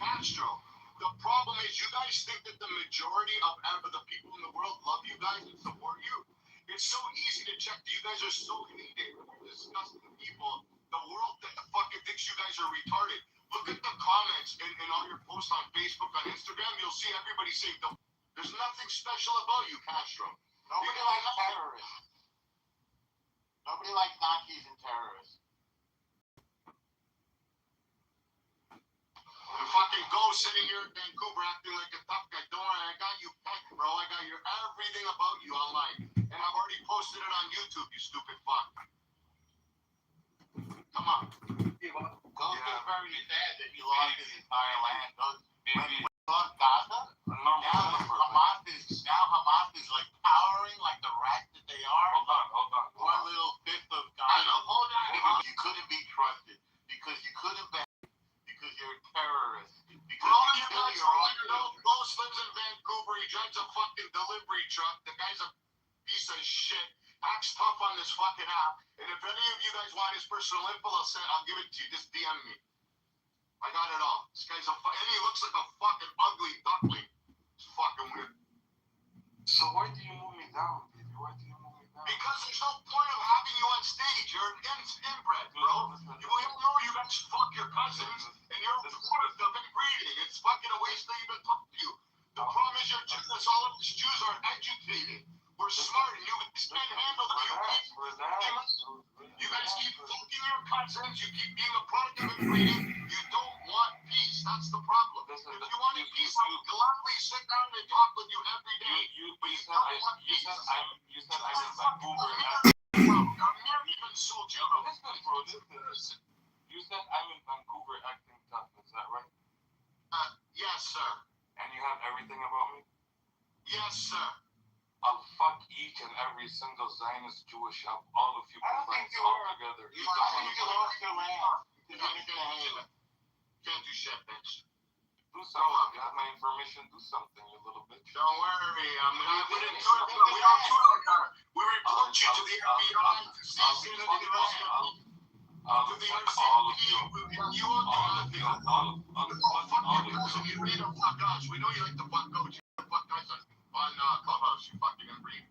Castro. The problem is you guys think that the majority of the people in the world love you guys and support you. It's so easy to check. You guys are so hated, disgusting people. The world that fucking thinks you guys are retarded. Look at the comments in all your posts on Facebook, on Instagram. You'll see everybody saying, there's nothing special about you, Castro. Nobody likes terrorists. Nobody likes Nazis and terrorists. You fucking go sitting here in Vancouver acting like a tough guy. Don't worry, I got you pegged, bro. I got your everything about you online. And I've already posted it on YouTube, you stupid fuck. Come on. Ghost is very sad that he lost his entire land. When he lost Gaza, now Hamas is like powering like the rats that they are. Hold on. One little fifth of Gaza. Hold on. You couldn't be trusted because you couldn't be because you're a terrorist. Because Bro, you you kill guys your own don't know. children. Ghost lives in Vancouver. He drives a fucking delivery truck. The guy's a piece of shit. Acts tough on this fucking app. And if any of you guys want his personal info, I'll give it to you. Just DM me. I got it all. This guy's and he looks like a fucking ugly duckling. It's fucking weird. So why do you move me down, baby? Why do you move me down? Because there's no point of having you on stage. You're inbred, bro. You don't know you guys fuck your cousins, and you're a product of inbreeding. It's fucking a waste to even talk to you. The problem is you're Jews. All of these Jews are educated. We're smart, and you can't handle the You guys keep fucking your cousins. You keep being a product of inbreeding. You don't want peace. That's the problem. If you wanted peace, I would gladly sit down and talk with you every day. You said I'm in Vancouver. Amir even sold you. Listen, bro. You said I'm in Vancouver acting tough. Is that right? Yes, sir. And you have everything about me? Yes, sir. I'll fuck each and every single Zionist Jewish of all of you combined all together. You lost your land. Can't do shit, bitch. Do something. You have my information. Do something, you little bitch. Don't worry. We don't do it like that. We report you to the FBI, to CC, to the rest I'll to the fuck all of you. You are All of you. you read a fuck us. We know you like to fuck coach. Fuck guys on Clubhouse. You fucking inbreed.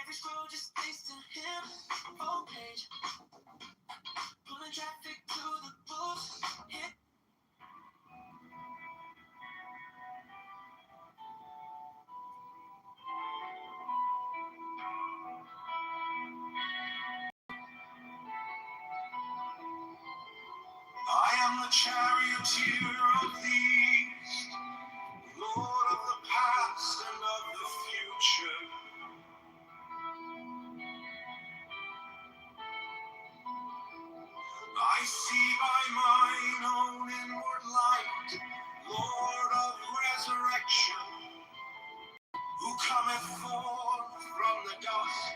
Every scroll just thanks to him. Full page. Pulling traffic to the booth. I am the charioteer of the east, Lord of the past and of the future. I see by mine own inward light, Lord of resurrection, who cometh forth from the dust,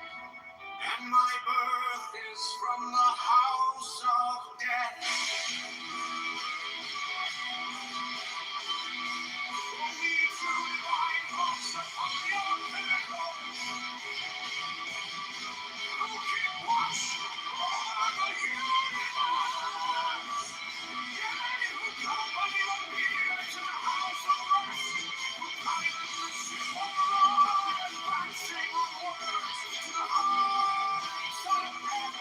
and my birth is from the house of death. Only true divine hopes upon your miracles, who keep watch over the universe. Yea, who company appear to the house of rest, who guideth the ship of the Lord, advancing onwards to the heights of heaven.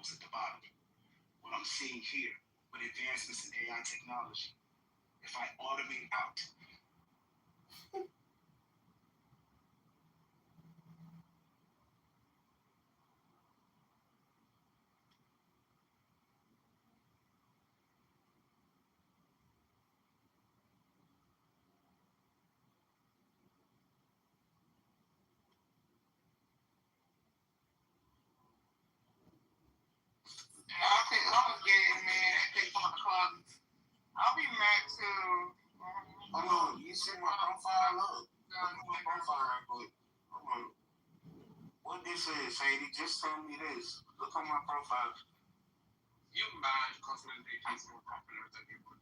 those at the bottom. What I'm seeing here with advancements in AI technology, if I automate out I think I'm getting mad. Take my closets. I'll be mad too. Oh no, you see my profile? Look. Look at my profile, but what this is, Sadie, just tell me this. Look on my profile. You mind constantly taking more confidence than you would.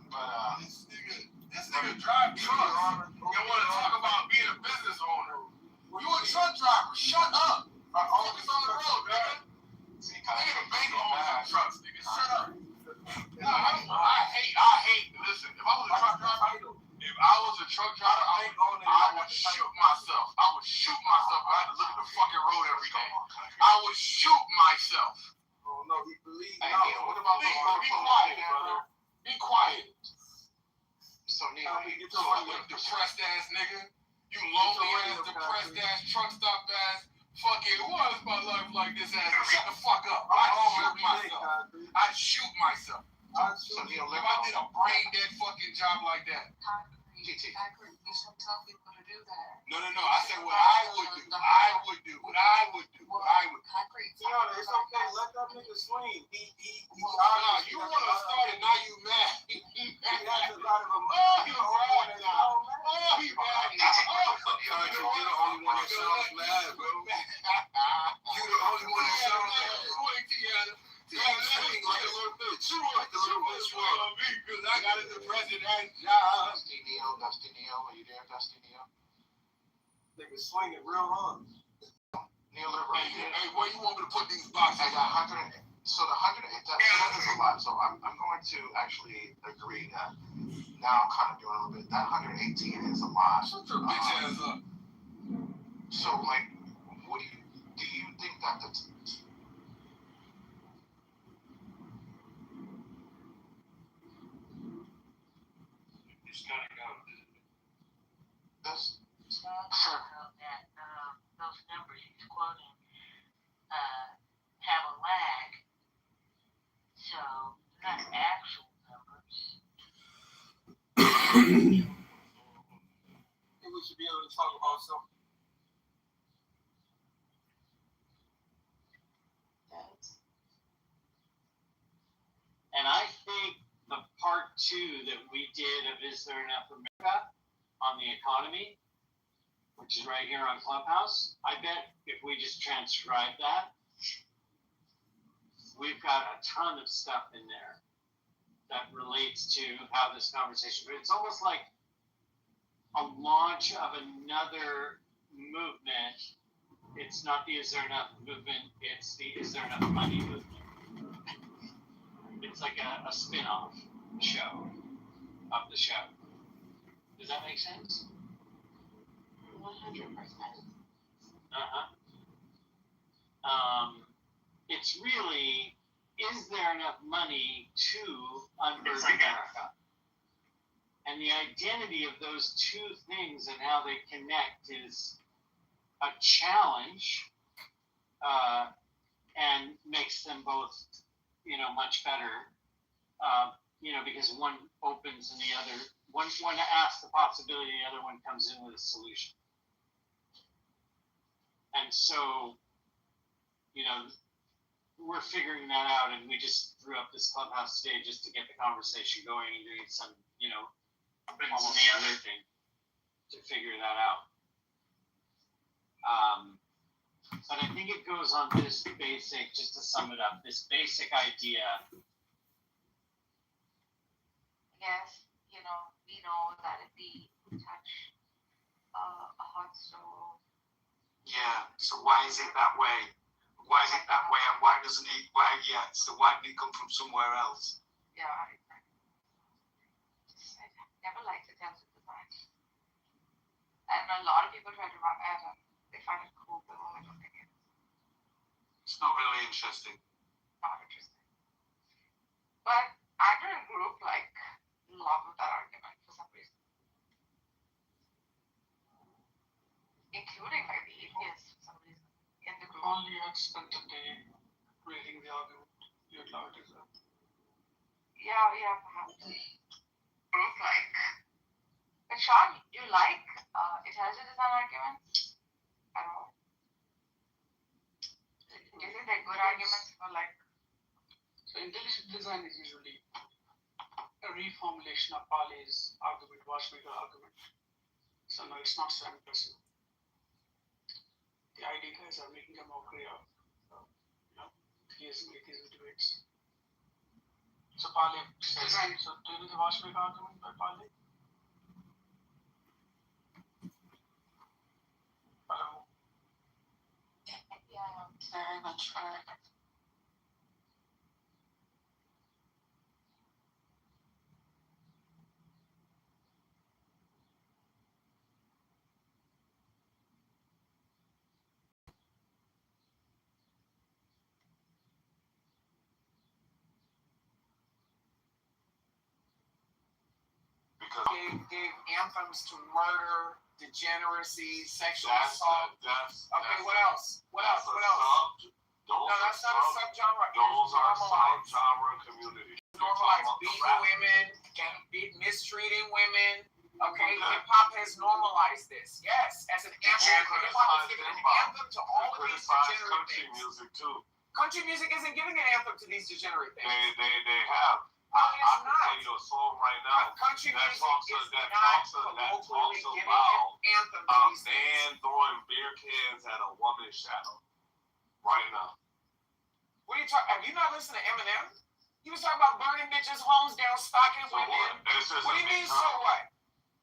But this nigga drive trucks. You want to talk about being a business owner? You a truck driver? Shut up. Focus on the road, nigga. Nigga, bank owns trucks, nigga. Shut up. I hate. Listen, if I was a truck driver, I would shoot myself. I had to look at the fucking road every day. I would shoot myself. Oh no, he believes. Hey, what about be quiet, brother? Be quiet. So, Neil, you fucking depressed ass nigga. You lonely ass, depressed ass, truck stop ass. Fucking, what is my life like this ass? Shut the fuck up. I'd shoot myself. So, Neil, if I did a brain dead fucking job like that. GT. You shouldn't tell people to do that. No. I said what I would do. What I would do. Tiana, it's okay. Let that nigga swing. He you want to start it, now you mad. He has a lot of He mad now. He mad now. You're the only one that sounds mad, bro. You're the only one that sounds mad. Swing like a little bitch. Because I got a depressing ass job. Dusty Neil, are you there, Dusty Neil? Nigga swinging real hard. Neil, hey, where you want me to put these boxes? I got 100. So the 100, that is a lot. So I'm going to actually agree that now I'm kind of doing a little bit. That 118 is a lot. Shut your bitch ass up. So like, what do you think that that's? Those numbers he's quoting have a lag, so they're not actual numbers. I think we should be able to talk about something. And I think the part 2 that we did of Is There Enough America on the economy, which is right here on Clubhouse, I bet if we just transcribe that, we've got a ton of stuff in there that relates to how this conversation, it's almost like a launch of another movement. It's not the Is There Enough movement, it's the Is There Enough Money movement. It's like a spin-off show of the show. Does that make sense? 100%. It's really, is there enough money to unburden America? And the identity of those two things and how they connect is a challenge, and makes them both, much better, because one opens and the other, one asks the possibility, the other one comes in with a solution. And so, we're figuring that out, and we just threw up this clubhouse stage just to get the conversation going and doing some, almost the other thing to figure that out. But I think it goes on this basic, just to sum it up, this basic idea. Yes, we know that if we touch a hot stove. Yeah, so why is it that way? Why is it that way, and why doesn't it, so why did it come from somewhere else? Yeah, I never liked attempted design. And a lot of people try to run at it. They find it cool, but I don't think It's not really interesting. not interesting. But actor and group love that argument for some reason. Including the atheists for some reason in the group. Only you had spent a day reading the argument. You'd love it as well. Yeah, perhaps. Group But Sean, you like intelligent design arguments at all? Do you think they're good arguments for So intelligent design is usually a reformulation of Pali's argument, Watchmaker argument. So no, it's not 7%. The ID guys are making a mockery of theism, atheism debates. So Pali says, so do you know the Watchmaker argument by Pali? Hello? yeah. Very much right. Because Gave anthems to murder, degeneracy, sexual that's assault. that's Okay, what else? What that's else? a What else? Those No, that's not a subgenre. Those are Normalize. subgenre communities. Normalize beating women, mistreating women. Okay, hip hop has normalized this. Yes, as an anthem. Hip hop is giving an anthem to all of these degenerate country things. music too. Country music isn't giving an anthem to these degenerate things. They have. No, I it's can not. tell you a song right now Country that music talks is that not talks colloquially giving about an anthem to a these things. man throwing beer cans at a woman's shadow right now. What are you talking? Have you not listened to Eminem? He was talking about burning bitches' homes down, stalking So women. what? It's just What do you a mean, big so topic. what?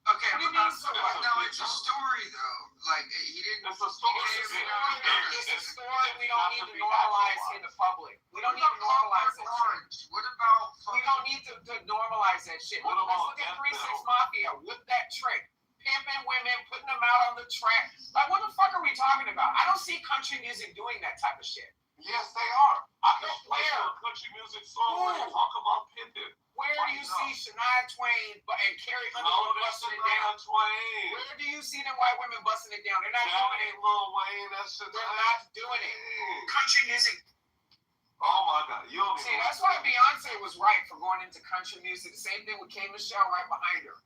Okay, What do you but mean, so that's what? a no, big it's a topic. story though. Like he didn't. It's a story. It's a story we don't not need to to be normalize actualized. in the public. We don't What need to about normalize Clockwork that shit. Orange? What about We fucking? don't need to normalize that shit. What Let's about look at Death 3-6 Metal? Mafia. Whip that trick. Pimping women, putting them out on the track. Like, what the fuck are we talking about? I don't see country music doing that type of shit. Yes, they are. I can play Where? a country music song where they talk about pimping. Where do you see Shania Twain and Carrie No, Underwood that's busting it down? Shania Twain. Where do you see them white women busting it down? They're not That doing ain't it. Lil Wayne. That's They're Shania not doing it. Twain. Country music. Oh my God, you don't See, even. that's why Beyonce was right for going into country music. The same thing with K. Michelle right behind her.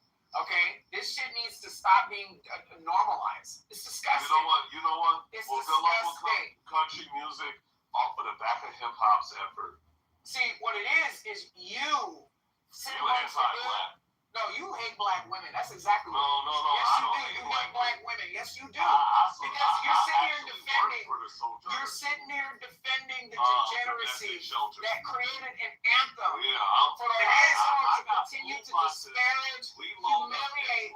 Okay? This shit needs to stop being normalized. It's disgusting. You know what? It's Well, good luck with disgusting. country music off of the back of hip hop's effort. See, what it is you sit You amongst the good. anti-black. No, you hate black women. That's exactly No, what it is. no, Yes, I you don't do. hate You black hate black women. Yes, you do. Because you're sitting here actually defending. work for the Sojourner. You're sitting here defending the Domestic degeneracy shelter. that created an anthem Yeah, I'm for the asshole to continue to disparage, humiliate,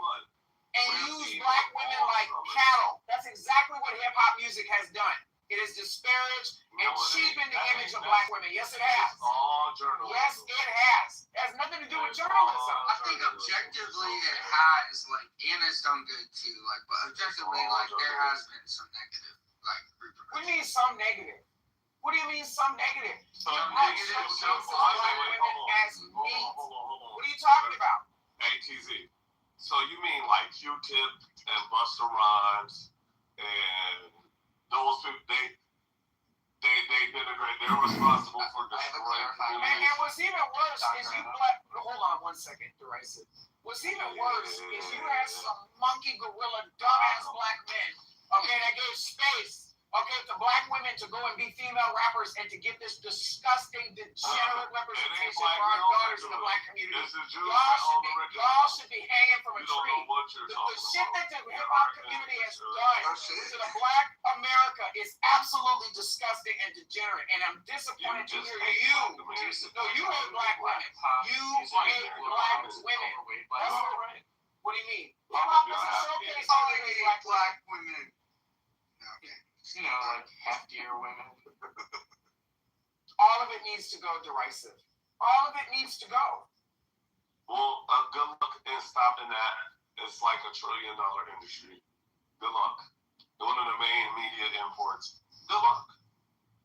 and use black women like cattle. That's exactly what hip hop music has done. It has disparaged and cheapened the image of black women. Yes, it has. All journalism. Yes, it has. It has nothing to do with journalism. I think objectively it has, like, and it's done good too. Like, but objectively, like, there has been some negative, like, What do repercussions. you mean some negative? What do you mean some negative? Some Hip-hop negative showcases shit. black Wait, women hold on. as meat. Hold on. What are you talking about? ATZ. So you mean like Q-Tip and Busta Rhymes and those people? They denigrate. They're responsible for destroying communities. And what's even worse is you black. Hold on 1 second, derisive. What's even worse is you had some monkey gorilla dumbass black men, okay, that gave space, Okay, to black women to go and be female rappers and to get this disgusting, degenerate representation for our daughters in the black community. Y'all should be hanging from a tree. The shit that the hip hop community has done to the black America is absolutely disgusting and degenerate. And I'm disappointed to hear you. No, you hate black women. You hate black women. That's right. What do you mean? Hip hop is a showcase for black women. Okay. You know, like heftier women. All of it needs to go derisive. All of it needs to go. Well, good luck in stopping that. It's like $1 trillion industry. Good luck. One of the main media imports. Good luck.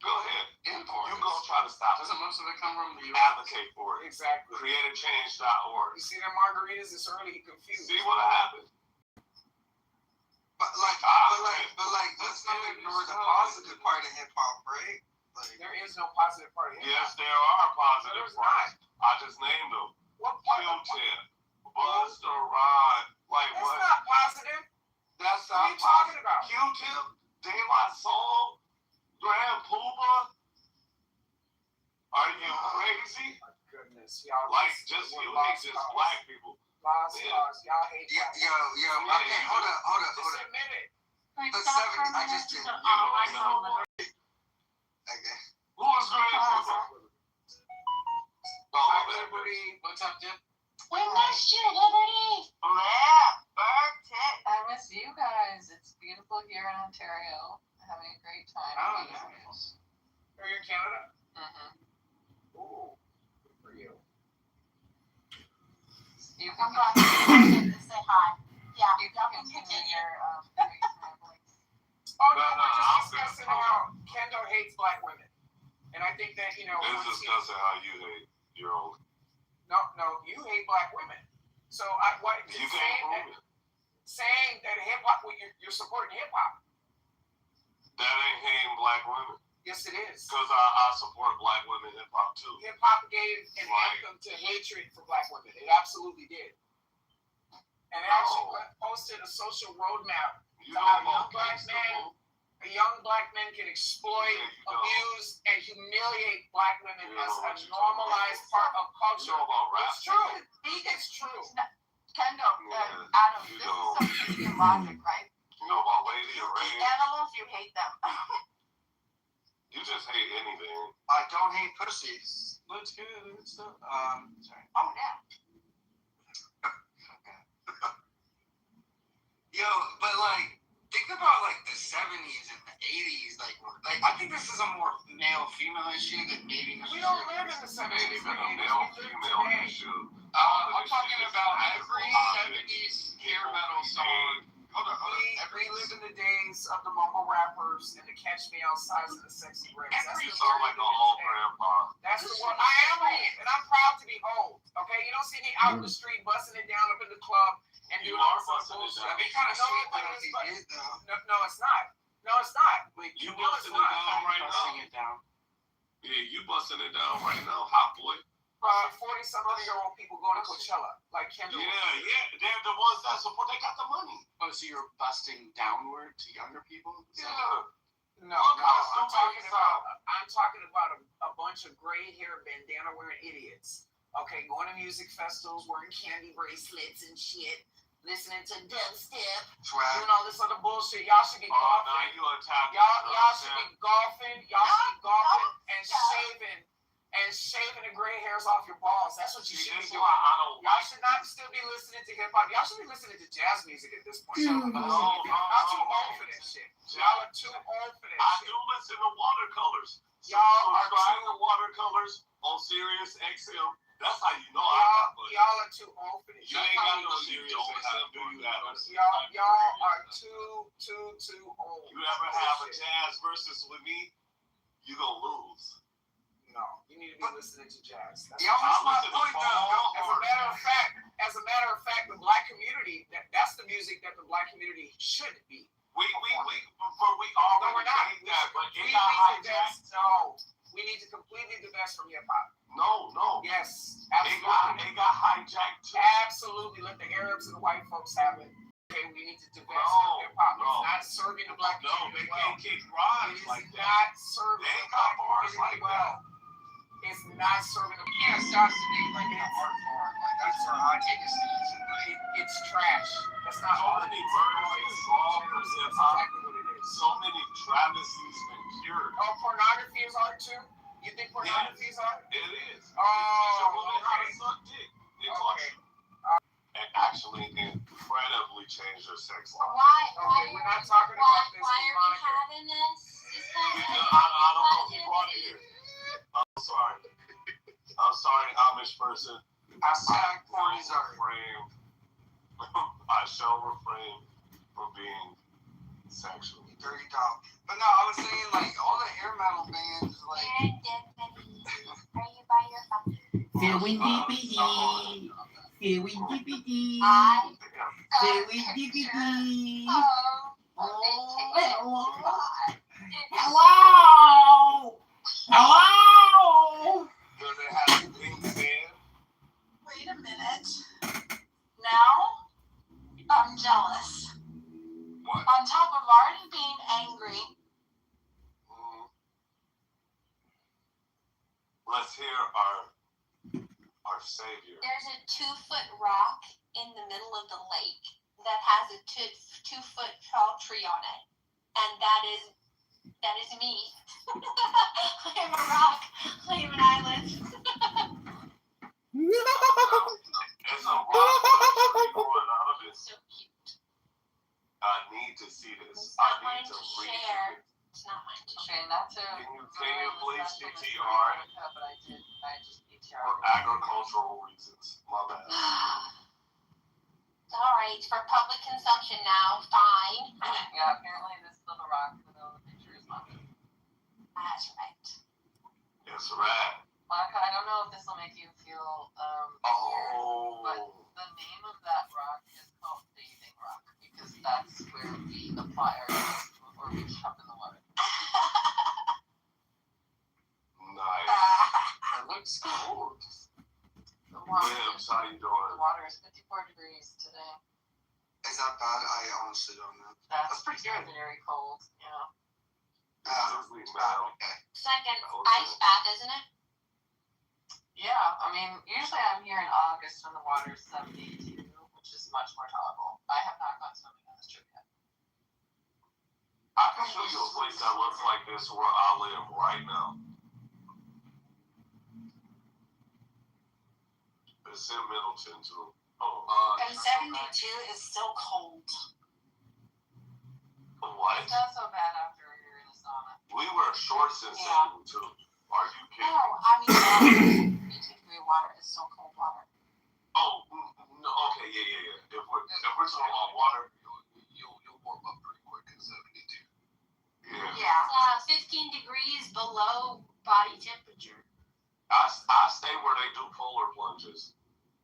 Go ahead. Import. You go try to stop it. Doesn't most of it come from the US? Advocate for it. Exactly. Createachange.org. You see their margaritas? It's already confused. See what happened? But let's not ignore the positive part of hip hop, right? Like, there is no positive part of hip hop. Yes, there are positive parts. Not. I just named them. What part? Q-Tip, Busta Rhymes. Like That's what? not positive. That's what are you talking about? Q-Tip, De La Soul, Grand Puba. Are you crazy? Oh my goodness, y'all. Like just you hate just black people. Y'all hate yo, okay, hold up. Just admit it. The 70s, I just did. Okay. Who was Grand Puba? Liberty. What's up, Dip? We missed you, Liberty. I miss you guys. It's beautiful here in Ontario. Having a great time. Oh, nice. Are you in Canada? Mm-hmm. Ooh, good for you. You can Say hi. Yeah. you can continue your great ramblings. Oh no, we're just discussing how Kendo hates black women, and I think that It's discussing how you hate your own. No, you hate black women. So You can't prove it. Saying that hip hop, you're supporting hip hop. That ain't hating black women. Yes, it is. Because I support black women hip hop too. Hip hop gave an anthem to hatred for black women. It absolutely did. And it actually posted a social roadmap to how a young black man can exploit, abuse, and humiliate black women as a normalized part of culture. It's true. It's true. Kendo, Adam, this is some logic, right? You know about Lady You Ray. hate animals, you hate them. You just hate anything. I don't hate pussies. Let's go. Sorry. Oh, yeah. Yo, but like, think about like the 70s and the 80s. Like I think this is a more male-female issue than maybe. We don't live in the 70s. Ain't even a male-female issue. I'm talking about every 70s hair metal song. Hold on. We live in the days of the mumble rappers and the Catch Me Outside and the Sexy Reds. You sound like an old grandpa. That's the one. I am old, and I'm proud to be old. Okay, you don't see me out in the street busting it down up in the club and doing all this bullshit. That'd be kind of sweet if he did, though. No, it's not. No, it's not. You busting it down right now. Yeah, you busting it down right now, hot boy. 40-something-year-old people going to Coachella, like Kendall. Yeah, they're the ones that support. They got the money. Oh, so you're busting downward to younger people? Yeah. No, I'm talking about a bunch of gray hair bandana wearing idiots. Okay, going to music festivals, wearing candy bracelets and shit, listening to dubstep, doing all this other bullshit. Y'all should be golfing. Y'all should be golfing. And shaving the gray hairs off your balls. That's what you should be doing. Y'all should not still be listening to hip hop. Y'all should be listening to jazz music at this point. Y'all too old for that shit. Y'all are too old for that shit. I do listen to watercolors. Y'all are too watercolors on Sirius XM. That's how you know y'all are too old for this. You ain't got no Sirius XM, do you? Y'all are too old. You ever have a jazz versus with me? You gonna lose. No, you need to be listening to jazz. That's my point, though. As a matter of fact, the black community, that's the music that the black community should be. We already made that, but it got hijacked. No, we need to completely divest from hip hop. No. Yes, absolutely. It got hijacked too. Absolutely. Let the Arabs and the white folks have it. Okay, we You need to divest from hip hop. It's not serving the black No, community they well. can't kick rhymes It is like that. not serving They the ain't black got bars community like well. It's not serving the Yeah, stop being like an art form. Like that's where I take a stance. it's trash. That's not So art. many It's murders and songs, That's hip hop. exactly what it is. So many travesties been cured. Oh, pornography is art too? You think pornography is art? It is. Oh, It's a woman how to okay. suck dick. It Okay. taught you. And actually incredibly changed your sex So life. Okay, we're not talking about this why with are we Monica. having this discussion? I don't know who brought it here. I'm sorry. I'm sorry, Amish person. Hashtag porn is art. I shall refrain from being sexual. Dirty dog. But no, I was saying like all the hair metal bands like. Are you by your phone? Serendipity. Serendipity. Hello! Hello! Does it have things in? Wait a minute. Now, I'm jealous. What? On top of already being angry, Let's hear our savior. There's a 2-foot rock in the middle of the lake that has a 2-foot tall tree on it, and that is me. I am a rock. I am an island. It's a rock with a tree growing out of it. So cute. I need to see this. It's I not mine need to to read share. it. It's not mine to share. Shane, not to. Can you please PTR But I did. I just PTR. for agricultural reasons? My bad. Alright, for public consumption now. Fine. Yeah, apparently this little rock in the middle of the picture is mine. That's right. It's rad. Monica, I don't know if this will make you feel weird, but the name of that rock is called Bathing Rock because that's where we apply our hands before we jump in the water. Nice. It looks cold. The water, Limbs, how you the doing? water is 54 degrees today. Is that bad? I honestly don't know. That's pretty good. Very cold, yeah. It's bad. Okay. It's like an ice bath, isn't it? Yeah, I mean, usually I'm here in August when the water is 72, which is much more tolerable. I have not gone swimming on this trip yet. I can show you a place that looks like this where I live right now. It's in Middleton too. And 72 is still cold. What? It's not so bad after you're in the sauna. We wear shorts in Yeah. 72. Are you kidding? No, I mean, 52-degree water is still cold water. Oh, no, okay, yeah. If we're talking about water, you'll warm up pretty quick in 72. Yeah. It's 15 degrees below body temperature. I stay where they do polar plunges.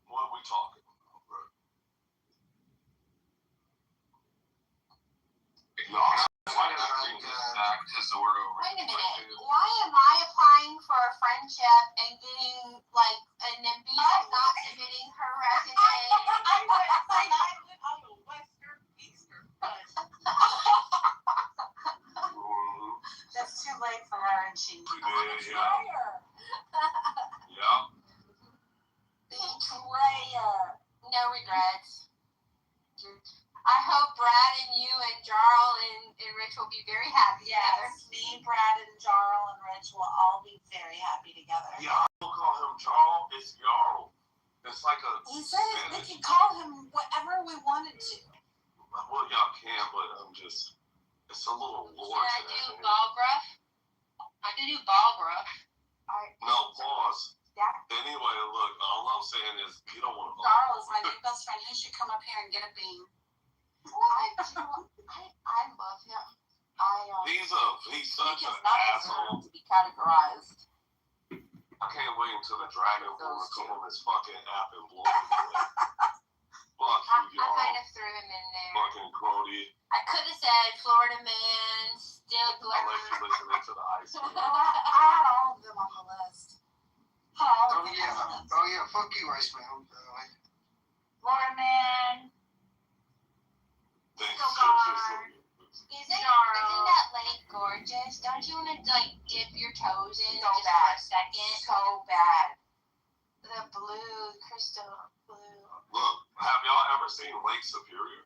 What are we talking about, bro? Wait a minute. Why am I applying for a friendship and getting like an visa not submitting her resume? I went on the western eastern front. That's too late for her, and she. Yeah. Betrayer. No regrets. I hope Brad and you and Jarl and Rich will be very happy together. Yes, me, Brad, and Jarl and Rich will all be very happy together. Y'all don't call him Jarl, it's Jarl. It's like a. He said we could call him whatever we wanted to. Well, y'all can, but I'm just. It's a little lore Can I to do that. Balgruff? I can do Balgruff. No, pause. Yeah. Anyway, look, all I'm saying is you don't want to. Jarl is my new best friend. He should come up here and get a bean. I love him. He's such an asshole. To be categorized. I can't wait until the dragon will come on this fucking app and blow me away. Fuck I you, y'all. kind of threw him in there. Fucking Crody. I could have said Florida man, Stigler. I'll let you listen to the ice cream. I had all of them on the list. Oh yeah, fuck you, Iceman. Florida man. gorgeous? Don't you want to like dip your toes in So just bad. for a second? So bad. The blue, crystal blue. Look, have y'all ever seen Lake Superior?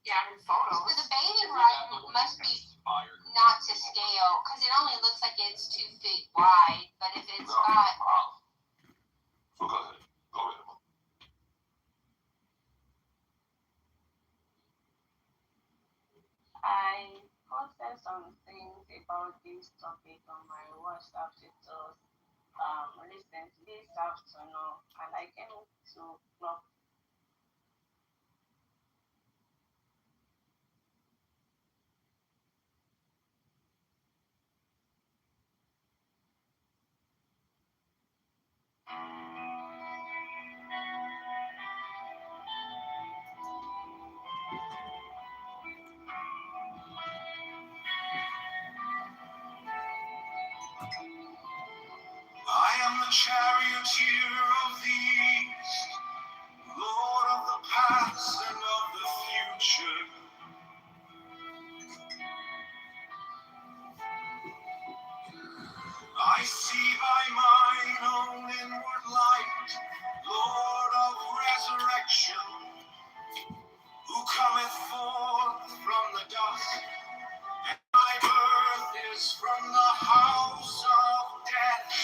Yeah, in photos. So the bathing rod must be Fire. not to scale because it only looks like it's 2 feet wide. But if it's got So go ahead. Go ahead. I posted some things about this topic on my WhatsApp status recently this afternoon, and I came to clock. I am the charioteer of the east, Lord of the past and of the future. I see by mine own inward light, Lord of resurrection, who cometh forth from the dust, and my birth is from the house of death.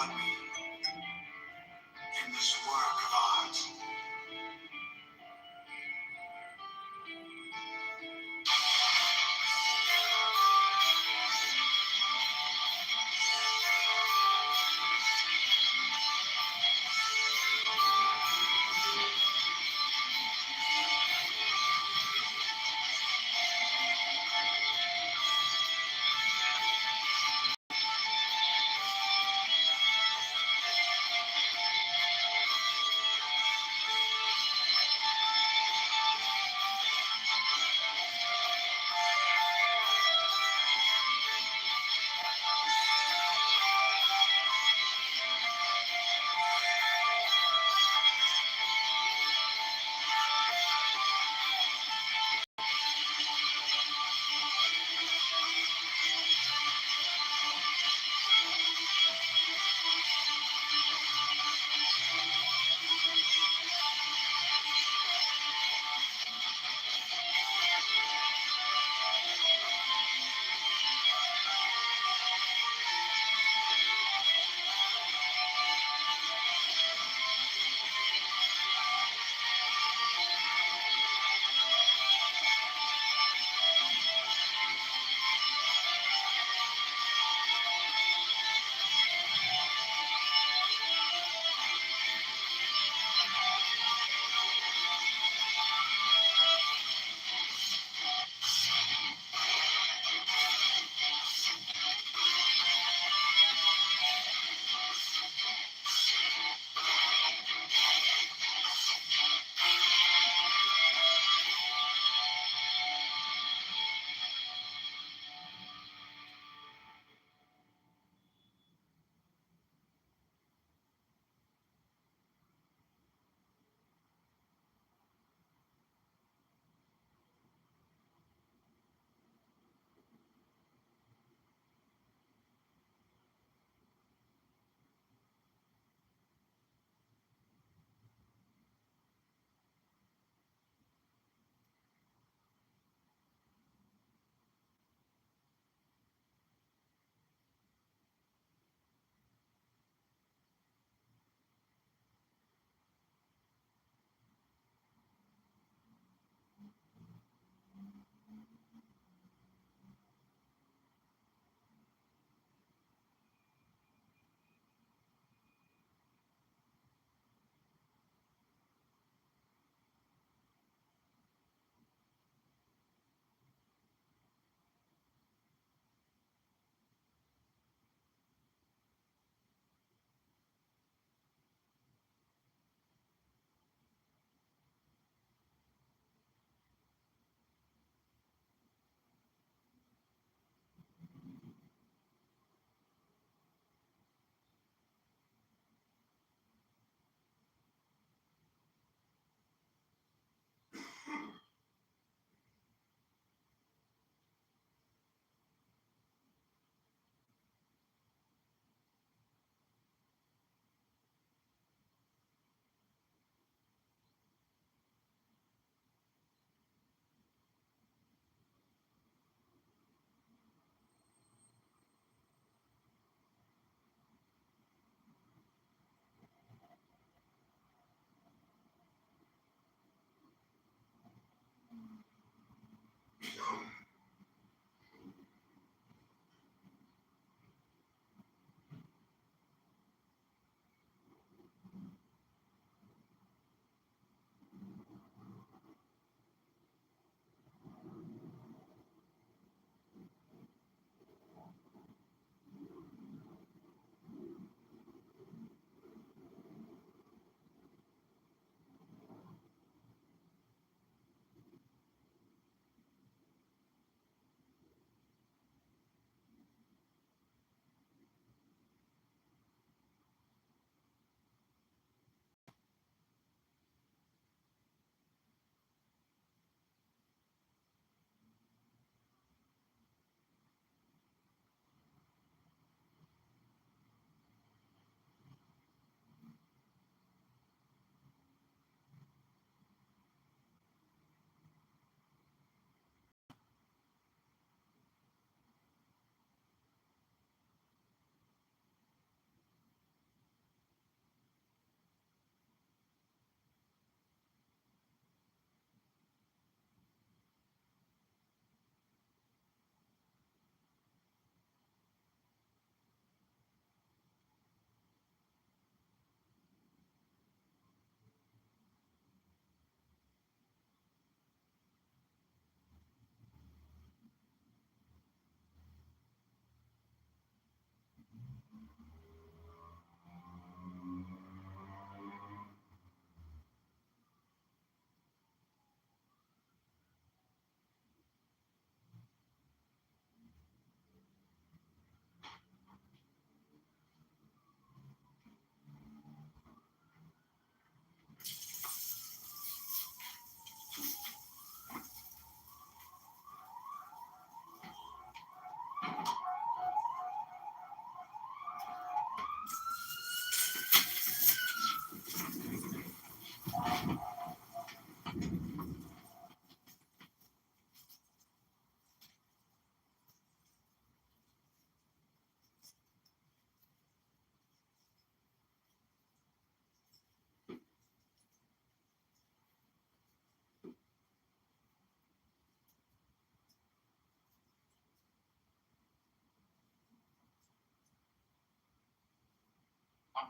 join me in this work of art.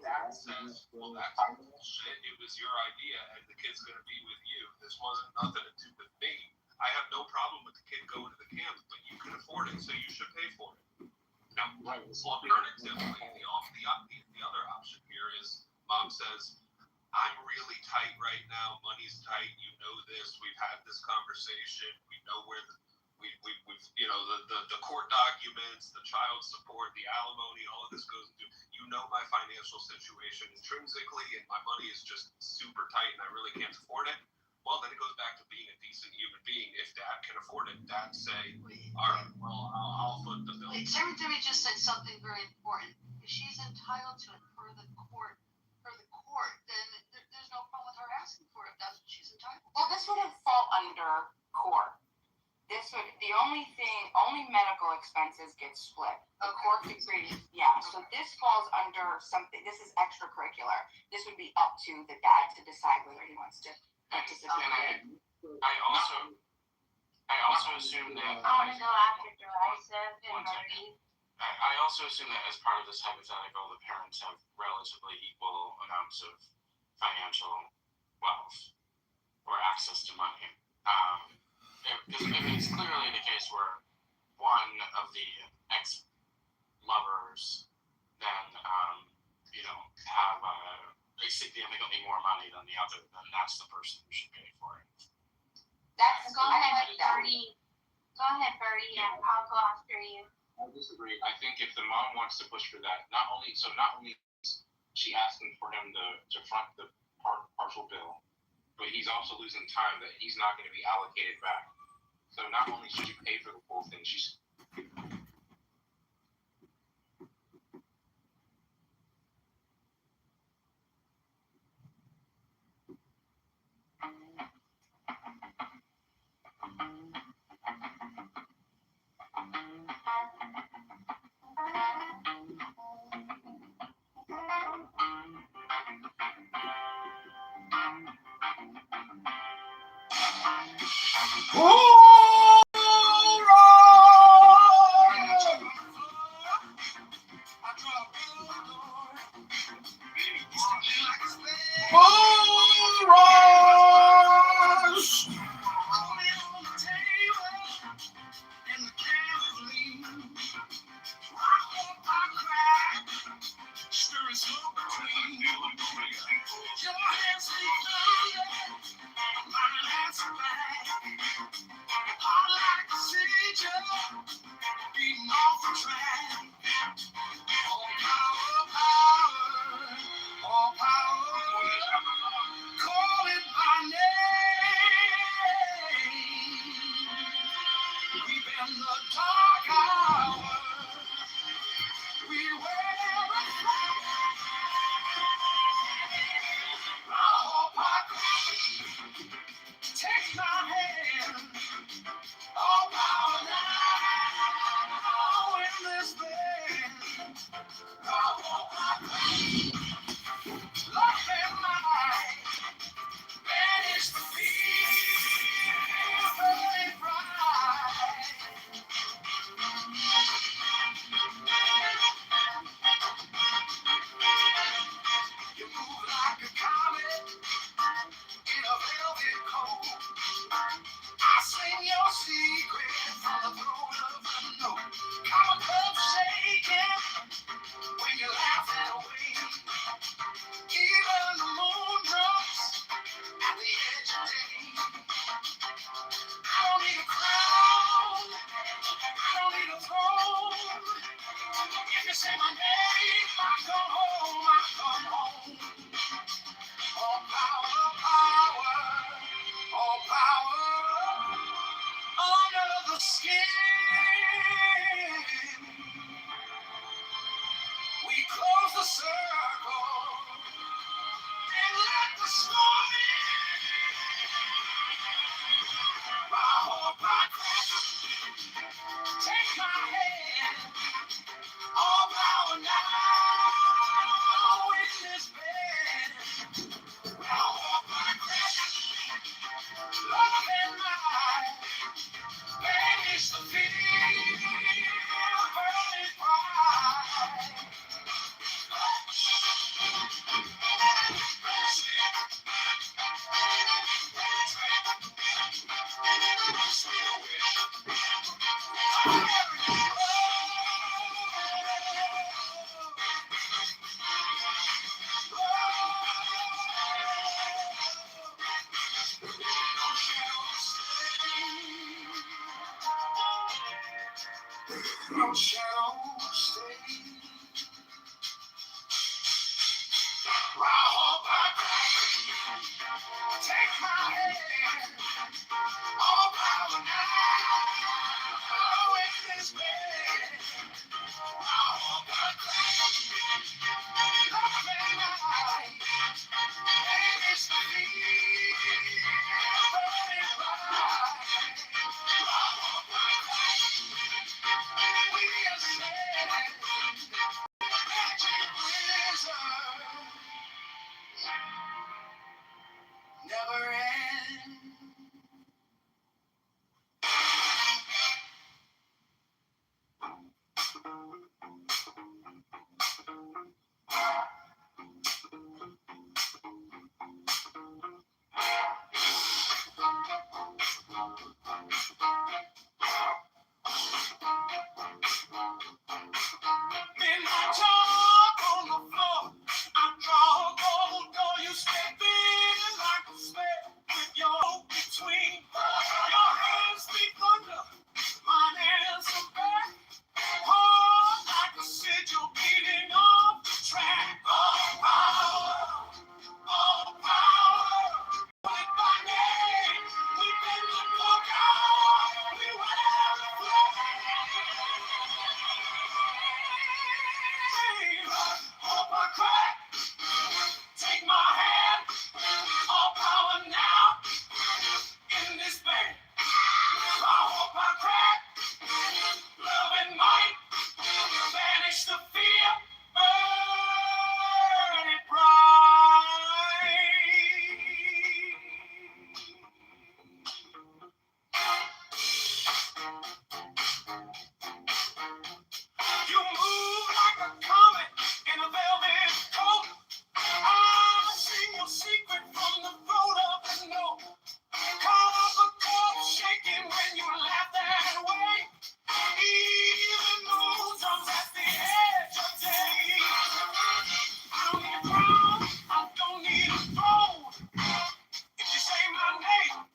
Dad says, well, that's bullshit. It was your idea, and the kid's going to be with you. This wasn't nothing to do with me. I have no problem with the kid going to the camp, but you can afford it, so you should pay for it. Now, alternatively, the other option here is mom says, I'm really tight right now. Money's tight. You know this. We've had this conversation. We know where we've you know the court documents, the child support, the alimony, all of this goes into. You know my financial situation intrinsically, and my money is just super tight, and I really can't afford it. Well, then it goes back to being a decent human being. If dad can afford it, dad say, all right, well, I'll foot the bill. Wait, Secretary just said something very important. If she's entitled to it per the court, then there's no problem with her asking for it if that's what she's entitled to. Well, this wouldn't fall under court. Only medical expenses get split. The court decree, so this falls under something, this is extracurricular. This would be up to the dad to decide whether he wants to participate. I also assume that. I want to go after Derisive and Brody. I also assume that as part of this hypothetical, the parents have relatively equal amounts of financial wealth or access to money. Because it's clearly the case where one of the ex-lovers then, have significantly more money than the other, then that's the person who should pay for it. Go ahead, Bertie. Yeah, I'll go after you. I disagree. I think if the mom wants to push for that, not only is she asking for him to front the partial bill, but he's also losing time that he's not going to be allocated back. So not only should you pay for the full thing, she's you say my name, I come home, I come home. All power, power, all power under the skin. We close the circle and let the storm in. My hope I take my hand. All power now in this bed. My hope I love and light. Banish the fear, burning pride. No shadow stay. I hope I take my hand. All power now in this bed. I hope I love and light. Banish the fear, burning bright. We are standing. Magic wizard, never end. Midnight talk on the floor. I draw a gold door. You step in like a spell with your hope between your hands. Speak thunder. Mine answer back. Hard like a sigil beating off the track. All power, all power. With my name, we've been the lookout. We wear the flame. Hope I crack. Take my hand. All power now in this band. I hope I crack. Love and might. Banish the fear. Burn it bright. You move like a comet in a velvet coat. I've seen your secret from the throat of the note. Call up a cup shaking when you laugh that way. Even the moon drums at the edge of day. I don't need a crown, I don't need a throne. If you say my name,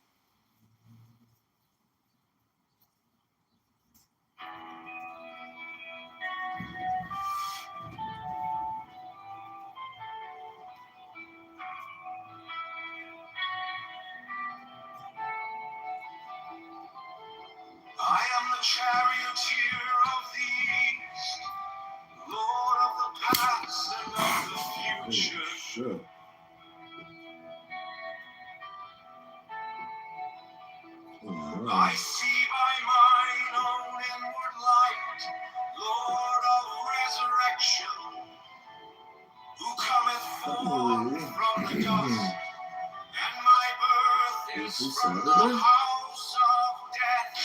I am the charioteer of the east, Lord of the past and of the future. Sure. I see by mine own inward light, Lord of resurrection, who cometh forth from the dust, and my birth is from the house of death.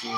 Thou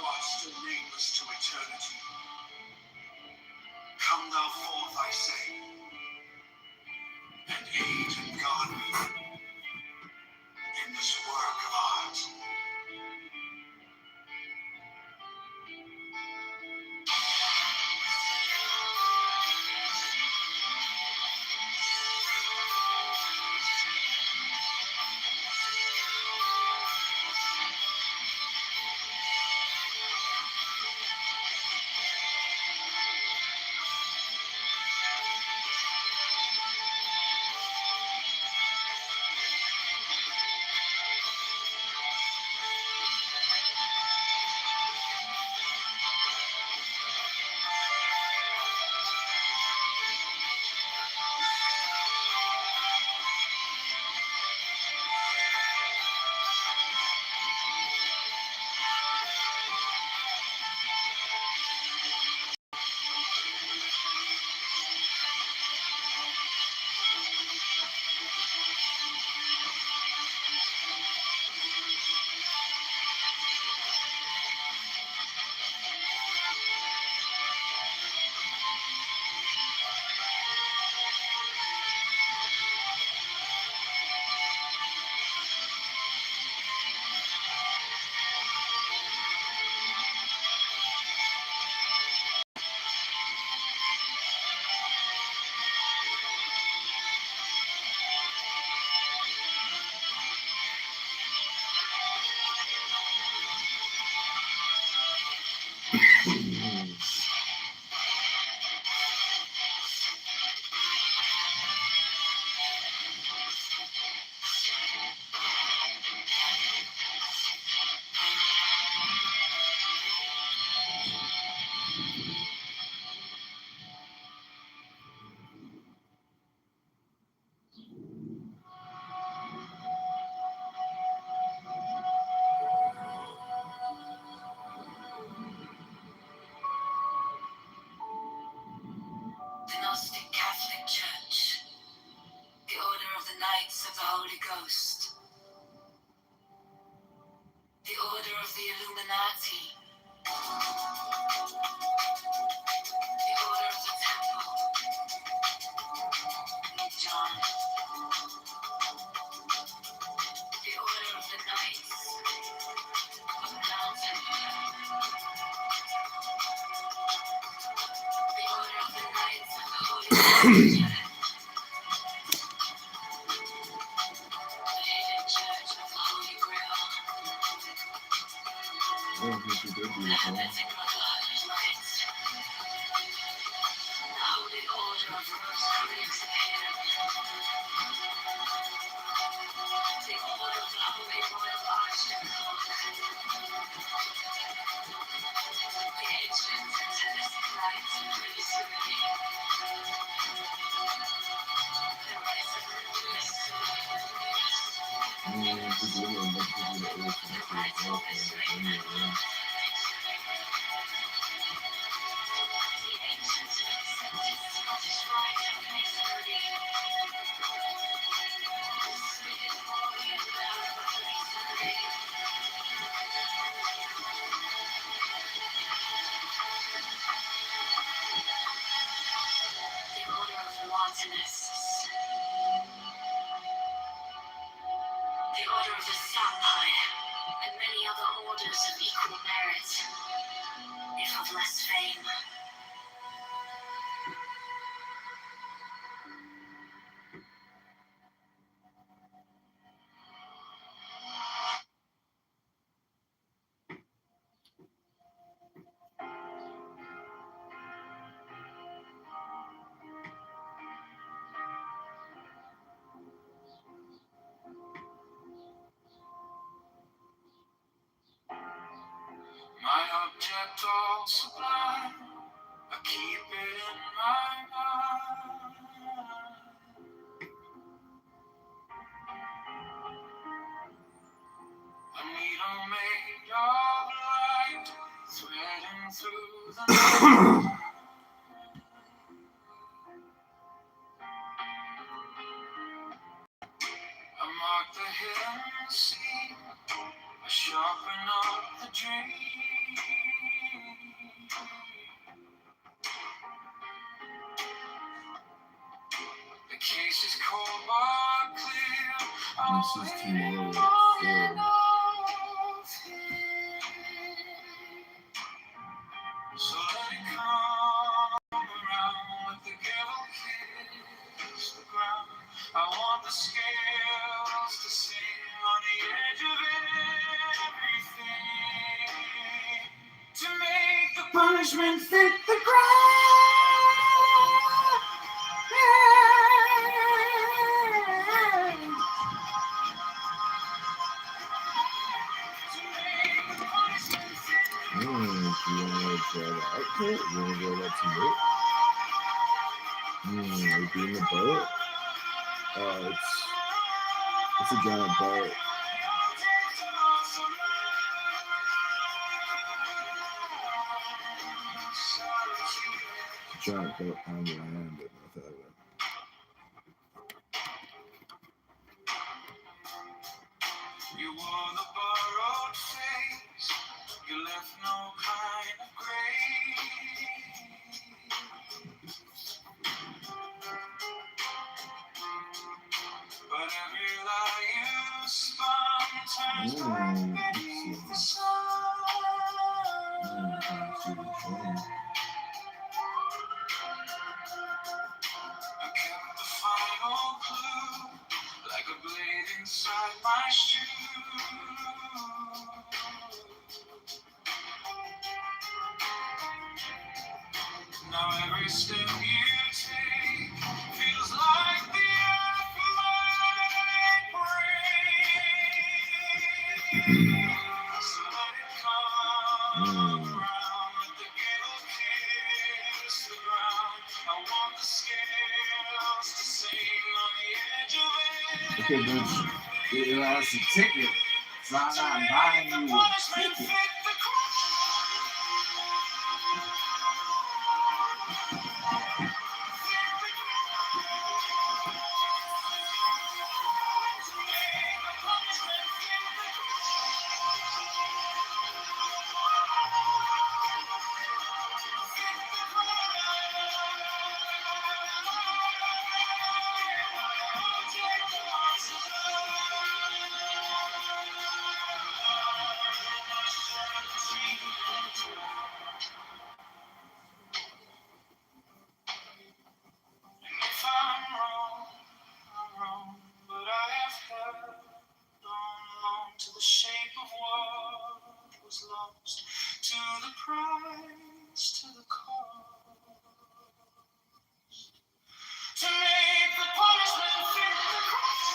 art still nameless to eternity. Come thou forth, I say, and aid and guard me in this work of art. don't think she did do the song. My object all sublime, I keep it in my mind. A needle made of light, threading through the night. I mark the hidden seam, I sharpen up the dream. The case is cold but clear. This is tomorrow at 4. So let it come around, let the gavel kiss the ground. I want the scales to sing on the edge of everything, to make the punishment fit the crime. Do you want to try the outfit? You want to go let some boat? Like be in the boat? It's a giant boat. It's a giant boat on the land in North Iowa. You wore the borrowed face, you left no kind of grace. But every lie you spun turns bright beneath the sun. I kept the final clue, like a blade inside my shoe. Now every step you take feels like the earth might break. So let it come around, let the gale kiss the ground. I want the scales to sing on the edge of it. Okay, bitch. It has a ticket, so I'm not buying you a ticket. Christ to the cause to make the punishment fit the cross.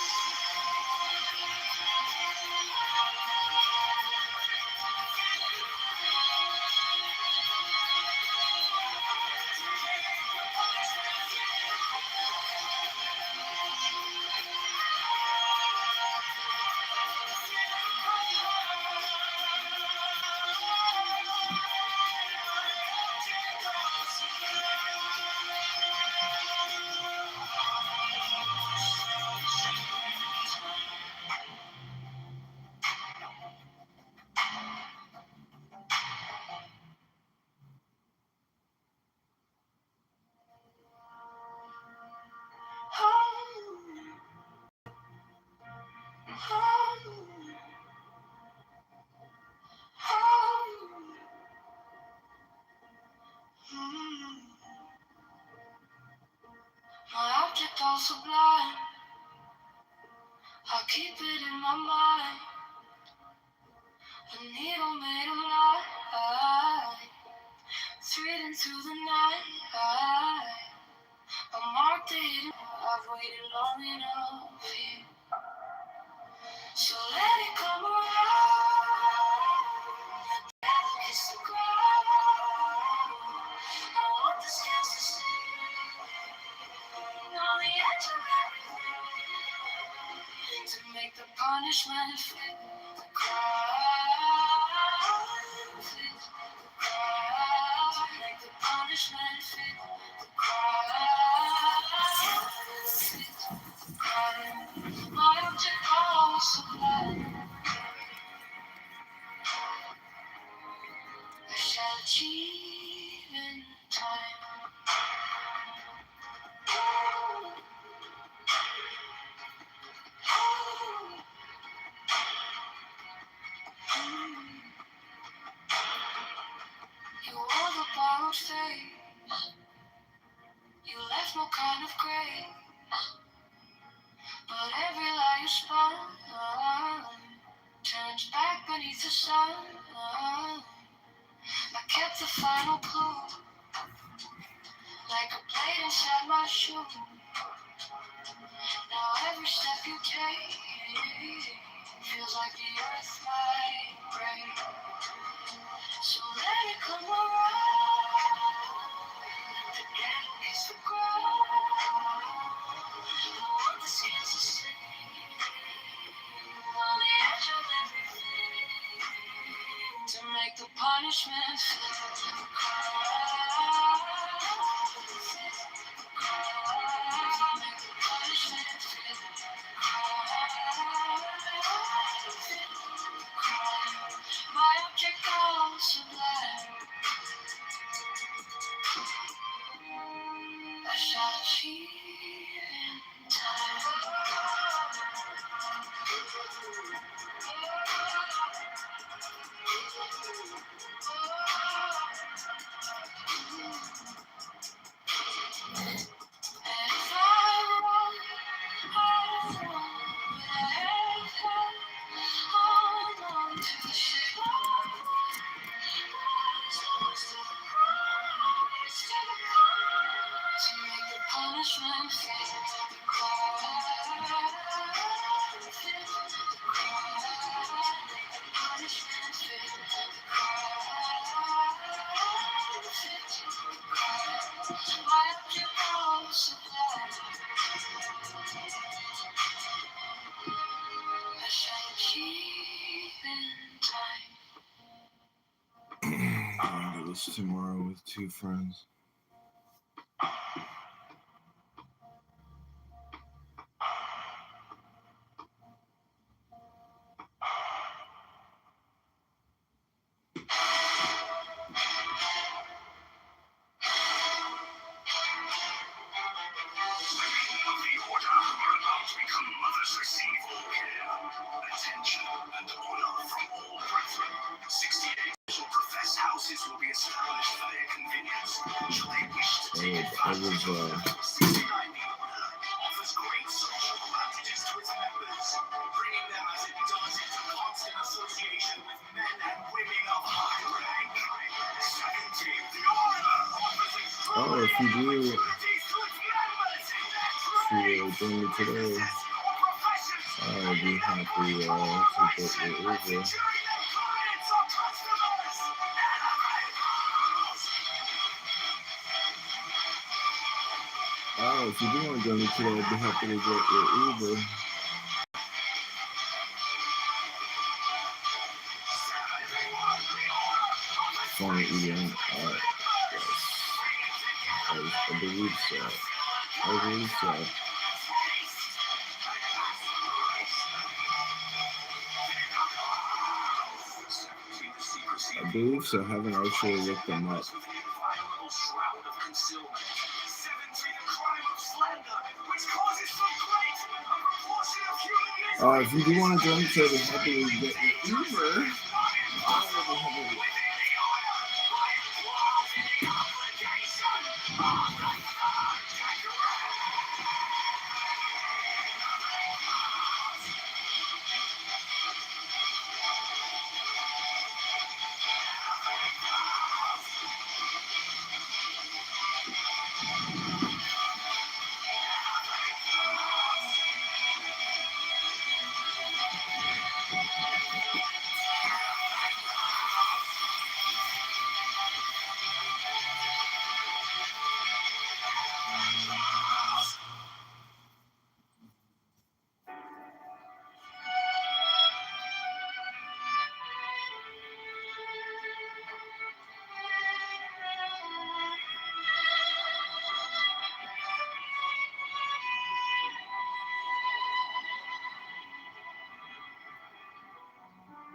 My object all sublime, I keep it in my mind. A needle made of light, threading through the night. I marked it, I've waited long enough here. So let it come around, kiss the ground. I want the scales to sing on the edge of everything, to make the punishment fit the crime, fit the crime, to make the punishment fit the crime, fit the crime. My object all sublime, I shall achieve in time. You wore the borrowed face, you left no kind of grace, but every lie you spun turns back beneath the sun. I kept the final clue, like a blade inside my shoe. Now every step you take feels like the earth might break. So let it come around, again kiss the ground. I want the scales to sing on the edge of everything, to make the punishment fit the crime, fit the crime, to make the punishment fit the crime, fit the crime. My object all sublime, I shall achieve in time. And if I run, with a head held, hold on to the ship of to make the punishment fit the crime, fit the crime, make the punishment fit the crime, fit the crime. My object all sublime, I shall achieve in time. I'm gonna do this tomorrow with two friends. Oh, if you do join me today, I'll be happy to get your Uber. Oh, if you do want to join me today, I'll be happy to get your Uber. Phone EM. Yes. I believe so. I believe so. I believe so. I haven't actually looked them up. If you do want to join me today, I'll be happy to get your Uber.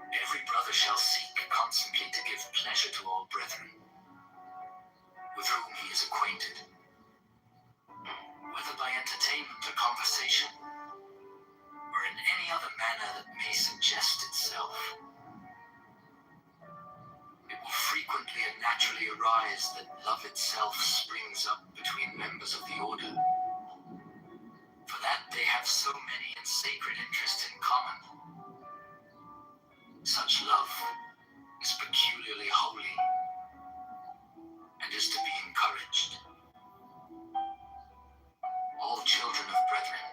Every brother shall seek constantly to give pleasure to all brethren, with whom he is acquainted, whether by entertainment or conversation, or in any other manner that may suggest itself. It will frequently and naturally arise that love itself springs up between members of the order, for that they have so many and sacred interests in common. Such love is peculiarly holy and is to be encouraged. All children of brethren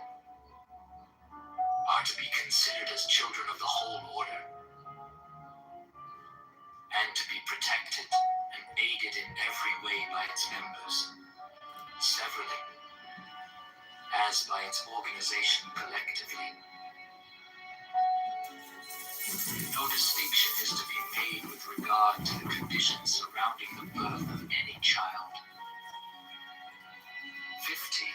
are to be considered as children of the whole order, and to be protected and aided in every way by its members, severally, as by its organization collectively. No distinction is to be made with regard to the conditions surrounding the birth of any child. 15.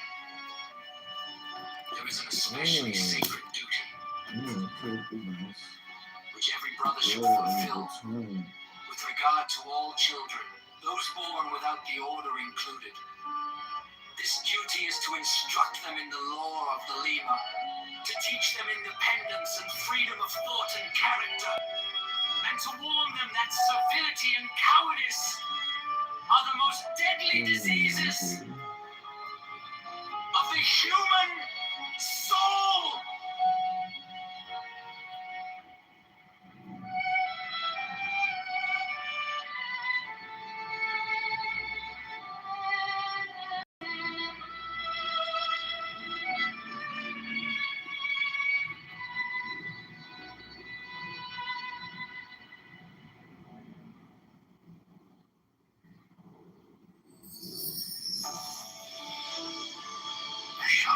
There is an especially sacred duty, which every brother should fulfill, with regard to all children, those born without the order included. This duty is to instruct them in the law of the Lima, to teach them independence and freedom of thought and character, and to warn them that servility and cowardice are the most deadly diseases of the human soul.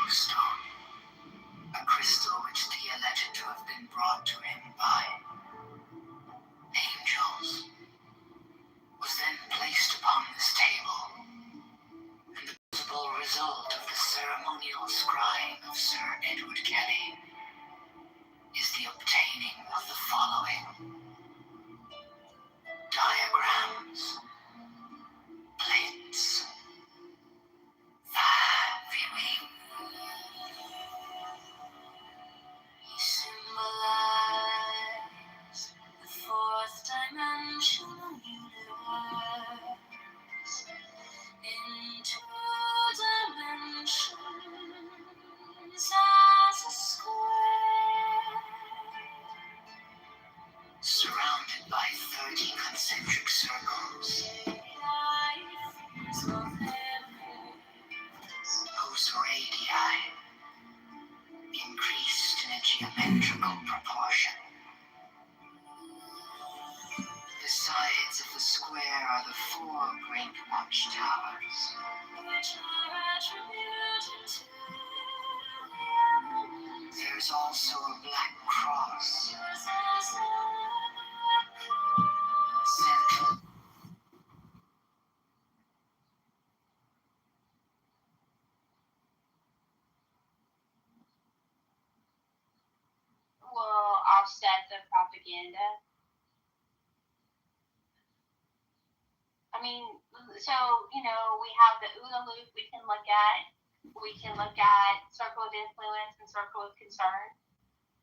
Stone, a crystal the 4 great watchtowers, which are attributed to him. There's also a black cross. Central. Will offset the propaganda. I mean, so, you know, we have the OODA loop we can look at. We can look at circle of influence and circle of concern.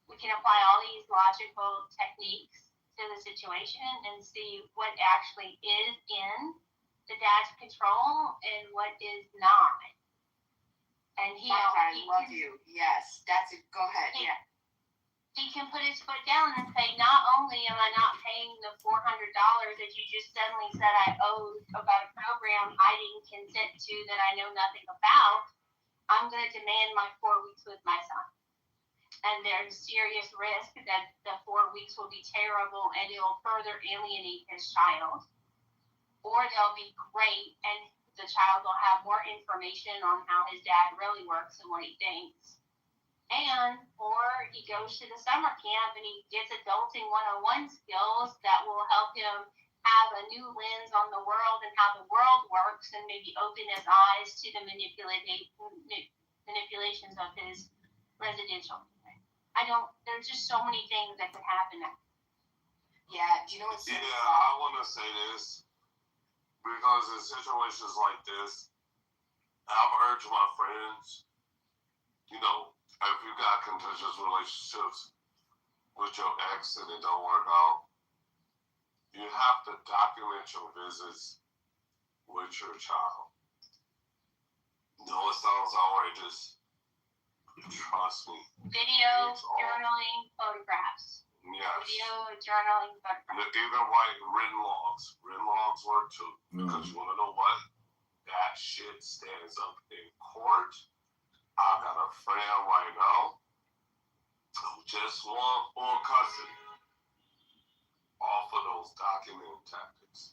We can apply all these logical techniques to the situation and see what actually is in the dad's control and what is not. And I love you. Yes, that's it. Go ahead. Yeah. He can put his foot down and say, not only am I not paying the $400 that you just suddenly said I owed about a program I didn't consent to that I know nothing about, I'm going to demand my 4 weeks with my son. And there's serious risk that the 4 weeks will be terrible and it will further alienate his child. Or they'll be great and the child will have more information on how his dad really works and what he thinks. Or he goes to the summer camp and he gets adulting 101 skills that will help him have a new lens on the world and how the world works and maybe open his eyes to the manipulations of his residential. There's just so many things that could happen. Yeah, do you know what's Yeah, I want to say this because in situations like this, I've urged my friends, you know, if you got contentious relationships with your ex and it don't work out, you have to document your visits with your child. No, it sounds outrageous. Trust me. Video, journaling, photographs. Yes. Video, journaling, photographs. Even write written logs. Written logs work too. Because you want to know what? That shit stands up in court. I got a friend right now who just won full custody off of those documented tactics.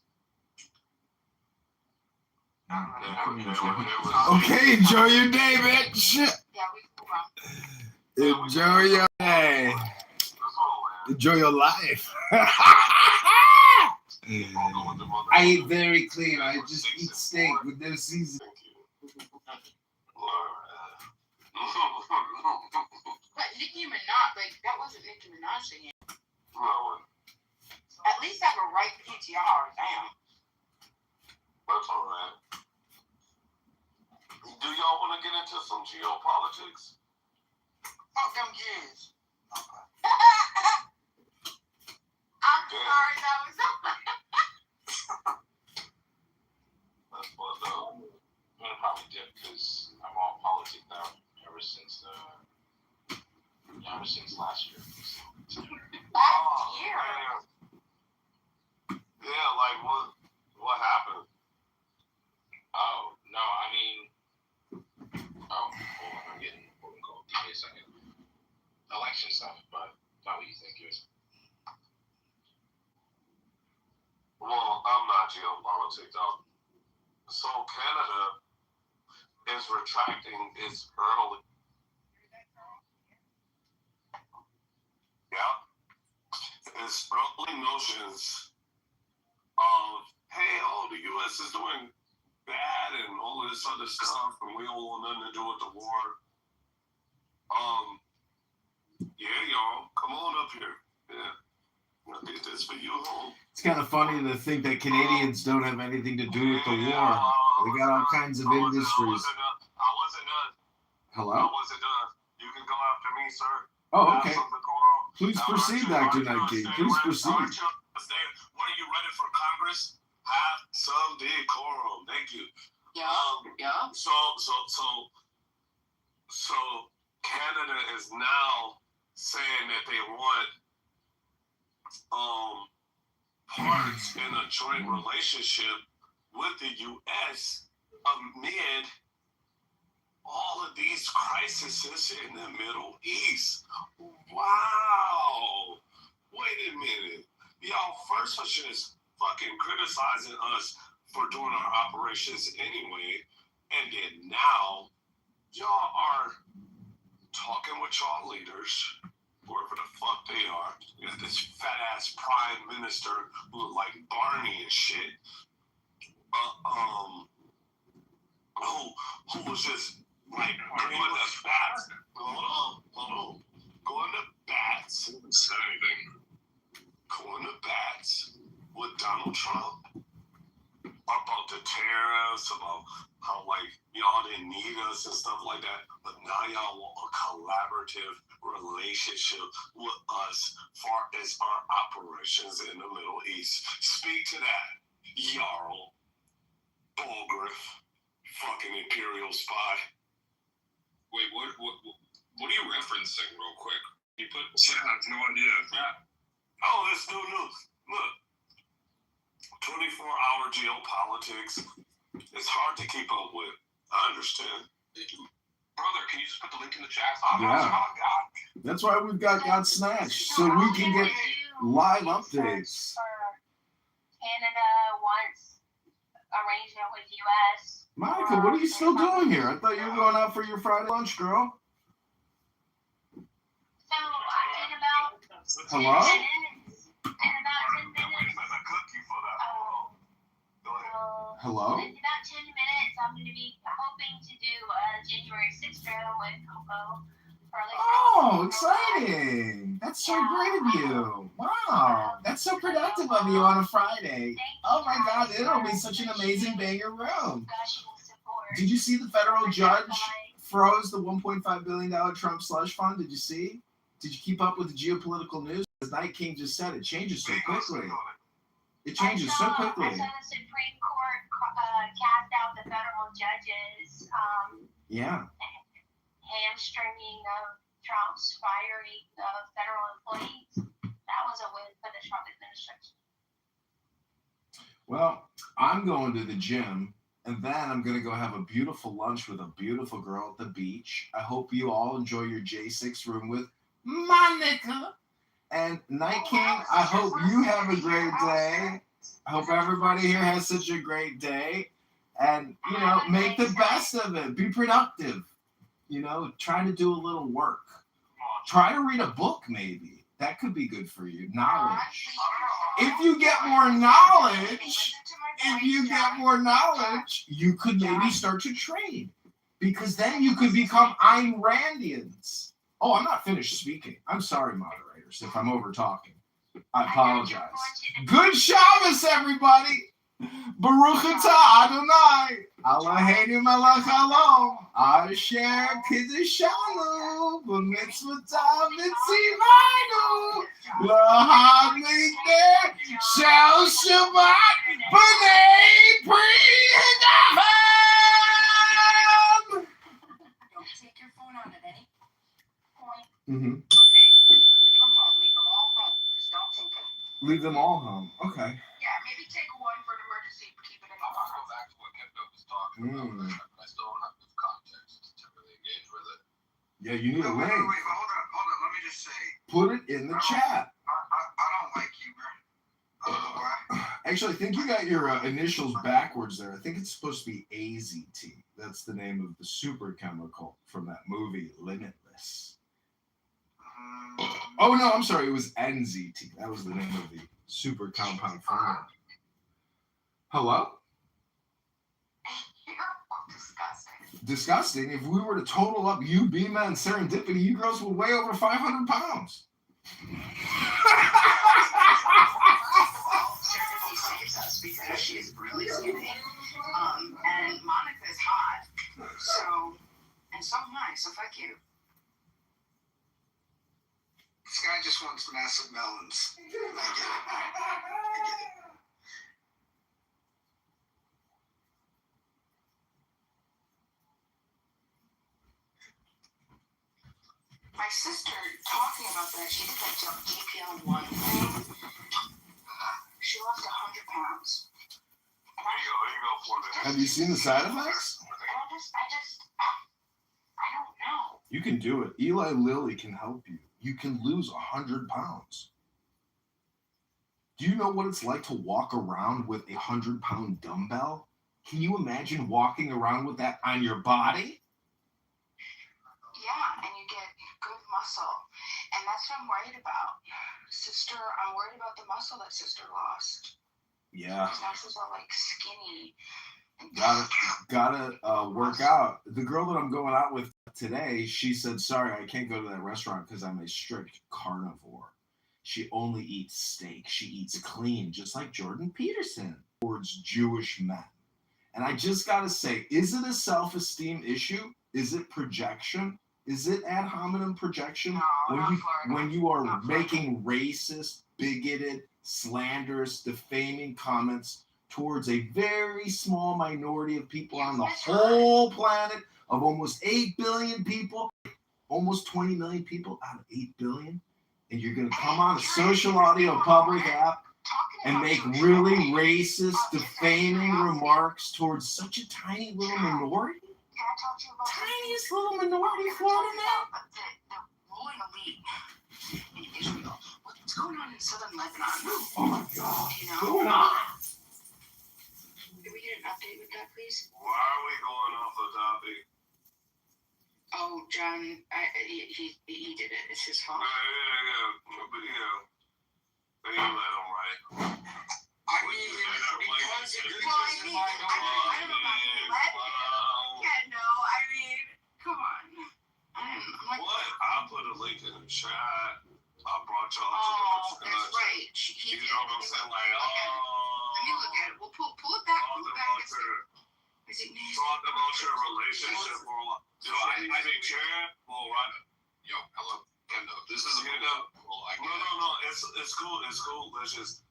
Okay, enjoy your day, bitch. Enjoy your day. Enjoy your life. I eat very clean. I just eat steak with no seasoning. But Nicki Minaj, that wasn't Nicki Minaj singing. No. At least have a right PTR, damn. That's alright. Do y'all want to get into some geopolitics? Fuck them kids. I'm sorry, that was That's fucked up. I'm gonna probably dip because I'm on politics now ever since last year. Last year? Yeah, like what happened? Oh, no, I mean, hold on, I'm getting quote unquote. Give me a second. Election stuff, but not what you think it is. Well, I'm not geopolitics though. So Canada is retracting its early. Yeah. Its early notions of, hey, the U.S. is doing bad and all of this other stuff, and we don't want nothing to do with the war. Yeah, y'all, come on up here. Yeah. I did this for you, home. It's kind of funny to think that Canadians don't have anything to do with the war. They got all kinds of industries. I wasn't done. Hello? I wasn't done. You can go after me, sir. Oh, okay. Please proceed, Dr. Nike. Please proceed. What are you running for Congress? Have some decorum. Thank you. Yeah. So Canada is now saying that they want parts in a joint relationship with the U.S. amid all of these crises in the Middle East. Wow. Wait a minute. Y'all, first was just fucking criticizing us for doing our operations anyway, and then now y'all are talking with y'all leaders, whoever the fuck they are. You got this fat ass prime minister who look like Barney and shit. Who was just like going to bats. Hold on. Going to bats. Said anything. Going to bats with Donald Trump about the tariffs, about how like y'all didn't need us and stuff like that. But now y'all want a collaborative relationship with us far as our operations in the Middle East. Speak to that, Jarl Bulgriff, fucking imperial spy. Wait, what are you referencing real quick? You put I have no idea. Yeah. Oh, this new news. Look. 24-hour geopolitics. It's hard to keep up with. I understand. Brother, can you just put the link in the chat? Yeah. That's why we've got God Snatched, so we can get live updates. Canada wants arrangement with U.S. Monica, what are you still doing here? I thought you were going out for your Friday lunch, girl. So, in about Hello? 10 minutes. Hello? In about 10 minutes, I'm going to be hoping to do a January 6th show with Coco. Oh, exciting. That's so great of you. Wow. That's so productive of you on a Friday. Oh my God, it'll be such an amazing banger room. Did you see the federal judge froze the $1.5 billion Trump slush fund? Did you see? Did you keep up with the geopolitical news? As Night King just said, it changes so quickly. It changes so quickly. I saw the Supreme Court cast out the federal judges. Yeah. Hamstringing of Trump's firing of federal employees. That was a win for the Trump administration. Well, I'm going to the gym, and then I'm going to go have a beautiful lunch with a beautiful girl at the beach. I hope you all enjoy your J6 room with Monica. And Night King, I hope you have a great day. I hope everybody here has such a great day. And, make the best of it. Be productive. Try to do a little work. Try to read a book, maybe. That could be good for you. Knowledge. If you get more knowledge, you could maybe start to trade. Because then you could become Ayn Randians. Oh, I'm not finished speaking. I'm sorry, moderators, if I'm over talking. I apologize. Good Shabbos, everybody. Baruch atah Adonai. Eloheinu melech haolam. Asher kiddushanu b'mitzvotav mitzivanu lahadlikner shel Shabbat b'nei Pri Hagam. Don't take your phone out at any point. Mm-hmm. Okay? Leave them home. Leave them all home. Just don't take them. Leave them all home. Okay. Yeah, maybe take one for an emergency, but keep it in the I'll go back to what Kevin was talking about. I still don't have enough context to really engage with it. Yeah, you need a link. Wait, hold on. Let me just say. Put it in the chat. I don't like you, bro. I don't know why. Actually, I think you got your initials backwards there. I think it's supposed to be AZT. That's the name of the super chemical from that movie, Limitless. Oh, no, I'm sorry. It was NZT. That was the name of the super compound formula. Hello? Disgusting. If we were to total up you, Bima, and Serendipity, you girls would weigh over 500 pounds. Serendipity saves us because she is really skinny. And Monica is hot. And so am I, so fuck you. This guy just wants massive melons. I get it. My sister, talking about that, she did that GPL-1 thing. She lost 100 pounds. And Have you seen the side effects? I don't know. You can do it. Eli Lilly can help you. You can lose 100 pounds. Do you know what it's like to walk around with a 100-pound dumbbell? Can you imagine walking around with that on your body? Yeah, and you get good muscle. And that's what I'm worried about. Sister, I'm worried about the muscle that sister lost. Yeah. Because now she's all like skinny. Gotta work out. The girl that I'm going out with today, she said, sorry, I can't go to that restaurant because I'm a strict carnivore. She only eats steak. She eats clean, just like Jordan Peterson, towards Jewish men. And I just gotta say, is it a self-esteem issue? Is it projection? Is it ad hominem projection? No, when you are making racist, bigoted, slanderous, defaming comments towards a very small minority of people on the whole planet of almost 8 billion people, almost 20 million people out of 8 billion, and you're going to come on a social audio public app and make really racist, defaming remarks towards such a tiny little minority? Tiniest little minority, Florida man? The ruling elite in Israel. What's going on in southern Lebanon? Oh my God. You know? What's going on? Can we get an update with that, please? Why are we going off the topic? Oh, John, he did it. It's his fault. They let him right. I mean, because it I don't know about what. Yeah, no, I mean, come on. What? I put a link in the chat. I brought y'all to the discussion. That's right. He you know what I'm saying? Like, let me look at it. We'll pull it back. Pull it back. Is it nasty? Talk about your relationship, bro. Yo, I think Jared, well, right. Yo, hello. Kendo. This is a well, no. It's cool. It's cool. Let's just.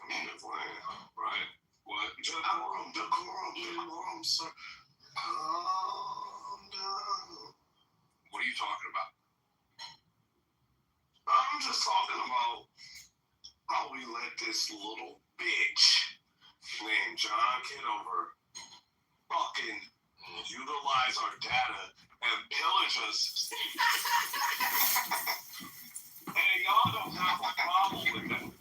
Right. What? Decorum, sir. Calm down. What are you talking about? I'm just talking about how we let this little bitch named John Kitover fucking utilize our data and pillage us. And y'all don't have a problem with that. No,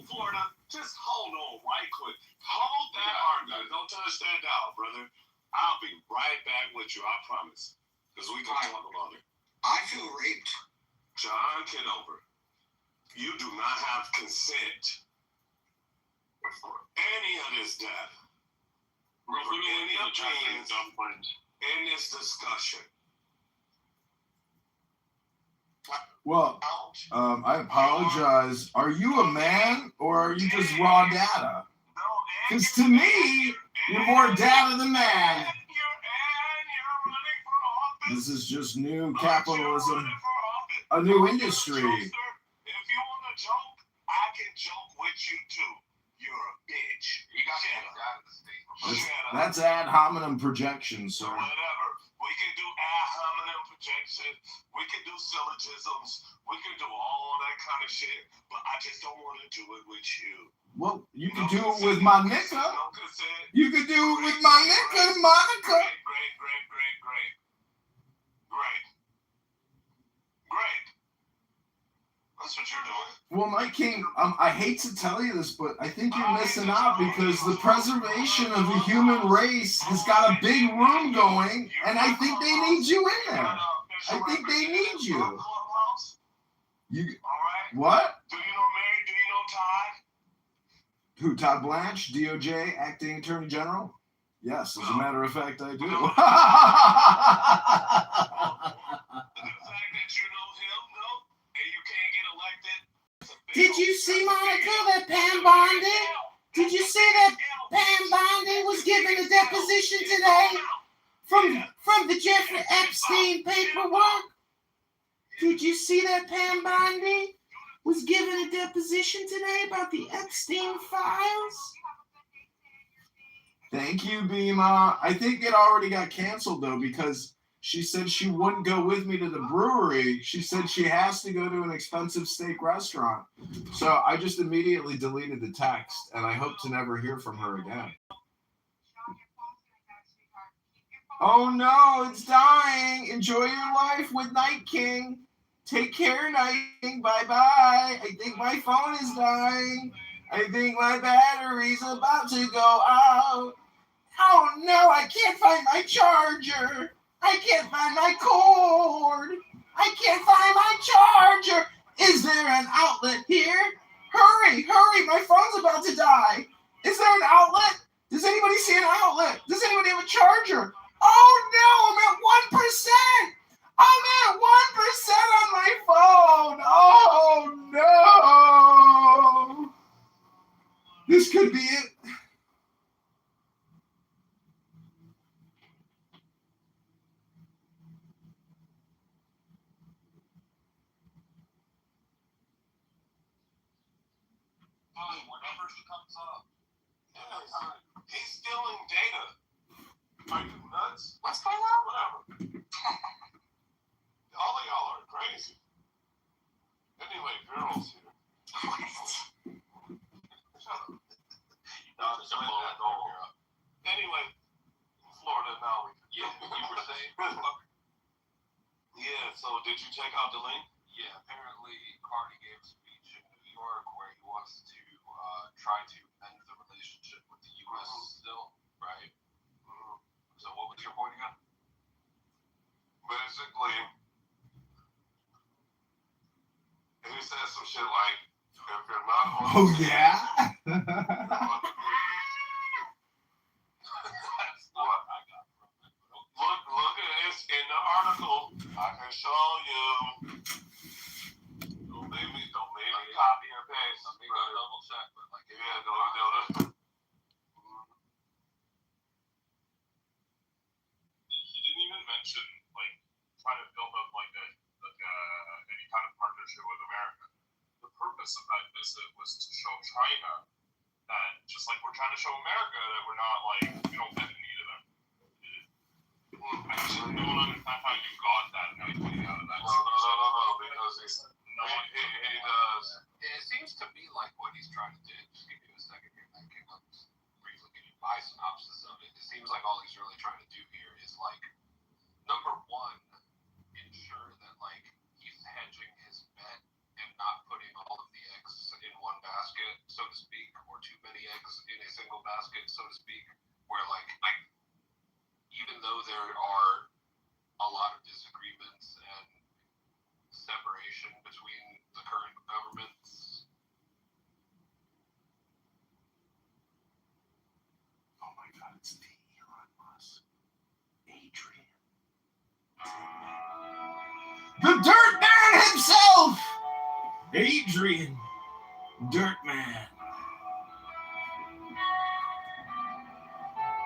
Florida, just hold on right quick. Hold that argument. Don't touch that down, brother. I'll be right back with you, I promise. Because we can talk about it. I feel raped. John Kitover, you do not have consent for any of this data. For any opinions in this discussion. Well, I apologize. Are you a man or are you just raw data? Because to me, you're more data than man. This is just new capitalism, a new industry. If you want to joke, I can joke with you too. You're a bitch. You got That's ad hominem projection, sir. Whatever. We can do ad hominem projection. We can do syllogisms. We can do all that kind of shit. But I just don't want to do it with you. Well, you can do it with my nigga. You can do it with my nigga, Monica. Great. That's what you're doing. Well, my king, I hate to tell you this, but I think you're missing out because the preservation of the human race has got a big room going, and I think they need you in there. I think they need you. What? Do you know Mary? Do you know Todd? Who, Todd Blanche, DOJ, Acting Attorney General? Yes, as a matter of fact, I do. Did you see, Monica, that Pam Bondi? Did you see that Pam Bondi was given a deposition today from the Jeffrey Epstein paperwork? Did you see that Pam Bondi was given a deposition today about the Epstein files? Thank you, Bima. I think it already got canceled, though, because she said she wouldn't go with me to the brewery. She said she has to go to an expensive steak restaurant. So I just immediately deleted the text, and I hope to never hear from her again. Oh, no, it's dying. Enjoy your life with Night King. Take care, Nighting. Bye-bye. I think my phone is dying. I think my battery's about to go out. Oh no, I can't find my charger. I can't find my cord. I can't find my charger. Is there an outlet here? Hurry, my phone's about to die. Is there an outlet? Does anybody see an outlet? Does anybody have a charger? Oh no, I'm at 1%. I'm at 1% on my phone. Oh no. This could be it. Whenever she comes up. He's stealing data. Are you nuts? What's going on? Whatever. All of y'all are crazy. Anyway, girls here. Anyway, Florida now. Yeah, you were saying? Yeah, so did you check out the link? Yeah, apparently Cardi gave a speech in New York where he wants to try to end the relationship with the U.S. still, right? So what was your point again? Basically, he said some shit like, if you're not on Oh yeah? Look at this in the article. I can show you. Don't make me copy and paste. Let me go double check, but like Yeah, no. He didn't even mention like trying to build up like any kind of partnership with America. The purpose of that visit was to show China that just like we're trying to show America that we're not like we don't bend the knee to them. I just don't understand how you got that idea out of that. No, because he does. It seems to me like what he's trying to do. Just give me a second here. I can briefly give you my synopsis of it. It seems like all he's really trying to do here is like, number one, ensure that like he's hedging his bet and not putting all of the eggs in one basket, so to speak, or too many eggs in a single basket, so to speak. Where like even though there are a lot of disagreements and separation between the current governments. Oh my God, it's the Elon Musk. Adrian. The Dirt Man himself! Adrian. Dirt Man.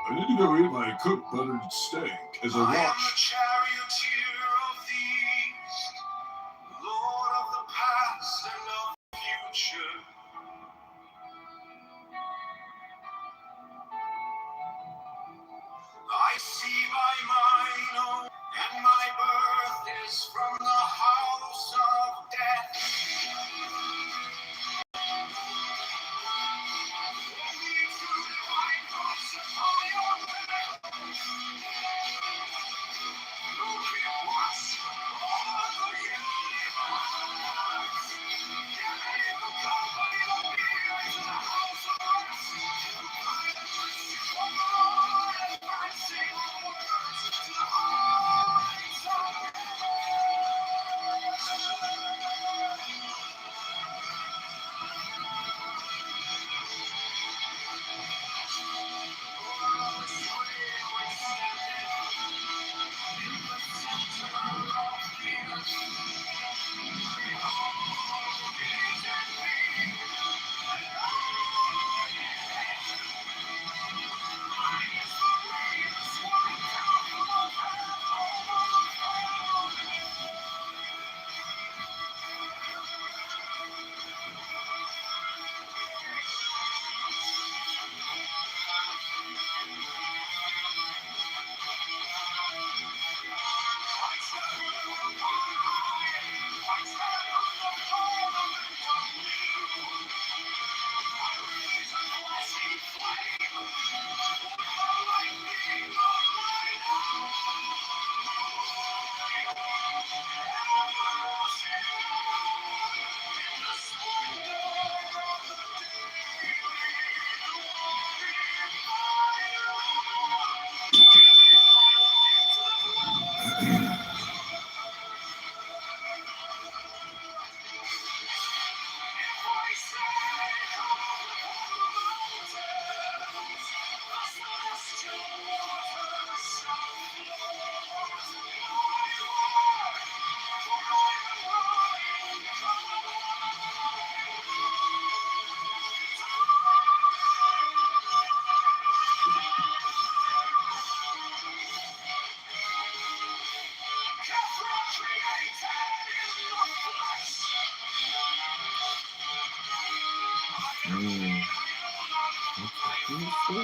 I need to go eat my cooked buttered steak as I I am watch. the charioteer of the east, Lord of the past and of the future. I see by mine own, and my birth is from the house of death. Only through divine cross upon your path.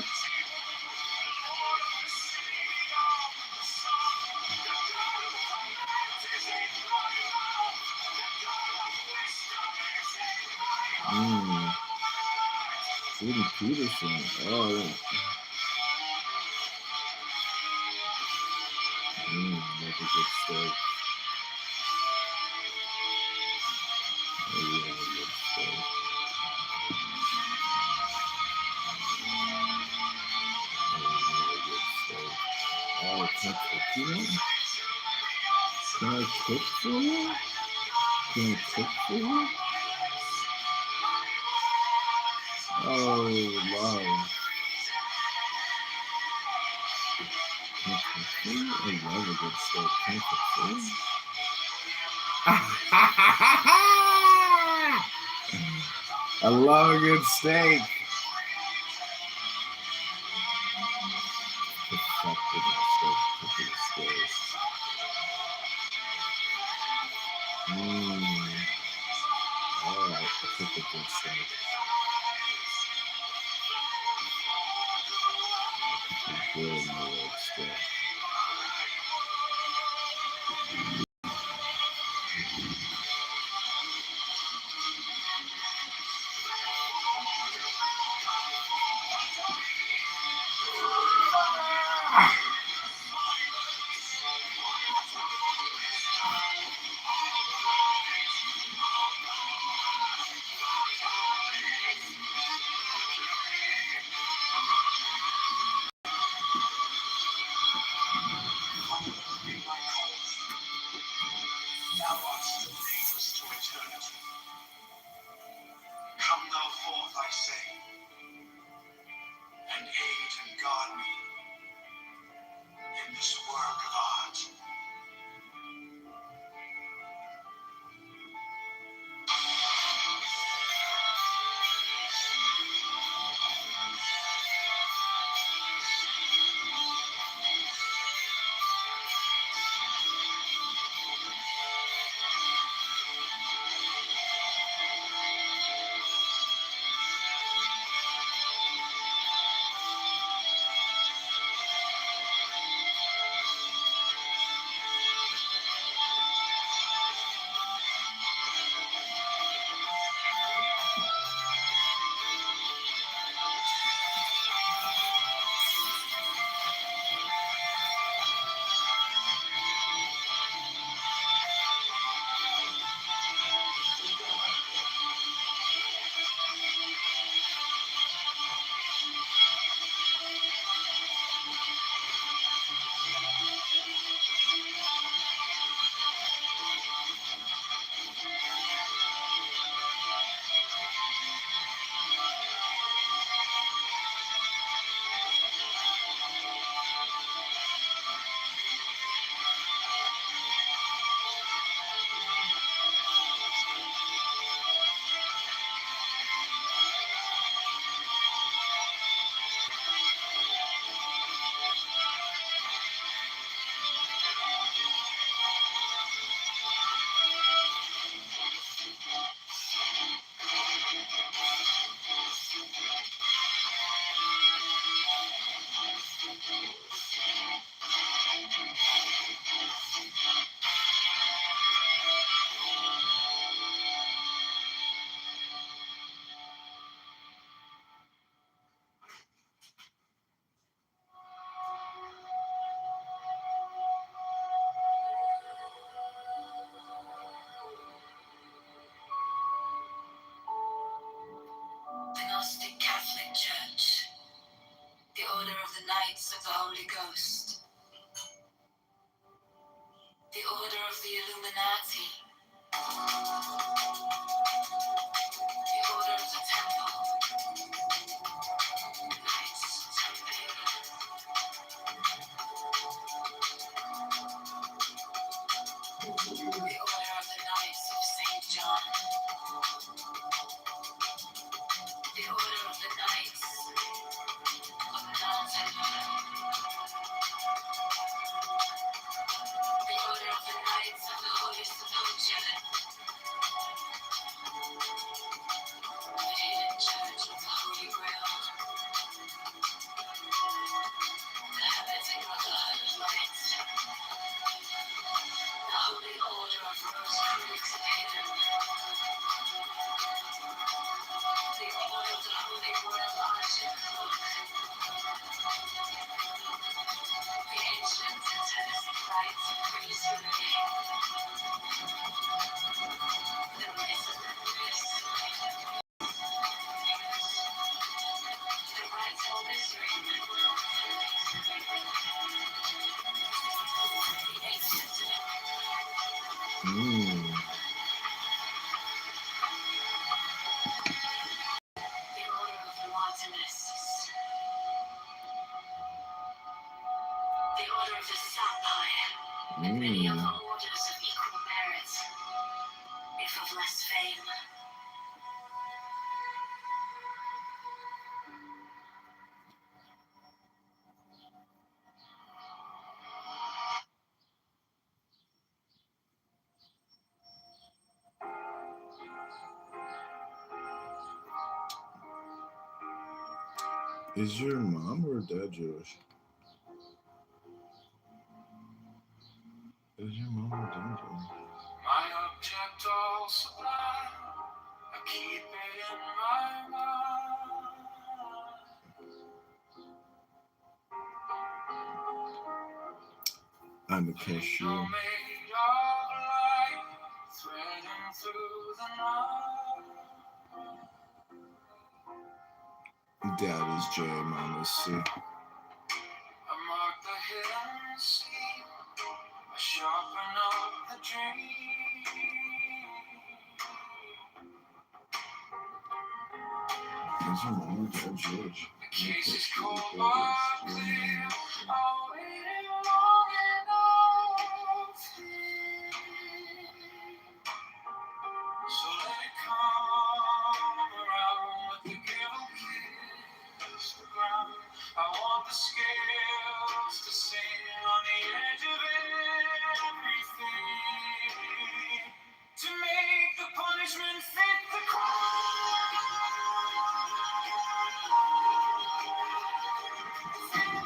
six. Jordan Peterson. Oh, yeah. That's a good start. Oh, yeah, good start. Oh, catch a peanut? Can I cook for you? Can I cook for you? Oh, love. Can I cook for you? I love a good steak. Can I cook for you? I love a good steak. Perfected my steak cooking skills. Alright, I cook a good steak. Good in my leg steak. Thou art still neighbors to eternity. Come thou forth, I say, and aid and guard me in this work of art. The Gnostic Catholic Church, the Order of the Knights of the Holy Ghost, the Order of the Illuminati, the Order of the Temple, the Knights Templar, the Order of the Knights of St. John, the Order of the Knights of the Mountain, the Order of the Knights of the Holy Sepulchre, the the order of the sapphire, and many other orders of equal merit, if of less fame. Is your mom or dad Jewish? Is your mom or dad Jewish? My object all sublime, I keep it in my mind. I'm a cashier. Made of light, threading through the night. Dad is J, mom is C. I mark the hidden sea, I sharpen up the dream. Is your mom or dad Jewish? The case is cold but clear, I'll wait long enough here. So let it come around, let the given kiss the ground. I want the scales to sing on the edge of everything, to make the punishment fit the crime.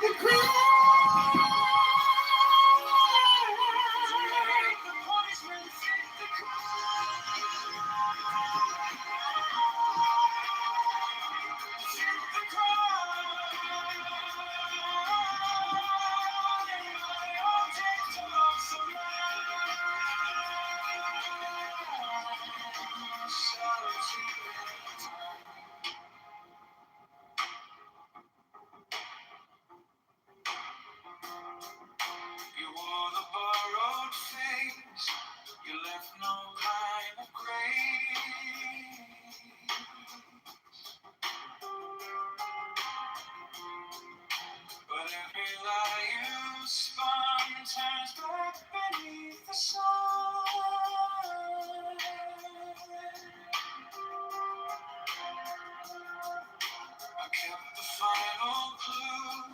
The crime. To make the punishment fit the crime. Fit the crime. My object of you wore the borrowed face, you left no kind of grace. But every lie you spun turns back beneath the sun. I kept the final clue,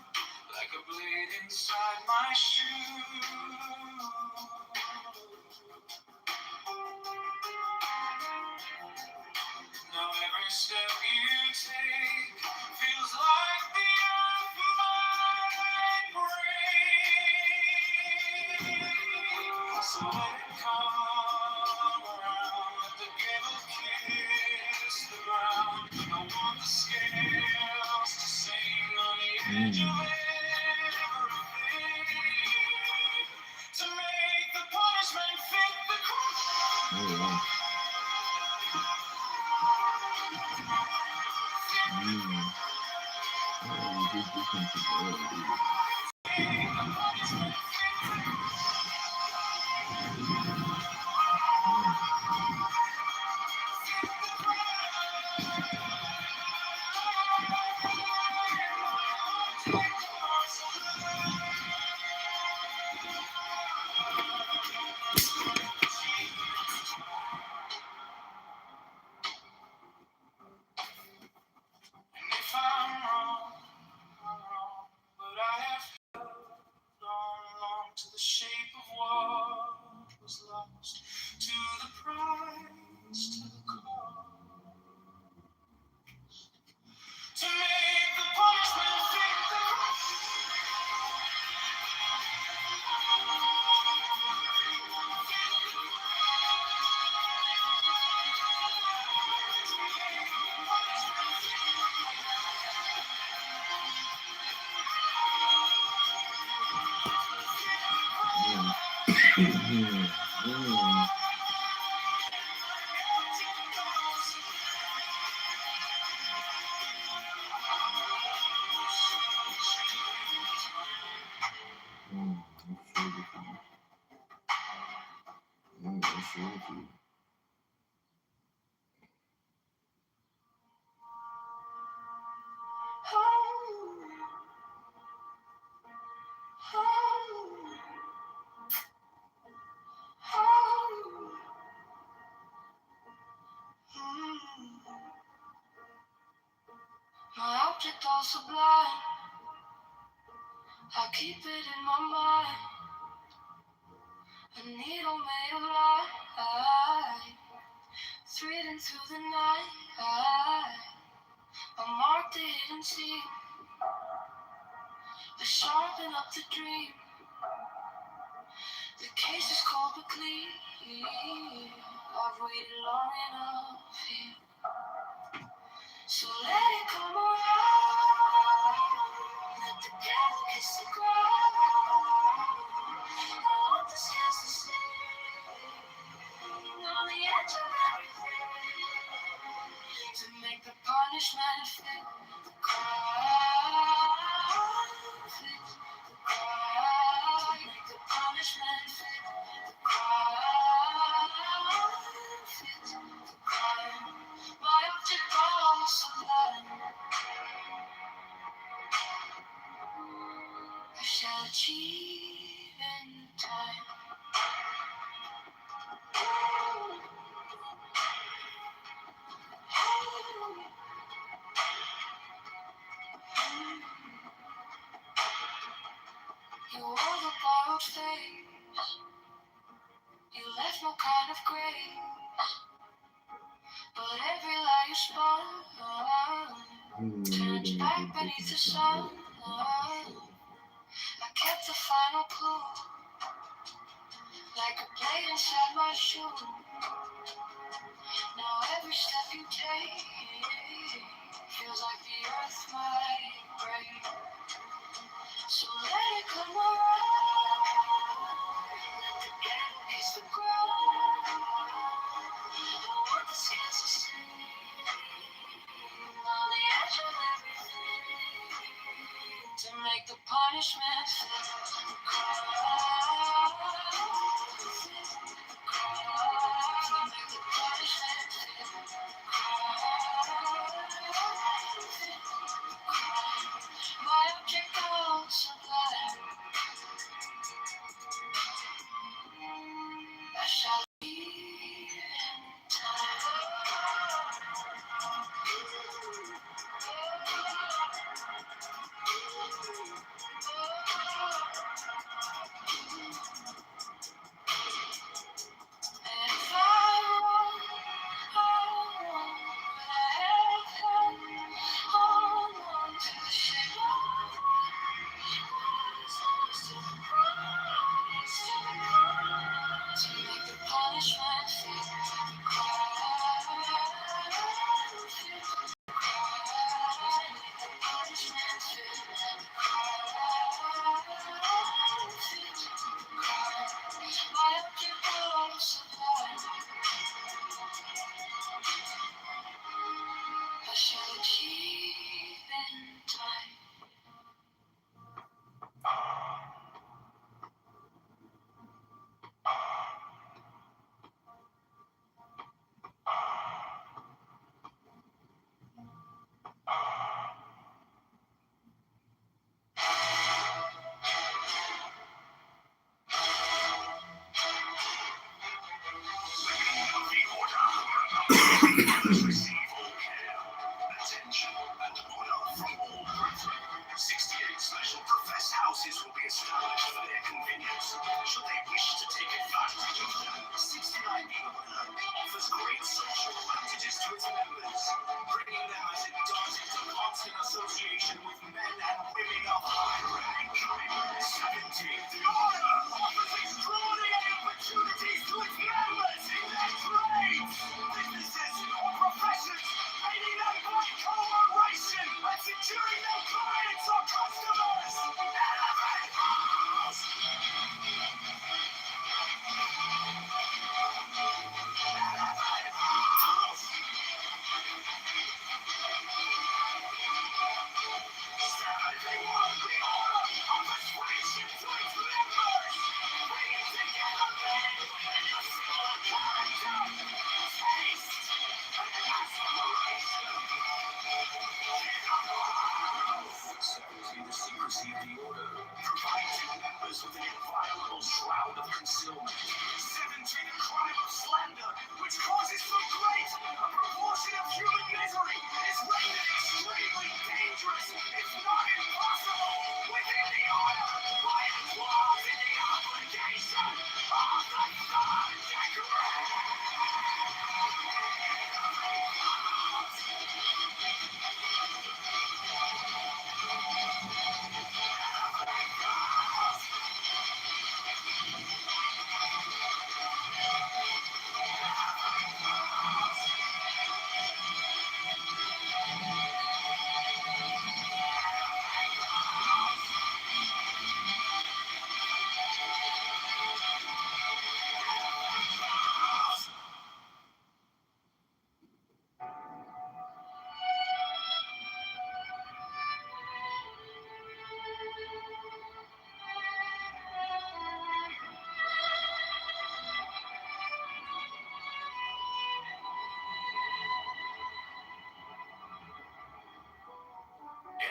like a blade inside my shoe. Now every step you take feels like the earth might break. So let it come around, let the gable kiss the ground. I want the scales to sing on the edge of everything, to make the punishment fit the crime. Oh, wow. Oh, you did do something good, dude. And if I'm wrong, but I have held on to the shape of what was lost, to the price, to the cost, to make the punishment fit the crime. Oh. sublime. I keep it in my mind. A needle made of light, threading through the night. I mark the hidden seam, I sharpen up the dream. The case is cold but clean. I've waited long enough here, so let it come around. Let the devil kiss the ground. I want the scales to sing on the edge of everything, to make the punishment fit the crime. Fit the crime. To make the punishment fit the crime. Fit the crime. My object all sublime. I shall achieve in time. You wore the borrowed face, you left no kind of grace, but every lie you spun turns back beneath the sun. I kept the final clue, like a blade inside my shoe. Now every step you take feels like the earth might break. So let it come around. Let the ghetto kiss the ground. I want the scales to sing on the edge of everything, to make the punishment fit the crime. Fit the crime. To make the punishment fit the crime. Fit the crime. My object all sublime. I shall be in time. And if I wrong, but I have held on to the shape of to make the punishment fit the crime. Fit the crime. Make the punishment fit the crime. Fit the crime. My object all sublime. I shall achieve in time. Receive all care, attention, and honor from all brethren. 68 special professed houses will be established for their convenience, should they wish to take advantage of them. 69 offers great social advantages to its members, bringing them as it does into constant association with men and women of high rank. 17, the order offers extraordinary opportunities to its members in their trades, businesses, or professions, aiding them by cooperation and securing their clients or customers. Elevate house! Elevate house! Standing on the order of persuasion to its members, bringing together men and your similar character, taste, and aspiration. The secrecy of the order, providing to members covers with an inviolable shroud of concealment. 17, a crime of slander, which causes so great a proportion of human misery, is rendered extremely dangerous, if not impossible, within the order by a clause in the obligation of the third degree.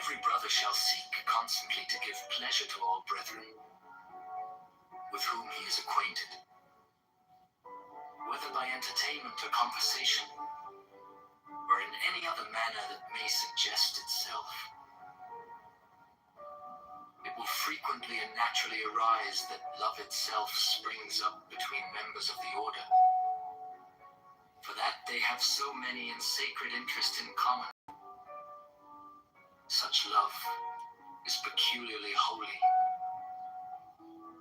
Every brother shall seek constantly to give pleasure to all brethren with whom he is acquainted, whether by entertainment or conversation, or in any other manner that may suggest itself. It will frequently and naturally arise that love itself springs up between members of the order, for that they have so many and sacred interests in common. Such love is peculiarly holy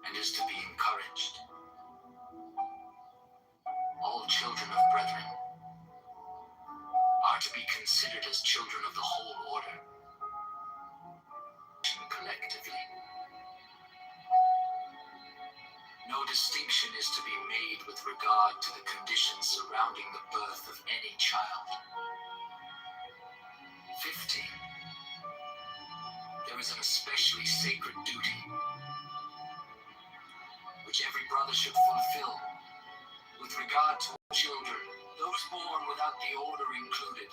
and is to be encouraged. All children of brethren are to be considered as children of the whole order, collectively. No distinction is to be made with regard to the conditions surrounding the birth of any child. 15. There is an especially sacred duty which every brother should fulfill with regard to children, those born without the order included.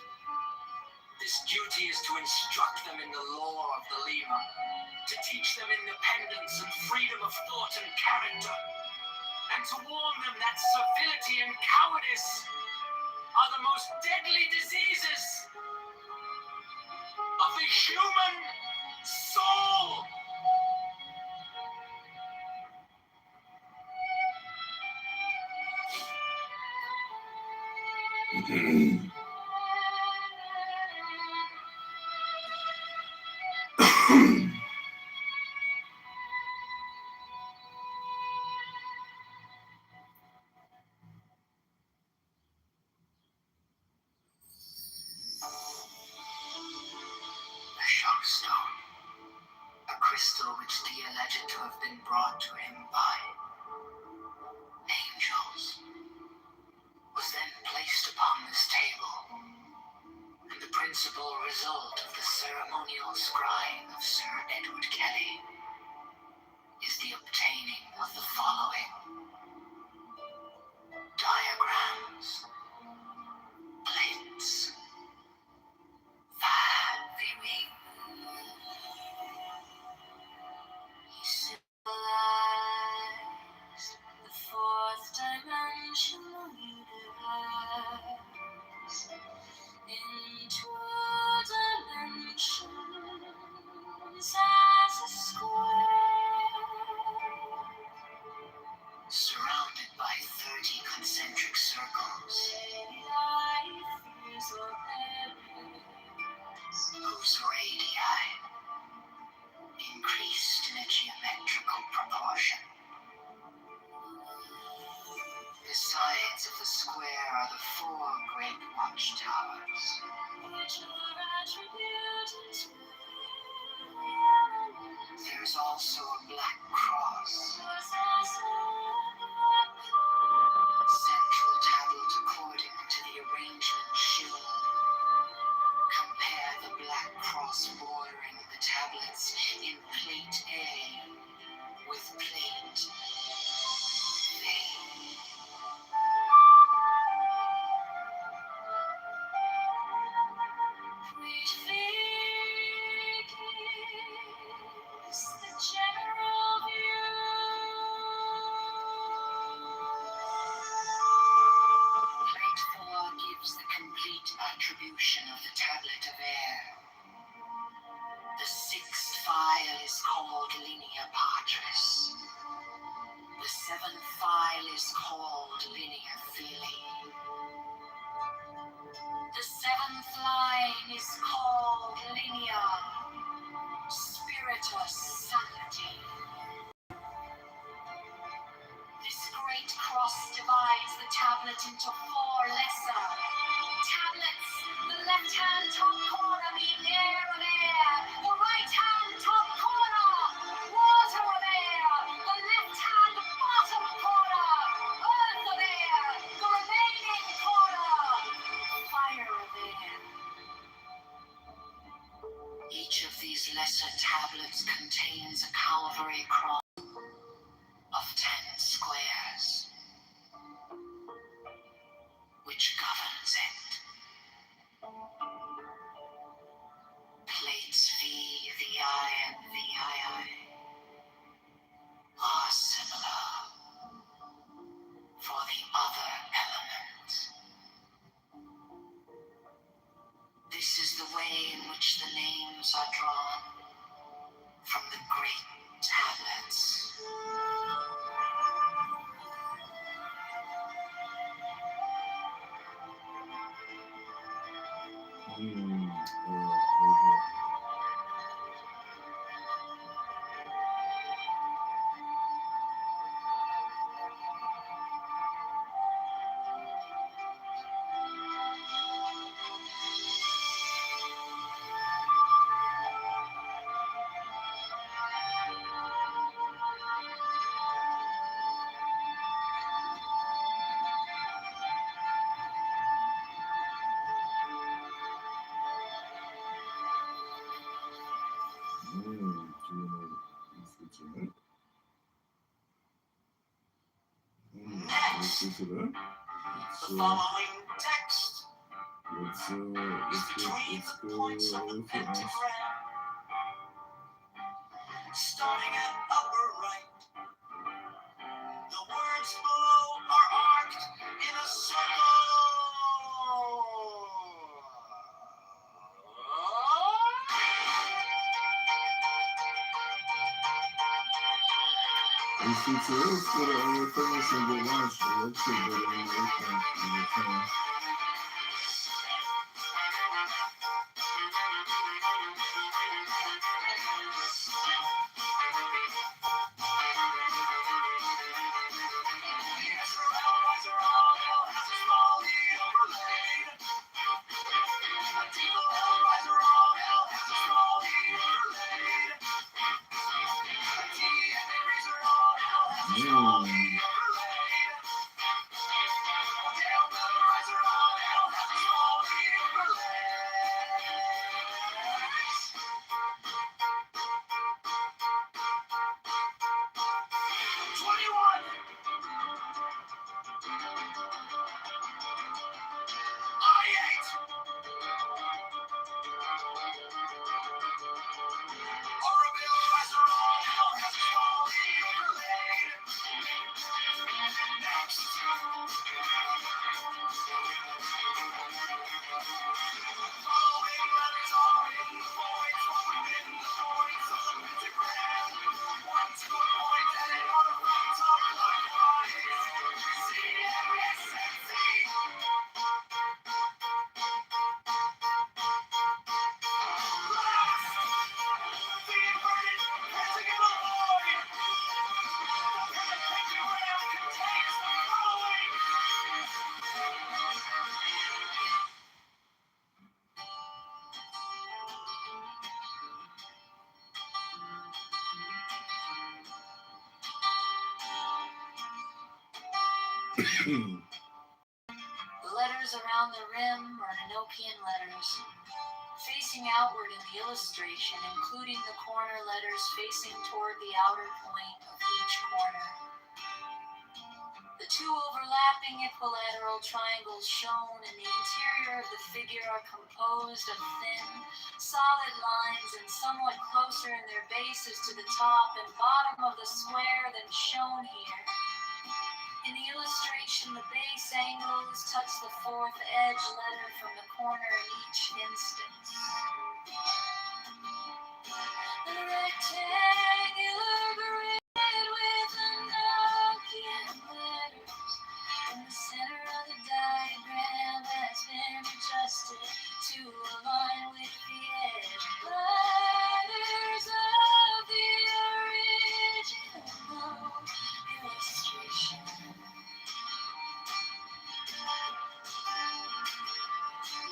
This duty is to instruct them in the law of the Lima, to teach them independence and freedom of thought and character, and to warn them that servility and cowardice are the most deadly diseases of the human soul. Shockstone, a crystal which Thea alleged to have been brought to him by angels, was then placed upon this table, and the principal result of the ceremonial scrying of Sir Edward Kelly is the obtaining of the following diagrams, plates, he symbolized the fourth dimensional universe into dimensions as a square, surrounded by 30 concentric circles, whose radii increased in a geometrical proportion. The sides of the square are the 4 great watchtowers, which are attributed to there is also a black cross, central tablet according to the arrangement shown. Compare the black cross bordering the tablets in plate A with plate B. Which figures the general is called linea patris. The seventh file is called linea fili. The seventh line is called linea spiritus sancti. This great cross divides the tablet into 4 lesser tablets. The left hand top corner means air of air. The right hand top corner, water of air. The left hand bottom corner, earth of air. The remaining corner, fire of air. Each of these lesser tablets contains a Calvary cross of 10 squares, which governs it. Plates V, VI, and VII are similar for the other elements. This is the way in which the names are drawn from the great tablets. The following text is between the points of the pentagram, starting at upper right. The words below are arced in a circle. The letters around the rim are Enochian letters, facing outward in the illustration, including the corner letters facing toward the outer point of each corner. The 2 overlapping equilateral triangles shown in the interior of the figure are composed of thin, solid lines and somewhat closer in their bases to the top and bottom of the square than shown here. In the illustration, the base angles touch the 4th edge letter from the corner in each instance. The rectangular grid with Enochian letters. In the center of the diagram has been adjusted to align with the edge letters of the original illustration.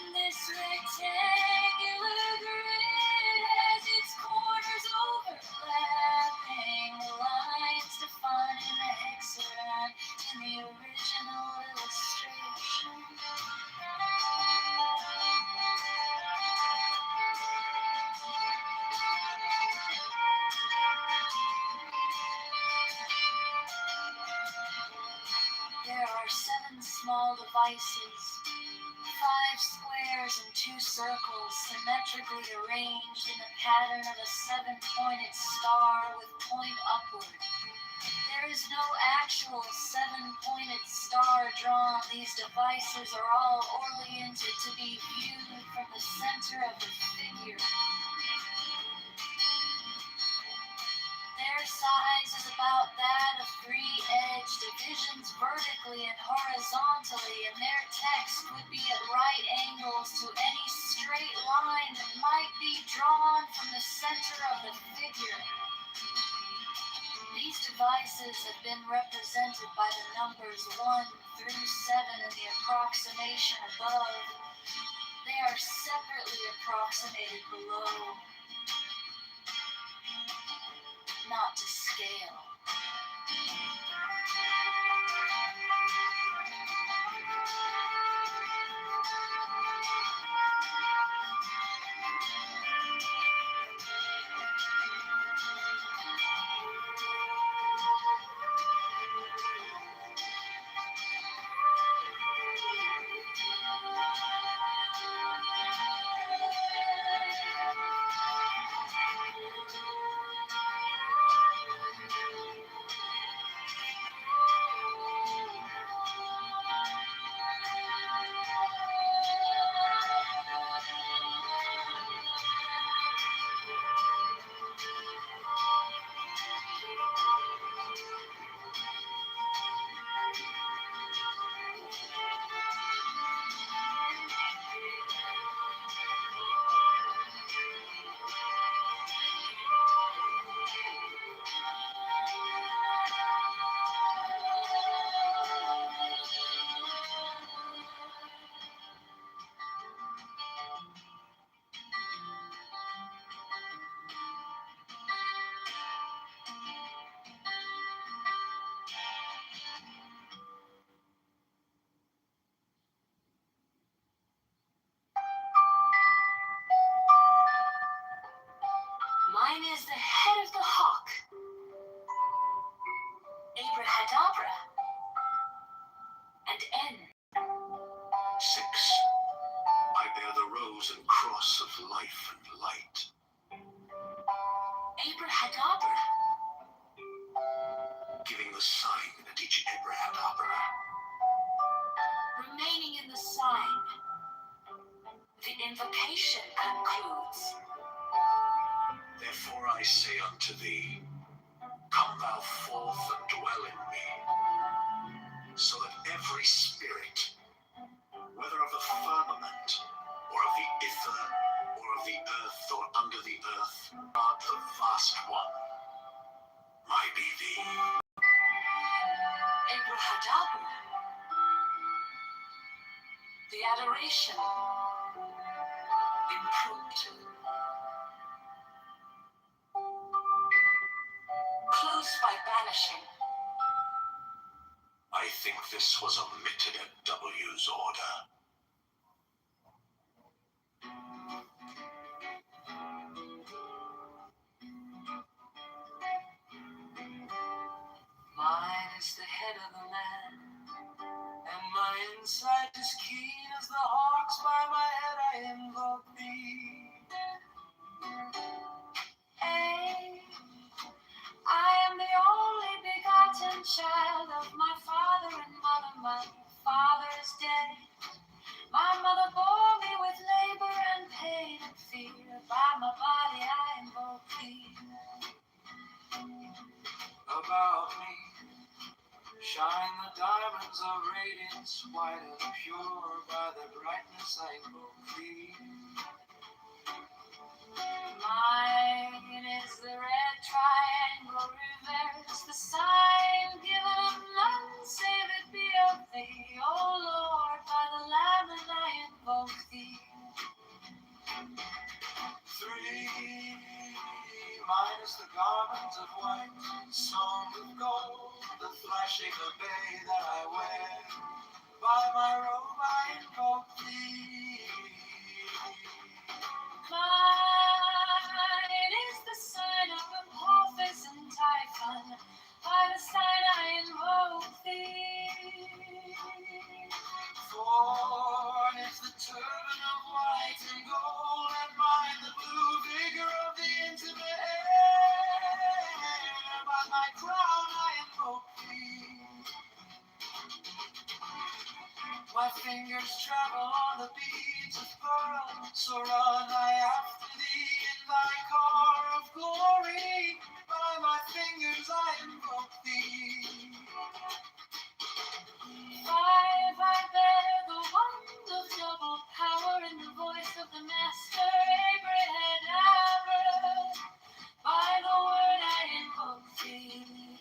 This rectangular grid has its corners overlapping, the lines defining the hexagon in the original illustration. There are 7 small devices, 5 squares and 2 circles, symmetrically arranged in the pattern of a 7-pointed star with point upward. There is no actual 7-pointed star drawn. These devices are all oriented to be viewed from the center of the figure. Their size is about that of 3-edged divisions vertically and horizontally, and their text would be at right angles to any straight line that might be drawn from the center of the figure. These devices have been represented by the numbers 1 through 7 in the approximation above. They are separately approximated below, not to scale. Mine is the head of the hawk, Abrahadabra, and N. 6. I bear the rose and cross of life and light. Abrahadabra. Giving the sign at each Abrahadabra. Remaining in the sign, the invocation concludes. Therefore I say unto thee, come thou forth and dwell in me, so that every spirit, whether of the firmament, or of the ether, or of the earth, or under the earth, God the vast one, might be thee. Abrahadabra. The adoration. Impromptu. Close by banishing. I think this was omitted at W's order. Mine is the head of the man, and my insight is keen as the hawks. By my head I invoke thee. Hey, I am the only begotten child of my father and mother. My father is dead. My mother bore me with labor and pain and fear. By my body I invoke thee. about me. Shine the diamonds of radiance, white and pure, by the brightness I invoke thee. Mine is the red triangle reverse, the sign given of none save it be of thee. O Lord, by the Lamb and I invoke thee. 3, mine is the garment of white, sewn with gold, the flashing obey that I wear. By my robe I invoke thee. Mine is the sign of Apophis and Typhon, by the sign I invoke thee. 4 is the turban of white and gold, and mine the blue vigor of the intimate air. By my crown I invoke thee. My fingers travel on the beads of pearl, so run I after thee in thy car of glory. By my fingers I invoke thee. 5, I bear the wand of double power in the voice of the Master Abraham. By the word I invoke thee.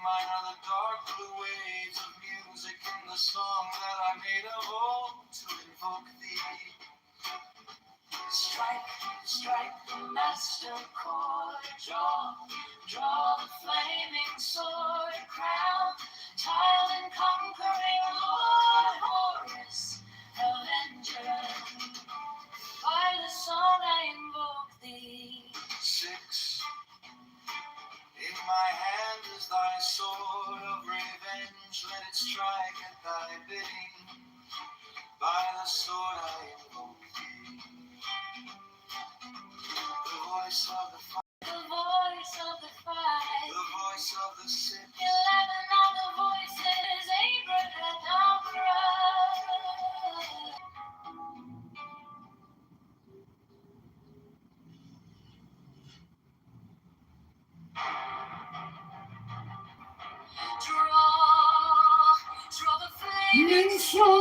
Mine are the dark blue waves of music in the song that I made of old to invoke thee. Strike, strike the master chord, draw the flaming sword, crown, child and conquering Lord, Horus, Avenger. By the song I invoke thee. 6, in my hand is thy sword of revenge, let it strike at thy bidding. By the sword I invoke thee. The voice of the fight, The voice of the fight, the voice of the 6, 11 of the voices, Abraham. Draw the flaming sword,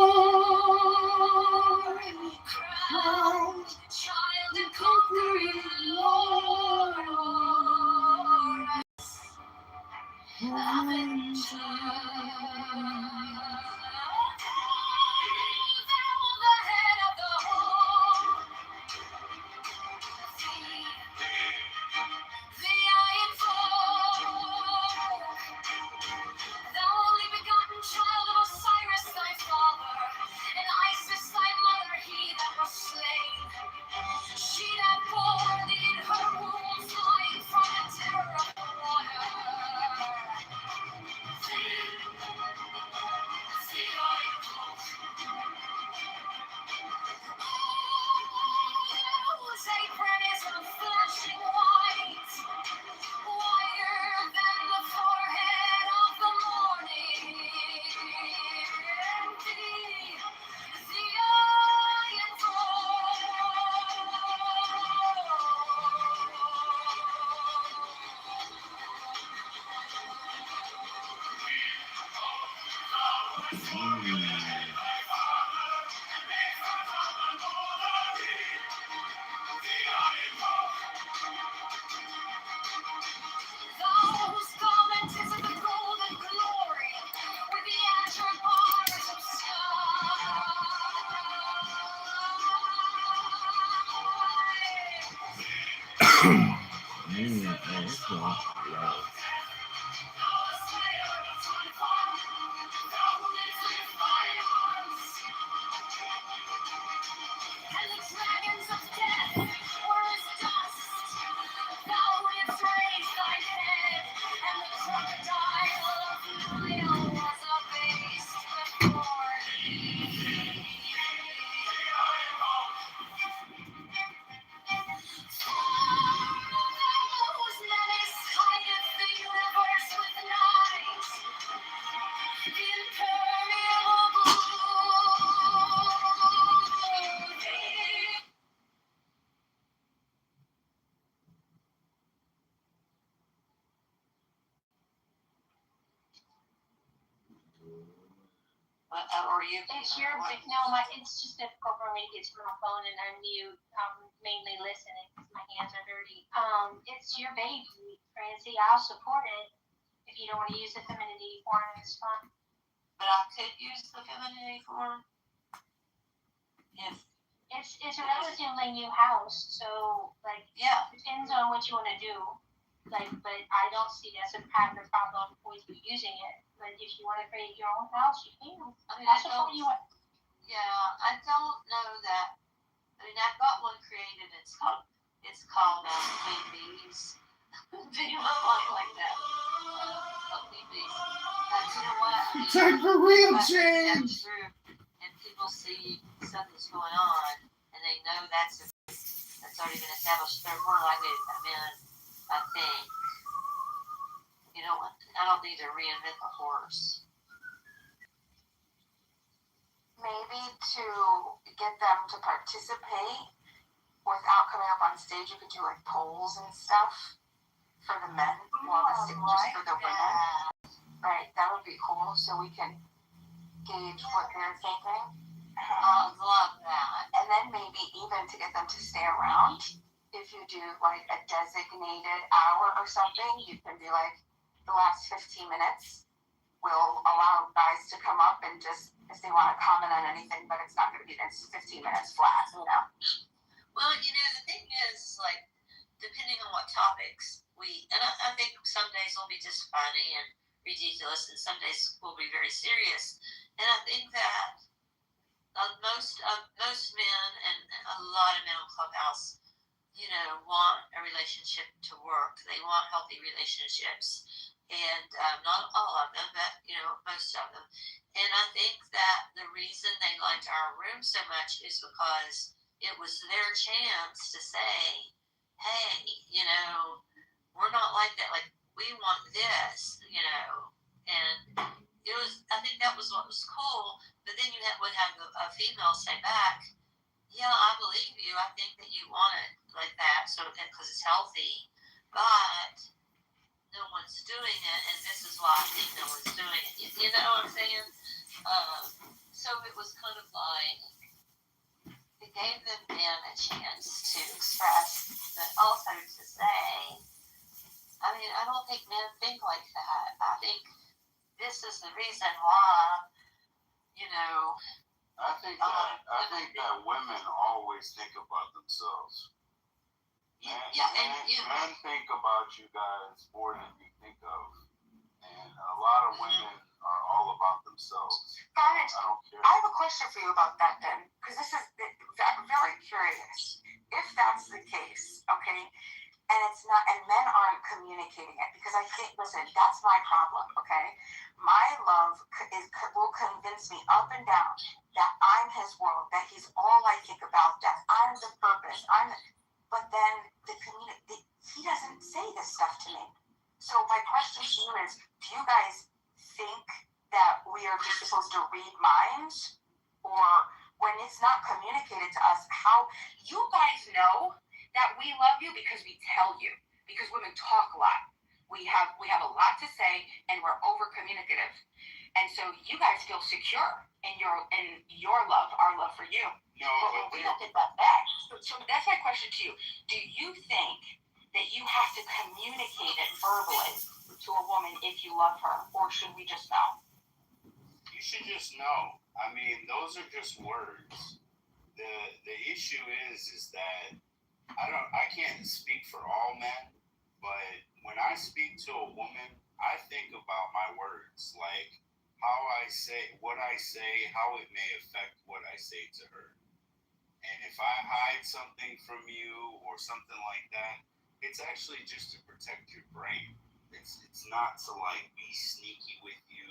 crown, child and conquering Lord, Avenger. Thou the head of the whole, the iron fold. Thou only begotten child of Osiris thy father, and Isis thy mother, he that was slain. She that bore thee in her womb, flying from the terror of the water. See I invoke. Whose apron is of flashing white, whiter than the forehead of the morning. The iron Those garments is of the golden glory, with the azure bars of and the dragons of death were as dust. Thou didst raise thy head, and the crocodile of Nile was abased before thee. Whose menace hideth the Or you? It's your it's just difficult for me to get to my phone and unmute. I'm mainly listening because my hands are dirty. It's your baby, Francie. I'll support it if you don't want to use the femininity form. It's fun. But I could use the femininity form if it's a relatively new house, so like depends on what you want to do. Like, but I don't see as a having a problem with you using it. But if you want to create your own house, you can. I mean, I'll support you. I don't know that. I mean, I've got one created. It's called Clean Bees. Do you like that? Clean Bees. But you know what? I mean, Time for real change. change. And people see something's going on, and they know that's already been established. They're more likely to come in. I think. You know what? I don't need to reinvent the horse. Maybe to get them to participate without coming up on stage, you could do like polls and stuff for the men while the stage just for the women. Right, that would be cool. So we can gauge what they're thinking. I love that. And then maybe even to get them to stay around. If you do like a designated hour or something, you can be like, the last 15 minutes will allow guys to come up and just, if they want to comment on anything, but it's not going to be, it's 15 minutes flat, you know? Well, you know, the thing is, like, depending on what topics and I think some days will be just funny and ridiculous, and some days will be very serious. And I think that most men and a lot of men on Clubhouse, you know, want a relationship to work. They want healthy relationships. And not all of them, but, you know, most of them. And I think that the reason they liked our room so much is because it was their chance to say, hey, you know, we're not like that. Like, we want this, you know. And I think that was what was cool. But then you would have a female say back, yeah, I believe you. I think that you want it like that, so because it's healthy, but no one's doing it, and this is why I think no one's doing it. You know what I'm saying? So it was kind of like it gave them men a chance to express, but also to say, I mean, I don't think men think like that. I think this is the reason why, you know. I think that women always think about themselves. Men think about you guys more than you think of, and a lot of women are all about themselves. Garnet, I don't care. I have a question for you about that then, because this is very curious. If that's the case, okay, and it's not, and men aren't communicating it, because I think, listen, that's my problem, okay? My love will convince me up and down that I'm his world, that he's all I think about, that I'm the purpose, but then he doesn't say this stuff to me. So my question to you is, do you guys think that we are just supposed to read minds? Or when it's not communicated to us, how you guys know that we love you because we tell you, because women talk a lot. We have a lot to say, and we're over communicative. And so you guys feel secure in your love, our love for you. No, but we don't get that back. So that's my question to you. Do you think that you have to communicate it verbally to a woman if you love her, or should we just know? You should just know. I mean, those are just words. The issue is that I can't speak for all men, but when I speak to a woman, I think about my words, like how I say, what I say, how it may affect what I say to her. And if I hide something from you or something like that, it's actually just to protect your brain. It's not to like be sneaky with you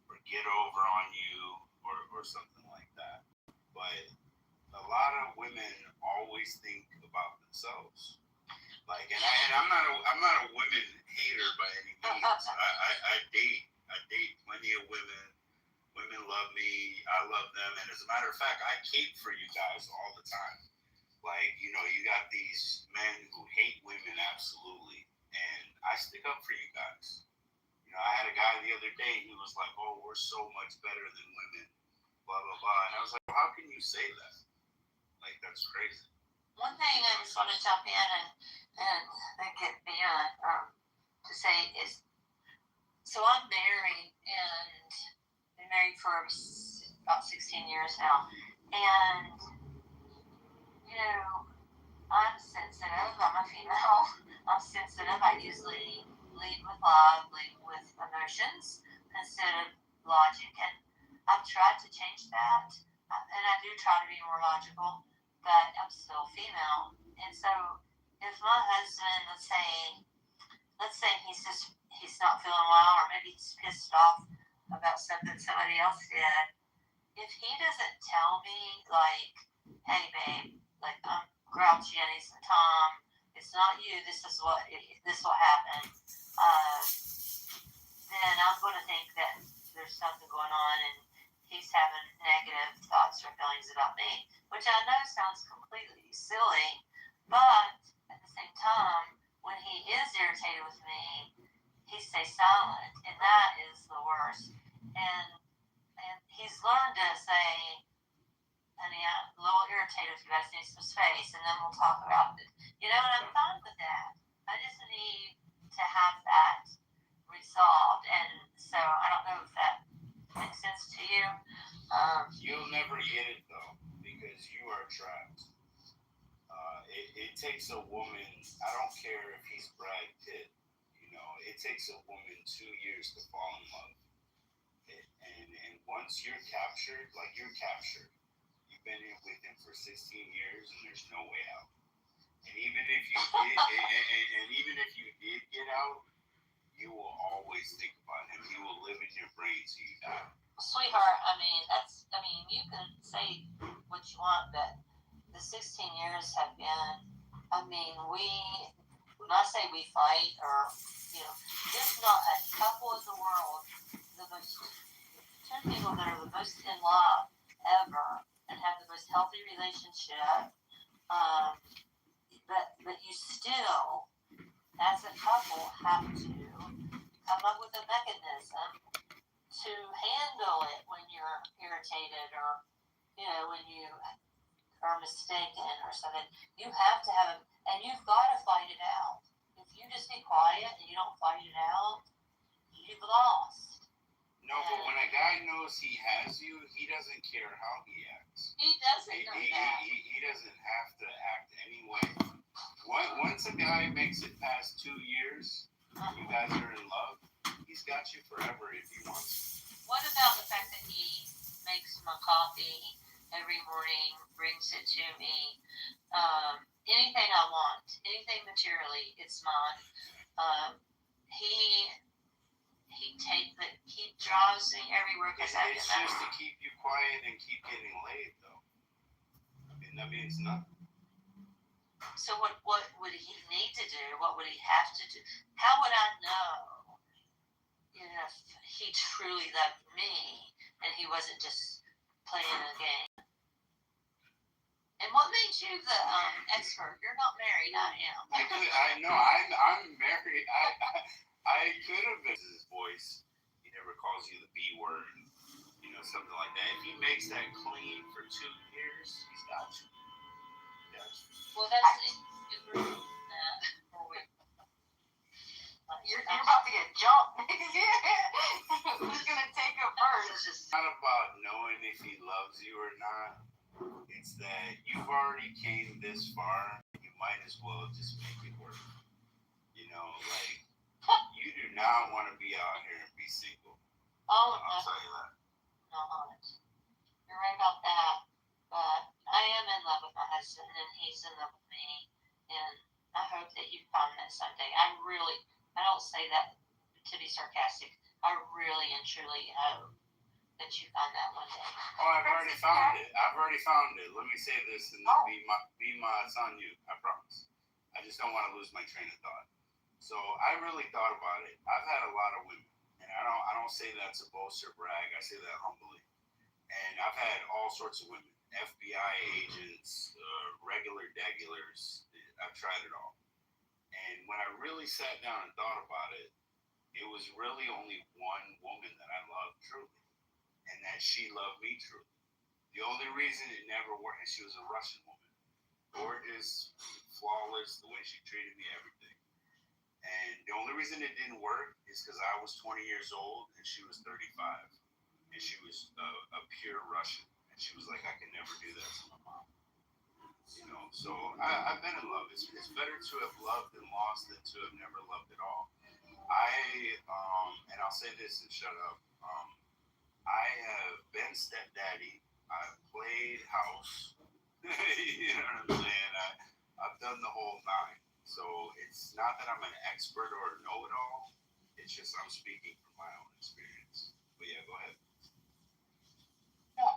or get over on you or something like that. But a lot of women always think about themselves. Like, and I'm not a women hater by any means. I date plenty of women. Women love me. I love them. And as a matter of fact, I cape for you guys all the time. Like, you know, you got these men who hate women absolutely, and I stick up for you guys. You You know, I had a guy the other day, he was like, oh, we're so much better than women, blah, blah, blah. And I was like, how can you say that? Like, that's crazy. One thing I just want to jump in and get beyond to say is, so I'm married and been married for about 16 years now. And, you know, I'm sensitive. I'm a female. I'm sensitive. I usually lead with love, lead with emotions instead of logic. And I've tried to change that. And I do try to be more logical, but I'm still female. And so if my husband, let's say he's not feeling well, or maybe he's pissed off about something somebody else did, if he doesn't tell me, like, hey babe, like, I'm grouchy, I need some time, it's not you, this is what happened, then I'm going to think that there's something going on and he's having negative thoughts or feelings about me, which I know sounds completely silly, but at the same time, when he is irritated with me, he stays silent, and that is the worst. And he's learned to say, honey, I'm a little irritated with you, I just need some space, and then we'll talk about it. You know, and I'm fine with that. I just need to have that resolved. And so I don't know if that makes sense to you. You'll never get it, though, because you are trapped. It takes a woman, I don't care if he's Brad Pitt, you know, it takes a woman 2 years to fall in love. And once you're captured, like you're captured, you've been in with him for 16 years and there's no way out. And even if you did, and even if you did get out, you will always think about him. He will live in your brain till you die. Sweetheart, you can say what you want, but the 16 years have been, when I say we fight, or, you know, there's not a couple in the world, the most, 10 people that are the most in love ever and have the most healthy relationship, but you still, as a couple, have to come up with a mechanism to handle it when you're irritated, or, you know, when you are mistaken or something. You have to have it, and you've got to fight it out. If you just be quiet and you don't fight it out, you've lost. No, but when a guy knows he has you, he doesn't care how he acts. He doesn't know that. He doesn't have to act anyway. Once a guy makes it past 2 years, you guys are in love, he's got you forever if he wants to. What about the fact that he makes my coffee every morning, brings it to me? Anything I want, anything materially, it's mine. He drives me everywhere because I It's just to keep you quiet and keep getting laid, though. I mean, that means nothing. So what would he need to do? What would he have to do? How would I know if he truly loved me and he wasn't just playing a game? And what made you the expert? You're not married, I am. I know. I'm married. I could have been his voice. He never calls you the B word. You know, something like that. If he makes that clean for 2 years, he's got you. Well, that's it. You're about to get jumped. Who's gonna take it first? It's not about knowing if he loves you or not. It's that you've already came this far. You might as well just make it work. You know, like, you do not want to be out here and be single. Oh, I'll tell you that. No, you're right about that. But I am in love with my husband, and he's in love with me. And I hope that you find that someday. I don't say that to be sarcastic. I really and truly hope that you find that one day. Oh, I've already found it. Let me say this, and be my, it's on you. I promise. I just don't want to lose my train of thought. So I really thought about it. I've had a lot of women, and I don't say that to boast or brag. I say that humbly. And I've had all sorts of women, FBI agents, regular degulars. I've tried it all. And when I really sat down and thought about it, it was really only one woman that I loved truly, and that she loved me truly. The only reason it never worked, and she was a Russian woman, gorgeous, flawless, the way she treated me, everything. And the only reason it didn't work is because I was 20 years old and she was 35, and she was a pure Russian, and she was like, I can never do that to my mom. You know, so I've been in love. It's better to have loved and lost than to have never loved at all. And I'll say this and shut up. I have been stepdaddy. I've played house. You know what I'm saying? I've done the whole nine. So it's not that I'm an expert or a know-it-all. It's just I'm speaking from my own experience. But yeah, go ahead. No,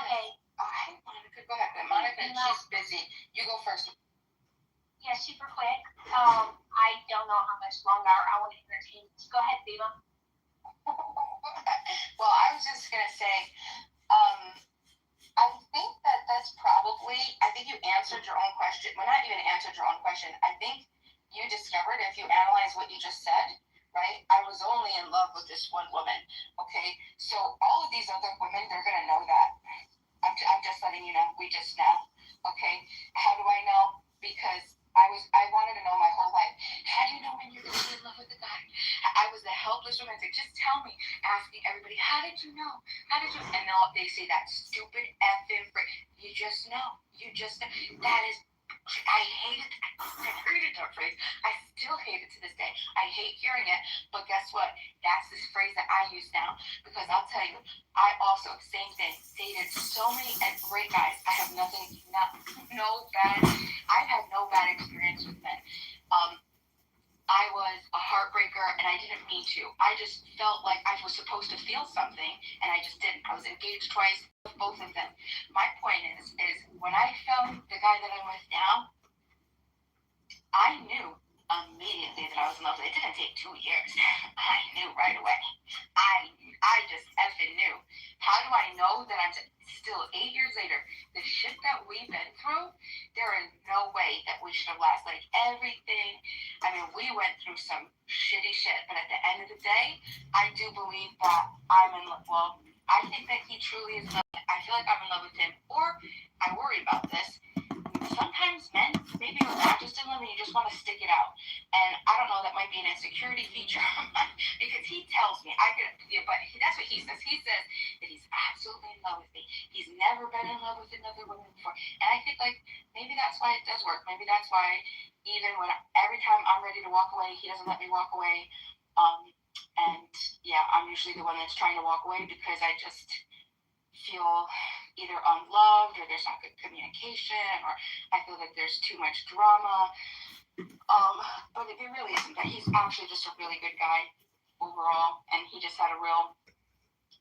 hey, Monica, go ahead. Monica, she's busy. You go first. Yeah, super quick. I don't know how much longer I want to entertain. Go ahead, Viva. Well, I was just gonna say, I think that's probably. I think you answered your own question. Well, not even answered your own question. I think you discovered, if you analyze what you just said, right? I was only in love with this one woman. Okay, so all of these other women, they're gonna know that. I'm just letting you know. We just know. Okay, how do I know? Because I wanted to know my whole life. How do you know when you're gonna be in love with a guy? I was the helpless romantic. Just tell me. Asking everybody, how did you know? How did you? And they say that stupid effing phrase. You just know. You just know. That is. I hated that phrase. I still hate it to this day. I hate hearing it. But guess what? That's this phrase that I use now. Because I'll tell you, I also, same thing, dated so many great guys. I have I've had no bad experience with men. I was a heartbreaker, and I didn't mean to. I just felt like I was supposed to feel something, and I just didn't. I was engaged twice with both of them. My point is when I found the guy that I'm with now, I knew immediately that I was in love with him. It didn't take 2 years. I knew right away. I just effing knew. How do I know that I'm still 8 years later? The shit that we've been through, there is no way that we should have lasted. Like everything. I mean, we went through some shitty shit, but at the end of the day, I do believe that I'm in love. Well, I think that he truly is in love. I feel like I'm in love with him. Or I worry about this. Sometimes men, maybe you're not just in love and you just want to stick it out. And I don't know, that might be an insecurity feature because he tells me, that's what he says. He says that he's absolutely in love with me. He's never been in love with another woman before. And I think like maybe that's why it does work. Maybe that's why even when every time I'm ready to walk away, he doesn't let me walk away. And yeah, I'm usually the one that's trying to walk away because I just feel either unloved or there's not good communication or I feel like there's too much drama. But it really isn't that. He's actually just a really good guy overall, and he just had a real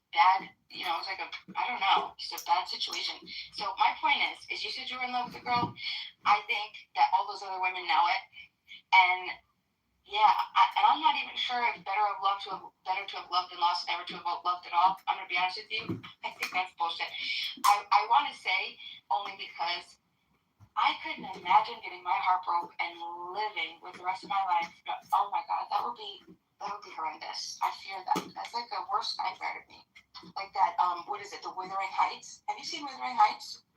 bad, it was like I don't know, just a bad situation. So my point is you said you were in love with a girl. I think that all those other women know it, and yeah, I'm not even sure if better to have loved and lost, never to have loved at all. I'm gonna be honest with you. I think that's bullshit. I want to say only because I couldn't imagine getting my heart broke and living with the rest of my life. Oh my God, that would be horrendous. I fear that. That's like a worst nightmare to me. Like that. What is it? The Wuthering Heights. Have you seen Wuthering Heights?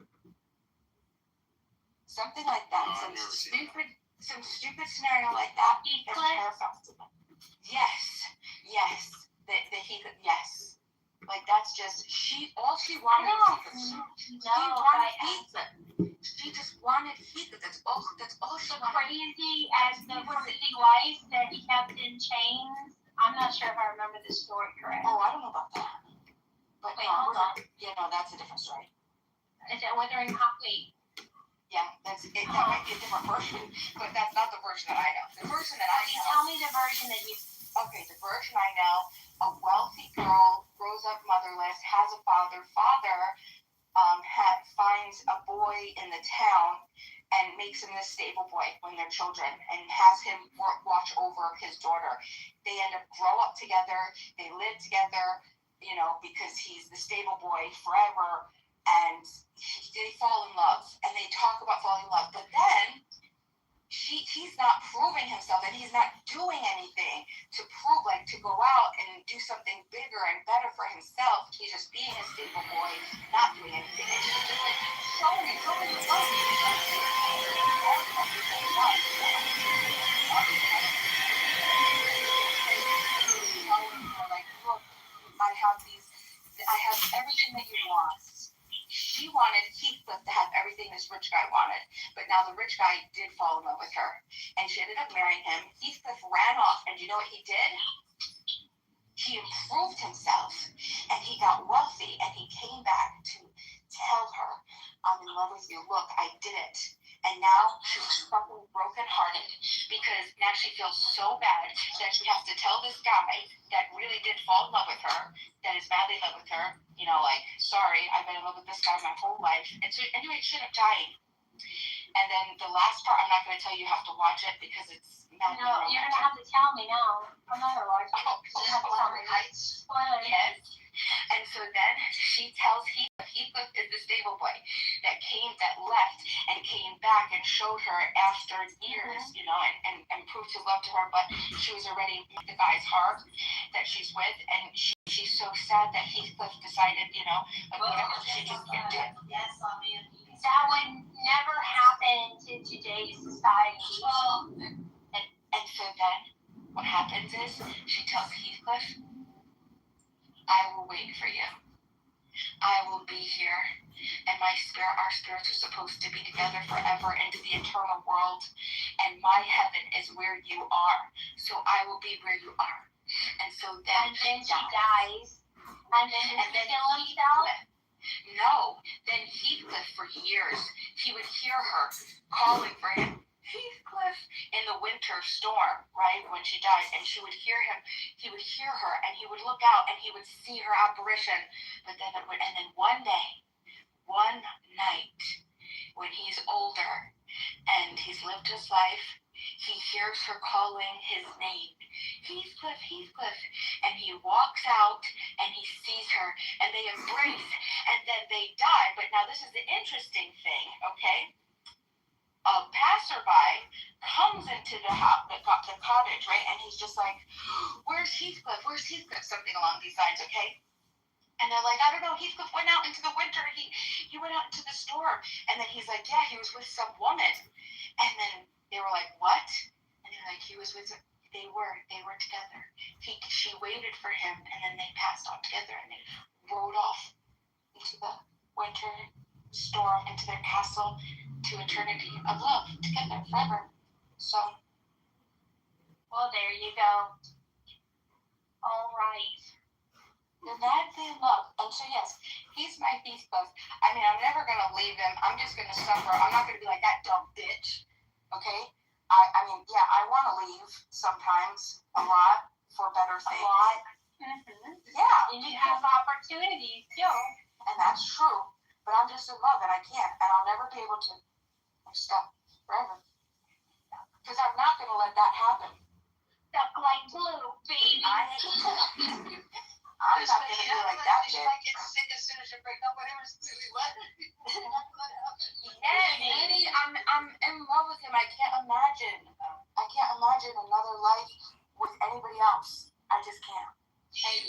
Something like that. Some stupid scenario like that. That's terrifying. Yes. Yes. Like that's just all she wanted was pizza. She just wanted pizza. That's all she wanted. Crazy as the city life that he kept in chains. I'm not sure if I remember the story correct. Oh, I don't know about that. But wait, hold on. Yeah, no, that's a different story. Is it Wuthering Heights? Yeah, that might be a different version, but that's not the version that I know. The version that I know. Tell me the version that you. Okay, the version I know: a wealthy girl grows up motherless, has a father. Finds a boy in the town and makes him the stable boy when they're children, and has him watch over his daughter. They end up grow up together. They live together, because he's the stable boy forever. And they fall in love, and they talk about falling in love. But then he's not proving himself, and he's not doing anything to prove, like, to go out and do something bigger and better for himself. He's just being a stable boy, not doing anything. And she's just like showing it. Like, look, I have everything that you want. She wanted Heathcliff to have everything this rich guy wanted, but now the rich guy did fall in love with her, and she ended up marrying him. Heathcliff ran off, and you know what he did? He improved himself, and he got wealthy, and he came back to tell her, I'm in love with you. Look, I did it. And now she's fucking brokenhearted because now she feels so bad that she has to tell this guy that really did fall in love with her, that is madly in love with her, you know, like, sorry, I've been in love with this guy my whole life. And so anyway, she ended up dying. And then the last part, I'm not going to tell you, you have to watch it because it's madly romantic. You're going to have to tell me now. I'm not going to watch it. You have to tell me. Yes. And so then she tells Heathcliff is the stable boy that left and came back and showed her after years, you know, and proved his love to her, but she was already with the guy's heart that she's with, and she's so sad that Heathcliff decided, you know, like whatever, she just can't do it. Yes, that would never happen to today's society. Well, and so then what happens is she tells Heathcliff, I will wait for you. I will be here, and our spirits are supposed to be together forever into the eternal world, and my heaven is where you are, so I will be where you are. And so then she dies. And then kill himself? No. Then Heathcliff, for years, he would hear her calling for him. Heathcliff in the winter storm, right, when she died, and she would hear him, he would hear her, and he would look out, and he would see her apparition, but then and then one night, when he's older, and he's lived his life, he hears her calling his name, Heathcliff, Heathcliff, and he walks out, and he sees her, and they embrace, and then they die. But now this is the interesting thing, okay? A passerby comes into the cottage, right? And he's just like, where's Heathcliff? Where's Heathcliff? Something along these lines, okay? And they're like, I don't know, Heathcliff went out into the winter. He went out into the storm. And then he's like, yeah, he was with some woman. And then they were like, what? And they're like, they were together. She waited for him, and then they passed on together, and they rode off into the winter storm, into their castle, to eternity of love, together forever. So, well, there you go. All right. They're madly in love, and so yes, he's my Heathcliff. I mean, I'm never gonna leave him. I'm just gonna suffer. I'm not gonna be like that dumb bitch. Okay? I mean, yeah, I want to leave sometimes, a lot, for better things. A lot. Yeah. And you have opportunities too. And that's true. But I'm just in love, and I can't, and I'll never be able to stop forever. Because I'm not going to let that happen. Stuck like glue, baby. I'm not going to be like that, bitch. Like, get sick as soon as you break up with him, or what? Yeah, lady, I'm in love with him. I can't imagine another life with anybody else. I just can't. Hey,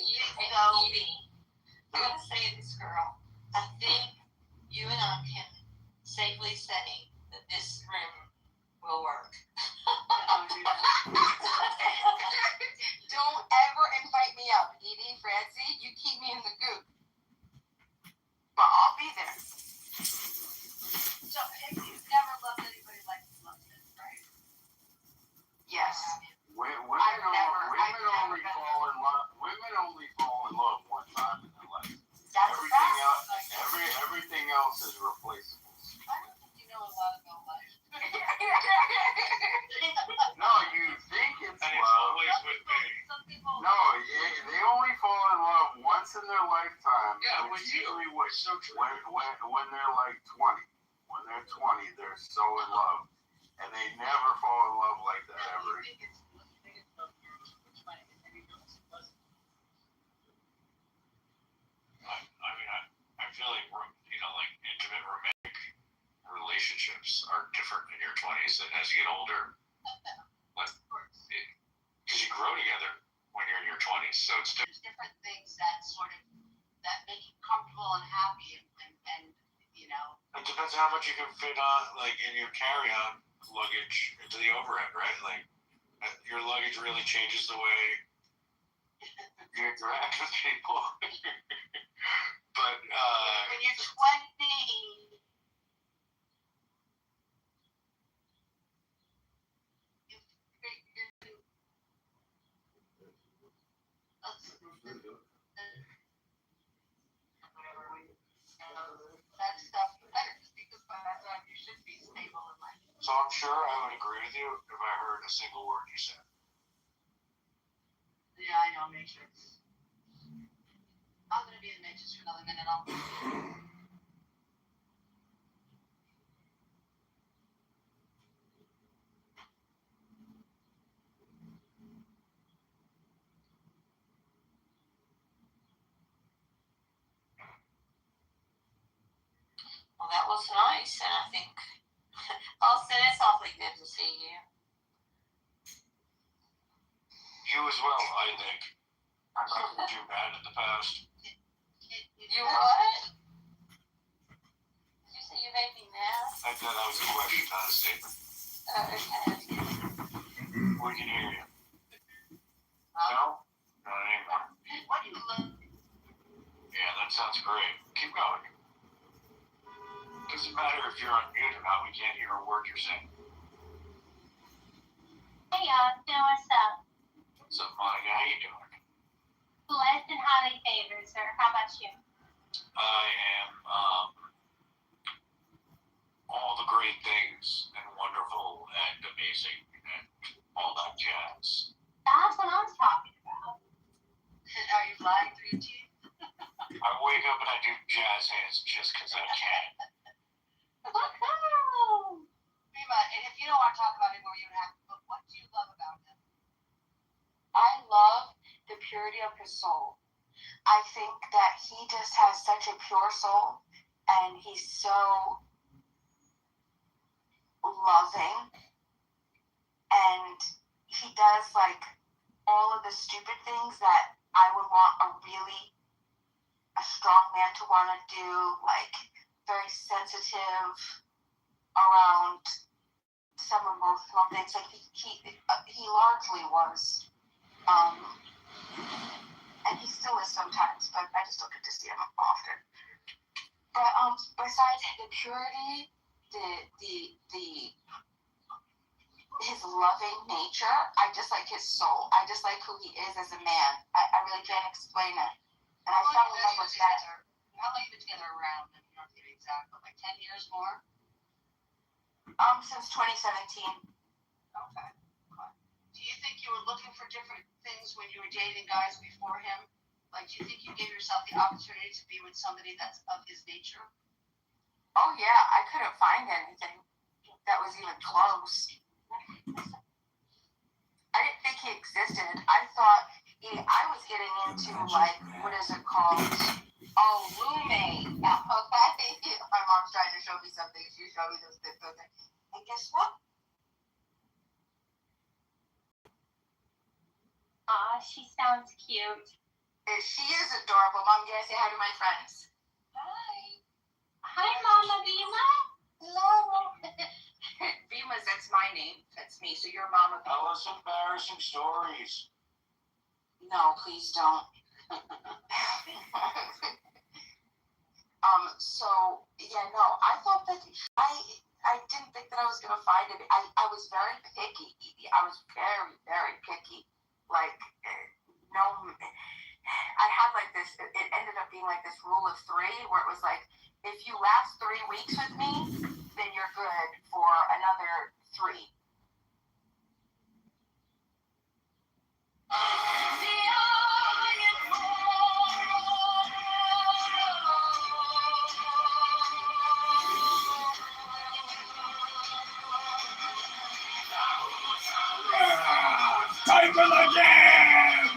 I'm gonna say this, girl. I think you and I can safely say that this room will work. Don't ever invite me up, Edie, Francie. You keep me in the goop. But I'll be there. So, you've never loved anybody like you love this, right? Yes. Women I've never only fall in love one time in their life. That's Everything else is replaceable. I don't think you know a lot about life. No, you think it's And it's love. always with me. Some people. No, they only fall in love once in their lifetime. Yeah, and with it's you. usually So true. when they're like 20. When they're 20, they're so in love. And they never fall in love like that ever. I feel like like intimate romantic relationships are different in your 20s, and as you get older, how much you can fit on, like, in your carry-on luggage into the overhead, right? Like, your luggage really changes the way you interact with people. But, when you're 20, that stuff better just because by that time you should be stable in life. so I'm sure I would agree with you if I heard a single word you said. Yeah, I know, Matrix. I'm gonna be in Matrix for another minute. Well, that was nice, and I think Austin, it's awfully good to see you. You as well, I think. I've heard you bad in the past. You what? Did you say you made me mad? I thought that was a question, not a statement. Okay. We can hear you. Huh? No? Not anymore. What do you look? Yeah, that sounds great. Keep going. Doesn't matter if you're on mute or not, we can't hear a word you're saying. Hey, Austin, what's up? What's up, Monica? How you doing? Blessed and highly favored, sir. How about you? I am, all the great things and wonderful and amazing and all that jazz. That's what I was talking about. Are you flying through your teeth? I wake up and I do jazz hands just because I can. Woohoo! Rima, and if you don't want to talk about it more, you don't have to, but what do you love about him? I love the purity of his soul. I think that he just has such a pure soul, and he's so loving, and he does like all of the stupid things that I would want a strong man to want to do, like very sensitive around some emotional things. Like he largely was, and he still is sometimes, but I just don't get to see him often. But besides the purity, his loving nature, I just like his soul. I just like who he is as a man. I really can't explain it. And I fell in love with that. How long have you been together around? I don't have to be exact, but like 10 years more? Since 2017. Okay. Do you think you were looking for different things when you were dating guys before him? Like, do you think you gave yourself the opportunity to be with somebody that's of his nature? Oh yeah, I couldn't find anything that was even close. I didn't think he existed. I thought I was getting into like, what is it called? Oh, roommate. Okay. My mom's trying to show me something. She showed me this thing. And guess what? Aw, she sounds cute. She is adorable. Mom, can I say hi to my friends? Hi. Hi, Mama Vima. Hello. Vima's, that's my name. That's me. So you're Mama Vima. Tell us embarrassing stories. No, please don't. So yeah, no, I thought that I didn't think that I was gonna find it. I was very picky, Edie. I was very, very picky. Like, no, I had like this. It ended up being like this rule of 3, where it was like, if you last 3 weeks with me, then you're good for another 3. Time for the jam!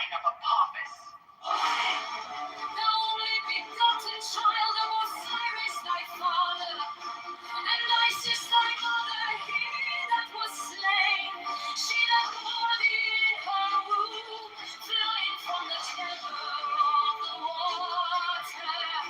line of Apophis. The only begotten child of Osiris, thy father, and Isis, thy mother, he that was slain, she that bore thee in her womb, flying from the temple of the water.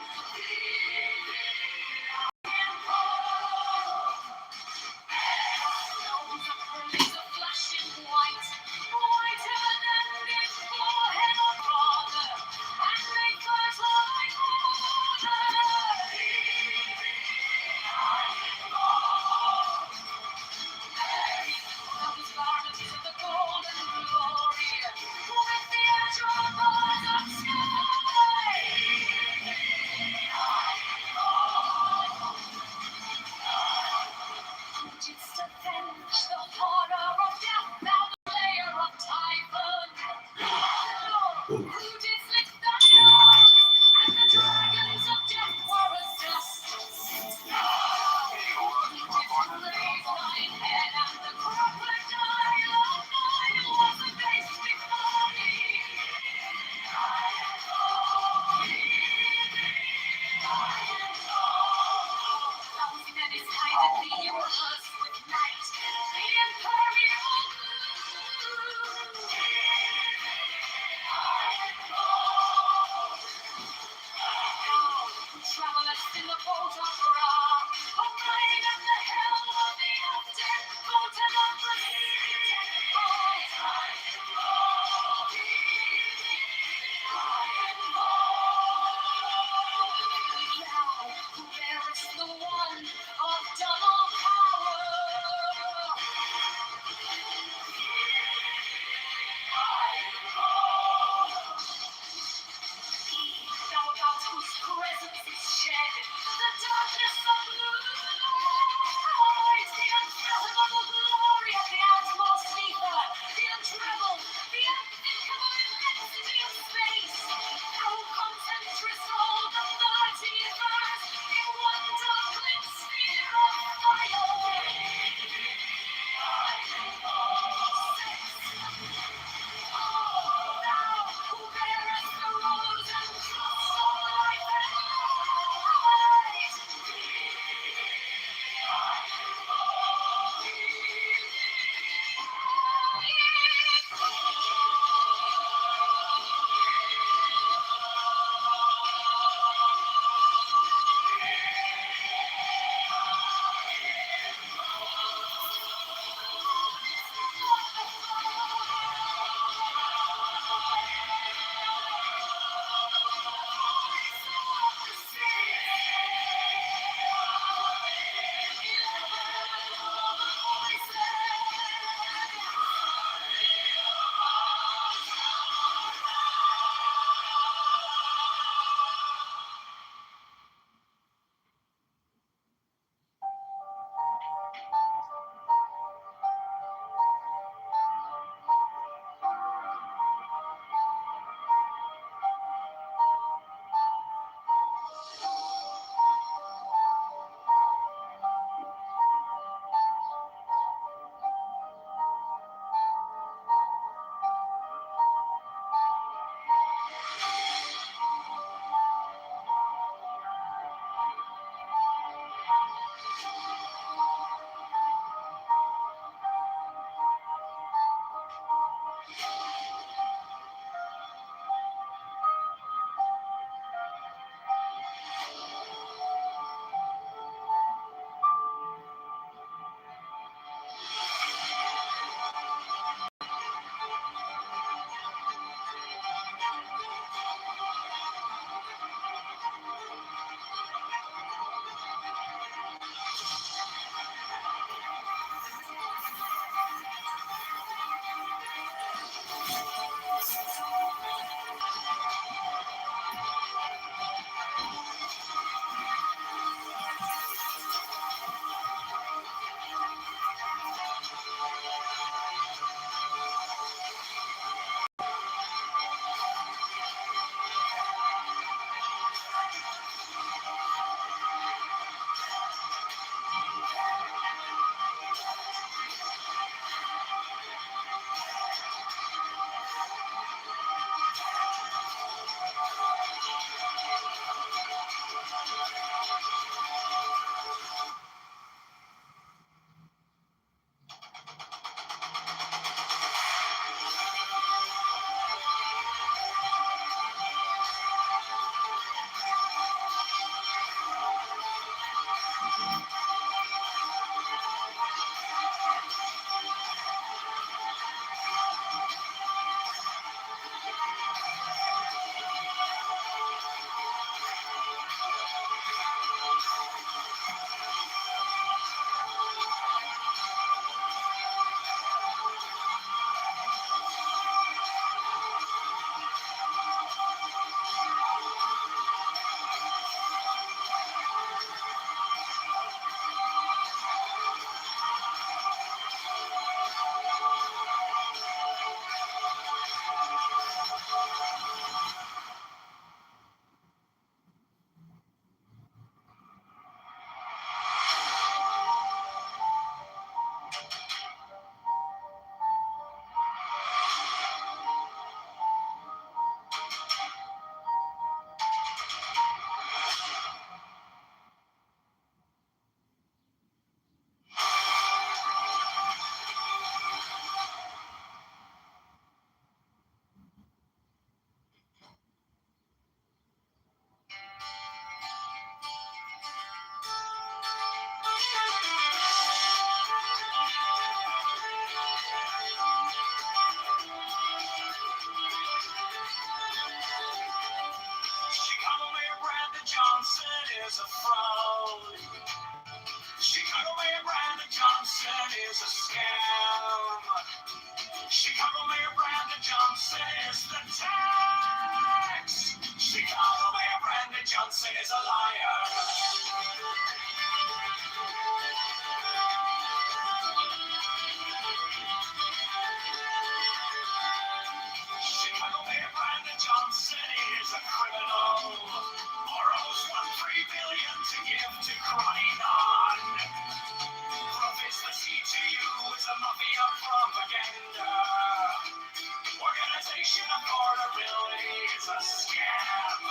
a scam.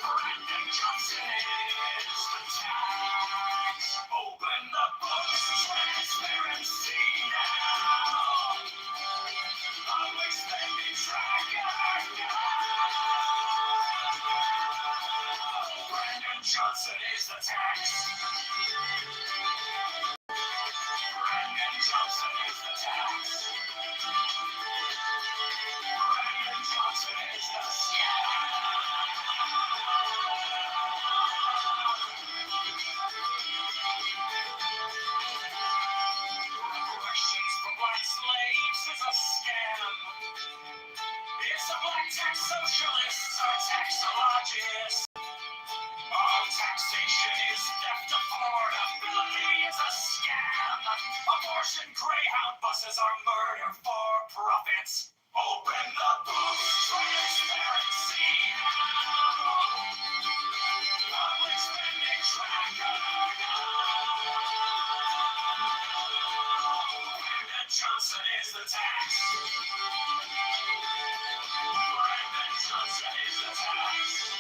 Brandon Johnson is the tax. Open the books, transparency now. Public spending tracker now. Brandon Johnson is the tax. Brandon Johnson is the tax. Brandon Johnson is the scam. Reparations for black slaves is a scam. It's a black tax socialists or taxologists. All taxation is theft, affordability is a scam. Abortion Greyhound buses are murder for profits. Open the books, transparency now. Public spending tracker now. Brandon Johnson is the tax. Brandon Johnson is the tax.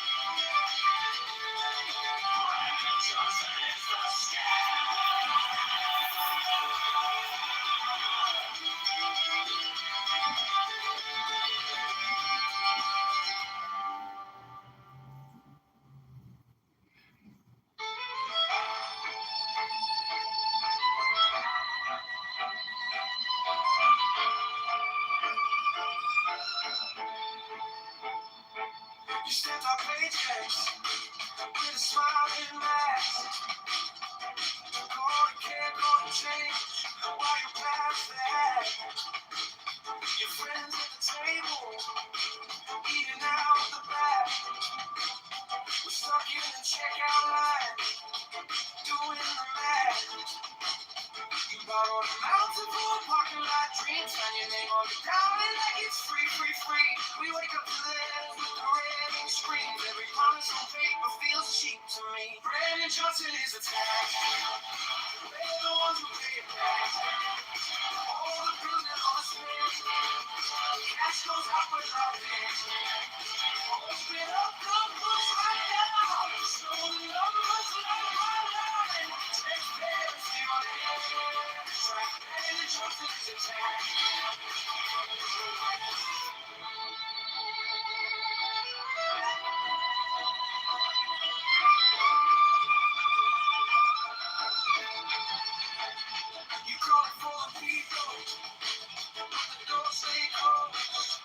Brandon Johnson is the scam. You sent our paychecks with a smiling mask. Call it care, call it change. While you pass that, your friends at the table eating out the back. We're stuck in the checkout line, doing the math. You borrowed a mountain for a parking lot dream. Sign your name on the dollar like it's free, free, free. We wake up to letters with the red ink screams. Every promise on paper feels cheap to me. Brandon Johnson is a tax. They're the ones who pay it back. All the bills and all the spends. Cash goes out without it. Open up the books right now. Show the numbers like my line. Transparency on it. Track Brandon Johnson is a tax. You call it for the people, but the doors stay closed.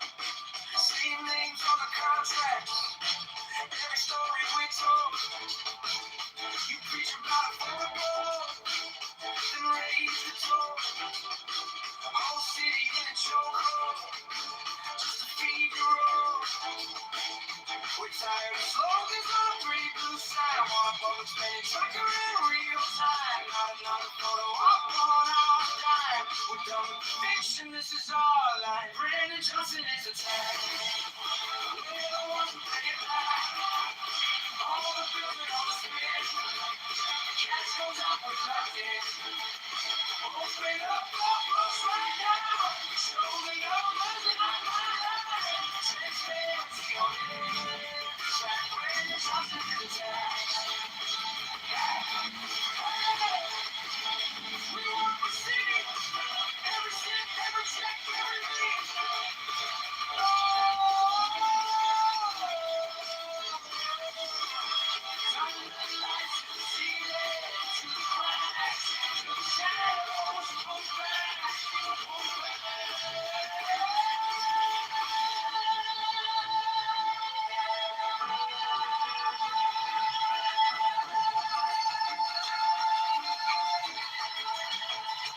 Same names on the contracts, every story we told. You preach about affordable, then raise the toll. The whole city in a chokehold, just to feed your road. We're tired of slogans on a pretty blue sign. Want a public spending tracker in real time. Not another photo op on our dime. We're done with the fiction, this is our line. Brandon Johnson is a tax. We're the ones who pay it back. All the bills and all the spins. Cash goes out with nothing. Open up the books right now. Show the numbers in our line. Transparency on it. Track Brandon Johnson is a tax. We want the city. Every cent, every check, every beat. Turn the lights to the ceiling, to the cracks, to the shadows, pull back, pull back.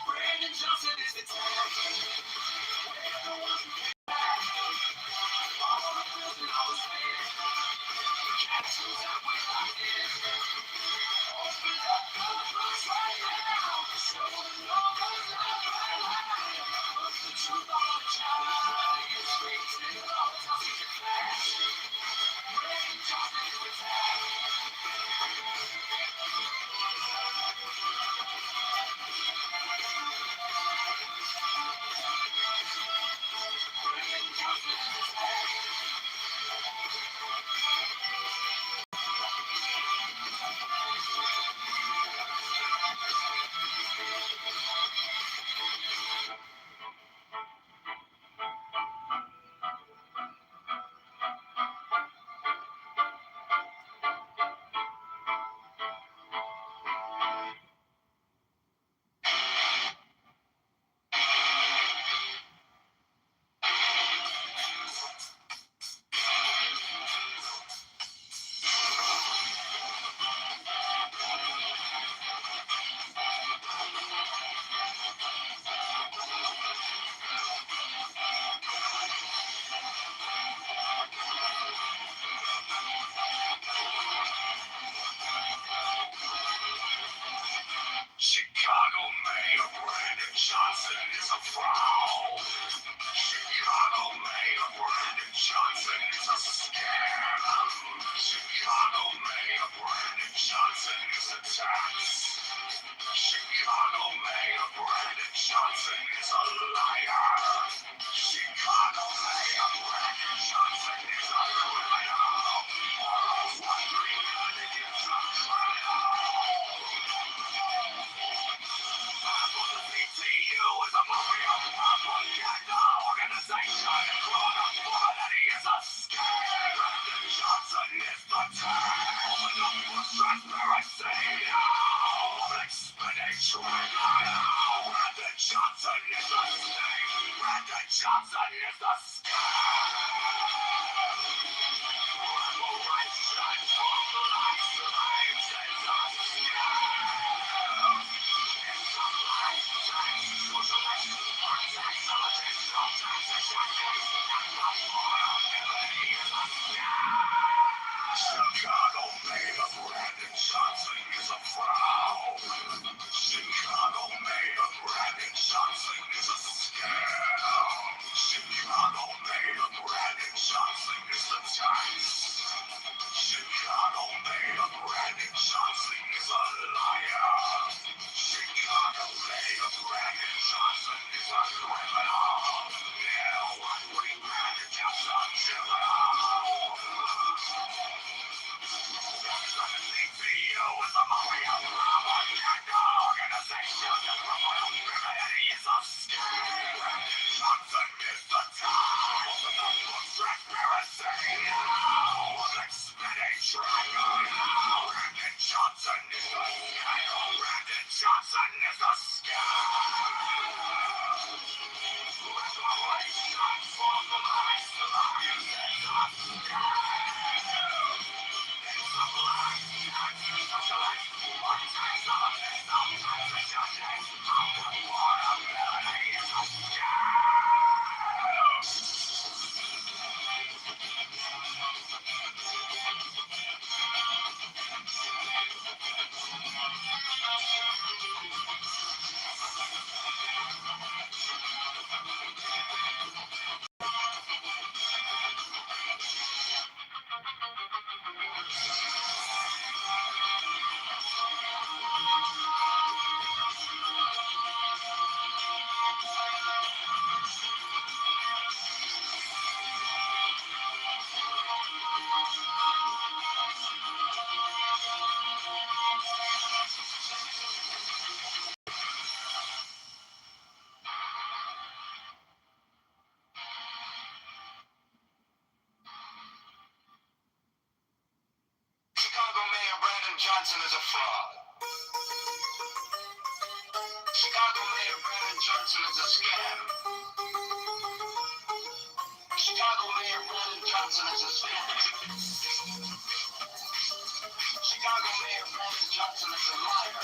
Brandon Johnson is the tax. We're the ones who pay back. All the bills and all the spins. Cash goes out with our kids. Open up the books right now. Show the numbers out right line. Put the truth on the child. Straight to the heart, tell you the facts. Brandon Johnson is the tax. Brandon Johnson is the tax. Johnson is a fraud. Chicago Mayor Brandon Johnson is a scam. Chicago Mayor Brandon Johnson is a scam. Chicago Mayor Brandon Johnson is a liar.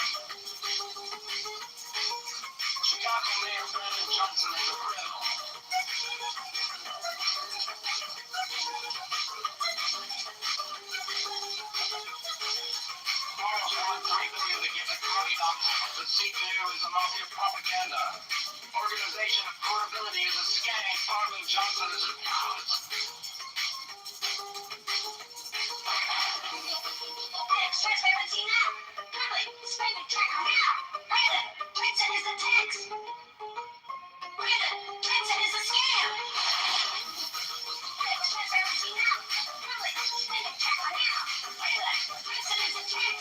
Chicago Mayor Brandon Johnson is a criminal. Morals want $3 billion to get the crony doctor. The CPU is a mafia propaganda. Organization of portability is a scam. Farming Johnson is a coward. Transparency now. Public spending tracker now. Brandon Johnson is a tax. Brandon Johnson is a scam. Transparency now. Public spending tracker now. Brandon Johnson is a tax.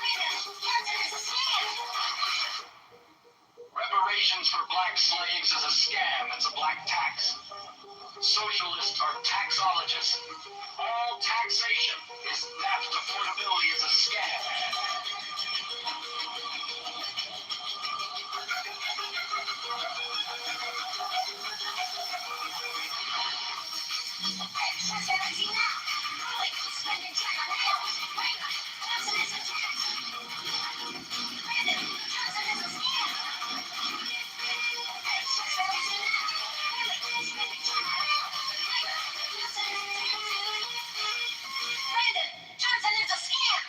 Brandon Johnson is a scam. Reparations for black slaves is a scam. It's a black tax. Socialists are taxologists. All taxation is theft. Affordability is a scam. Transparency now. Public spending tracker now. Brandon Johnson is a tax. Brandon Johnson is a scam. Transparency now. Public spending tracker now. Brandon Johnson is a scam.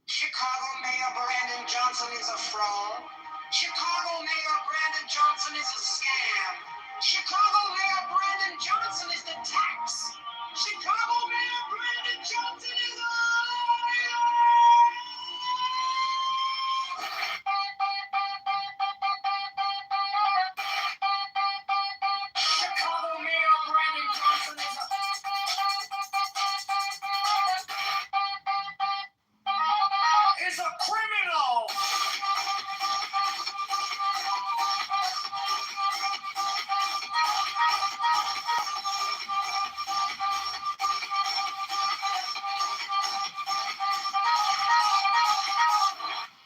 Chicago Mayor Brandon Johnson is a fraud. Chicago Mayor Brandon Johnson is a scam. Chicago Mayor Brandon Johnson is the tax. Chicago Mayor Brandon Johnson is a liar. Chicago Mayor Brandon Johnson is a criminal.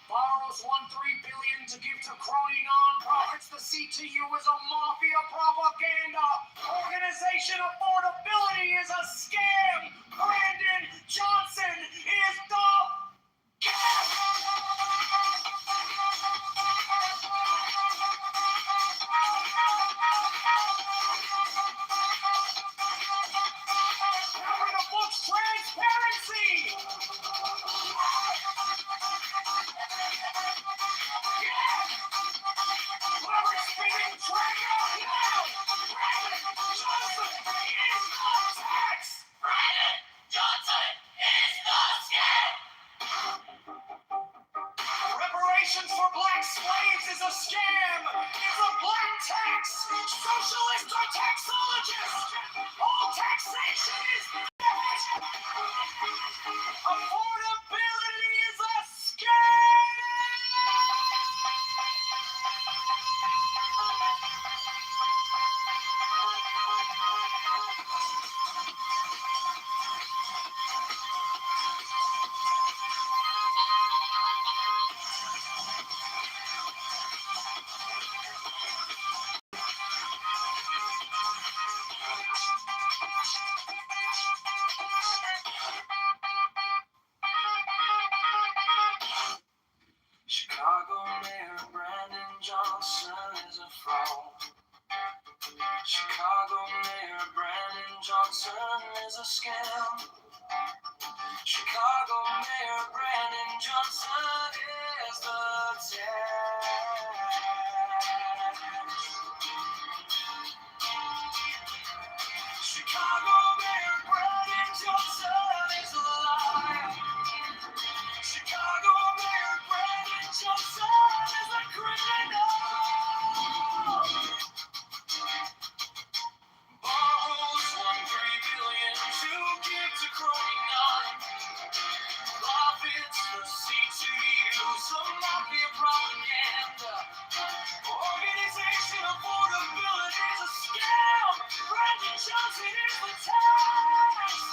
Borrows $1.3 billion to give to crony nonprofits. The CTU is a mafia propaganda. Organization affordability is a scam. Brandon Johnson is the transparency. Whoever's spinning trigger now. Brandon Johnson is the tax. Brandon Johnson is the scam. Reparations for black slaves is a scam. It's a black tax. Socialists are taxologists. All taxation is theft. Affordability is a scam. Chicago Mayor Brandon Johnson is a fraud. Chicago Mayor Brandon Johnson is a scam. Chicago Mayor Brandon Johnson is the tax. Chicago Mayor Brandon Johnson is a liar. Chicago Mayor Brandon Johnson is a criminal. Borrows $1.3 billion to give to crony non-profits. The CTU, some mafia propaganda. Organization affordability is a scam. Brandon Johnson is the tax.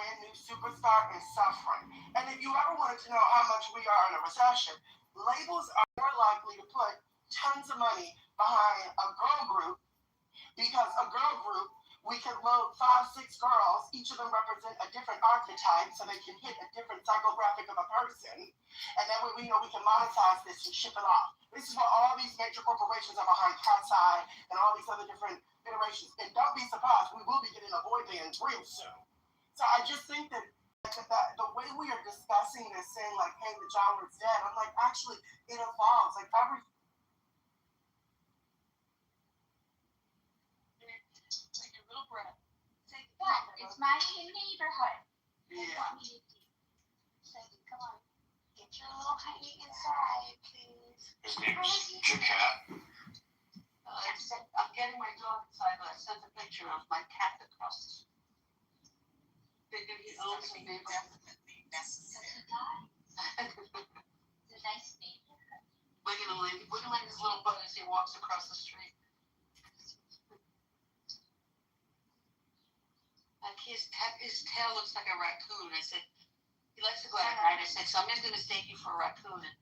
brand new superstar is suffering. And if you ever wanted to know how much we are in a recession, labels are more likely to put tons of money behind a girl group, because a girl group, we can load 5, 6 girls, each of them represent a different archetype, so they can hit a different psychographic of a person, and then we know we can monetize this and ship it off. This is why all these major corporations are behind Cat's Eye and all these other different iterations. And don't be surprised, we will be getting a boy band real soon. So I just think that the way we are discussing this, saying like, hey, the genre's dead, I'm like, actually, it evolves. Like every Take a little breath. Say, God, it's my neighborhood. yeah. Come on, get your little honey inside, please. His name's Jacat. I said, I'm getting my dog inside, but I sent a picture of my cat across the street. Figured he owns a neighbor. Definitely necessary. It's a nice neighborhood. Wiggling his little butt as he walks across the street. Like his tail looks like a raccoon. I said, he likes to go out at night. I said, somebody's going to take you for a raccoon and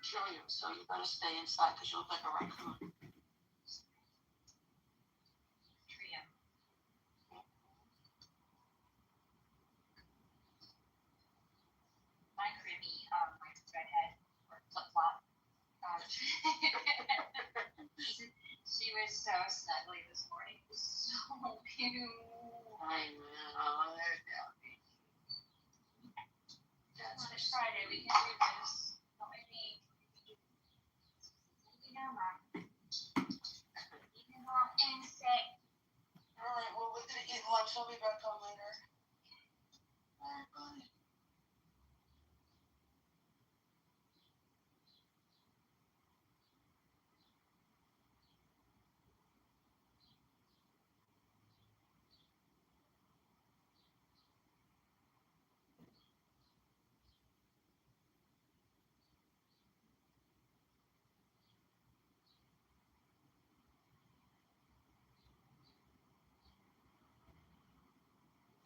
kill you, so you better stay inside because you look like a raccoon. Trio. My creamy, my redhead, or flip-flop. She was so snuggly this morning. It was so cute. I know. It's Friday. We can do this. Don't make me. You know, Mom. You can go and say. All right, well, we're going to eat lunch. We'll be back on later. All right, bye.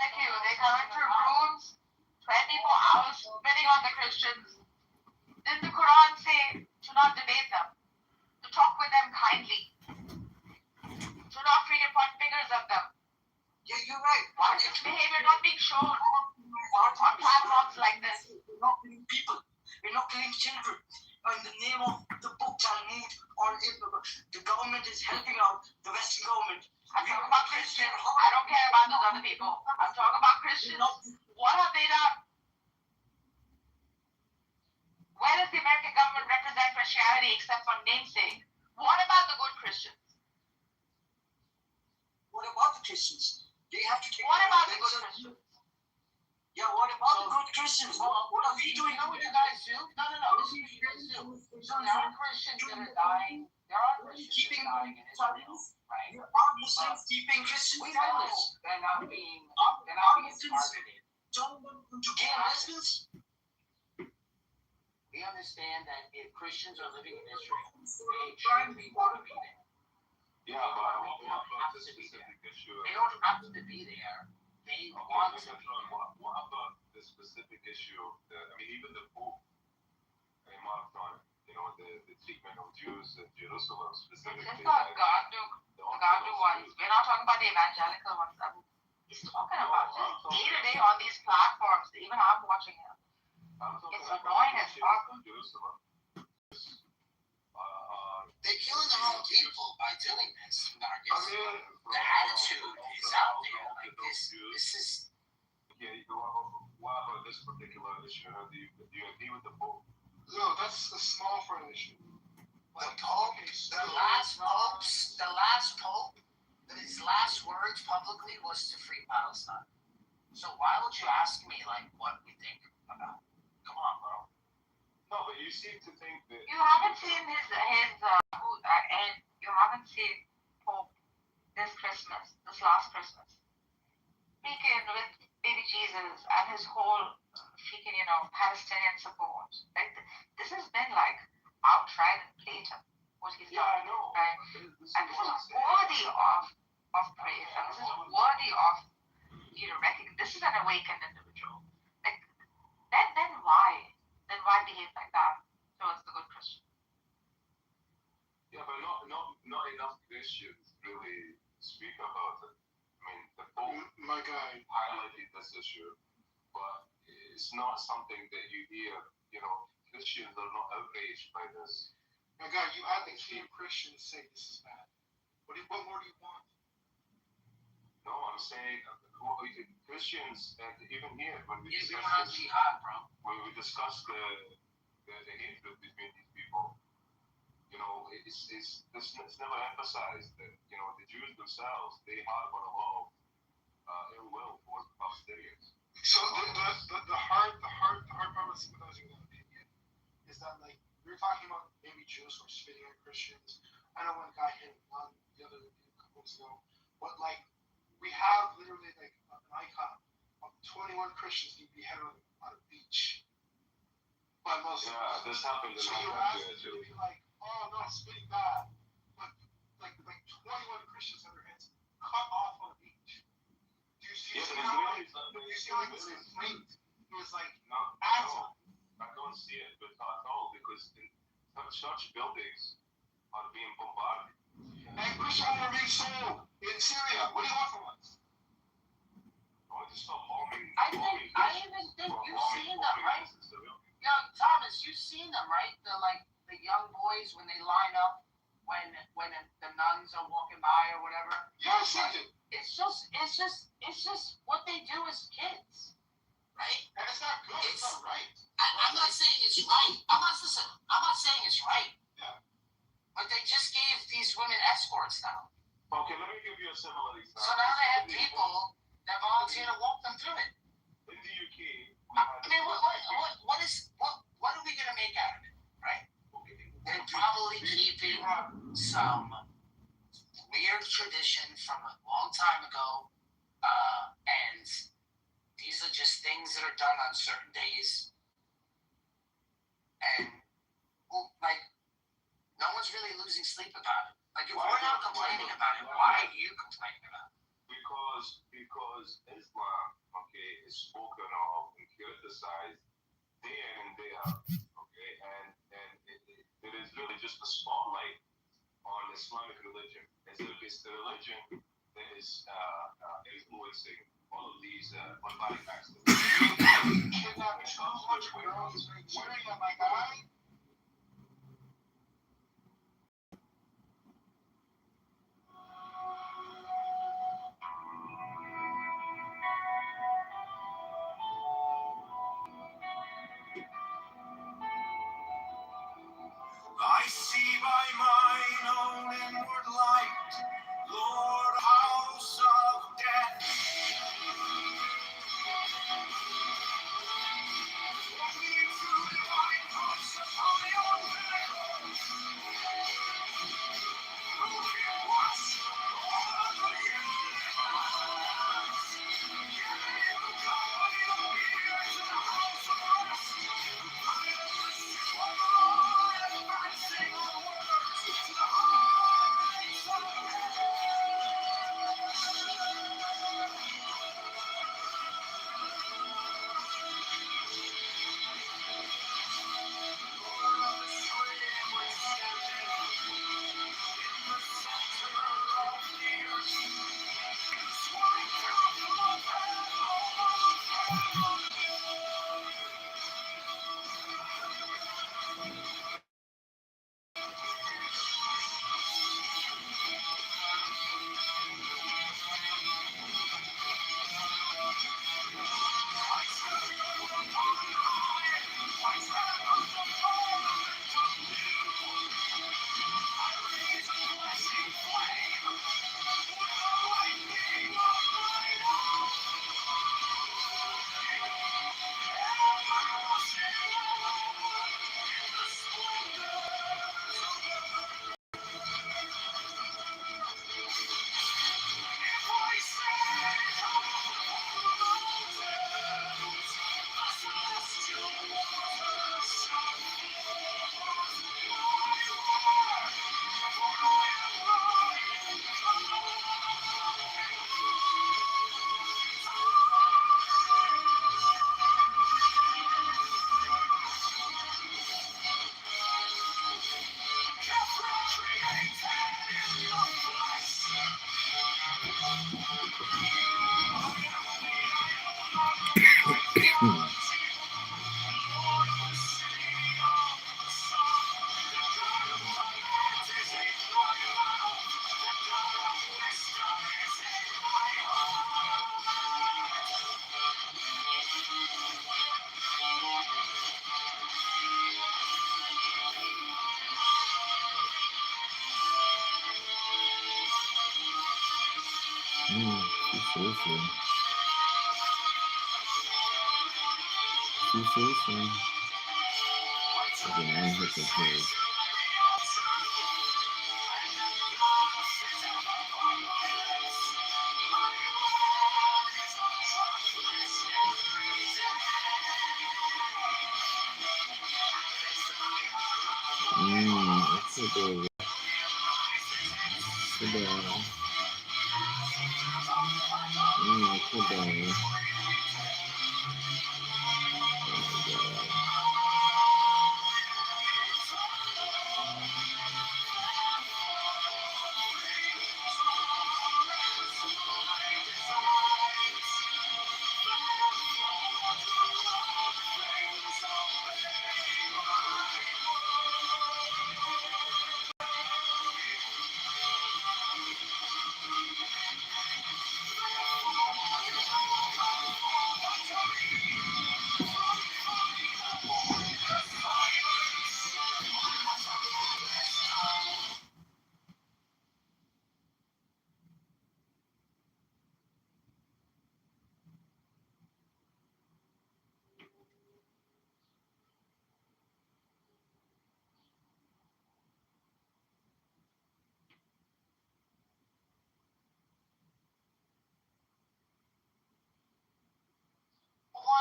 Thank you. They collect your rooms 24 hours, spitting on the Christians. Didn't the Quran say to not debate them, to talk with them kindly, to not freaking point fingers at them? Yeah, you're right. Why is this behavior not being shown on platforms like this? We're not killing people. We're not killing children. In the name of the book Talmud, or if the government is helping out the Western government. I'm talking about Christians. I don't care about those other people. I'm talking about Christians. What have they done? Where does the American government represent Christianity except for namesake? What about the good Christians? What about the Christians? They have to take. What about the good Christians? Yeah, what about the good Christians? What are we doing? You know what you guys do? No. This is what you guys do. So there are Christians that are dying. There are Christians that are dying in Israel, right? There are Muslims keeping Christians silent. They're not being targeted. Don't want them to gay and lesbians? We understand that if Christians are living in Israel, they should be want to be there. Yeah, but what about this specific issue? They don't have to be there. They want to be there. What about the specific issue? I mean, even the Pope remarked on, the treatment of Jews in Jerusalem specifically. It's not the godly ones. We're not talking about the evangelical ones. He's talking about just day to day on these platforms. Even I'm watching him. It's annoying as fuck. They're killing their own people by doing this, Marcus. The attitude is out there. Like this is. Yeah, what about this particular issue? Do you agree with the Pope? No, that's a small front issue. The Pope, the last Pope, his last words publicly was to free Palestine. So why would you ask me like what we think about it? Come on, bro. No, but you seem to think that you haven't seen his and you haven't seen Pope this last Christmas, speaking with baby Jesus and his whole freaking Palestinian support. Like this has been like outright and blatant what he's done. I know. Right? And this is worthy of praise, and this is worthy of you to recognize this is an awakened individual. Like, then why? Then why behave like that towards the good Christian? Yeah, but not enough Christians really speak about it. I mean, the Pope, My guy, highlighted this issue, but it's not something that you hear. You know, Christians are not outraged by this. my guy, you had the king Christians say this is bad. What more do you want? No, I'm saying Christians, and even here when we He's going discuss on this, jihad, bro. when we discuss the hatred between these people, you know, it's never emphasized that, you know, the Jews themselves, they harbor a lot of ill will towards the Palestinians. So the hard part with sympathizing with that opinion is that, like, we were talking about maybe Jews who are spitting at Christians. I know one guy hit one the other couple weeks ago, but like we have literally like an icon of 21 Christians being beheaded on a beach by Muslims. Yeah, this happened in So my you're country asking too. me to be like, oh no, spitting bad, but like 21 Christians had their heads cut off on the beach. Do you see how like this is linked? It was like awesome. I don't see it at all because church buildings are being bombarded. And Christians are being sold in Syria. What do you want from us? Oh, just stop bombing. I even think you've seen them, right? Yo, Thomas, you've seen them, right? The young boys when they line up when the nuns are walking by or whatever. Yeah, I see it. It's just what they do as kids, right? And it's not good. It's not right. I'm not saying it's right. I'm not saying it's right. Yeah. But they just gave these women escorts now. Okay, let me give you a similar example. So now they have people that volunteer to walk them through it. In the UK, I mean, what are we gonna make out of it, right? They're probably keeping some weird tradition from a long time ago, and these are just things that are done on certain days. And like, no one's really losing sleep about it. Like, if we're not complaining about it, why are you complaining about it? Because Islam, okay, is spoken of and criticized day in and day out, okay, and it is really just a spotlight on Islamic religion, as if it's the religion that is influencing all of these barbaric acts. Kidnapping so much girls, Syria, my guy. I see by mine own inward light, Lord, house of death. Walk me through divine hearts of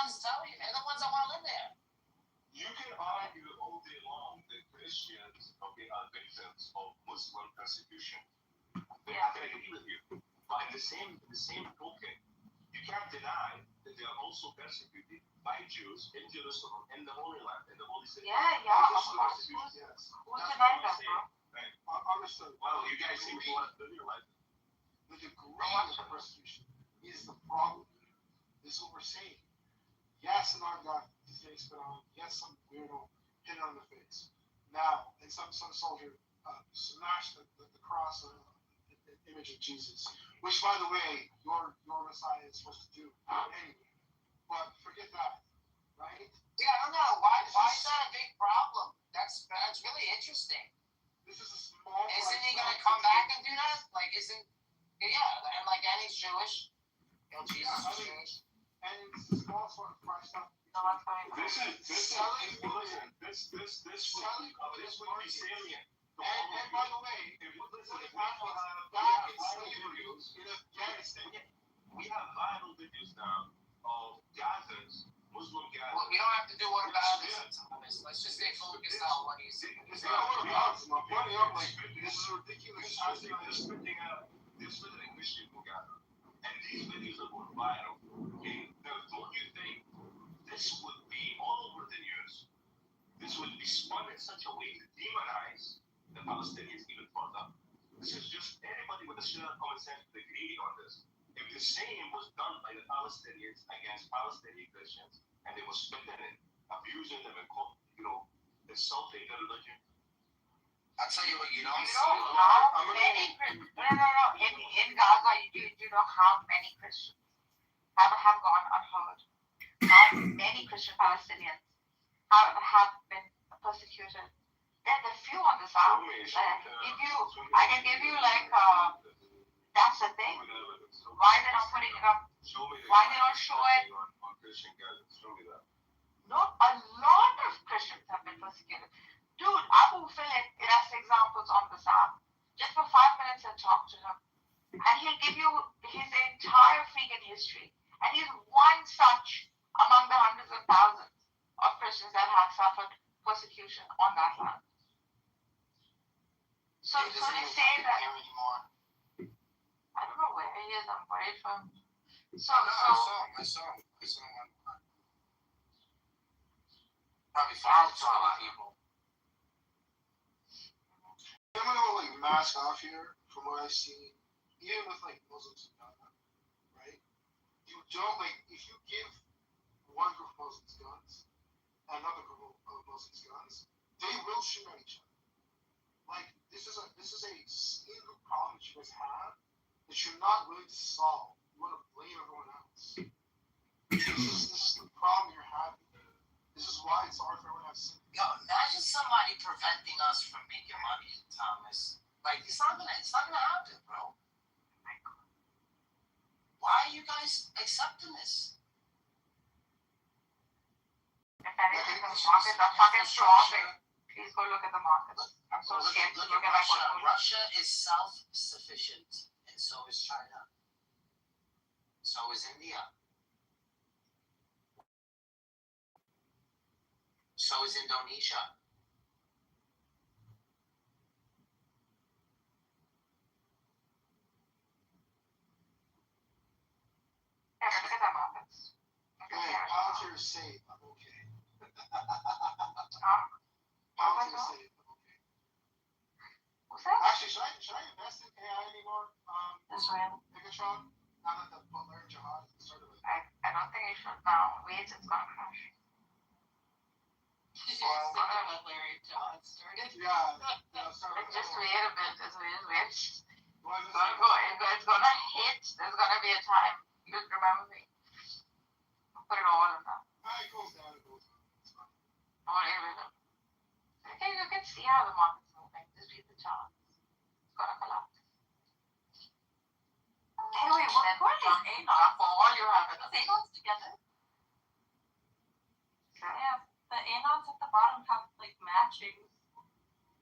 Ones tell you, they're the ones that want to live there. You can argue all day long that Christians are victims of Muslim persecution. I can agree with you. But in the same token, you can't deny that they are also persecuted by Jews in Jerusalem, in the Holy Land, in the Holy City. Yeah, of course. Yes. Who's denying that, bro? Right. Understood. Well, you guys seem to want to realize it. The degree of persecution is the problem. This is what we're saying. Yes, an art got his face spit on. Yes, some weirdo hit it on the face. Now, and some soldier smashed the cross of the image of Jesus, which, by the way, your Messiah is supposed to do anyway. But forget that, right? Yeah, I don't know. Why is that a big problem? That's really interesting. This is a small. Isn't he gonna come back and do that? Like, and like, and he's Jewish. You know, Jesus is Jewish. And it's a small sort of price up. No, I'm fine. This would be salient. And by the way, if you listen to back in slavery in Afghanistan, we have viral videos now of Gazans, Muslim Gazans. Well, we don't have to do what about this. Let's just stay focused on what he's saying. This is ridiculous. This was an Christian Uganda. And these videos are going viral. Okay? Now, don't you think this would be all over the news? This would be spun in such a way to demonize the Palestinians even further. This is just anybody with a certain common sense would agree on this. If the same was done by the Palestinians against Palestinian Christians, and they were spitting and abusing them and insulting their religion. I'll tell you what, you don't see. In Gaza, you know how many Christians have gone unheard. How many Christian Palestinians have been persecuted. There's a few on the south. I can give you that's the thing. Why they're not putting it up? Why they don't show it? No, a lot of Christians have been persecuted. Dude, Abu Philip, it has examples on the south. Just for 5 minutes and talk to him. And he'll give you his entire freaking history. And he's one such among the hundreds of thousands of Christians that have suffered persecution on that land. So they say that. I don't know where he is. I'm worried from. I saw him. Probably follows 20 people. I'm gonna mask off here from what I've seen, even with Muslims in Ghana, right? You don't if you give one group of Muslims guns and another group of Muslims guns, they will shoot at each other. This is a single problem that you guys have that you're not willing to solve. You want to blame everyone else. This is the problem you're having. This is why it's hard for everyone to have sympathy. Yo, imagine somebody preventing us from making money, Thomas. It's not gonna happen, bro. guys accepting this? If anything, the markets are fucking dropping. Please go look at the markets. I'm so scared to look at my portfolio. Russia is self-sufficient, and so is China. So is India. So is Indonesia. Yeah, but look at the markets. Hey, Palantir is safe. I'm okay. Huh? Palantir is safe. I'm okay. Who's that? Actually, should I invest in AI anymore? Israel. Megatron? Now that the Butler Jihad has started with. I don't think you should now. Wait, it's gonna crash. Did you just say that when Larry John started? Yeah. Sorry. Just wait a bit. Just wait. Why is It's gonna hit. There's gonna be a time. Just remember me. Put it all in that. It goes down. It goes down. It's fine. Okay, you can see how the market's moving. Just read the charts. It's gonna collapse. Hey, wait, what is ANOS? For all you have it. Is ANOS together? Okay. Yeah, the ANOS at the bottom have like matching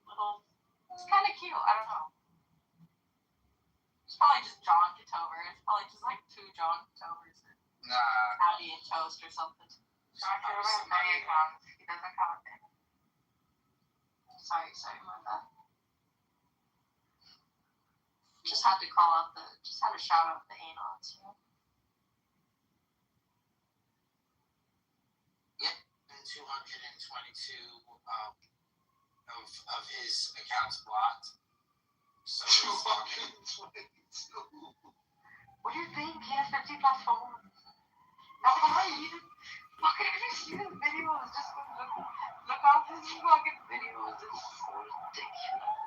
little. It's kind of cute. I don't know. It's probably just John Kitover. It's probably just like two John Kitovers. Nah. Abby and Toast or something. John Kitover has many accounts. He doesn't count it. Sorry, my bad. Just had to shout out the ANOS, you know? Yep, and 222 of his accounts blocked. So 222. What do you think? He has 50 plus phones. That's why he didn't. Fucking, if you see the videos, just look out his fucking videos. It's so ridiculous.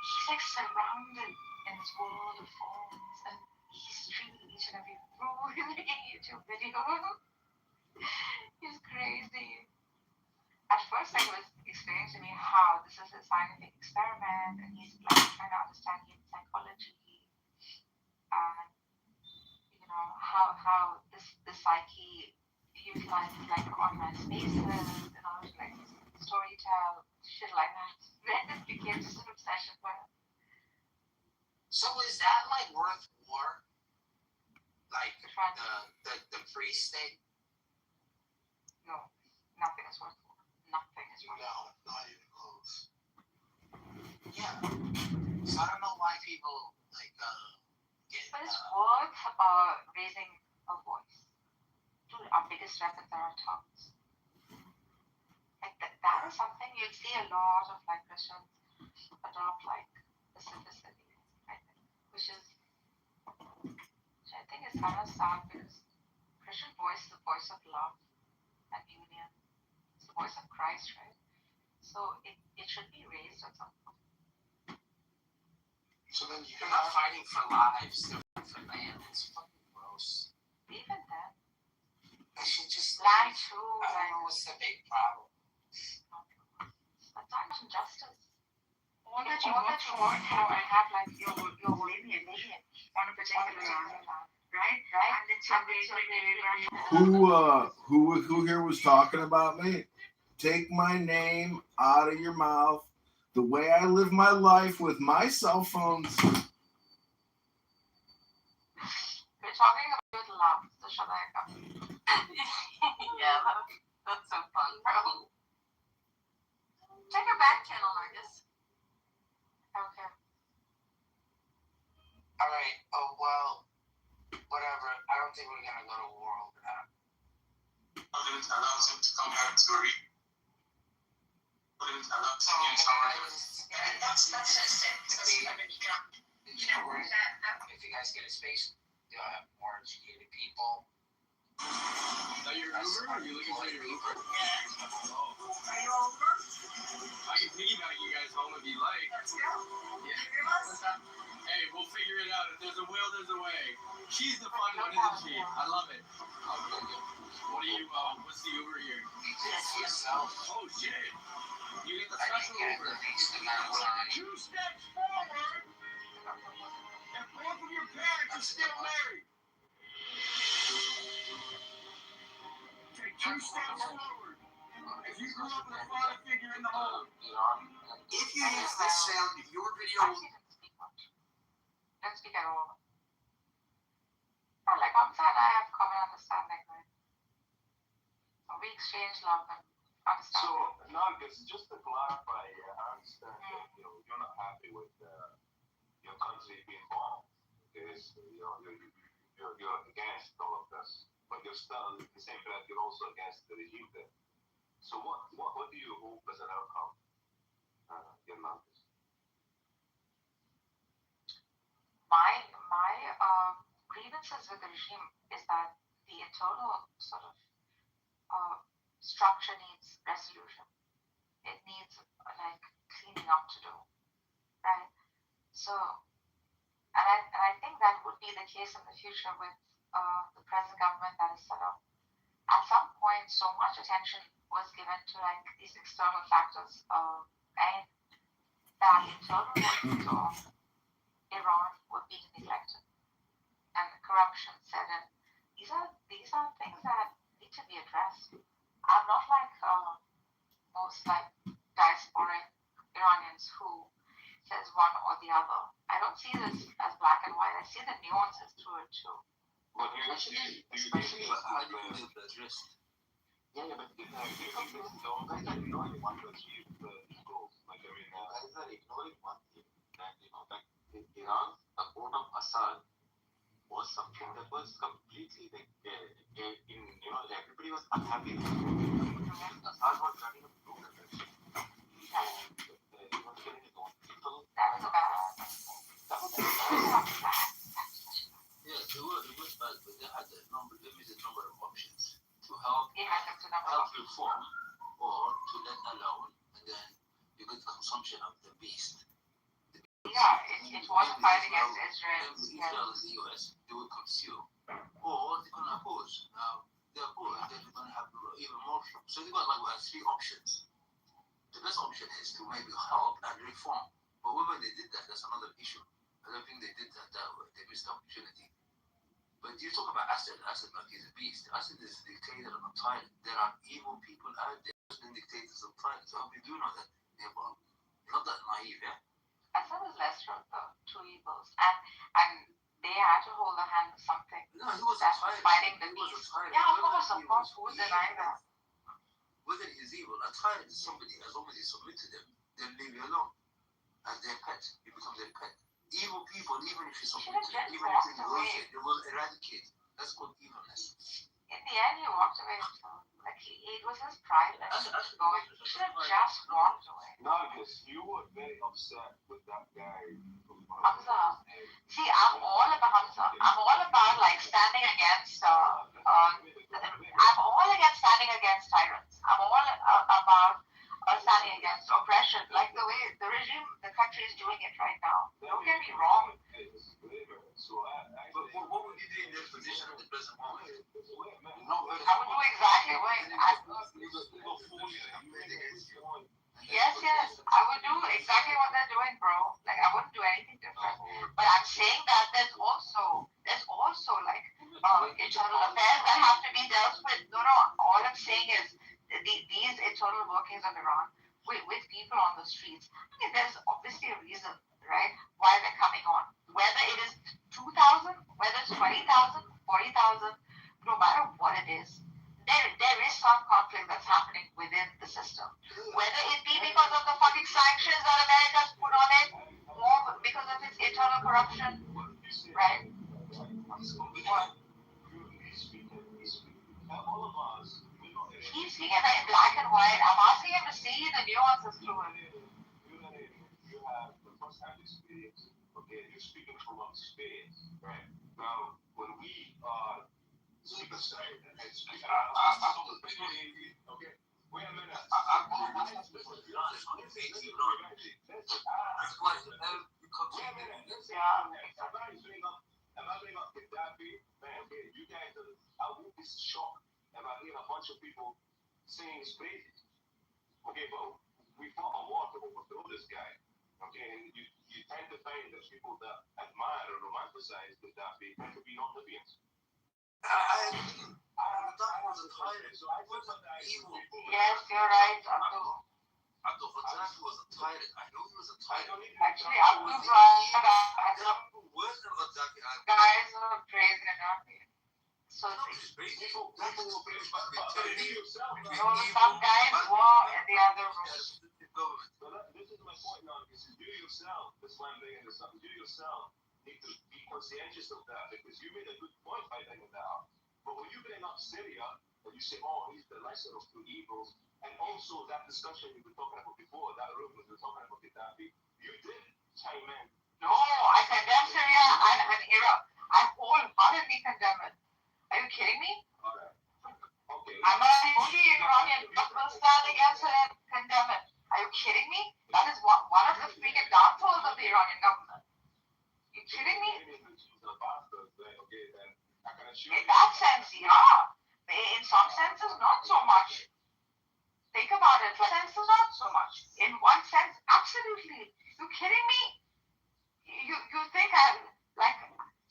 He's like surrounded in this world of phones, and he's streaming each and every rule in a YouTube video. He's crazy. At first, like, he was explaining to me how this is a scientific experiment, and he's like trying to understand human psychology, and you know how the psyche utilizes like online spaces in order to like storytell, shit like that. Then it became just an obsession for him. So is that like worth more? Like the free state? No, nothing is worth more. Nothing is worth more. No, not even close. Yeah. So I don't know why people like get. But it's worth raising a voice. Dude, our biggest weapons are our tongues. Like that is something you'd see a lot of like Christians adopt like specificity, I think, which I think is kind of sad because Christian voice is the voice of love and union. It's the voice of Christ, right? So it should be raised at some point. So then you're not fighting for lives, they're fighting for land. It's fucking gross. Even then. I should just land too. I don't know what's the big problem. That's not injustice. All that you work for, and have like your living and vision on a particular land, right? And Who here was talking about me? Take my name out of your mouth. The way I live my life with my cell phones. We're talking about love, so shall I come? Yeah, that's so fun, bro. Check your back channel, Marcus. Okay. Alright, oh well, whatever. I don't think we're gonna go to war over that. I'm going to allow him to come back to read. That's just it. If you guys get a space, you'll have more educated people. Is that your Uber? Are you looking for your Uber? Yeah. Oh. Are you Uber? I can piggyback you guys home if you like. Let's go. Yeah. Hey, we'll figure it out. If there's a will, there's a way. She's the fun one, isn't she? I love it. Okay. What do you, what's the Uber here? Just yourself. Oh, shit. You get the special Uber. 2 steps forward. Yeah, and both of your parents are still married. Take 2 steps forward. If you grew up with a father figure in the home. If you use this sound, your video will. Don't speak at all. Like Hamza and I have common understanding, right? So we exchange love and understanding. So, Nargis, just to clarify, I understand that you're not happy with your country being bombed. Because you're against all of this, but you're still at the same time you're also against the regime there. So what do you hope as an outcome, Nargis? My grievances with the regime is that the internal sort of structure needs resolution. It needs like cleaning up to do, right? So, and I think that would be the case in the future with the present government that is set up. At some point, so much attention was given to like these external factors, and that internal workings of Iran were being neglected, and corruption set in. These are things that need to be addressed. I'm not like most like diasporic Iranians who says one or the other. I don't see this as black and white. I see the nuances to it too. But especially How do you feel addressed? Yeah, but do you think this is the only thing you only want to achieve these goals? Like, I mean, guys are ignoring one thing that, like in Iran, the support of Assad was something that was completely like, everybody was unhappy with it. Assad was running a brutal election. And he was getting his own people. That was bad. Yeah, it was bad, but they had a limited number of options to help reform or to let alone, and then you get consumption of the beast. Yeah, it was a fight against Israel. Israel is the US, they will consume, or they're going to oppose. Now, they oppose, then they're going to have even more. So they got like 3 options. The best option is to maybe help and reform. But whether they did that, that's another issue. I don't think they did that way. They missed the opportunity. But you talk about Assad like he's a beast. Assad is a dictator of Thailand. There are evil people out there who've been dictators of Thailand. So I hope you do know that, Nepal. You're not that naive, yeah? Assad was lesser of the 2 evils. And they had to hold the hand of something. No, he was fighting the beast. Yeah, of course. Who would deny that? Whether he's evil, a tyrant is somebody, as long as you submit to them, they'll leave you alone. As their pet, you become their pet. Evil people, even if you submit to them, even if they negotiate, they will eradicate. That's called evilness. In the end, he walked away himself. Like, it was his pride that he was going. He should have just walked away. Nargis, you were very upset with that guy. Hamza. See, I'm all about Hamza. I'm all about, like, standing against, I'm all against standing against tyrants. I'm all about standing against oppression, like the way the regime, the country is doing it right now. Don't get me wrong. But what would you do in this position at the present moment? I would do exactly what Yes, I would do exactly what they're doing, bro. Like, I wouldn't do anything different. But I'm saying that there's also like internal affairs that have to be dealt with. No, all I'm saying is these internal workings of Iran with people on the streets. I mean, there's obviously a reason, right, why they're coming on. Whether it is 2,000, whether it's 20,000, 40,000, no matter what it is, there is some conflict that's happening within the system. Whether it be because of the fucking sanctions that America's put on it, or because of its internal corruption, right? He's speaking in black and white. I'm asking him to see the nuances to it. You have the first-hand experience. Okay, you're speaking from experience, right? Now, when we speak aside, okay, wait a minute. If I bring up Gaddafi, man, okay, you guys I won't be shocked if I hear a bunch of people saying it's crazy. Okay, but we fought a war to overthrow this guy. Okay, and you tend to find that people that admire or romanticize Gaddafi tend to be non-Libyans. I agree. Gaddafi was a tyrant. So I was Yes, Evil. you're right, Abdul. Gaddafi was a tyrant. I know he was a tyrant. Actually, Abdul brought Worse than Gaddafi. guys who are praised Gaddafi. So Some guys were and the other was. This is my point now. Is you yourself, that's why I'm bringing this up. You yourself need to be conscientious of that because you made a good point by bringing that up. But when you bring up Syria, and you say, oh, he's the lesser of two evils, and also that discussion we were talking about before, that room we were talking about Gaddafi, you did chime in. No, I condemn Syria and Iraq. I wholeheartedly condemn it. Are you kidding me? Alright. Okay. I'm not the only Iranian that will stand against it and condemn it. Are you kidding me? That is one of the freaking downfalls of the Iranian government. You kidding me? In that sense, yeah. In some senses, not so much. Think about it. In some senses, not so much. In one sense, absolutely. You kidding me? You think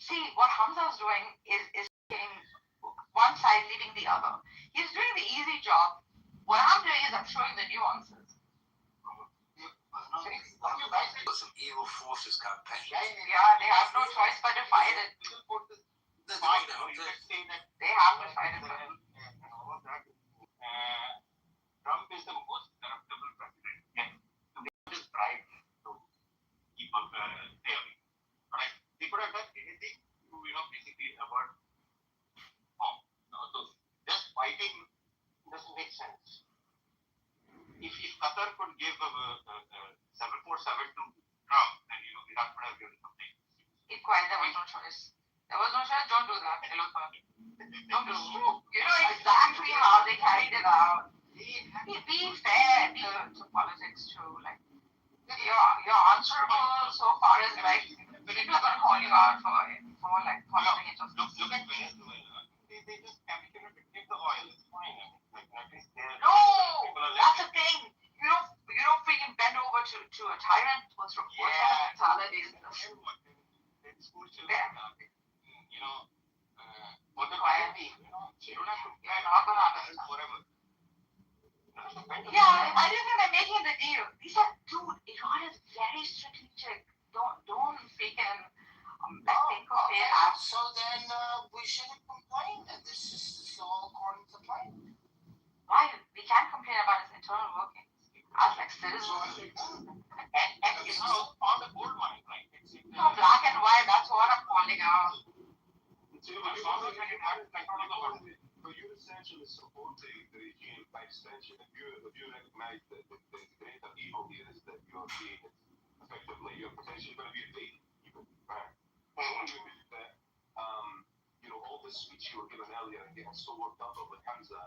see what Hamza is doing is taking one side, leaving the other. He's doing the easy job. What I'm doing is I'm showing the nuances. Some evil forces campaign. Yeah, they have no choice but to fight it. They have to fight it. Trump is the most corruptible president, and to just bribe to keep up there. Right? They could have done anything to, basically avoid bomb. So just fighting doesn't make sense. If Qatar could give a 747 to Trump, then Iraq could have given something. There was no choice. There was no choice. Don't do that. Don't do it. You know exactly how they carried it out. Be fair to politics too. Like you're answerable so far as people are gonna call you out for following it. Look at Venezuela. They just capitulated the oil. It's fine. No, that's the thing. You don't freaking bend over to a tyrant who's reporting mentality. You're not gonna understand. Forever. Yeah, I didn't think they're making the deal. He said, dude, Iran is very strategic. Don't freaking think of it as. So then we shouldn't complain. And this is all according to plan. Why? We can't complain about his internal workings. As citizens. And it's all on the gold mine, right? No, black and white, that's what I'm calling out. But you're essentially supporting the regime by extension. If you recognize that the greater evil here is that you're being effectively, you're potentially going to be a bait, even, right? All the speech you were given earlier and getting so worked up over Hamza,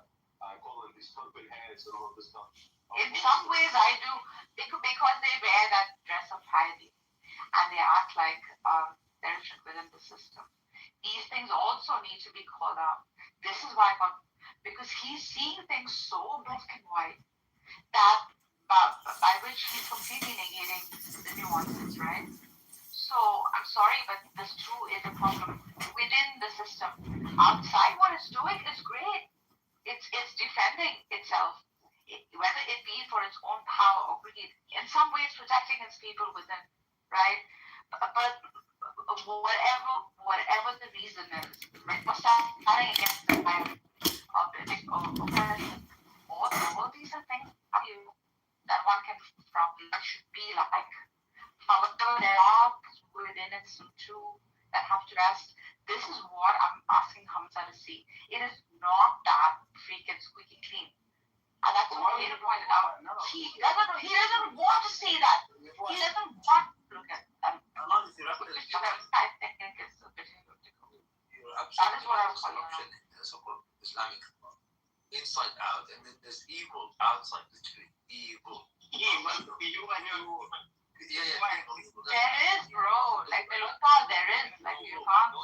calling these turban heads and all of this stuff. In some ways, I do, because they wear that dress of piety and they act like they're within the system. These things also need to be called out. This is why because he's seeing things so black and white that by which he's completely negating the nuances, right? So I'm sorry, but this too is a problem within the system. Outside, what it's doing is great. It's defending itself, whether it be for its own power or greed. In some ways, protecting its people within, right? But whatever the reason is, right? For standing against the tyrant of oppression, all these are things that one can probably should be like. However, there are within it some too that have to rest. This is what I'm asking Hamza to see. It is not that freaking squeaky clean. And that's what Peter pointed out. He doesn't want to see that. He doesn't want to look at that. I think it's a bit hypocritical. That is what I was calling out. So-called Islamic inside out, and then there's evil outside, literally evil. There is, bro. Like there is. Like you can't.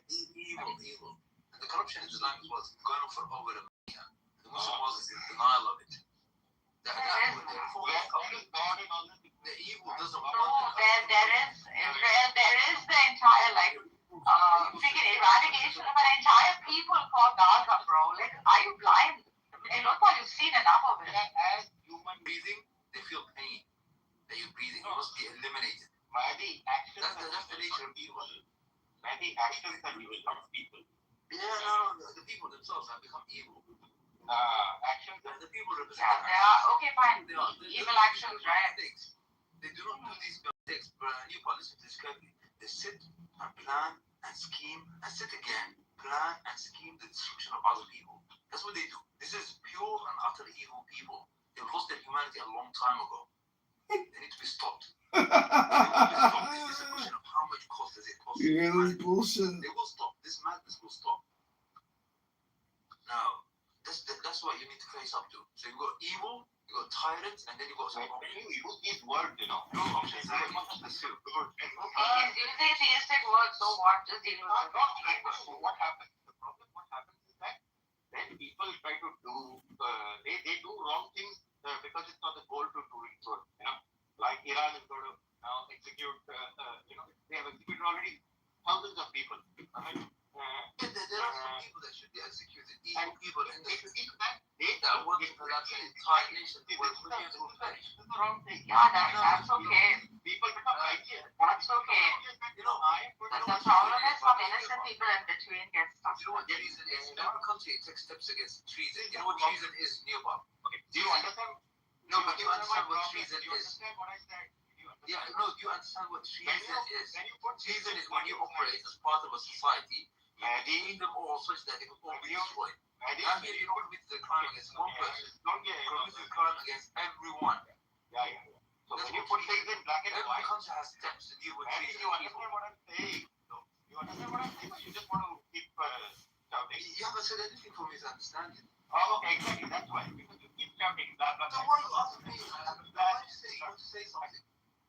Evil. And the corruption in Islam is what's going on for over a millennia. The Muslim was in denial of it. There is. and all this. The evil doesn't want No, there is the entire freaking eradication of an entire people called Naga, bro. Like, are you blind? I mean, look what you've seen enough of it. As human breathing, they feel pain. That you're breathing, you must be eliminated. By the actions that's the nature of evil. By the actions that you will of people. Yeah, no, the people themselves have become evil. Actions that the people represent. Yeah, they are. Okay, fine. Evil actions, right? They do not do these mistakes, but you listen to this carefully. They sit and plan and scheme and sit again, plan and scheme the destruction of other people. That's what they do. This is pure and utterly evil people. They've lost their humanity a long time ago. They need to be stopped. They need to be stopped. This is a question of how much cost does it cost? Yeah, this bullshit. They will stop. This madness will stop. Now, that's what you need to face up to. So you got evil, you got tyrants, and then you got some options. You use these words, you know. No options. I must pursue. He's using theistic words, so what? Just deal with it. What happens? The problem, what happens is that when people try to do, they do wrong things because it's not the goal to do it good. You know, like Iran is going to now execute. They have executed already thousands of people. Right? There are some people that should be executed. Evil people in the that work for that entire nation. This is the wrong thing. Yeah, that's okay. People become ideas. That's okay. You know, the problem is some innocent people in between get stuck. You know what treason is? In every country, it takes steps against treason. You know what treason is, Nearby? Okay. Do you understand? No, but you understand what treason Do you is. understand what I said? Yeah, no, you understand what treason is. Treason is when you operate as part of a society, you need them all such that they can all be destroyed. Now here you don't commit the crime against one person. Commit the crime against everyone. Yeah. So when you put things in black and every white, country has steps to deal with treason. You understand what I'm saying? You understand what I'm saying? Or you just want to keep shouting? You haven't said anything for me to understand it. Oh, okay, exactly. That's why. Because you keep shouting. Blah, blah, blah. So why are you asking me? You want to say something?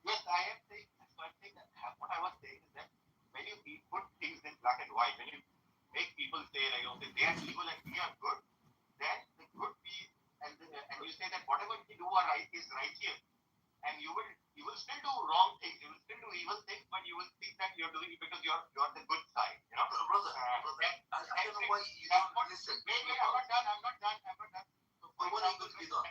Yes, I am saying that. So I'm saying that what I was saying is that when you put things in black and white, when you make people say like, okay, they are evil and we are good, then the good be and you say that whatever we do are right is righteous, and you will still do wrong things, you will still do evil things, but you will think that you're doing it because you're the good side, you know. Brother, I don't know why you don't listen. Wait, I'm not done. But what are you going to be done?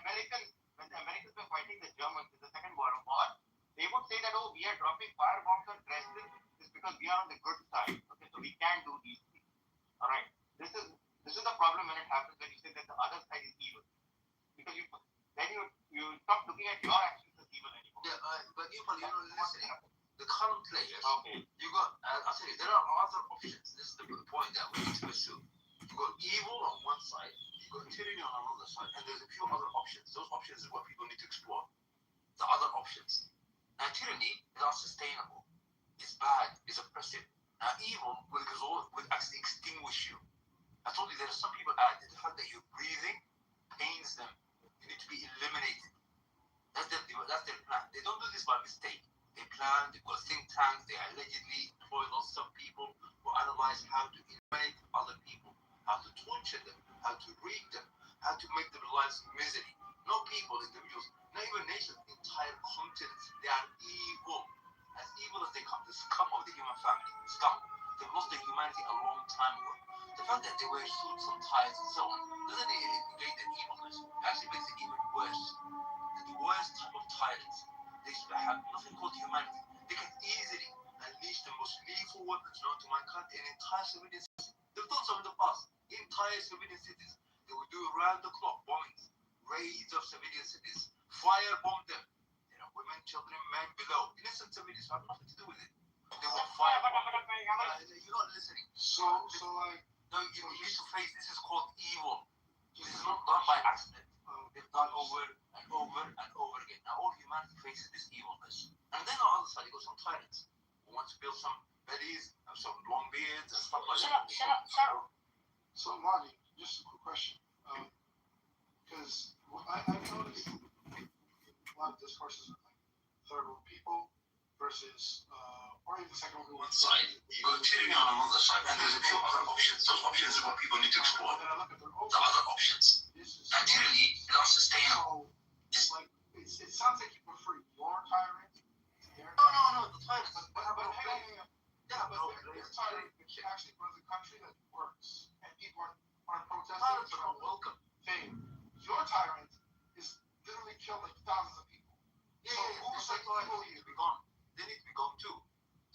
When the Americans were fighting the Germans in the Second World War, they would say that, oh, we are dropping firebombs on Dresden is because we are on the good side. Okay, so we can do these things. All right. This is the problem when it happens when you say that the other side is evil, because then you stop looking at your actions as evil anymore. Yeah, but you're not listening. The current players. Okay. You got. I'll tell you, there are other options. This is the point that we need to pursue. You got evil on one side, you got tyranny on another side, and there's a few other options. Those options is what people need to explore. The other options. Now, tyranny is unsustainable. It's bad. It's oppressive. Now, evil will actually extinguish you. I told you there are some people out there, the fact that you're breathing pains them. You need to be eliminated. That's their plan. They don't do this by mistake. They plan, they've got think tanks, they allegedly employ lots of people who analyze how to eliminate other people, how to torture them, how to rape them, how to make their lives misery. No people, individuals, not even nations, entire continents. They are evil. As evil as they come, the scum of the human family. Scum. They've lost their humanity a long time ago. The fact that they wear suits and ties and so on doesn't negate their evilness. It actually makes it even worse. The worst type of tyrants. They have nothing called humanity. They can easily unleash the most lethal weapons known to mankind in entire civilian cities. They've done so in the past. Entire civilian cities. They will do around-the-clock bombings, raids of civilian cities, firebomb them. You know, women, children, men below. Innocent civilians have nothing to do with it. They will firebomb. You're not listening. So like. No, you need to face. This is called evil. This is not done by accident. They've done over and over and over again. Now all humanity faces this evilness. And then on the other side, you got some tyrants who want to build some bellies and some long beards and stuff like that. Shut up. So Lonnie, just a quick question. Because I've noticed a lot of discourses with like third world people versus or even second world people. One side, you got tyranny on another side, and there's a few other options. Those options are what people need to explore. The other options. And tyranny is unsustainable. Like it sounds like you prefer tyrants. They have no place. They have no place. This tyrant actually runs a country that works, and people aren't protesting. Tyrants are not welcome. Hey, your tyrant is literally killed like thousands of people. Yeah, So who's like evil need to be gone? They need to be gone too.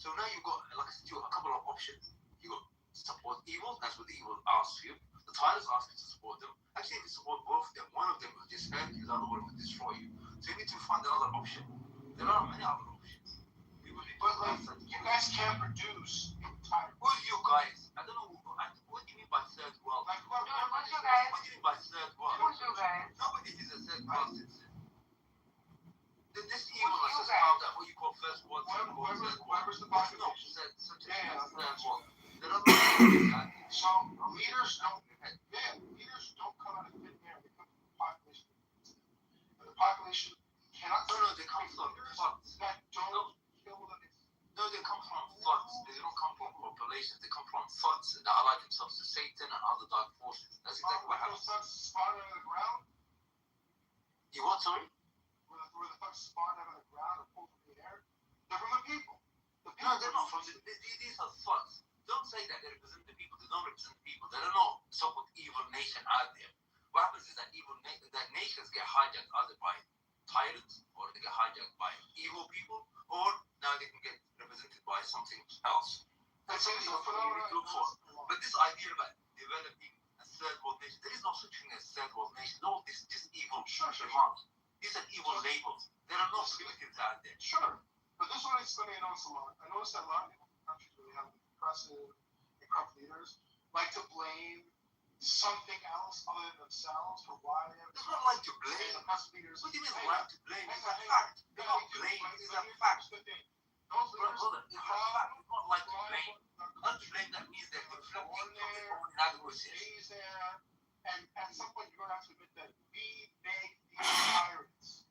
So now you've got, like I said, a couple of options. You got support evil, that's what the evil asks you. The tyrants ask you to support them. Actually, if you support both of them, one of them will just hurt you, the other one will destroy you. So you need to find another option. There are many other options. But like, you guys can't produce tyrants. Who's you guys? I don't know. What do you mean by third world? Who's you guys? What do you mean by third world? Who's you guys? Nobody is a third world citizen. This evil is just found out what you call first world, second world, third world. Where's the That's not population? such a third world. There are no So leaders don't come out of thin air. They come from the population. And the population cannot. No, they come from floods. That don't kill them. No, they come from floods. They don't come from populations. They come from thugs that ally themselves to Satan and other dark forces. That's exactly what happens. Those thugs spawn out of the ground. You what, sorry? Where the thugs spawn out of the ground or pulled from the air. They're from the people. No, they're not from these are thugs. Don't say that they represent the people. They don't represent the people. There are no so-called evil nation out there. What happens is that that nations get hijacked either by tyrants, or they get hijacked by evil people, or now they can get represented by something else. That's something else we need to look for. But this idea about developing a third world nation, there is no such thing as third world nation. No, this is just evil demands. These are evil labels. There are no primitives out there. Sure. But this one is something I notice a lot. I notice that a lot of people in countries where they have impressive and corrupt leaders like to blame something else other than themselves for why they have. It's not like to blame. Oppressive leaders. What do you mean like to blame? It's a fact. It's not blame. It's a fact. Those leaders Brother, it's a fact. It's not like to blame. Not to blame, that means they're deflecting from their own inadequacies. And at some point you're going to have to admit that we make these tyrants.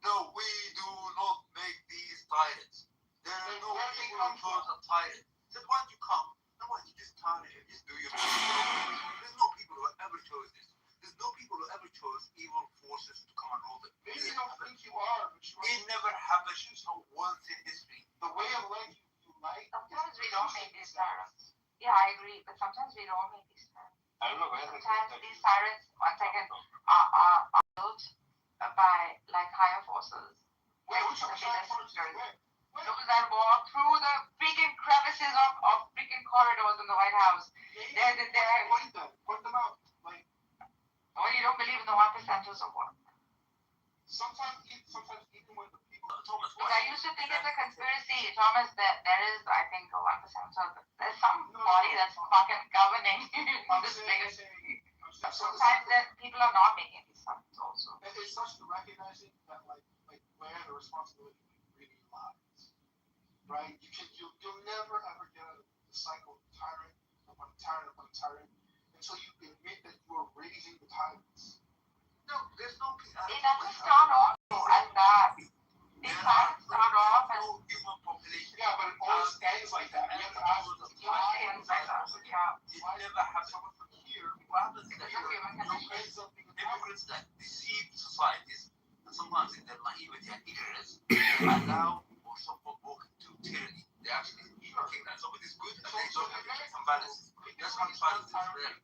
No, we do not make these tyrants. There are no people who chose a tyrant. So why don't you come? No, why don't you just tyrant and just do your thing? There's no people who ever chose this. There's no people who ever chose evil forces to come and rule them. Maybe you don't think you are, but it never happened. Not once in history. The way of life you like. Sometimes we don't make these tyrants. Yeah, I agree, but sometimes we don't make these tyrants. I don't know where sometimes these tyrants, one second, are built by like higher forces. Those that walk through the freaking crevices of freaking corridors in the White House. Point them out. Like, oh, you don't believe in the 1%ers or what? Sometimes even when the people. Thomas, because I used to think it's a conspiracy, Thomas, that there is, I think, a 1%. So there's some body that's fucking governing this biggest. Sometimes that people are not making these studies also. It starts to recognizing that like where the responsibility really lies, right? You'll never ever get out of the cycle of tyrant upon tyrant until you admit that you are raising the tyrants. No, there's no. It doesn't start off as that. These tyrants start off as human population. Yeah, but it always ends like that. We have to ask why. It never happens. What happens is that immigrants that deceive societies, and sometimes in their naivety and ignorance, allow or support walk into tyranny. They actually think that somebody's good and they don't have checks and balances. That's how tyrants is there.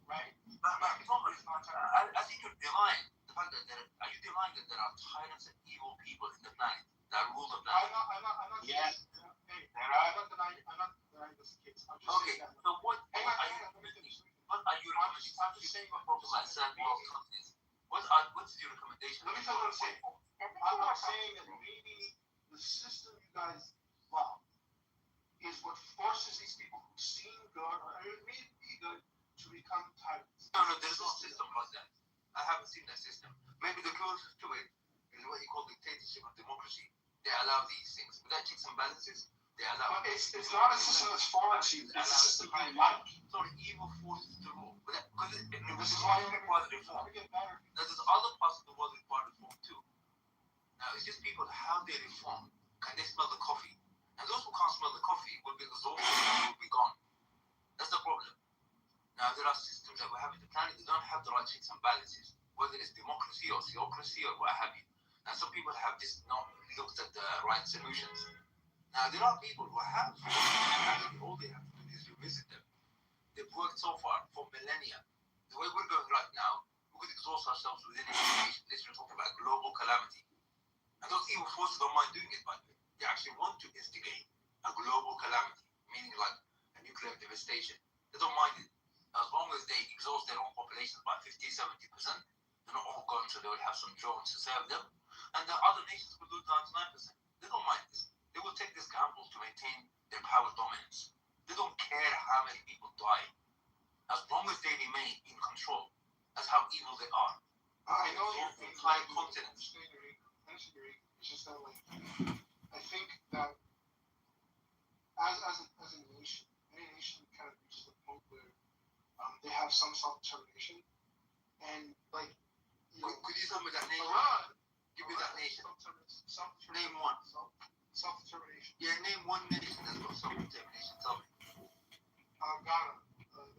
Right? But Thomas, I think you're denying the fact that are you denying that there are tyrants and evil people in the planet that rule the planet? I'm not. Yes. I'm not denying this case. Okay, so what are you recommending? What are your recommendations? I'm just saying what problem like third world countries. What's your recommendation? Let me tell you what I'm saying. I'm not saying that maybe the system you guys love is what forces these people who seem good or may be good to become tyrants. No, there's no system like that. I haven't seen that system. Maybe the closest to it is what you call dictatorship or democracy. They allow these things. Without checks and balances, they allow. But it's not a system that's foreign to you. It's a system you like. So the evil forces to rule. Because this is why you require reform. Now there's other parts of the world that require reform too. Now it's just people, how they reform. Can they smell the coffee? And those who can't smell the coffee will be exhausted and will be gone. That's the problem. Now there are systems that we have in the planet that don't have the right checks and balances, whether it's democracy or theocracy or what have you. And some people have just not looked at the right solutions. Now, there are people who have, actually all they have to do is revisit them. They've worked so far for millennia. The way we're going right now, we could exhaust ourselves within education. This we're talking about global calamity. And those evil forces don't mind doing it, by the way. They actually want to instigate a global calamity, meaning like a nuclear devastation. They don't mind it. As long as they exhaust their own populations by 50-70%, they're not all gone, so they will have some drones to serve them. And the other nations will do 99%. They don't mind this. They will take these gambles to maintain their power dominance. They don't care how many people die, as long as they remain in control. That's how evil they are. I know you're entire continents. It's just that, like, I think that as a nation, any nation kind of reaches the point where they have some self-determination, and like, you know, could you tell me that nation? Iran. Give me that nation. Self-determination. Name one. Self-determination. Yeah, name one nation that's got self-determination. Tell me. Ghana,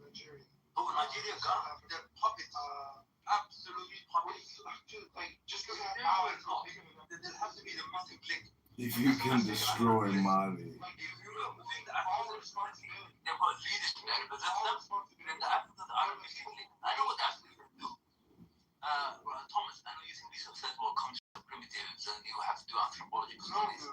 Nigeria. Oh, Nigeria, Ghana. They're puppets. Absolutely puppets. Like, just because they have power, power, there has to be the missing link. If you can destroy Mali, Like, if you think the Africans they've got leadership that represents them, then the Africans are the missing link. I know what the Africans do. Thomas, I know you think these said, well, countries are primitives and you have to do anthropological studies.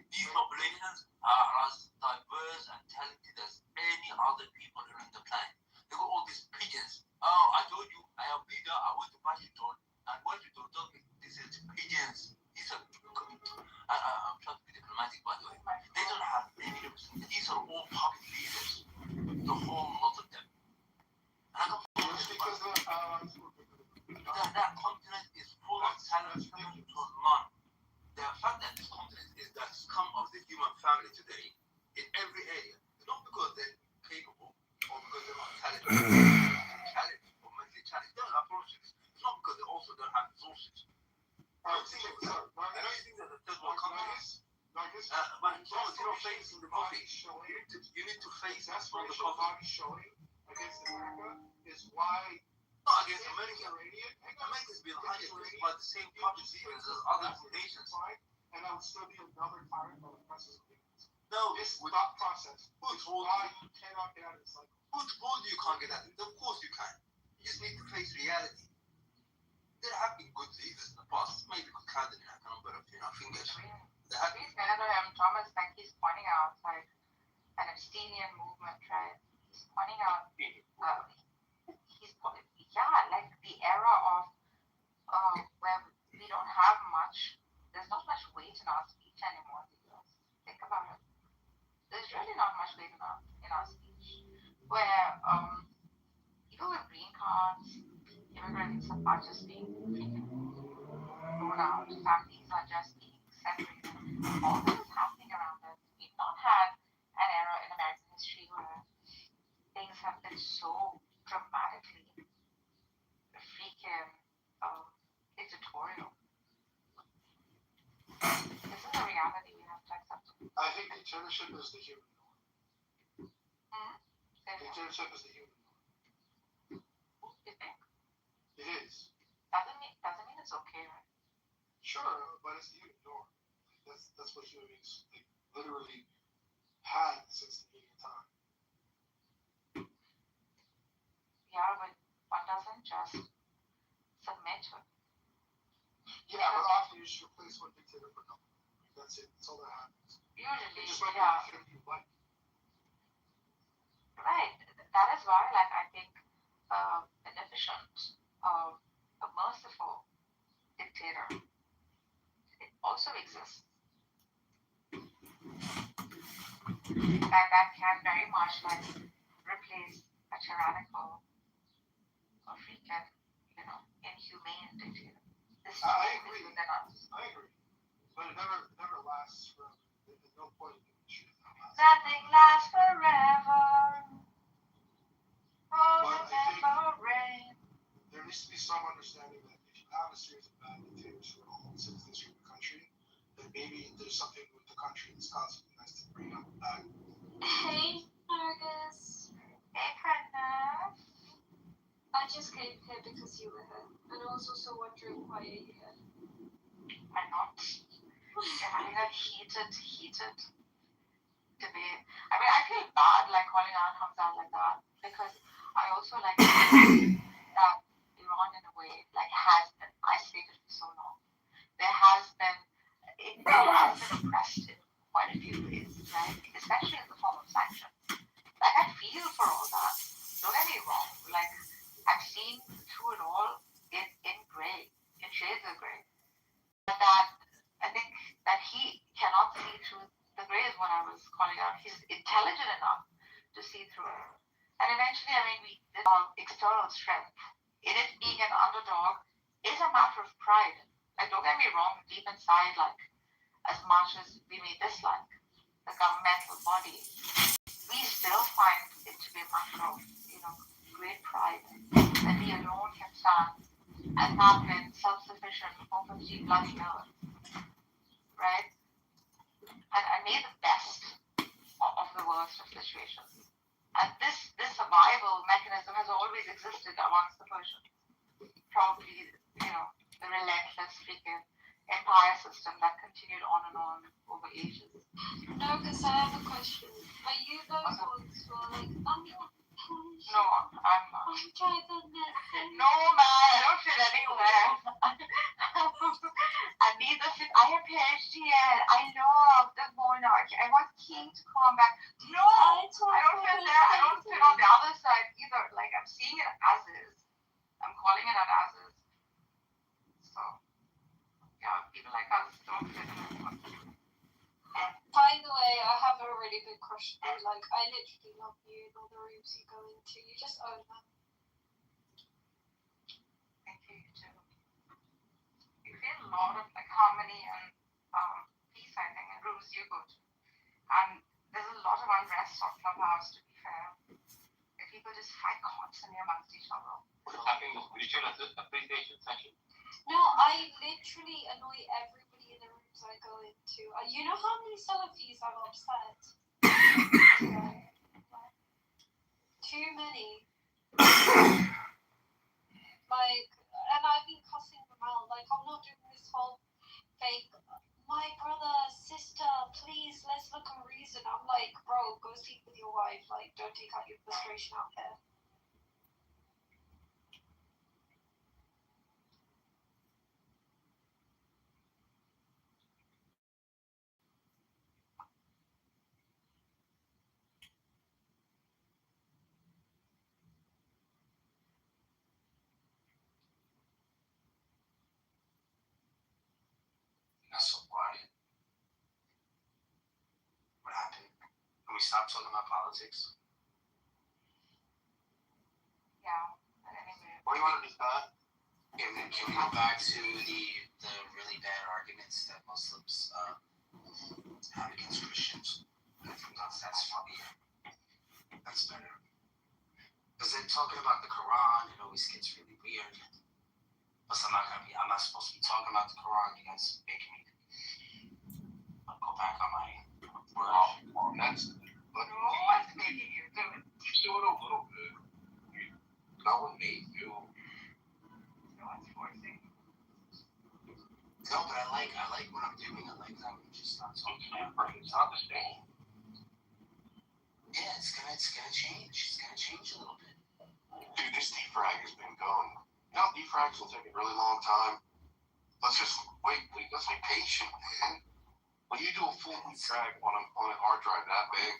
These populations are as diverse and talented as any other people on the planet. They got all these pigeons. Oh, I told you, I am leader, I went to Washington, and Washington told me this is pigeons. These are, I'm trying to be diplomatic, by the way. They don't have any representation. These are all public leaders, the whole lot of them. And I come from because that continent is full of talent to none. The fact that this continent is the scum of the human family today in every area, not because they're capable or because they're not talented, or mentally challenged. They don't have resources. It's not because they also don't have resources. I know you think that the third world countries, but Thomas, you're not facing the coffee. You need to face us from the coffee. Showing against America is why. Not against America. America's been hijacked by the same public leaders as other nations. And that would still be another tyrant on the presence of humans. No, this thought process. Who told why you cannot get out of this cycle? Who told you can't get out of it? Of course you can. You just need to face reality. There have been good leaders in the past. Maybe good candidates, I can't number of fingers. He's Thomas, like he's pointing out like an Abstinian movement, right? He's pointing out like the era of where we don't have much. There's not much weight in our speech anymore. Think about it. There's really not much weight in our speech. Where people with green cards, immigrants are just being thrown out. Families are just being separated. All this is happening around us. We've not had an era in American history where things have been so dramatically freaking dictatorial. This is a reality we have to accept. I think dictatorship is the human norm. Dictatorship is the human norm. You think? It is. Doesn't mean it's okay, right? Sure, but it's the human norm. That's what human beings literally had since the beginning of time. Yeah, but one doesn't just submit to it. Yeah, but often you just replace one dictator for another. That's it. That's all that happens. Usually, just like yeah. you like. Right. That is why, like, I think beneficent, a merciful dictator, it also exists. That can very much like replace a tyrannical or freaking, inhumane dictator. I agree. I agree. But it never lasts forever. There's no point in doing shit that lasts. Nothing lasts forever. Roses never rain. There needs to be some understanding that if you have a series of bad dictators who are all citizens of the country, then maybe there's something with the country that's causing you guys to bring up back. Hey, Marcus. Hey, Pranav. I just came here because you were here, and I was also wondering why are you here? Why not? You're having a heated debate. I mean, I feel bad like calling out Hamza like that because I also like that Iran in a way like has been isolated for so long. There has been it has been oppressed in quite a few ways, right? Especially in the form of sanctions. Like I feel for all that. Don't get me wrong. Like I've seen through it all in grey, in shades of grey. But that I think that he cannot see through the grey is what I was calling out. He's intelligent enough to see through it. And eventually, I mean, this external strength in it being an underdog is a matter of pride. Like, don't get me wrong, deep inside, like, as much as we may dislike the governmental body, we still find it to be a matter of, great pride that we alone can stand and have been self-sufficient for 50 plus years, right? And made the best of the worst of situations. And this survival mechanism has always existed amongst the Persians. Probably, the relentless freaking empire system that continued on and on over ages. No, because I have a question. Are you those ones who are like, I'm not Persian? No, I'm not. I'm driving Netflix. No, man, I don't fit anywhere. And neither fit. I have PhD yet. I love the monarchy. I want king to come back. No, I don't fit there. I don't fit on the other side either. Like, I'm seeing it as is. I'm calling it out as is. So, yeah, people like us don't fit in. By the way, I have a really big crush on you. Like, I literally love you in all the rooms you go into. You just own them. Thank you, you too. You feel a lot of like harmony and peace, I think, in rooms you go to. And there's a lot of unrest on Clubhouse, to be fair. If people just fight constantly amongst each other. What's happening in the spiritual appreciation session? No, I literally annoy everybody in the rooms I go into. You know how many Salafis I've upset? Too many. Like, and I've been cussing them out. Like, I'm not doing this whole fake, my brother, sister, please, let's look and reason. I'm like, bro, go sleep with your wife. Like, don't take out your frustration out there. That's so quiet. What happened? Can we stop talking about politics? Yeah, but anyway. What do you want to discuss? Can we go back to the really bad arguments that Muslims have against Christians? I think that's funny. That's better. Because then talking about the Quran, it always gets really weird. Plus, I'm not supposed to be talking about the Quran. You guys making me go back on my word. Well, that's But what's making you do it? do it a little bit. Not what made you. No one's forcing. No, but I like what I'm doing. I like that we're just not talking about it. It's not the same. Yeah, it's gonna change. It's gonna change a little bit. Dude, this defrag has been going. Defrags will take a really long time. Let's just wait. Let's be patient, man. When you do a full defrag on a hard drive that big.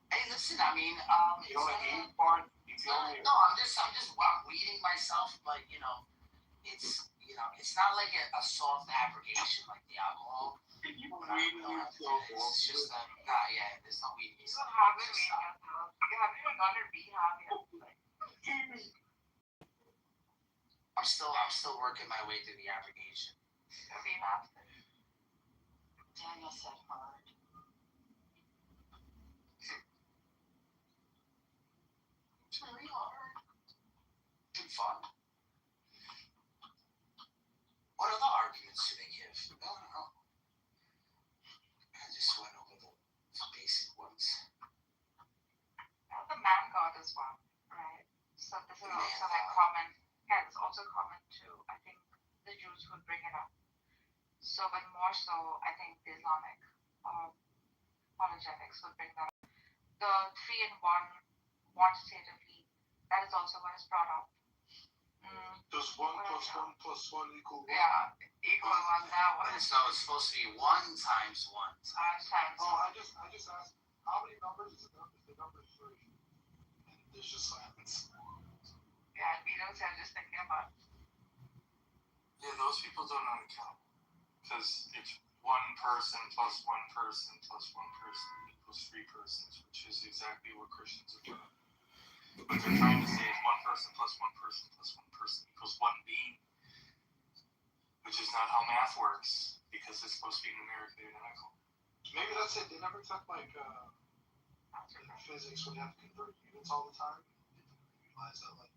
Hey, listen. I mean, You know what I mean? Part. No, I'm weeding myself, but it's not like a soft abrogation like the alcohol. It's just that, there's no weeding. You haven't made yourself. You haven't even gone to rehab yet. I'm still working my way through the abrogation. Rehab. Daniel said hard. It's very hard. Good fun. What other arguments do they give? I don't know. I just went over the basic ones. Well, the man god as well, right? So this is also like common. Yeah, it's also common to, I think, the Jews would bring it up. So, but more so, I think the Islamic apologetics would bring that up. The 3 and 1 quantitatively, that is also what is brought up. Does 1 plus 1 plus 1 equal 1? Yeah, equal 1 that one. But it's supposed to be 1 times 1. Times Oh, I just asked, how many numbers is the number 3? And there's just silence. Yeah, we don't say, I'm just thinking about. Yeah, those people don't know how to count. Because if 1 person plus 1 person plus 1 person equals 3 persons, which is exactly what Christians are doing. What they're trying to say is 1 person plus 1 person plus 1 person equals 1 being, which is not how math works, because it's supposed to be numerically identical. Maybe that's it. They never took like in physics when you have to convert units all the time. They didn't realize that like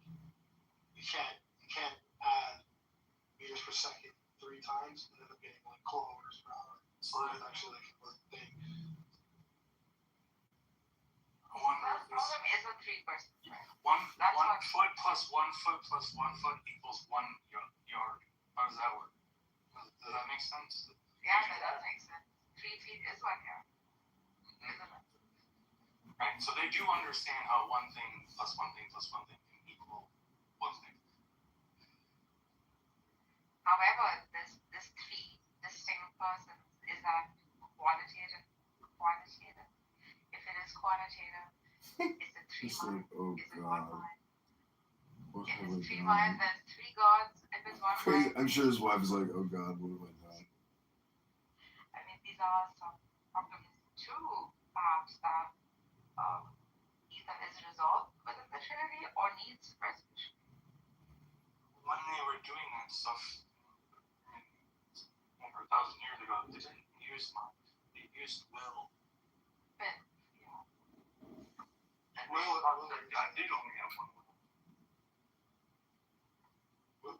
you can't add meters per second 3 times and end up getting like kilometers per hour. So that's actually like a thing. I wonder if this Problem is a 3 person. one foot plus 1 foot plus 1 foot equals 1 yard. How does that work? Does that make sense? Yeah, that does make sense. 3 feet is 1 yard. Isn't it? Right, so they do understand how 1 thing plus 1 thing plus 1 thing can equal 1 thing. However, this 3 distinct persons, is that qualitative? If it is quantitative, is it 3 It's like, oh Is it 1 God. mind? What If have it's I 3 done? minds, there's 3 gods. If it's 1 Crazy. mind, I'm sure his wife is like, oh God, what have I done? I mean, these are some problems too, perhaps, that either is resolved within the Trinity or needs resolution. When they were doing that stuff over 1,000 years ago, they didn't use mind. They used will. God did only have 1 will.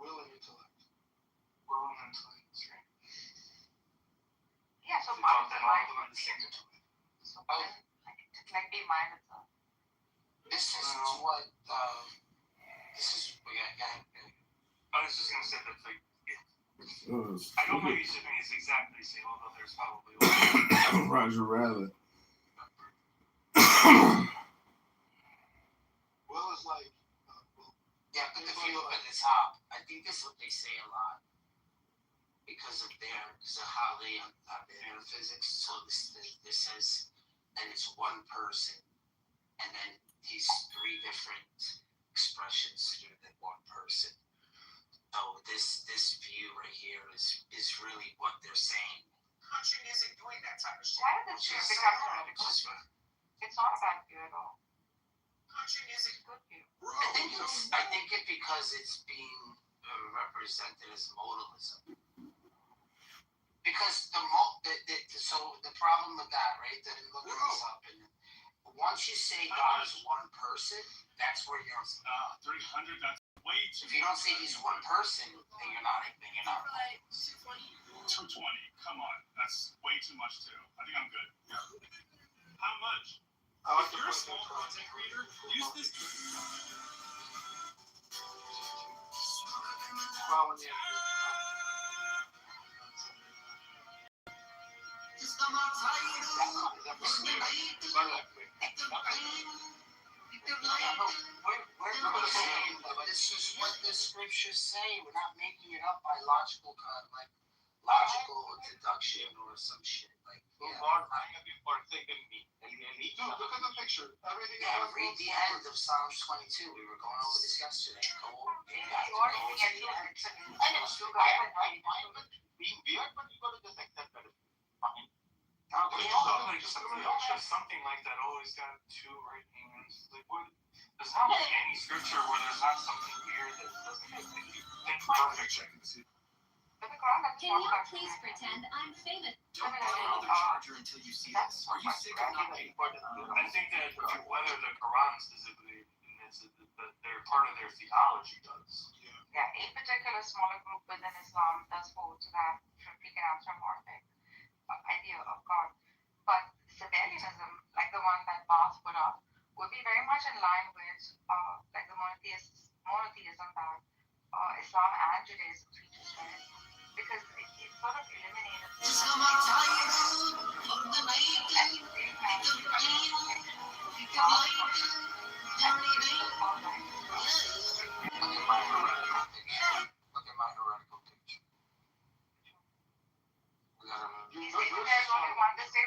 Will and intellect. Will and intellect, that's right. Yeah, so They mind thought that all of them had the same intellect. So it's like a mind itself. This is what, this is, yeah. I was just going to say that, like, Oh, I don't know these things exactly the same, although there's probably Roger Rabbit. Will is like Yeah, but if you look at the top, I think this is what they say a lot because of how they have their physics. So this says, and it's 1 person, and then these 3 different expressions through that 1 person. So this view right here is really what they're saying. Country isn't doing that type of shit. Why did this shit become heretical? It's not a bad view at all. Country isn't good view. I think it because it's being represented as modalism. Because so the problem with that, right? That in looking this up, and once you say God is 1 person, that's where you're. 300. That's way too. If you don't say He's 1 person, then you're not. 220. Come on, that's way too much too. I think I'm good. Yeah. How much? If you're a small content creator, use this. This is what the scriptures say. We're not making it up by logical deduction or some shit. Like, God, forsaken me. Dude, look at the picture. Everything read the end of Psalms 22. We were going over this yesterday. Being weird, but you gotta just accept that it's fine. Something like that always got 2 right hands. Like, what? There's not like any scripture where there's not something weird that doesn't make you think perfect. Can you please pretend I'm famous? Don't buy another charger until you see this. Are you sick of not being part of I think that whether the Quran specifically admits it, that they're part of their theology does. Yeah, a particular smaller group within Islam does hold to that freaking anthropomorphic idea of God. But Sabellianism, like the one that Bath put up, would be very much in line with like the monotheism that Islam and Judaism teaches, right? Because he sort of eliminated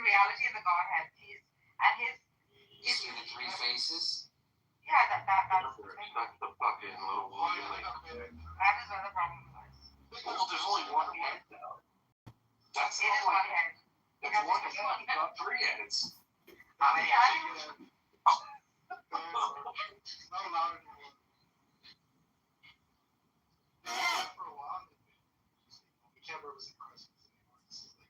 reality and the Godhead. And his. You see the three faces? Yeah, that's the fucking little woman. That is where the problem lies. Well, there's only one head now. That's It is one head. That's one head, not three heads. How many times? It's not allowed anymore. For a while, we can't represent Christmas anymore. This is like.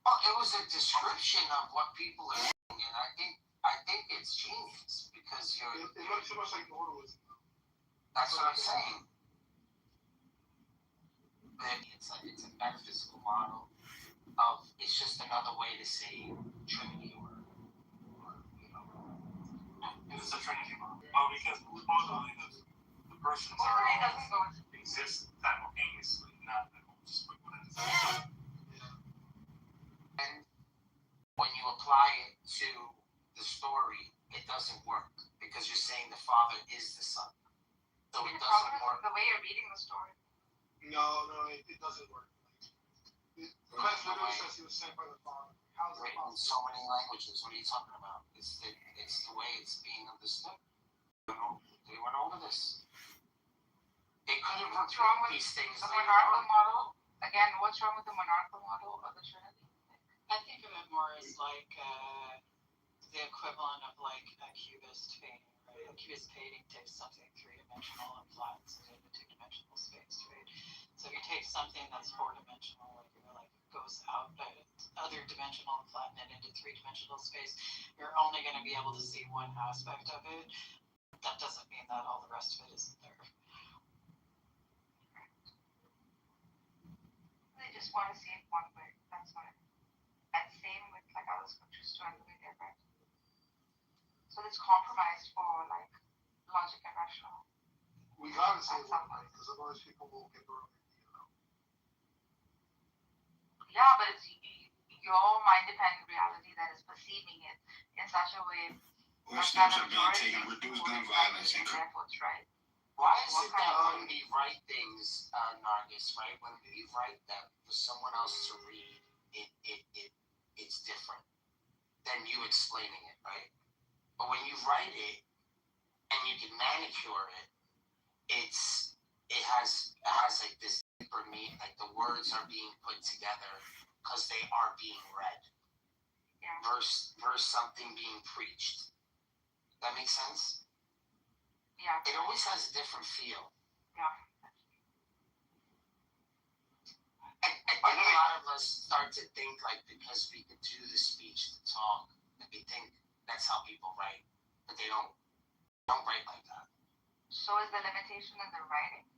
Oh, it was a description of what people are doing, and I think it's genius because It looks too much like modalism. That's what I'm saying. It's a metaphysical model of it's just another way to say Trinity or It's a Trinity model. Oh, because supposedly the persons exist simultaneously, not just like one at a time. And when you apply it to the story, it doesn't work because you're saying the Father is the Son. So it doesn't work. The way you're reading the story. No, it doesn't work. Christ literally says he was sent by the Father. How is it Written in possible? so many languages. What are you talking about? It's the way it's being understood. They went over this. They could have What's wrong with these things the later monarchical on. model? Again, what's wrong with the monarchical model of the Trinity? I think of it more as like the equivalent of like a cubist painting, right? A cubist painting takes something three-dimensional and flattens it into two-dimensional space, right? So if you take something that's four-dimensional, like goes out other dimensional and flatten it into three-dimensional space, you're only going to be able to see one aspect of it. That doesn't mean that all the rest of it isn't there. They just want to see it one way. That's why. And same with like other scriptures too, and the way they're read. So it's compromised for like logic and rational. We gotta say one way, because otherwise people will get the wrong idea. Yeah, but it's your mind-dependent reality that is perceiving it in such a way. Where steps are being taken to reduce gun violence and right? Why is it that when we write things, Nargis, right? When we write them for someone else to read, it's different than you explaining it, right? But when you write it and you can manicure it, it has like this deeper meaning, like the words are being put together because they are being read. Yeah. Versus something being preached. That makes sense? Yeah. It always has a different feel. Yeah. I think a lot of us start to think like because we could do the speech, the talk, that we think that's how people write, but they don't write like that. So is the limitation in the writing,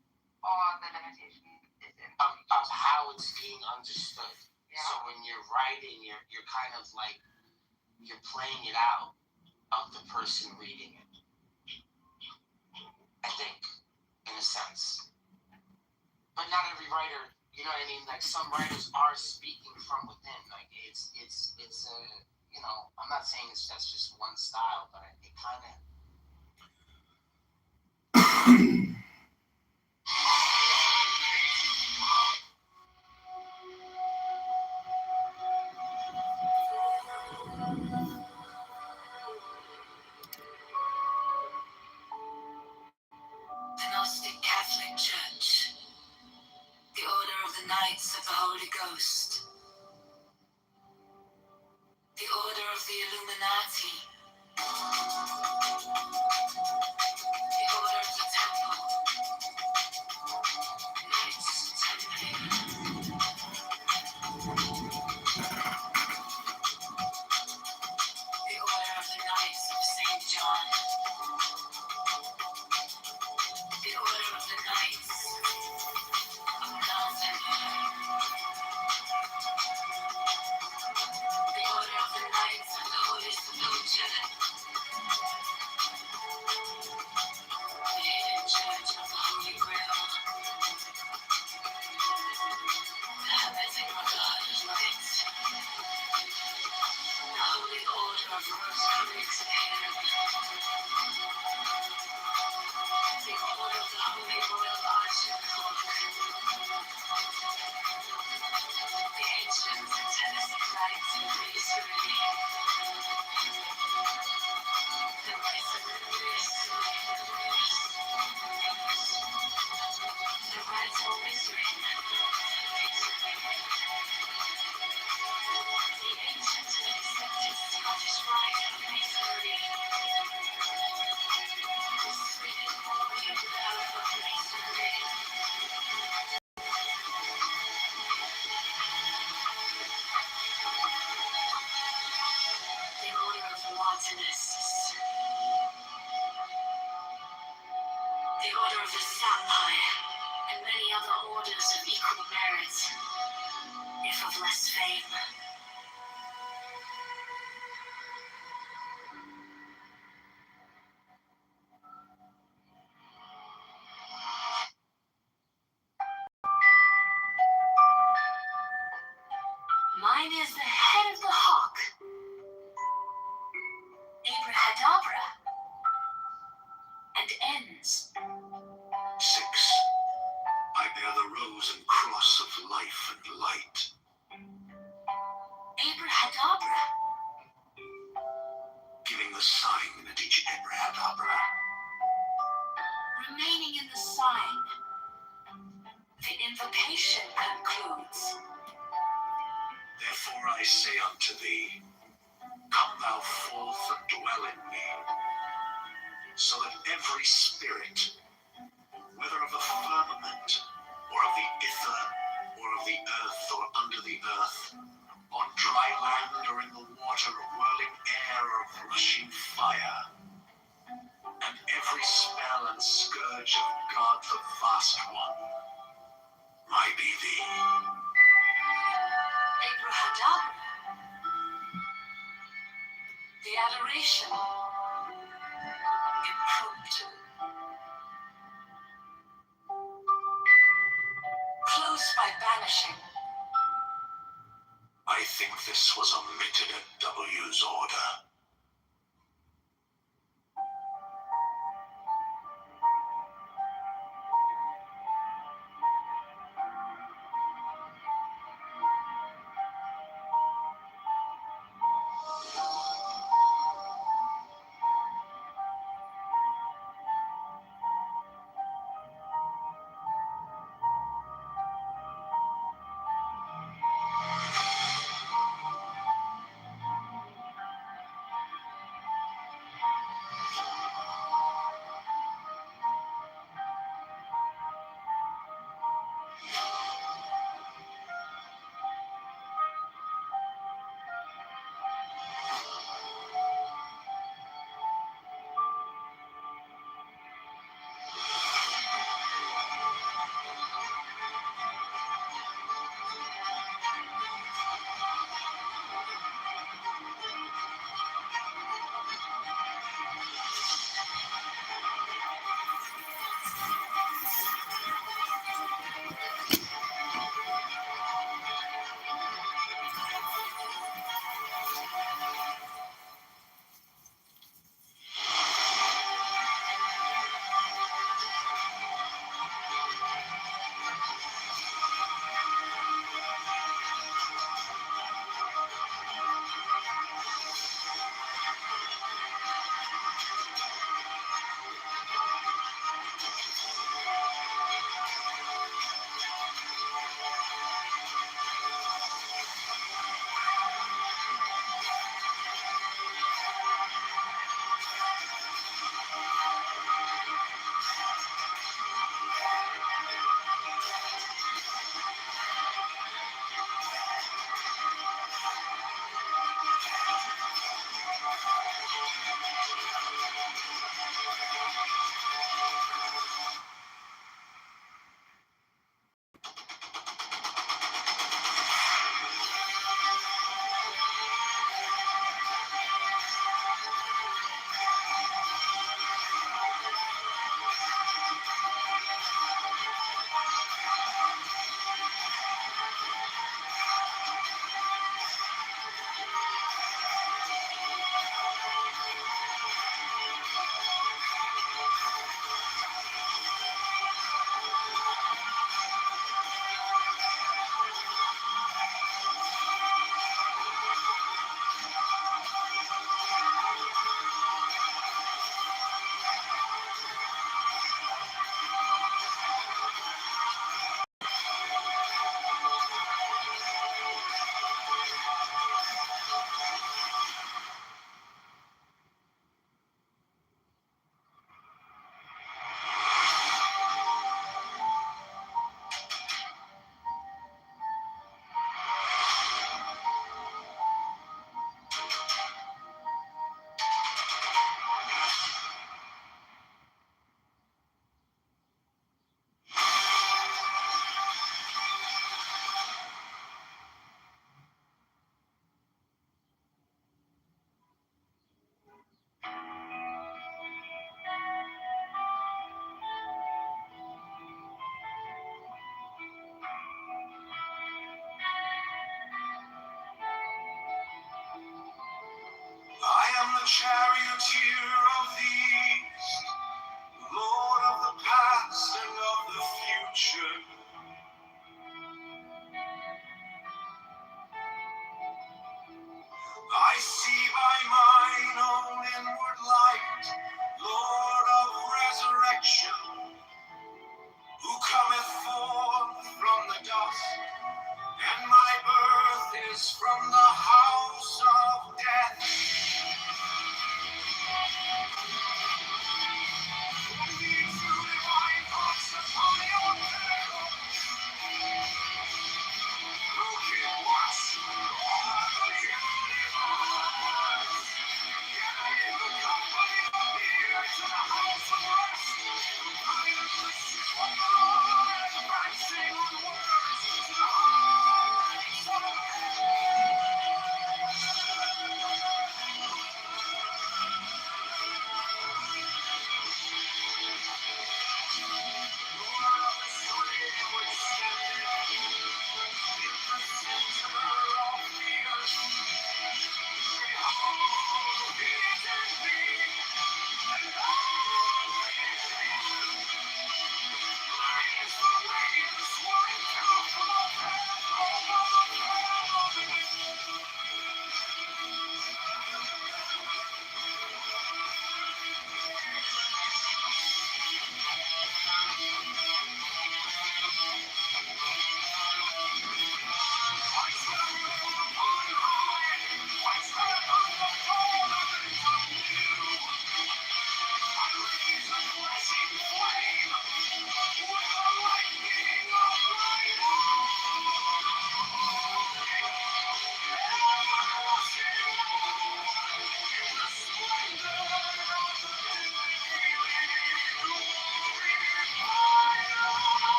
or the limitation is in of how it's being understood? Yeah. So when you're writing, you're kind of like you're playing it out of the person reading it. I think, in a sense. But not every writer, you know what I mean? Like some writers are speaking from within. Like it's you know, I'm not saying that's just one style, but it kind of. The Gnostic Catholic Church, the Order of the Knights of the Holy Ghost, the Order of the Illuminati, the Order of the Temple, Knights Templar, the Order of the Knights of St. John, the Order of the Knights of Malvern, the Order of the Knights of the Holy Sepulchre, the less fame. Mine is the head of the hawk. Abrahadabra. And ends. 6. I bear the rose and cross of life and light. Abrahadabra. Giving the sign at each Abrahadabra. Remaining in the sign. The invocation concludes. Therefore I say unto thee, come thou forth and dwell in me, so that every spirit, whether of the firmament, or of the ether, or of the earth, or under the earth, on dry land, or in the water, or whirling air, or of rushing fire, and every spell and scourge of God the Vast One, might be thee. Abrahadabra. The adoration. Impromptu. Close by banishing. I think this was omitted at W's order. charioteer of the east, Lord of the past and of the future. I see by mine own inward light, Lord of resurrection, who cometh forth from the dust, and my birth is from the house of death.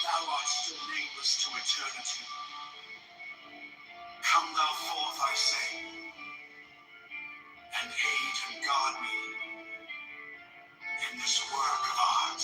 Thou art still nameless to eternity. Come thou forth, I say, and aid and guard me in this work of art.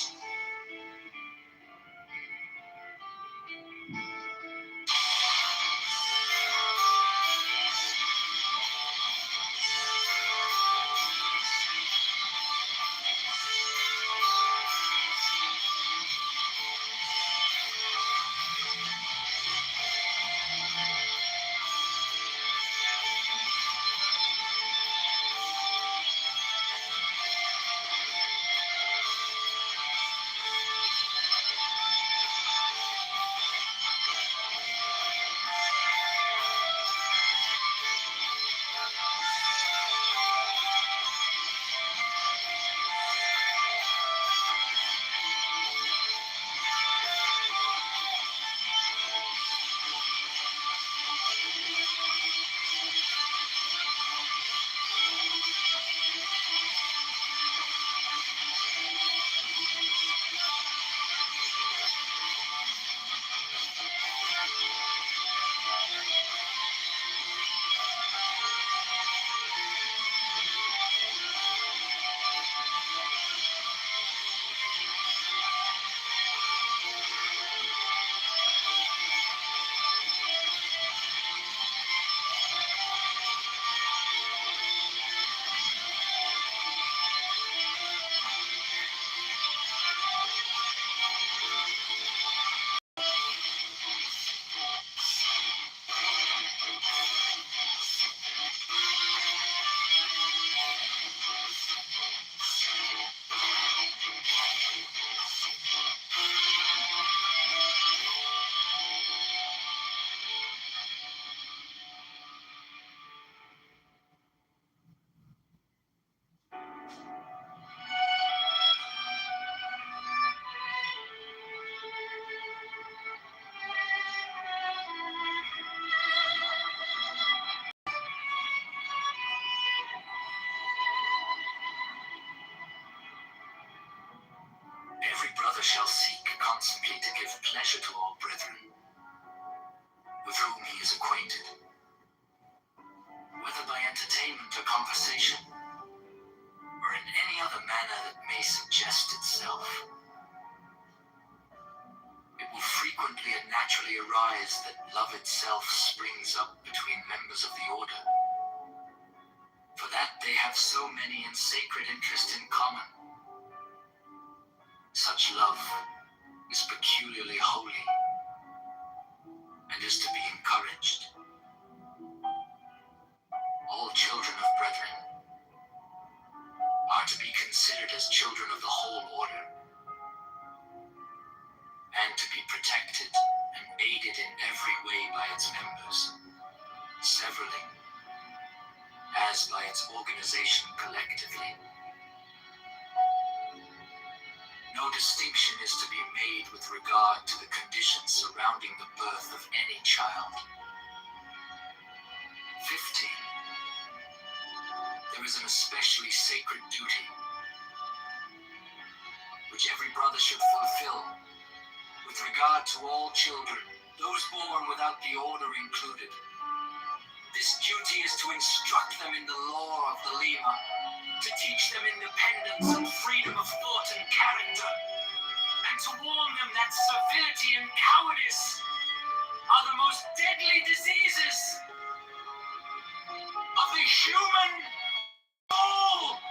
shall seek constantly to give pleasure to all brethren, with whom he is acquainted, whether by entertainment or conversation, or in any other manner that may suggest itself. It will frequently and naturally arise that love itself springs up between members of the order, for that they have so many and sacred interests in common. Such love is peculiarly holy, and is to be encouraged. All children of brethren are to be considered as children of the whole order, and to be protected and aided in every way by its members, severally, as by its organization collectively. No distinction is to be made with regard to the conditions surrounding the birth of any child. 15. There is an especially sacred duty which every brother should fulfill with regard to all children, those born without the order included. This duty is to instruct them in the law of the Lima, to teach them independence and freedom of thought and character, and to warn them that servility and cowardice are the most deadly diseases of the human soul.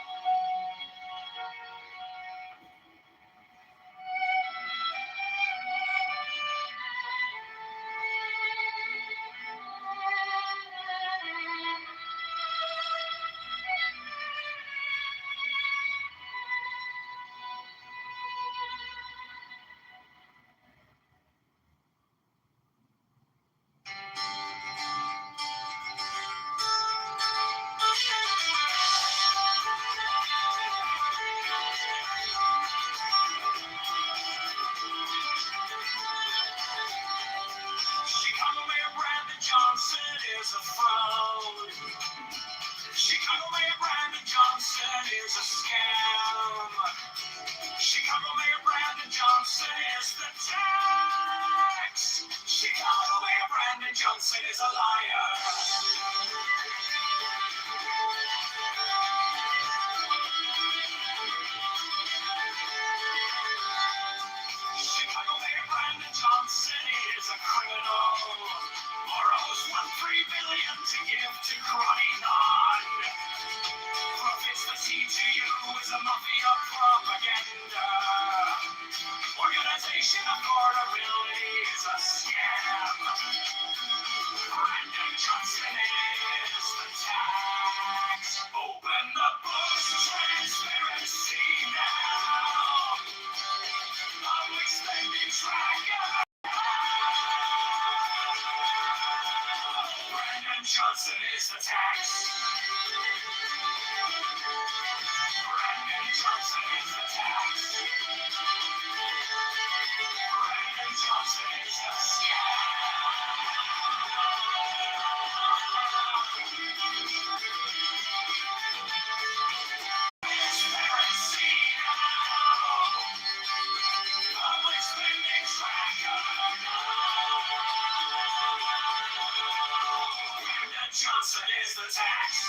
Chicago Mayor Brandon Johnson is a fraud. Chicago Mayor Brandon Johnson is a scam. Chicago Mayor Brandon Johnson is the tax. Chicago Mayor Brandon Johnson is a liar. Chicago Mayor Brandon Johnson is a criminal. Borrows $1.3 billion to give to Croydon. Profits the TGU is a mafia propaganda. Organization of portability is a scam. Brandon Johnson is the tax. Open the books, transparency now. Public spending tracker. Brandon Johnson is the tax. Brandon Johnson is the tax. Brandon Johnson is the scam. Transparency now. Public spending tracker. Brandon Johnson is the tax.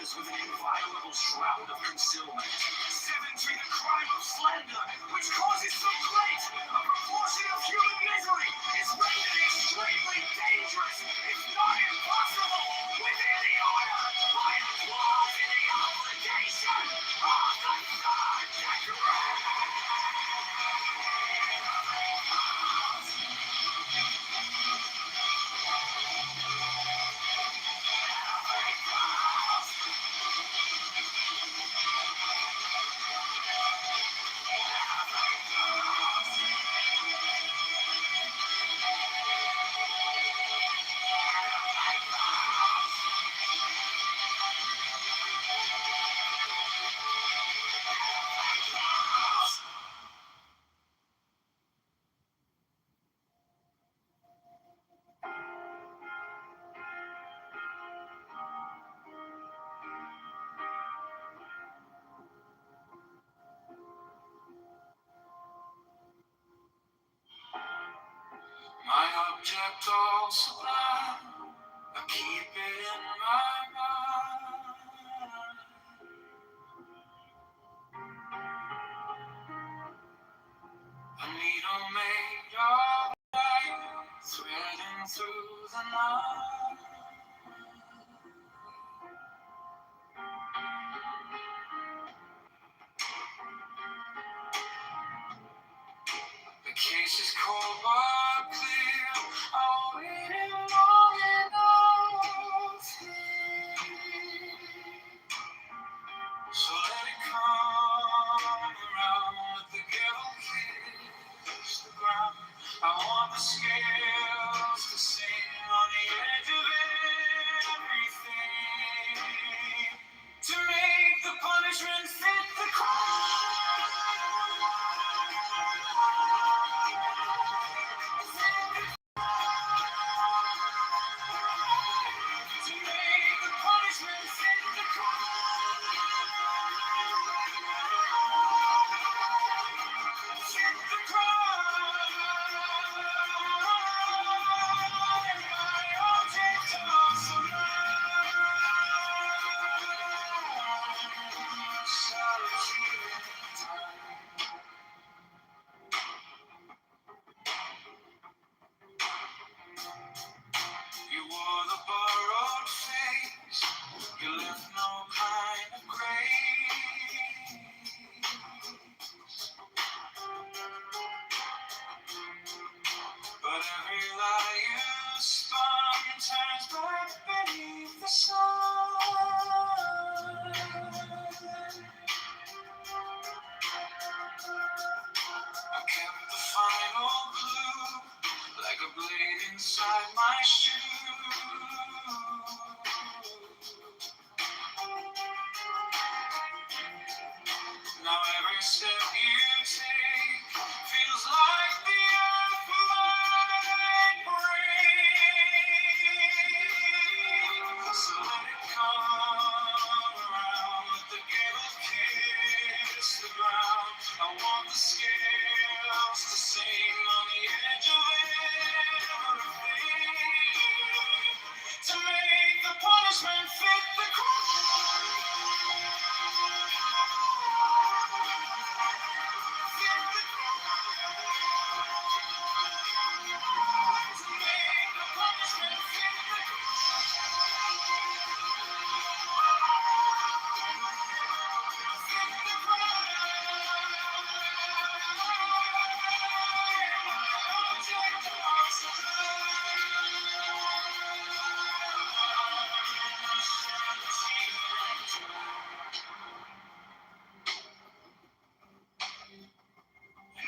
others with an inviolable shroud of concealment. 7, the crime of slander, which causes so great a proportion of human misery, is rendered extremely dangerous, if not impossible, within the order by a clause in the obligation of the third degree. My object all sublime, I keep it in my mind. A needle made of light, threading through the night. The case is cold but clear, I'll wait it long enough here. So let it come around, let the devil kiss the ground. I want the scales to sing on the edge of everything, to make the punishment fit the crime. To make the punishment fit the crime. Fit the crime. My object of you wore the borrowed face, you left no kind of grace. But every lie you spun turns back beneath the sun. I kept the final clue, like a blade inside my shoe. Now every step you take feels like the earth might break. So let it come around, let the gale kiss the ground. I want the scales to sing on the edge of everything, to make the punishment fit the crime.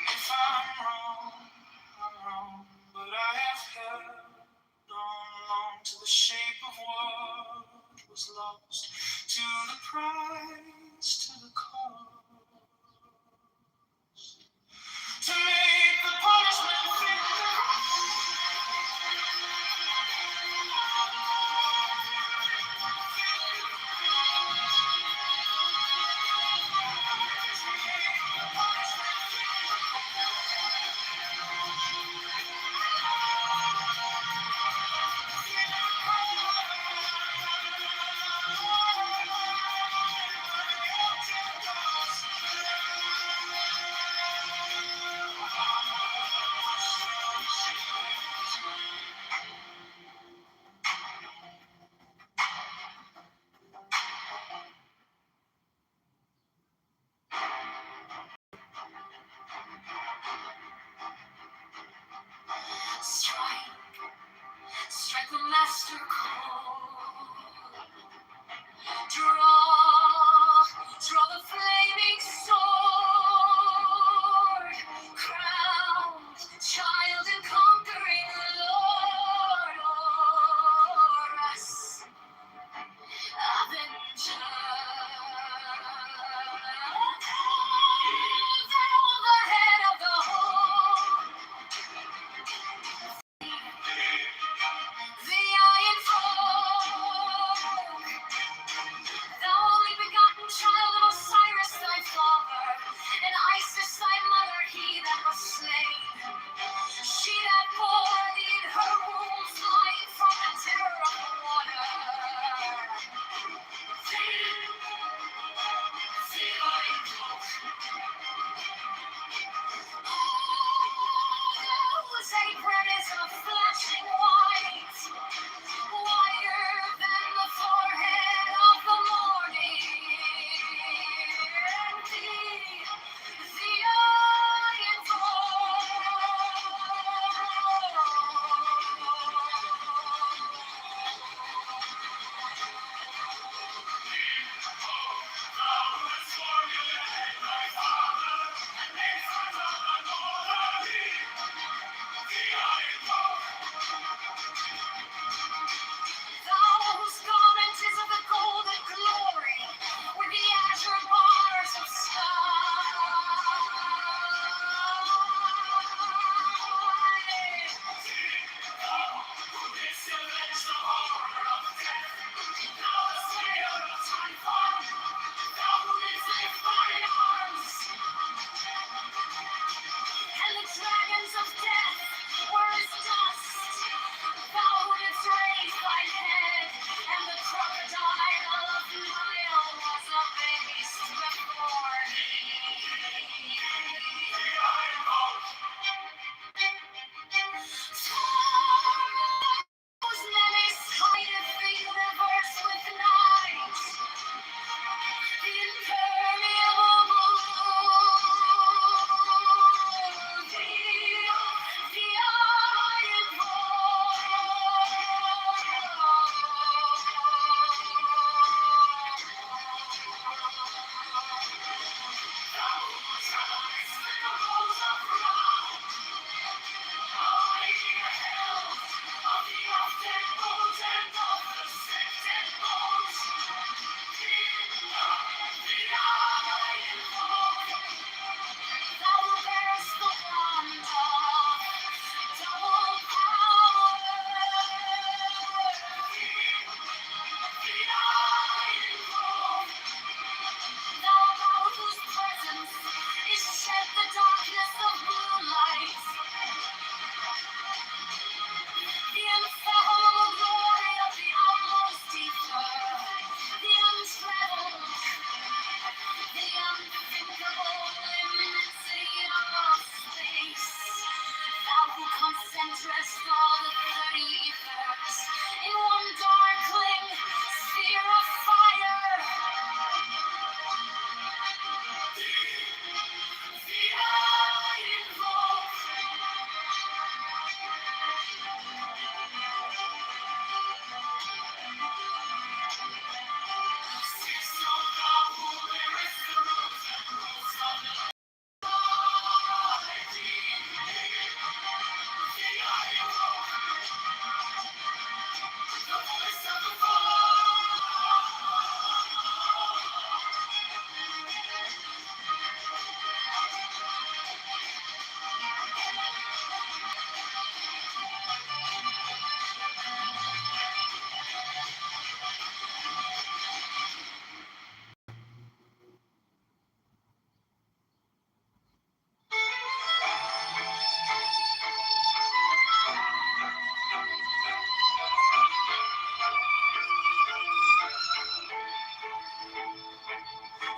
If I'm wrong, but I have held on to the shape of what was lost, to the price, to the cost, to make the punishment fit the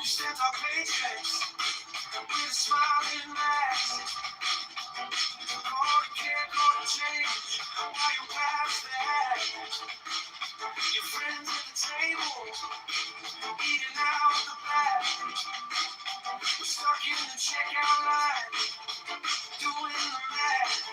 You stamped our paychecks with a smiling mask. Call to care, call to change. While you pass that, your friends at the table, eating out the back. We're stuck in the checkout line, doing the math.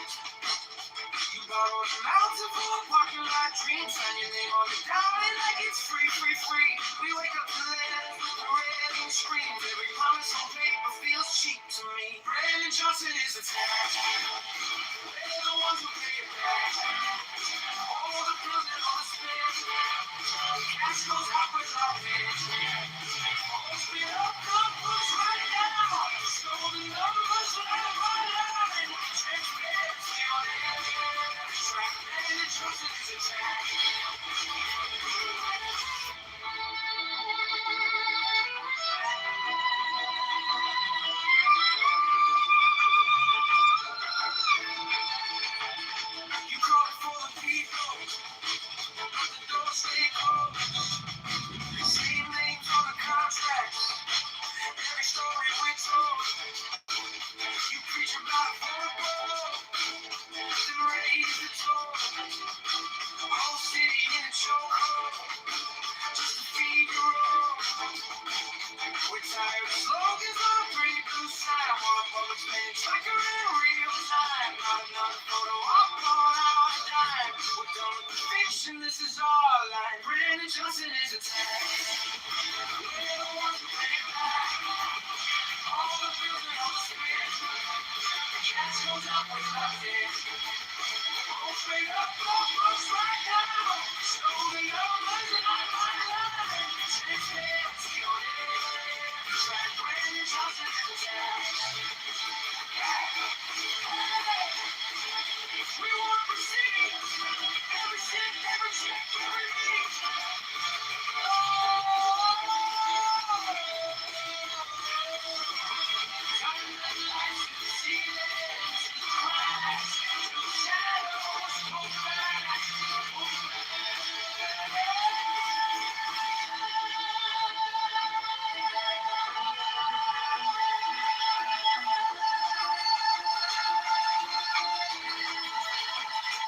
You borrowed a mountain for a parking lot dream. Sign your name on the dollar like it's free, free, free. We wake up to letters with the red and screams. Every promise on paper feels cheap to me. Brandon Johnson is attached. We're the ones who pay it back. All the bills and all the spends. Cash goes out with our pay. Open up the books right now. Show the numbers line by line. Transparency on every track. Brandon Johnson is attached. You call it for the people, but the doors stay closed. Same names on the contracts, every story we told. You preach about a football, then raise the toll. The whole city in a chokehold, just to feed your own. We're tired of slogans on a pretty blue sign, while the public's paying tracker in real time. Not another photo op on our dime. We're done with the fiction, this is our line. Brandon Johnson is attacked. We're the ones who pay it back. All the bills and all the spends. Cash goes out with nothing. Go straight up, go books right now. Show the numbers line by line. Transparency on every track. Brandon Johnson is attacked. We want receipts. Every cent, every check, every beat. Turn the lights to the ceilings, to the cracks, to the shadows, go back, go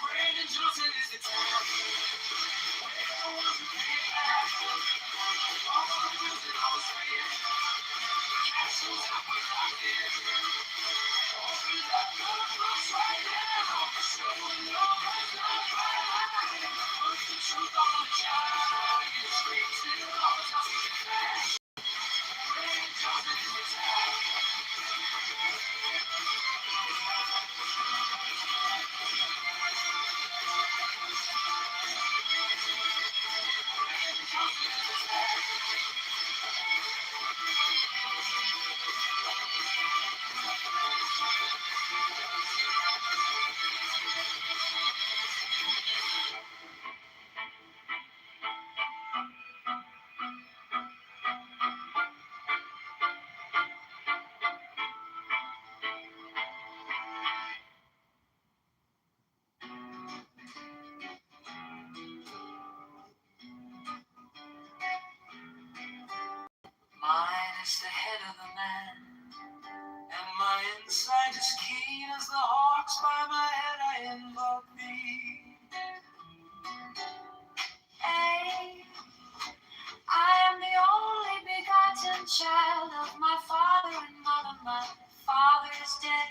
Brandon Johnson is the top. We're the ones who pay it back. All the bills and all the spends. Cash goes out with pocket. Open up the books right now. Show the numbers line by line. Put the truth on the giant. Scream till all the time we crash. Brandon Johnson is the top. Brandon Johnson is the top. Mine is the head of the man, and my insight is keen as the hawks. By my head I invoke thee. I am the only begotten child of my father and mother. My father is dead.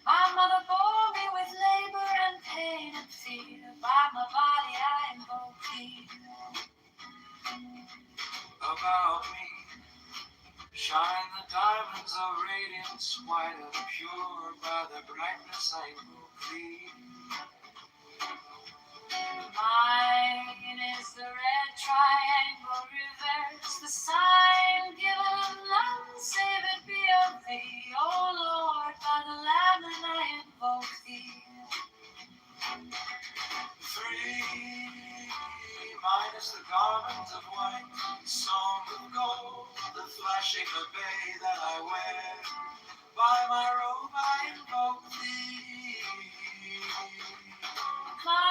My mother bore me with labor and pain and fear. By my body I invoke thee. About me shine the diamonds of radiance, white and pure. By the brightness I invoke thee. Mine is the red triangle reverse, the sign given of none save it be of thee. O Lord, by the Lamb and I invoke thee. Three, mine is the garment of white, sewn with gold, the flashing bay that I wear. By my robe I invoke thee. Mine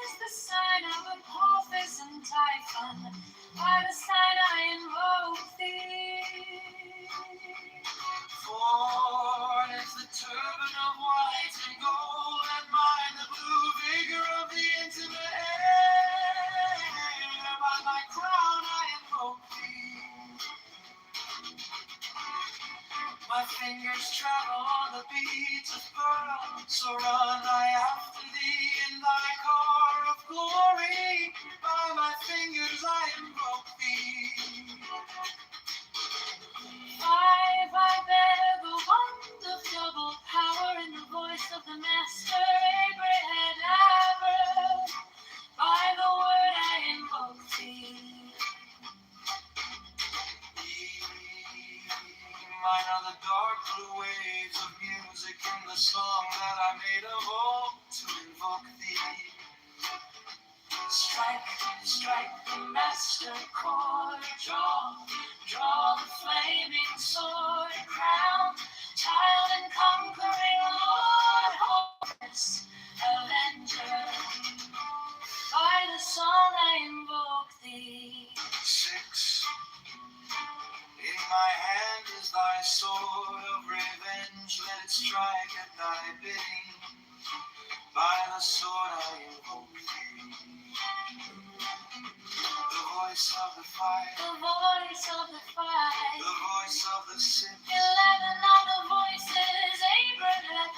is the sign of Apophis and Typhon, by the sign I invoke feet of pearl. So run I after thee in thy car of glory. By my fingers I invoke thee. I bear the wand of double power in the voice of the Master Abraham. By the word I invoke thee. Mine are the dark blue waves of music in the song that I made of old to invoke thee. Strike, strike the master chord, draw the flaming sword, crown, child and conquering Lord, homeless avenger. By the song I invoke thee. 6. In my hand is thy sword of revenge, let it strike at thy bidding. By the sword I invoke thee. The voice of the fire, The voice of the fight, the voice of the 6. 11 of the voices, Abraham.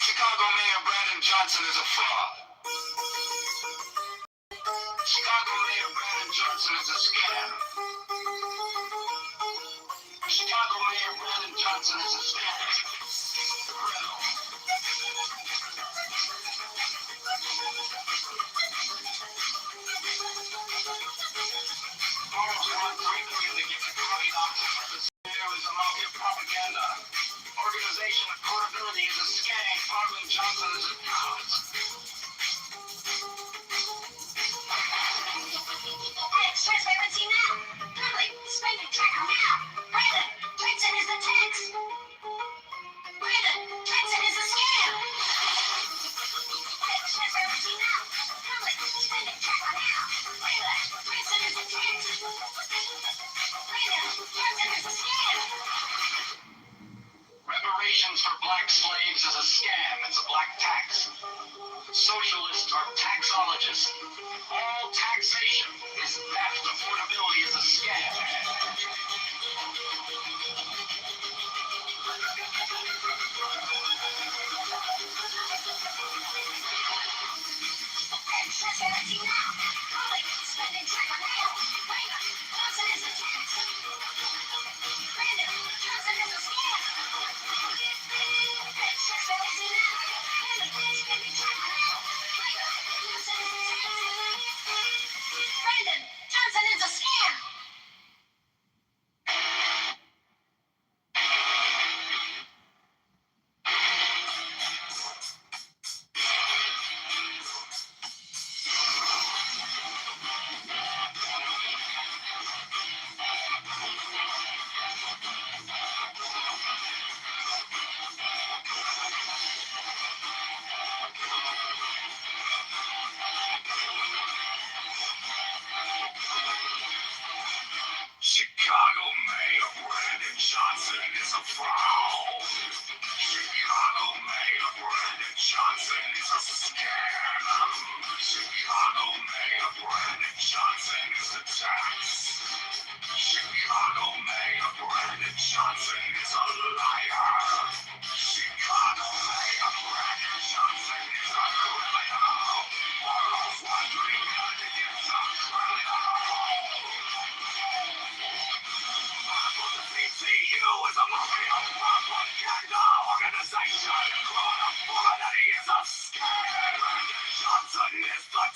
Chicago Mayor Brandon Johnson is a fraud. Chicago Mayor Brandon Johnson is a scam. Chicago Mayor Brandon Johnson is a scam. Farmers want to get the county doctors. There is a mafia propaganda. Organization of portability is a scam. Farming Johnson is a fraud. Hey, transparency now. Public spending tracker now. Brandon Johnson is a tax. Brandon Johnson is a scam. Hey, transparency now. Public spending tracker now. Brandon Johnson is a tax. Brandon Johnson is a scam. Reparations for black slaves is a scam. It's a black tax. Socialists are taxologists. All taxation is theft. Affordability is a scam. Transparency now. Public spending tracker now. Brandon Johnson is a tax. Brandon Johnson is a scam. Transparency now. Public spending tracker now. Brandon Johnson is a scam. Chicago Mayor Brandon Johnson is a fraud. Chicago Mayor Brandon Johnson is a scam. Chicago Mayor Brandon Johnson is a tax. Chicago Mayor Brandon Johnson is a liar. Chicago Mayor Brandon Johnson is a criminal. World's wondering how to get some CTU is a mafia propaganda organization. Credibility is a scam. Johnson is the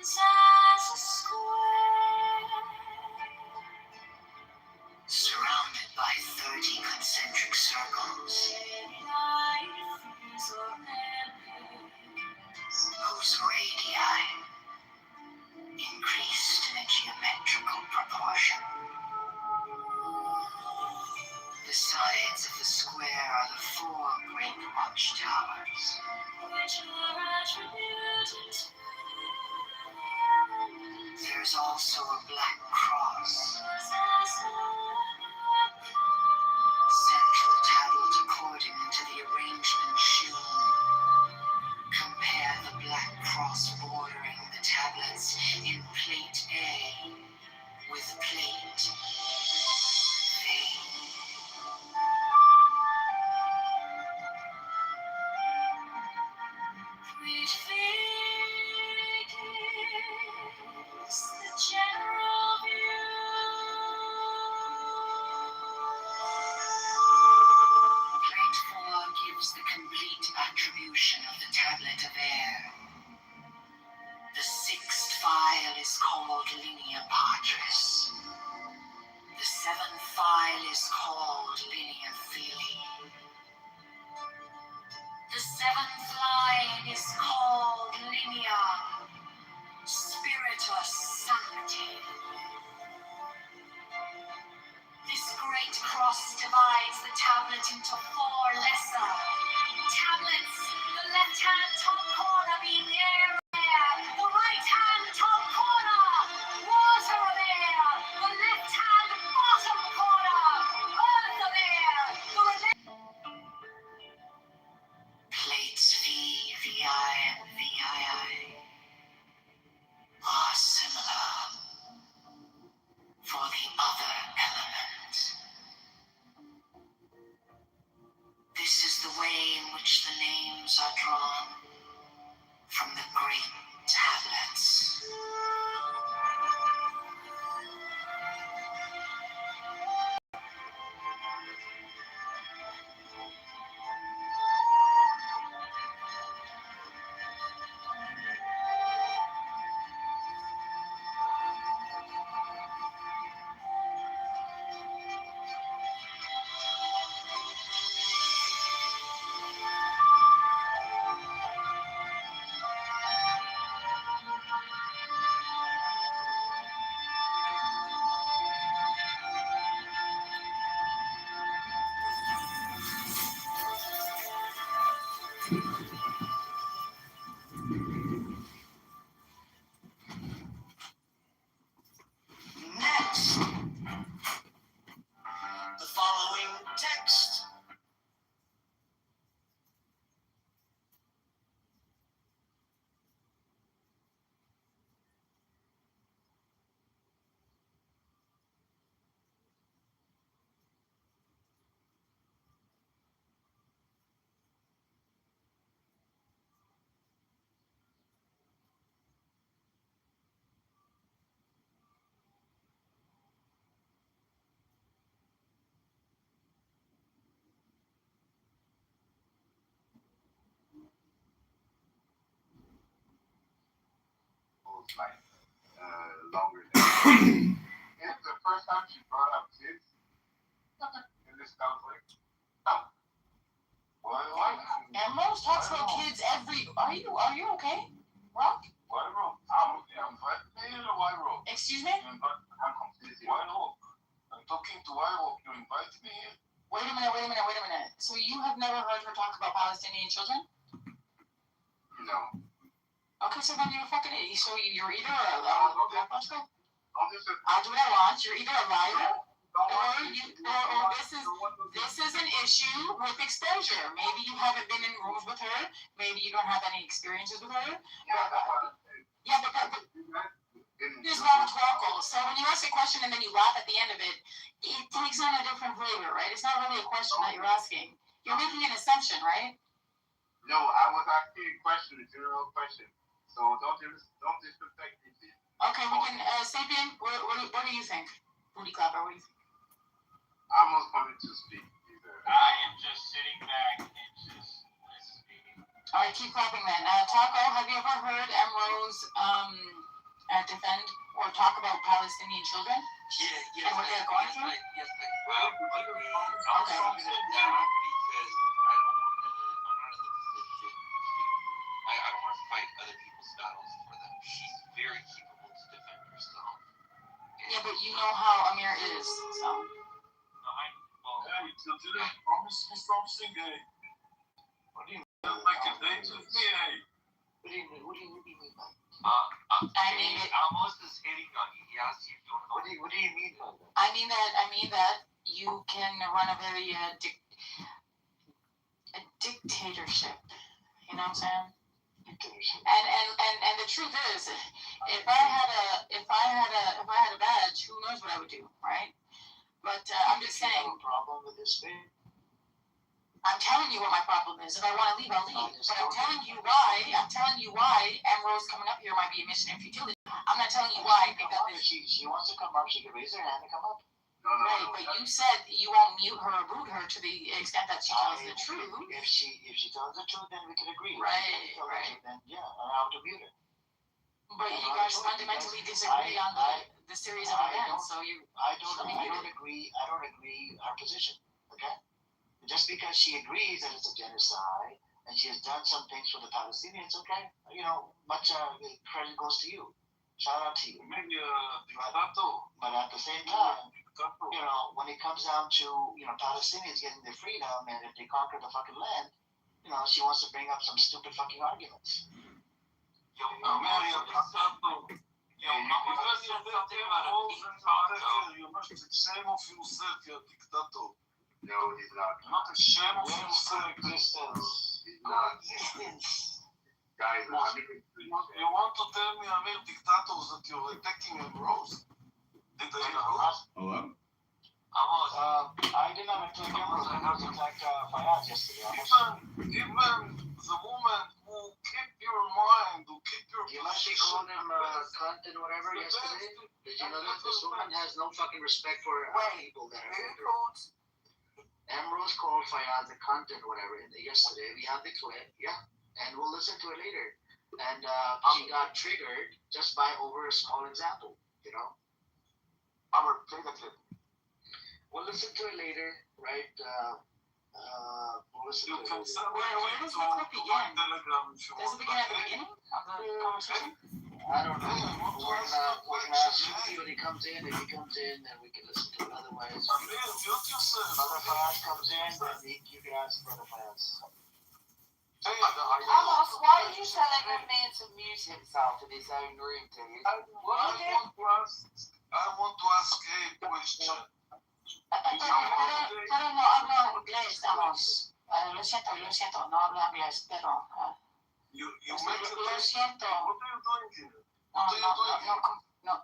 as a square, surrounded by 30 concentric circles, whose radii increased in a geometrical proportion. The sides of the square are the 4 great watchtowers, which are attributed to the There's also a black cross, central tablet according to the arrangement shown. Compare the black cross bordering the tablets in plate A with plate B. Prefigures the general view. Plate 4 gives the complete attribution of the tablet of air. The 6th file is called linea patris. The 7th file is called linea filii. The 7th line is called linea spiritus sancti. This great cross divides the tablet into 4 lesser tablets, the left hand top corner being air of air, the right hand top corner water of air, the left hand bottom corner earth of air. Plates V, VI, and VII are similar for the other element. This is the way in which the names are drawn from the great tablets. Next, the following text. Like longer than it's the first time she brought up kids in this conflict. Why? Emerald talks about kids every. Are you okay, Rock? Why roll? I'm why roll? Excuse me? I'm confused. Why roll? I'm talking to why roll. You invite me here? Wait a minute. So you have never heard her talk about Palestinian children? No. Okay, so then you're fucking idiot. So you're either let's go. I'll do what I want. You're either a liar or this is an issue with exposure. Maybe you haven't been in rooms with her. Maybe you don't have any experiences with her. Yeah, but there's no rhetorical. So when you ask a question and then you laugh at the end of it, it takes on a different flavor, right? It's not really a question that you're asking. You're making an assumption, right? No, I was asking a question, a general question. So don't disrespect me. Okay, we can. Sapien, what do you think? Booty clapper, what do you think? I'm not coming to speak either. I am just sitting back and just listening. All right, keep clapping then. Taco, have you ever heard Emrose defend or talk about Palestinian children? Yes, and what they're going through? Yes, I'm not in the position. I don't want to fight other people's battles for them. She's very capable to defend herself. Yeah, but you know how Amir is, so. Hey, you didn't promise me something, hey. What do you mean? Like a date with me, hey. What do you mean by that? I mean, Amos is hitting on you. He asked you if you want to know. What do you mean by that? I mean that you can run a very dictatorship. You know what I'm saying? Dictatorship. And the truth is, if I had a badge, who knows what I would do, right? But I'm just saying. You have a problem with this thing? I'm telling you what my problem is. If I want to leave, I'll leave. But I'm telling you why Emerald's coming up here might be a mission in futility. I'm not telling you why I think that She wants to come up, she can raise her hand and come up. Right, but you said you won't mute her or boot her to the extent that she tells the truth. If she tells the truth, then we can agree. Right. Then yeah, I'll have to mute her. But you guys fundamentally disagree on the series of events, so you. I don't agree her position. Okay. Just because she agrees that it's a genocide and she has done some things for the Palestinians, okay, much credit goes to you. Shout out to you. Maybe dictator. But at the same time, when it comes down to Palestinians getting their freedom and if they conquer the fucking land, she wants to bring up some stupid fucking arguments. No, he's not. Not a shame of your existence. Existence. Guys, you want to tell me, Amir, dictators, that you're attacking Rose? Did they know? Hello? I did not attack Emrose. I attacked Fayaz yesterday. Even the woman who keep your mind, who keep your You know she called him cunt and whatever yesterday? Did you know that? This woman has no fucking respect for people that are Emrose called Fayaz a cunt and whatever yesterday. We have the clip, yeah, and we'll listen to it later. And she got triggered just by over a small example, I'm gonna play the clip. We'll listen to it later, right? We'll listen to it later. Where does the clip begin? Does it begin at the beginning of the conversation? I don't know. We're gonna ask Shuki when he comes in. If he comes in, then we can listen to it. Otherwise, Brother Fayaz comes in, then you can ask Brother Fayaz. Amos, why are you telling a man to mute himself in his own room, dude? What are you doing? I want to ask a question. Pero no hablo inglés, Amos. Lo siento, no hablo inglés, pero. You mentioned Lo siento. What are you doing here? What are you doing here?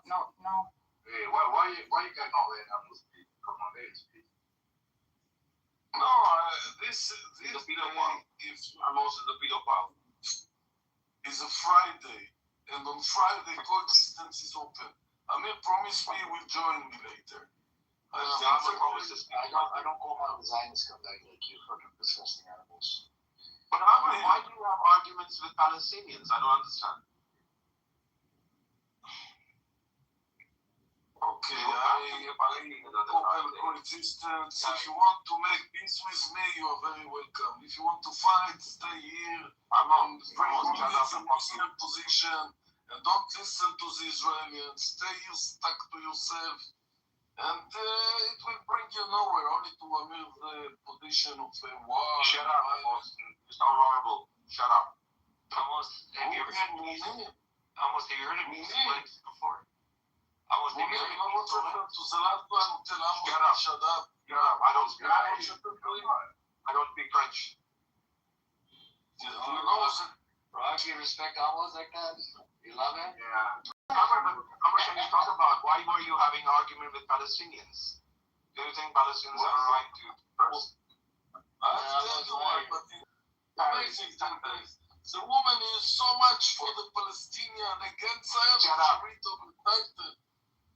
No. Hey, why you getting all that? Come on, speak. No, this the pedophile. if Amos is the pedophile. it's a Friday, and on Friday coexistence is open. Amir promised me he will join me later. I don't call my Zionists come back like you fucking disgusting animals. But why do you have arguments with Palestinians? I don't understand. Okay, open coexistence. If you want to make peace with me, you are very welcome. If you want to fight, stay here. I'm on the Muslim position, and don't listen to the Israelis. Stay you stuck to yourself, and it will bring you nowhere. Only to Amir the position of a war. Shut up, Amos. It's not horrible. Shut up. Amos, have you ever heard of peace flags before? Amos, have you heard of peace flags? Shut up. Shut up. I don't speak French. I don't speak French. Rock, you respect Amos like that? You love him? Yeah. Congressman, you talk about why were you having an argument with Palestinians? Do you think Palestinians have a right to first? Amazing thing is, the woman is so much for the Palestinian against Zion.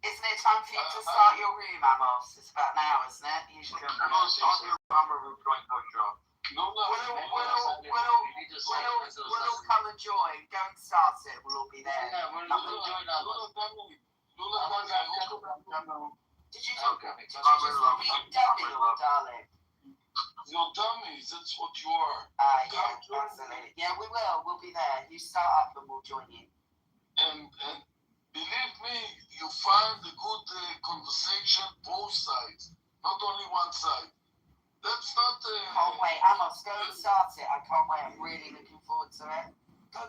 Isn't it time for you to start your room, Amos? It's about now, isn't it? You should come. Amos, start your room, join your job. We'll come and join. Go and start it. We'll all be there. Yeah, we'll join up. Did you just repeat dummy or darling? You're dummies, that's what you are. Yeah, absolutely. Yeah, we will. We'll be there. You start up and we'll join you. And believe me, you find a good conversation both sides, not only one side. That's not. Can't wait. Amos, go and start it. I can't wait. I'm really looking forward to it. Go.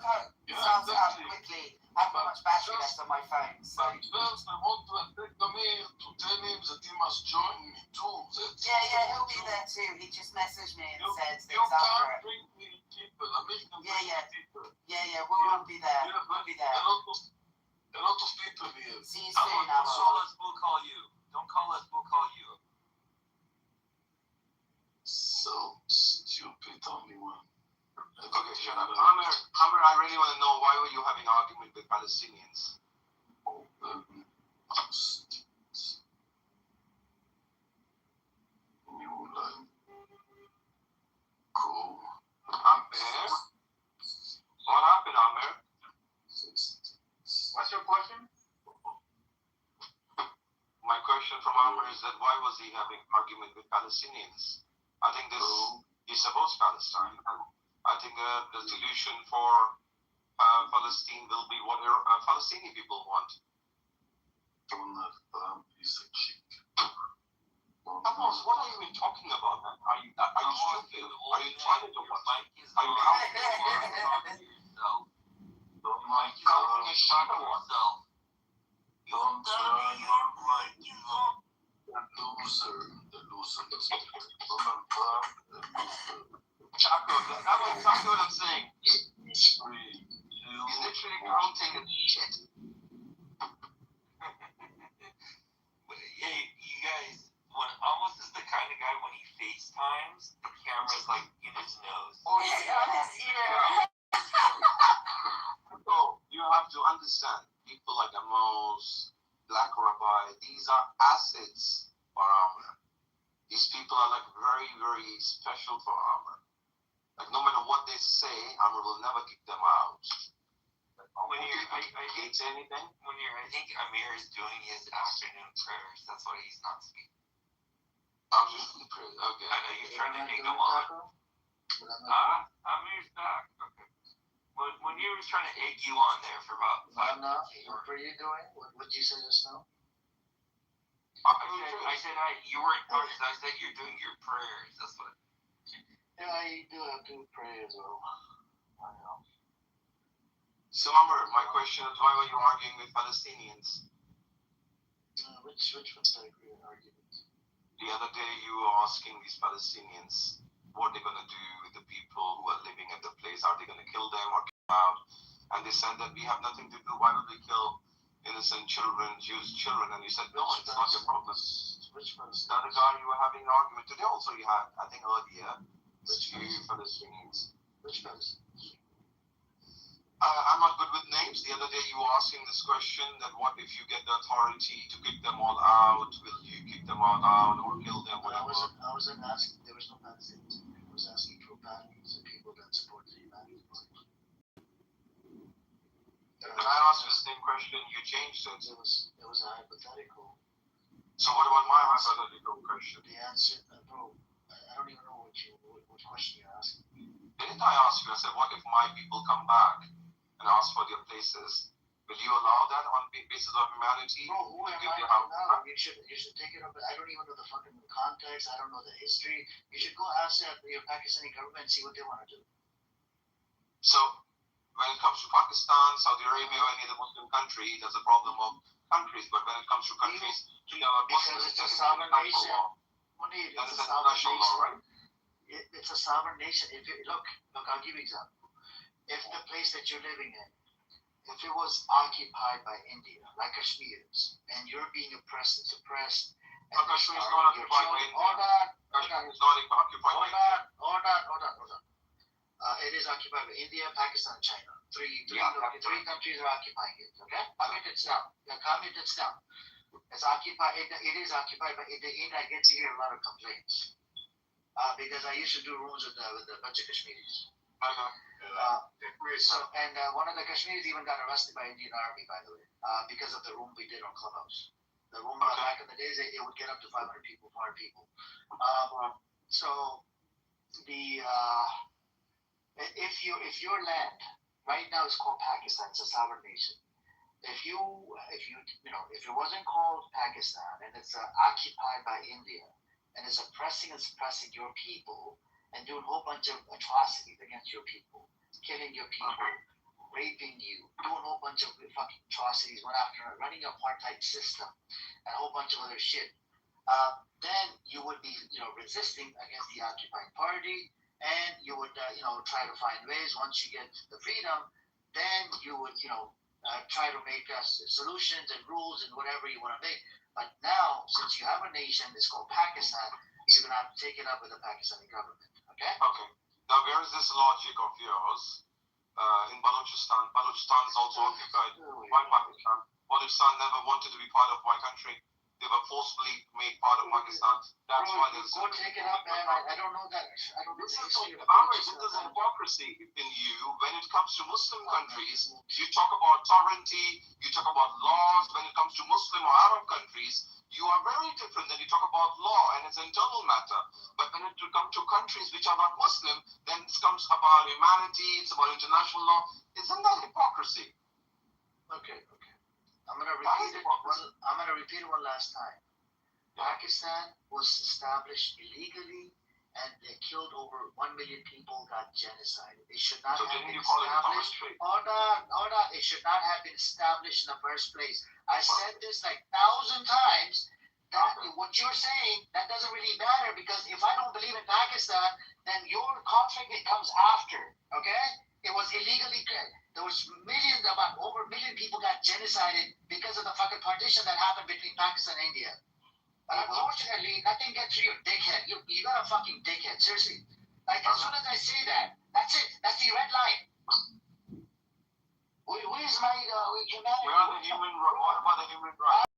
Yeah, start it up quickly. I've got much battery left on my phone. So. But first, I want to take the mail to tell him that he must join me too. Yeah, he'll be there too. He just messaged me and said you things after can't it. bring me people. I make them people. Yeah, we'll be there. We'll be there. A lot of people here. See you soon, Amos. We'll call you. Don't call us, we'll call you. So stupid, only one. Okay, shut up. Amir, I really want to know why were you having an argument with Palestinians? Cool. Amir? What happened, Amir? What's your question? My question from Amir is that why was he having an argument with Palestinians? I think he supports Palestine. I think the solution for Palestine will be what Palestinian people want. Amos, what are you even talking about, man? Are you stupid? Are you trying to what? Are you counting yourself? Counting a shot of yourself? Don't turn your mic on. The loser. Chaco, that was exactly what I'm saying. He's literally counting and shit. Hey, you guys, when Amos is the kind of guy when he FaceTimes, the camera's like in his nose. Oh, yeah, on his ear. So, you have to understand, people like Amos, Black Rabbi, these are assets for Armor. These people are like very, very special for Armor. Like no matter what they say, Armor will never kick them out. When I hate anything. I think Amir is doing his afternoon prayers. That's why he's not speaking. Afternoon prayers, okay. I know you're trying to take him on. Amir's back. Okay. When you were trying to egg you on there for about 5 minutes. What are you doing? What did you say just now? I said you weren't noticed. I said you're doing your prayers. That's what. Yeah, I do have to pray as well. I know. So, Amr, my question is, why were you arguing with Palestinians? Which argument? The other day, you were asking these Palestinians what they're going to do with the people who are living at the place. Are they going to kill them or kill them out? And they said that we have nothing to do. Why would we kill innocent children, Jewish children? And you said, no, it's not your problem. Which one? The other guy you were having an argument today also you had, I think earlier. Which Palestinians? Which Palestinians? I'm not good with names. The other day you were asking this question that what if you get the authority to kick them all out? Will you kick them all out or kill them? Whatever. I wasn't asking. There was no Palestinians. I was asking for Palestinians and people that support the United States. When I asked you the same question, you changed it. It was a hypothetical. So what about my hypothetical question? The answer, bro, I don't even know what question you're asking. Didn't I ask you? I said, what if my people come back and ask for their places? Will you allow that on the basis of humanity? Bro, who am I now? You should take it up. I don't even know the fucking context. I don't know the history. You should go ask your Pakistani government and see what they want to do. So, when it comes to Pakistan, Saudi Arabia, or any other Muslim country, there's a problem of countries. But when it comes to countries, because it's a sovereign nation. It's a sovereign nation. Right? It's a sovereign nation. Look, I'll give you an example. If the place that you're living in, if it was occupied by India, like Kashmir is, and you're being oppressed and suppressed, and Kashmir is not occupied by India. Kashmir is not occupied by India. Hold on. It is occupied by India, Pakistan, China. Three countries are occupying it. Okay, calm it down. It's occupied. It is occupied by India. India gets to hear a lot of complaints. because I used to do rooms with a bunch of Kashmiris. One of the Kashmiris even got arrested by Indian Army, by the way, because of the room we did on Clubhouse. The room back in the days, it would get up to 500 people, 400 people. So the if your land right now is called Pakistan, it's a sovereign nation. If it wasn't called Pakistan and it's occupied by India and is oppressing and suppressing your people and doing a whole bunch of atrocities against your people, killing your people, raping you, doing a whole bunch of fucking atrocities, running an apartheid system and a whole bunch of other shit, then you would be resisting against the occupying party, and you would try to find ways. Once you get the freedom, then you would try to make solutions and rules and whatever you want to make. But now, since you have a nation, it's called Pakistan, you're going to have to take it up with the Pakistani government. Okay? Okay. Now, there is this logic of yours in Balochistan. Balochistan is also occupied by Pakistan. Balochistan never wanted to be part of my country. They were forcibly made part of Pakistan. That's why there's... Go take it up, man. I don't know that. I don't know the history of Balochistan. There's hypocrisy in you when it comes to Muslim countries. You talk about sovereignty, you talk about laws. When it comes to Muslim or Arab countries, you are very different. Then you talk about law and it's an internal matter. But when it comes to countries which are not Muslim, then it comes about humanity, it's about international law. Isn't that hypocrisy? Okay. I'm gonna repeat it one last time. Pakistan was established illegally, and they killed over 1 million people, got genocided. It should not have been established. Hold on. It should not have been established in the first place. I said this like 1,000 times. That what you're saying, that doesn't really matter, because if I don't believe in Pakistan, then your conflict comes after. Okay? It was illegally killed. There was over a million people got genocided because of the fucking partition that happened between Pakistan and India. But unfortunately, nothing gets through your dickhead. You got a fucking dickhead, seriously. Like, as soon as I say that, that's it. That's the red line. Where's my humanity? What about the human rights?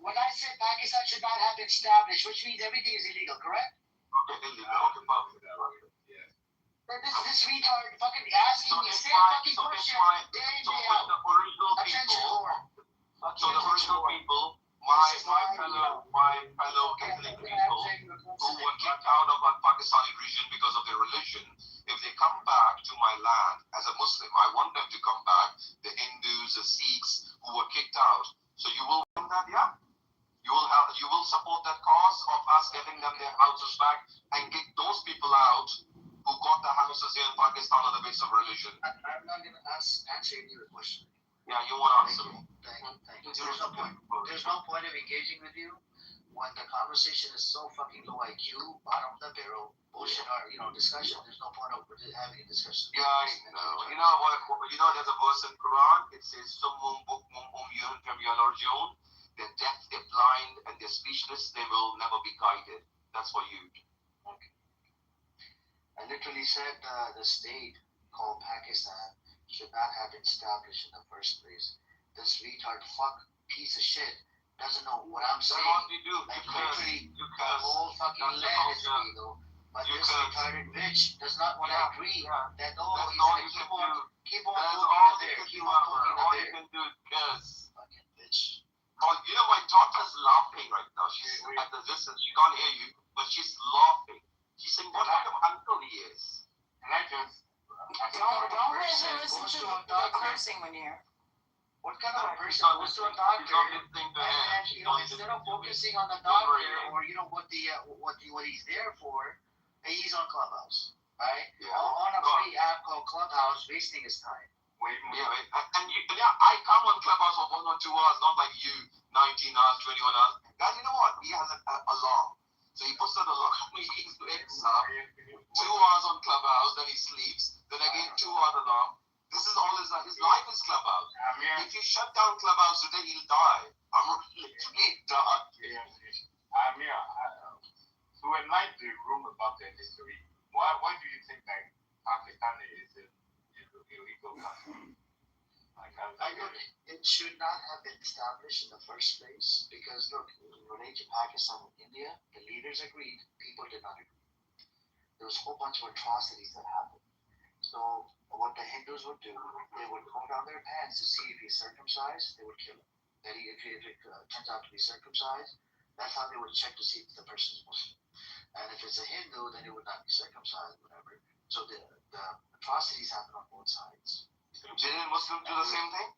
When I said Pakistan should not have been established, which means everything is illegal, correct? Okay, illegal. Okay, perfect. This retard fucking asking me the same fucking question day in, day out. Attention whore. So the original people, my fellow Catholic people who were kicked out of a Pakistani region because of their religion, if they come back to my land as a Muslim, I want them to come back. The Hindus, the Sikhs who were kicked out. So you will do that, yeah? You will support that cause of us getting them their houses back and get those people out who got the houses here in Pakistan on the basis of religion. I'm not going to answer your question. Yeah, you won't answer me. Thank you. There's no point. There's no point of engaging with you when the conversation is so fucking low IQ, bottom of the barrel, bullshit or discussion. There's no point of having a discussion. Yeah, I know. You know what? There's a verse in Quran. It says, "Summum bukmum umyun fem yalarjun." They're deaf, they're blind, and they're speechless. They will never be guided. That's for you. Okay. I literally said the state called Pakistan should not have been established in the first place. This retard piece of shit doesn't know what I'm saying. That's what we do. Like literally, the whole fucking land is illegal. But this retarded bitch does not want to agree that he's gonna keep on poking it there. Keep on poking it there. All you can do is fucking bitch. Oh, my daughter's laughing right now. She's at the distance. She can't hear you, but she's laughing. She's saying, "What kind of uncle he is?" And I just don't listen to the cursing when you're. What kind of a person goes to a doctor and instead of focusing on the doctor or what he's there for, he's on Clubhouse, right? Yeah. On a free app called Clubhouse, wasting his time. I come on Clubhouse for 1 or 2 hours, not like you, 19 hours, 21 hours. Guys, you know what? He has an alarm. So he puts that alarm, he wakes up, 2 hours on Clubhouse, then he sleeps, then again 2 hours alarm. This is all his life is Clubhouse. If you shut down Clubhouse today, he'll die. I'm literally done. So at night, the room about the history, why do you think that Pakistan is an illegal country? It should not have been established in the first place because, look, in relation to Pakistan and India, the leaders agreed, people did not agree. there was a whole bunch of atrocities that happened. So what the Hindus would do, they would go down their pants to see if he's circumcised, they would kill him. Then if it turns out to be circumcised, that's how they would check to see if the person is Muslim. And if it's a Hindu, then it would not be circumcised, whatever. So the atrocities happen on both sides. Didn't Muslims do the same thing?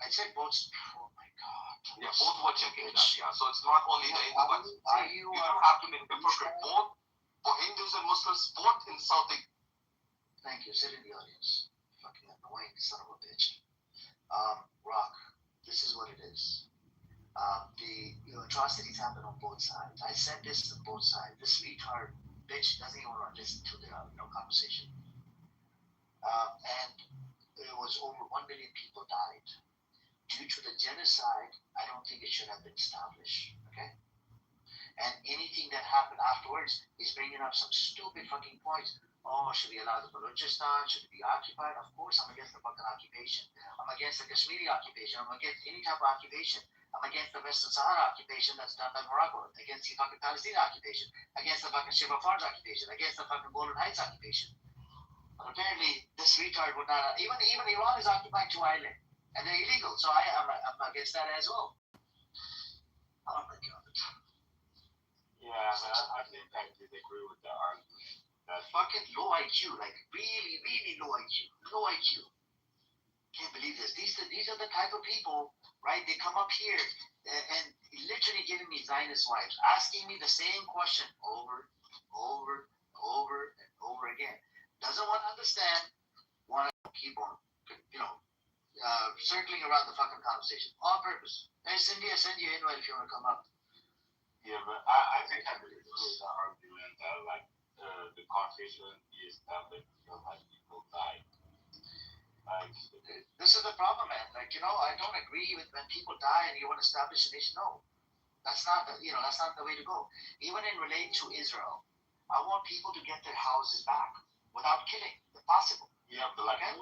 I said both. Oh my God. Yeah, both were checking that. Yeah, so it's not only the Hindu, but you don't have to be hypocrite. Both for Hindus and Muslims, both in South. Thank you. Sit in the audience. Fucking annoying son of a bitch. Rock. This is what it is. The atrocities happen on both sides. I said this on both sides. This retard bitch doesn't even want to listen to the conversation. And it was over 1 million people died. Due to the genocide, I don't think it should have been established. Okay? And anything that happened afterwards is bringing up some stupid fucking points. Oh, should we allow the Balochistan? Should it be occupied? Of course, I'm against the fucking occupation. I'm against the Kashmiri occupation. I'm against any type of occupation. I'm against the Western Sahara occupation that's done by Morocco. Against the fucking Palestinian occupation. Against the fucking Shiva Farms occupation. Against the fucking Golan Heights occupation. But apparently, this retard would not. Even Iran is occupying 2 islands. And they're illegal. So I'm against that as well. Oh my God. Yeah, I think I disagree with the argument. That's fucking low IQ, like really, really low IQ. Low IQ. Can't believe this. These are the type of people, right? They come up here and literally giving me Zionist vibes, asking me the same question over and over again. Doesn't want to understand, want to keep on, circling around the fucking conversation on purpose. Hey, Cindy, I send you an invite if you want to come up. Yeah, but I think I disagree with the argument that like the Caucasian is established because like people die. Like this is the problem, man. Like I don't agree with when people die and you want to establish a nation. No, that's not the way to go. Even in relation to Israel, I want people to get their houses back without killing, if possible. Yeah, but like yeah.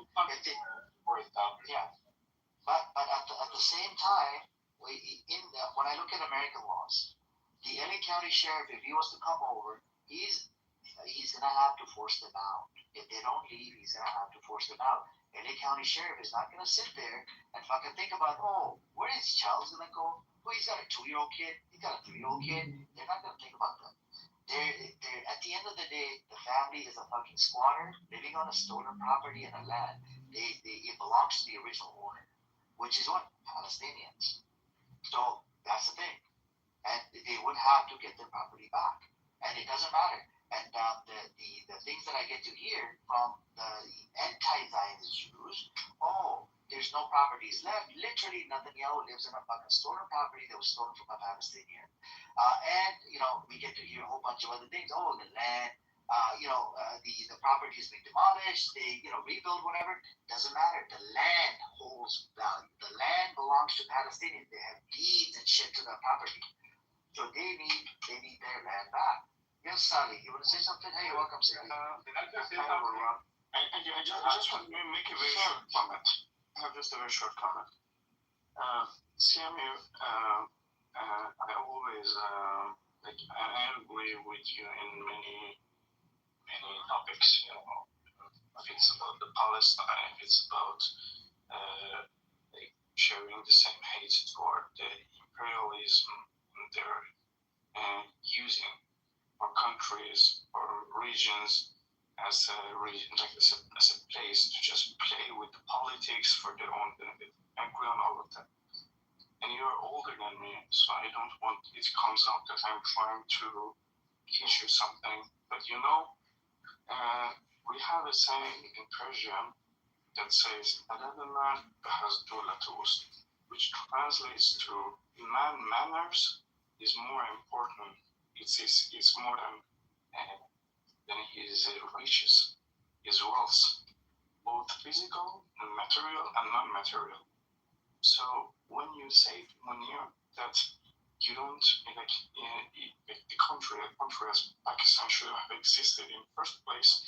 But at the same time, when I look at American laws, the LA County Sheriff, if he was to come over, he's gonna have to force them out. If they don't leave, he's gonna have to force them out. LA County Sheriff is not gonna sit there and fucking think about, oh, where is Charles gonna go? Oh, he's got a 2-year-old kid. He's got a 3-year-old kid. They're not gonna think about that. They're at the end of the day, the family is a fucking squatter living on a stolen property and a land. It belongs to the original owner, which is what? Palestinians. So that's the thing. And they would have to get their property back. And it doesn't matter. And the things that I get to hear from the anti-Zionist Jews, oh, there's no properties left. Literally, Netanyahu lives in a fucking stolen property that was stolen from a Palestinian. And we get to hear a whole bunch of other things. Oh, the land, the property has been demolished. They, rebuild whatever. Doesn't matter. The land holds value. The land belongs to Palestinians. They have deeds and shit to the property. So they need their land back. Yes, Sally, you want to say something? Hey, welcome, Sally. I just want to make a very short comment. I have just a very short comment. CMU, I always I agree with you in many topics. If it's about the Palestine, if it's about sharing the same hate toward the imperialism they're using our countries or regions as a place to just play with the politics for their own benefit. I agree on all of that. And you're older than me, so I don't want it comes out that I'm trying to teach you something. But we have a saying in Persian that says "Adadana has dolatus," which translates to manners is more important. It's more than his riches, his wealth, both physical and material and non-material. So when you say that you don't the country as Pakistan should have existed in the first place,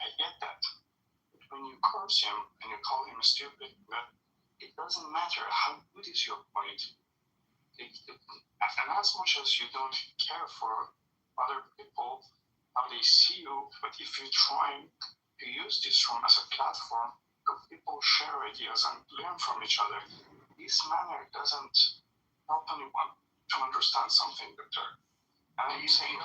I get that. But when you curse him and you call him stupid, but it doesn't matter how good is your point. And as much as you don't care for other people, how they see you, but if you're trying to use this room as a platform for people share ideas and learn from each other, this manner doesn't help anyone to understand something better. And I'm saying, Do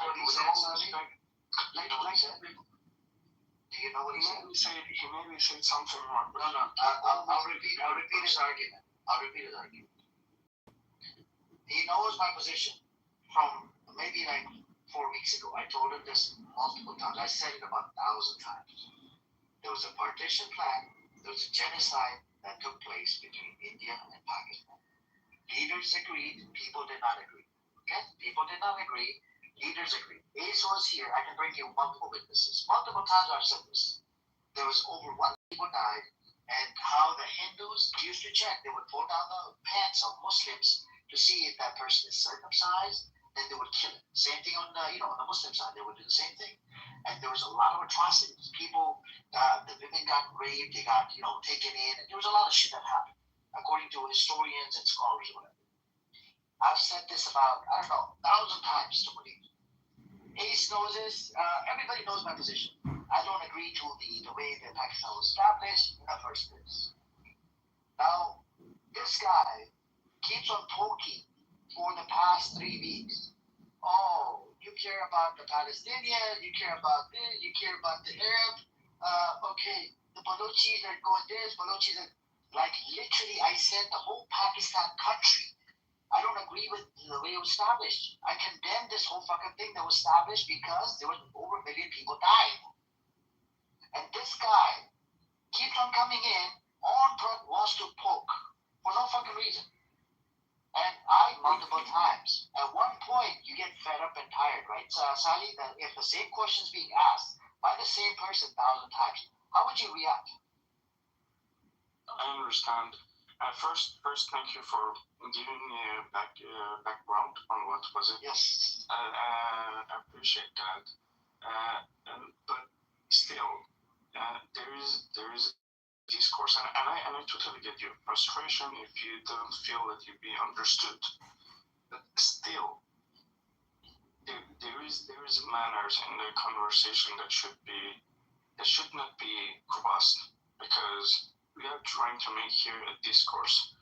you know what he said? He maybe said something wrong. No, I'll repeat his argument. He knows my position from maybe like 4 weeks ago. I told him this multiple times. I said it about 1,000 times. There was a partition plan. There was a genocide that took place between India and Pakistan. Leaders agreed. People did not agree. Okay? People did not agree. Leaders agreed. Ace was here. I can bring you multiple witnesses. Multiple times I've said this. There was over 1 people died, and how the Hindus used to check. They would pull down the pants of Muslims to see if that person is circumcised, then they would kill him. Same thing on the Muslim side, they would do the same thing. And there was a lot of atrocities. People, the women got raped, they got, taken in, and there was a lot of shit that happened, according to historians and scholars or whatever. I've said this about, 1,000 times to believe. Ace knows this, everybody knows my position. I don't agree to the way that Pakistan was established in the first place. Now, this guy keeps on poking for the past 3 weeks. Oh, you care about the Palestinians, you care about this, you care about the Arab. Okay, the Balochis are going this, Balochis are... Like, literally, I said the whole Pakistan country. I don't agree with the way it was established. I condemn this whole fucking thing that was established because there were over 1 million people died. And this guy keeps on coming in, wants to poke for no fucking reason. And I, multiple times, at one point, you get fed up and tired, right, Sally? That if the same question's being asked by the same person 1,000 times, how would you react? I understand. First, thank you for giving me a background on what was it. Yes. I appreciate that. But still, there is discourse, and I totally get your frustration if you don't feel that you be understood. But still, there is manners in the conversation that should not be crossed, because we are trying to make here a discourse,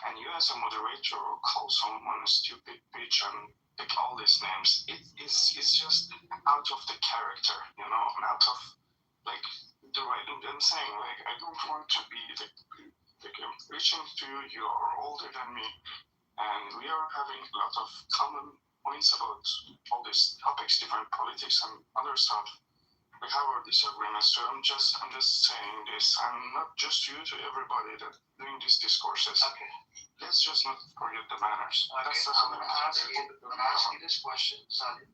and you as a moderator call someone a stupid bitch and pick all these names. It's just out of the character, and out of like the right. I'm saying, like, I don't want to be preaching to you. You are older than me, and we are having a lot of common points about all these topics, different politics and other stuff. We have our disagreements, so I'm just saying this. I'm not just you, to everybody that doing these discourses. Okay. Let's just not forget the manners. Okay, I'm going to ask you this question, Sally.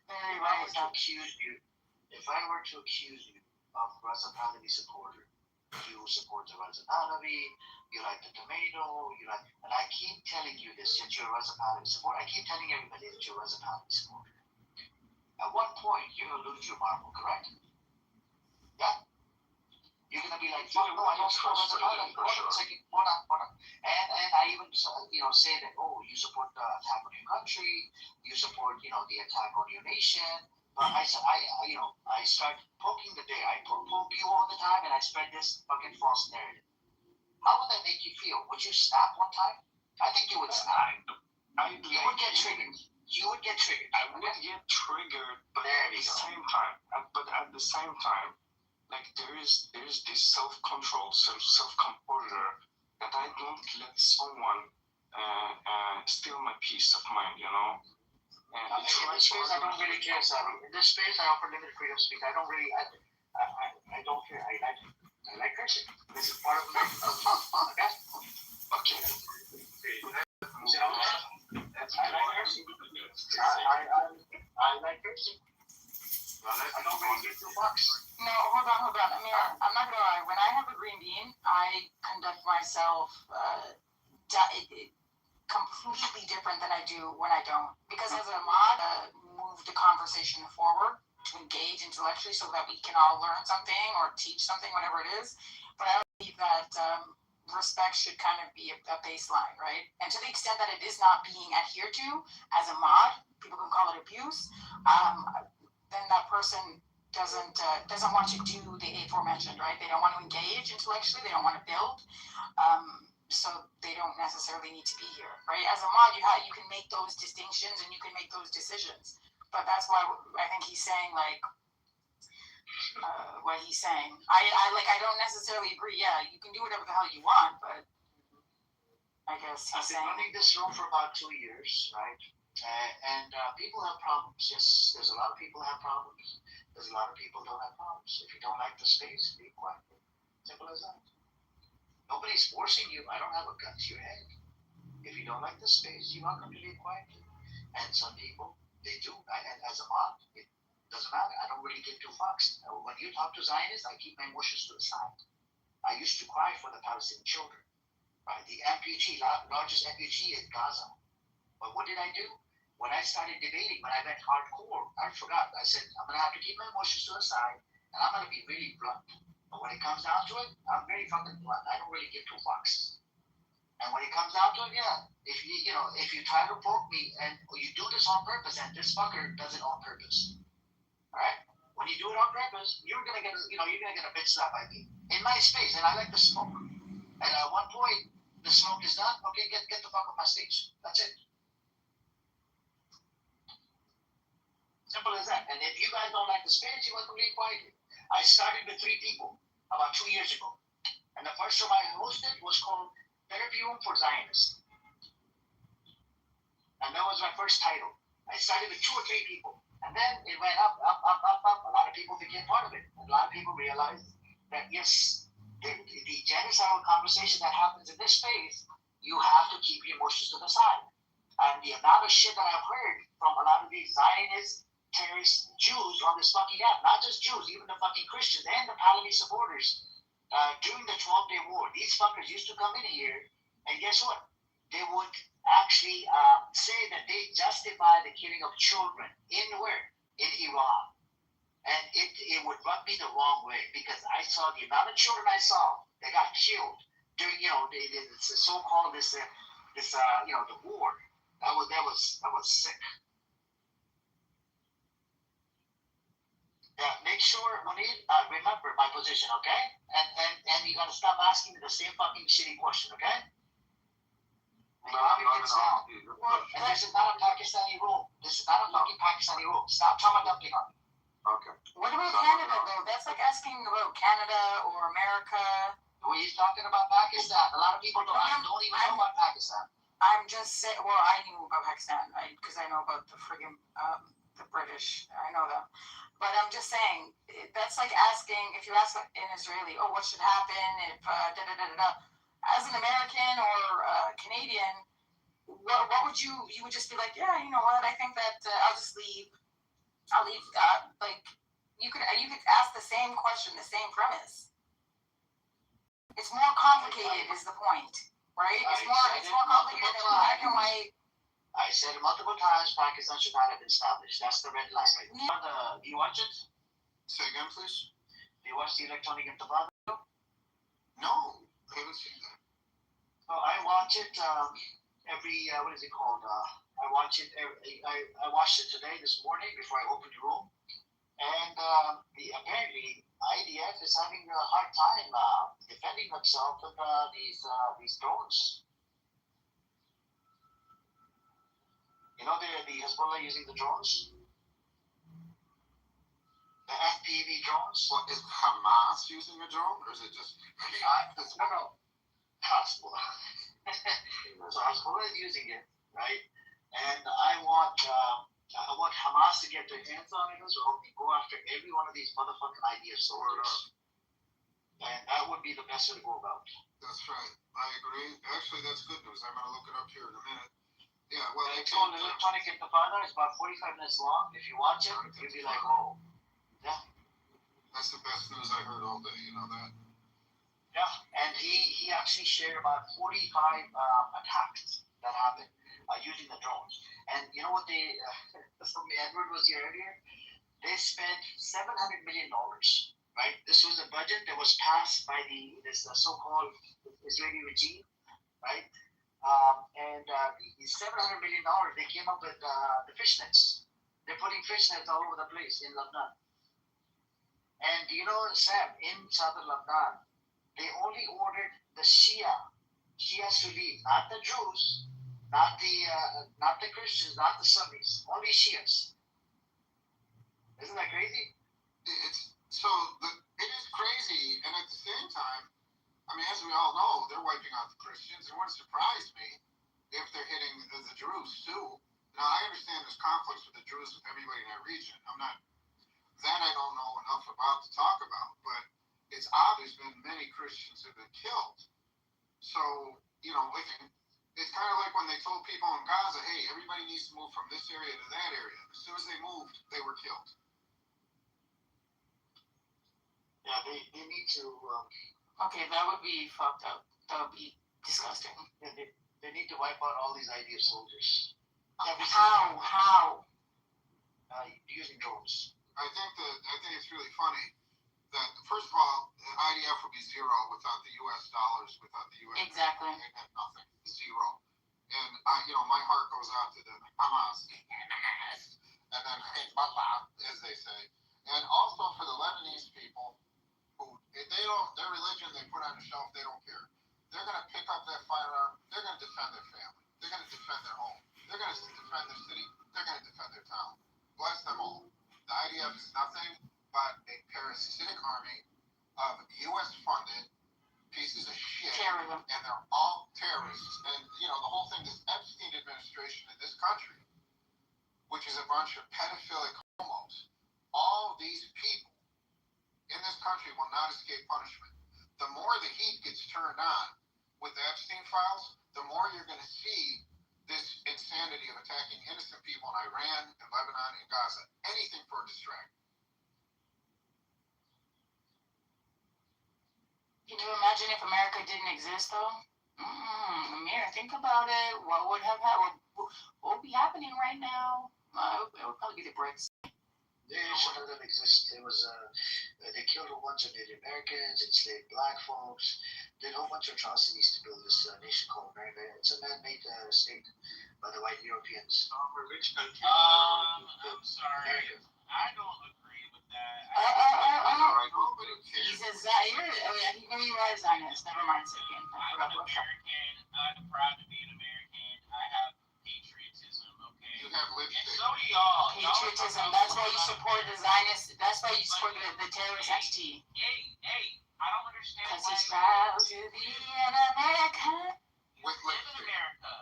If I were to accuse you of Raza Pahlavi supporter, you support the Raza Pahlavi, you like the tomato, and I keep telling you this, that you're a Raza Pahlavi supporter. I keep telling everybody that you're a Raza Pahlavi supporter. At one point, you're going to lose your marble, correct? Yeah? You're going to be like, fuck no, I don't support Raza Pahlavi. Hold on. And I even, say that, oh, you support the attack on your country, you support, the attack on your nation. But I start poking the bear. I poke you all the time, and I spread this fucking false narrative. How would that make you feel? Would you snap one time? I think you would snap. You would get triggered. I would get triggered, but at the same time, like there is this self-control, self-composure that I don't let someone steal my peace of mind, And in this space, I don't really care, Sally. In this space, I offer limited freedom of speech. I don't really, I don't care. I like cursing. This is part of my, okay? Okay. I like cursing. I like cursing. I don't really get too much. No, hold on. Amir, I'm not gonna lie. When I have a green bean, I conduct myself completely different than I do when I don't. Because as a mod, move the conversation forward to engage intellectually so that we can all learn something or teach something, whatever it is. But I believe that respect should kind of be a baseline, right? And to the extent that it is not being adhered to as a mod, people can call it abuse. then that person doesn't want to do the aforementioned, right? They don't want to engage intellectually. They don't want to build. So they don't necessarily need to be here, right? As a mod, you can make those distinctions and you can make those decisions. But that's why I think he's saying like what he's saying. I don't necessarily agree. Yeah, you can do whatever the hell you want, but I guess I've been running this room for about 2 years, right? And people have problems. Yes, there's a lot of people who have problems. There's a lot of people who don't have problems. If you don't like the space, be quiet. Simple as that. Nobody's forcing you. I don't have a gun to your head. If you don't like the space, you're welcome to leave quietly. And some people, they do. And as a mod, it doesn't matter. I don't really give two fucks. When you talk to Zionists, I keep my emotions to the side. I used to cry for the Palestinian children. Right? The amputee, largest amputee in Gaza. But what did I do? When I started debating, when I went hardcore, I forgot. I said, I'm going to have to keep my emotions to the side, and I'm going to be really blunt. But when it comes down to it, I'm very fucking blunt. I don't really give two fucks. And when it comes down to it, yeah, if you try to poke me and you do this on purpose, and this fucker does it on purpose, all right? When you do it on purpose, you're gonna get a bitch slap by me in my space, and I like the smoke. And at one point, the smoke is done. Okay, get the fuck off my stage. That's it. Simple as that. And if you guys don't like the space, you want to leave quietly. I started with 3 people about 2 years ago. And the first room I hosted was called Therapy Room for Zionists. And that was my first title. I started with 2 or 3 people. And then it went up. A lot of people became part of it. A lot of people realized that, yes, the genocidal conversation that happens in this space, you have to keep your emotions to the side. And the amount of shit that I've heard from a lot of these Zionist terrorist Jews on this fucking app, not just Jews, even the fucking Christians and the Palestinian supporters, during the 12-day war, these fuckers used to come in here, and guess what? They would actually say that they justify the killing of children in where? In Iran. And it would rub me the wrong way, because I saw the amount of children I saw that got killed during, the so-called the war. That was sick. Yeah, make sure, Munir, remember my position, okay? And you gotta stop asking me the same fucking shitty question, okay? No, not at all. And this is not a Pakistani rule. This is not a fucking Pakistani rule. Stop trauma dumping on me. Okay. What about Canada, though? That's like asking about Canada or America. He's talking about Pakistan. A lot of people don't even know about Pakistan. I'm just saying, well, I knew about Pakistan, right? Because I know about the friggin' the British. I know them. But I'm just saying, that's like asking, if you ask an Israeli, what should happen if as an American or Canadian, what would you would just be like, yeah, you know what, I think that I'll just leave. Like, you could ask the same question, the same premise. It's more complicated is the point, right? It's more complicated than black and white. I said multiple times, Pakistan should not have been established. That's the red line right now. Do you watch it? Say again, please. Do you watch the Electronic Intifada? No, I haven't seen that. Oh, I watch it every, what is it called? I watch it I watched it today, this morning, before I opened the room. And apparently, IDF is having a hard time defending themselves with these drones. You know, the Hezbollah using the drones? The FPV drones? What, is Hamas using a drone, or is it just... No. Hezbollah. So Hezbollah is using it, right? And I want Hamas to get their hands on it as well and go after every one of these motherfucking ideas soldiers. And that would be the best way to go about it. That's right. I agree. Actually, that's good news. I'm going to look it up here in a minute. Yeah, well, it's called Electronic Intifada. It's about 45 minutes long. If you watch it, you'll be like, oh, yeah. That's the best news I heard all day, you know that? Yeah, and he actually shared about 45 attacks that happened using the drones. And you know what Edward was here earlier? They spent $700 million, right? This was a budget that was passed by this so-called Israeli regime, right? And the $700 million, they came up with the fishnets. They're putting fishnets all over the place in Lebanon. And you know, Sam, in southern Lebanon, they only ordered the Shias to leave, not the Jews, not the Christians, not the Sunnis, only Shias. Isn't that crazy? It is crazy, and at the same time, I mean, as we all know, they're wiping out the Christians. It wouldn't surprise me if they're hitting the Druze too. Now, I understand there's conflicts with the Druze with everybody in that region. That I don't know enough about to talk about, but it's obvious been many Christians have been killed. So, you know, it's kind of like when they told people in Gaza, hey, everybody needs to move from this area to that area. As soon as they moved, they were killed. Yeah, they need to. Okay, that would be fucked up. That would be disgusting. Yeah, they need to wipe out all these IDF soldiers. How? Using drones. I think it's really funny that, first of all, the IDF would be zero without the U.S. dollars, without the U.S. Exactly. They'd have nothing. Zero. And my heart goes out to the Hamas, and then Hezbollah, as they say, and also for the Lebanese people who, if their religion they put on the shelf, they don't care. They're gonna pick up that firearm. They're gonna defend their family. They're gonna defend their home. They're gonna defend their city. They're gonna defend their town. Bless them all. The IDF is nothing but a parasitic army of U.S.-funded pieces of shit, terrorism, and they're all terrorists. And the whole thing, this Epstein administration in this country, which is a bunch of pedophilic homos, all these people in this country will not escape punishment. The more the heat gets turned on with the Epstein files, the more you're going to see this insanity of attacking innocent people in Iran, in Lebanon, in Gaza. Anything for a distract. Can you imagine if America didn't exist, though? Amir, think about it. What would have happened? What would be happening right now? It would probably be the Brits. They should have exist. It was they killed a bunch of Native Americans, enslaved black folks, did a whole bunch of atrocities to build this nation called America. It's a man-made state by the white Europeans. Which country? I'm sorry. America. I don't agree with that. He's a Zionist. He was Zionist. Never mind, second. I'm an American. I'm proud to be an American. I have patriotism, okay? You have lipstick. And so do y'all. Patriotism. That's why you support the Zionist. That's why you support the terrorist entity. Hey, I don't understand Because why. he's proud to be an American. With live in America.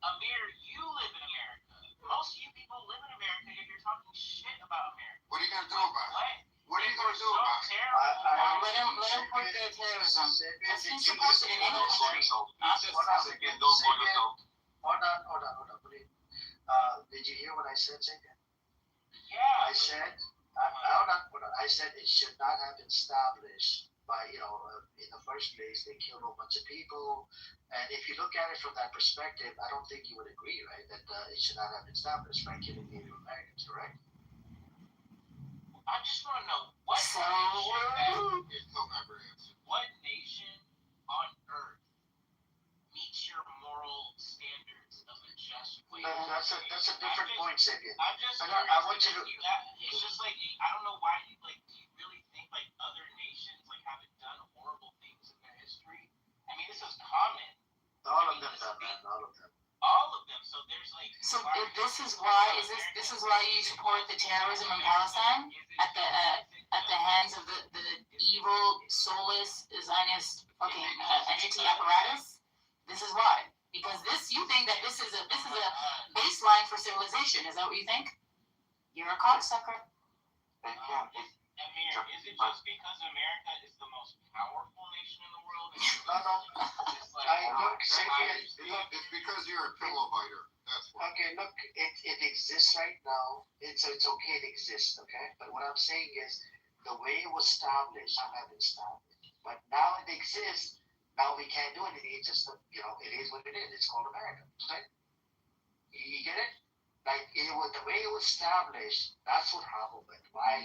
Amir, you live in America. Most of you people live in America if you're talking shit about America. What are you going to do about it? What are you going to do about it? Let him put the terrorism. Because he's supposed to be in any country. Hold on. Did you hear what I said, Jacob? Yeah. I said, hold on. I said it should not have been established by, in the first place, they killed a bunch of people. And if you look at it from that perspective, I don't think you would agree, right, that it should not have been established by killing Native Americans, correct? I just want to know what nation on earth meets your moral standards of a just way? That's a different point, Sapien. I want you to. It's just like I don't know why you do you really think other nations haven't done horrible things in their history? I mean, this is common. All of them, man. All of them. All of them. So there's So if this is why you support the terrorism in Palestine at the hands of the evil, soulless Zionist fucking entity apparatus. This is why. Because you think that this is a baseline for civilization. Is that what you think? You're a cocksucker. Amir, is it just because America is the most powerful nation in the world? It's because you're a pillow biter. That's why. Okay, look, it exists right now. It's okay it exists, okay? But what I'm saying is the way it was established, I haven't established. But now it exists. Now we can't do anything. It's just, it is what it is. It's called America, right? You get it? The way it was established, that's what happened. Why,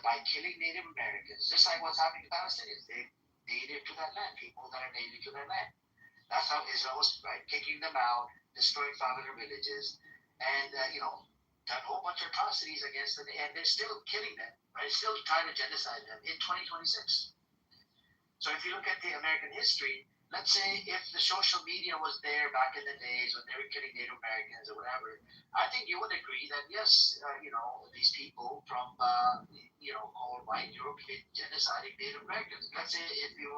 by killing Native Americans, just like what's happening to Palestinians, they native to that land, people that are native to their land. That's how Israel was, right? Kicking them out, destroying 500 villages, and done a whole bunch of atrocities against them, and they're still killing them, right? Still trying to genocide them in 2026. So if you look at the American history, let's say if the social media was there back in the days when they were killing Native Americans or whatever, I think you would agree that yes, these people from all white Europe genociding Native Americans. Let's say if there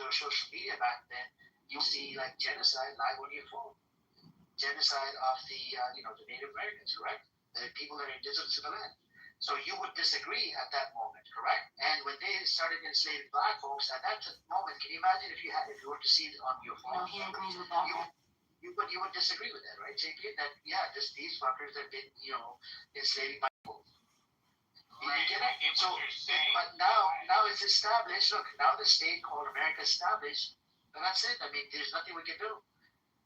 was social media back then, you see like genocide live on your phone, genocide of the Native Americans, correct? The people that are indigenous to the land. So you would disagree at that moment, correct? And when they started enslaving black folks, at that moment, can you imagine if you were to see it on your phone? No, he agrees with that. You would disagree with that, right, JP? That these fuckers have been enslaving black folks. Right. You get it? So, but now it's established. Look, now the state called America established, and that's it. I mean, there's nothing we can do.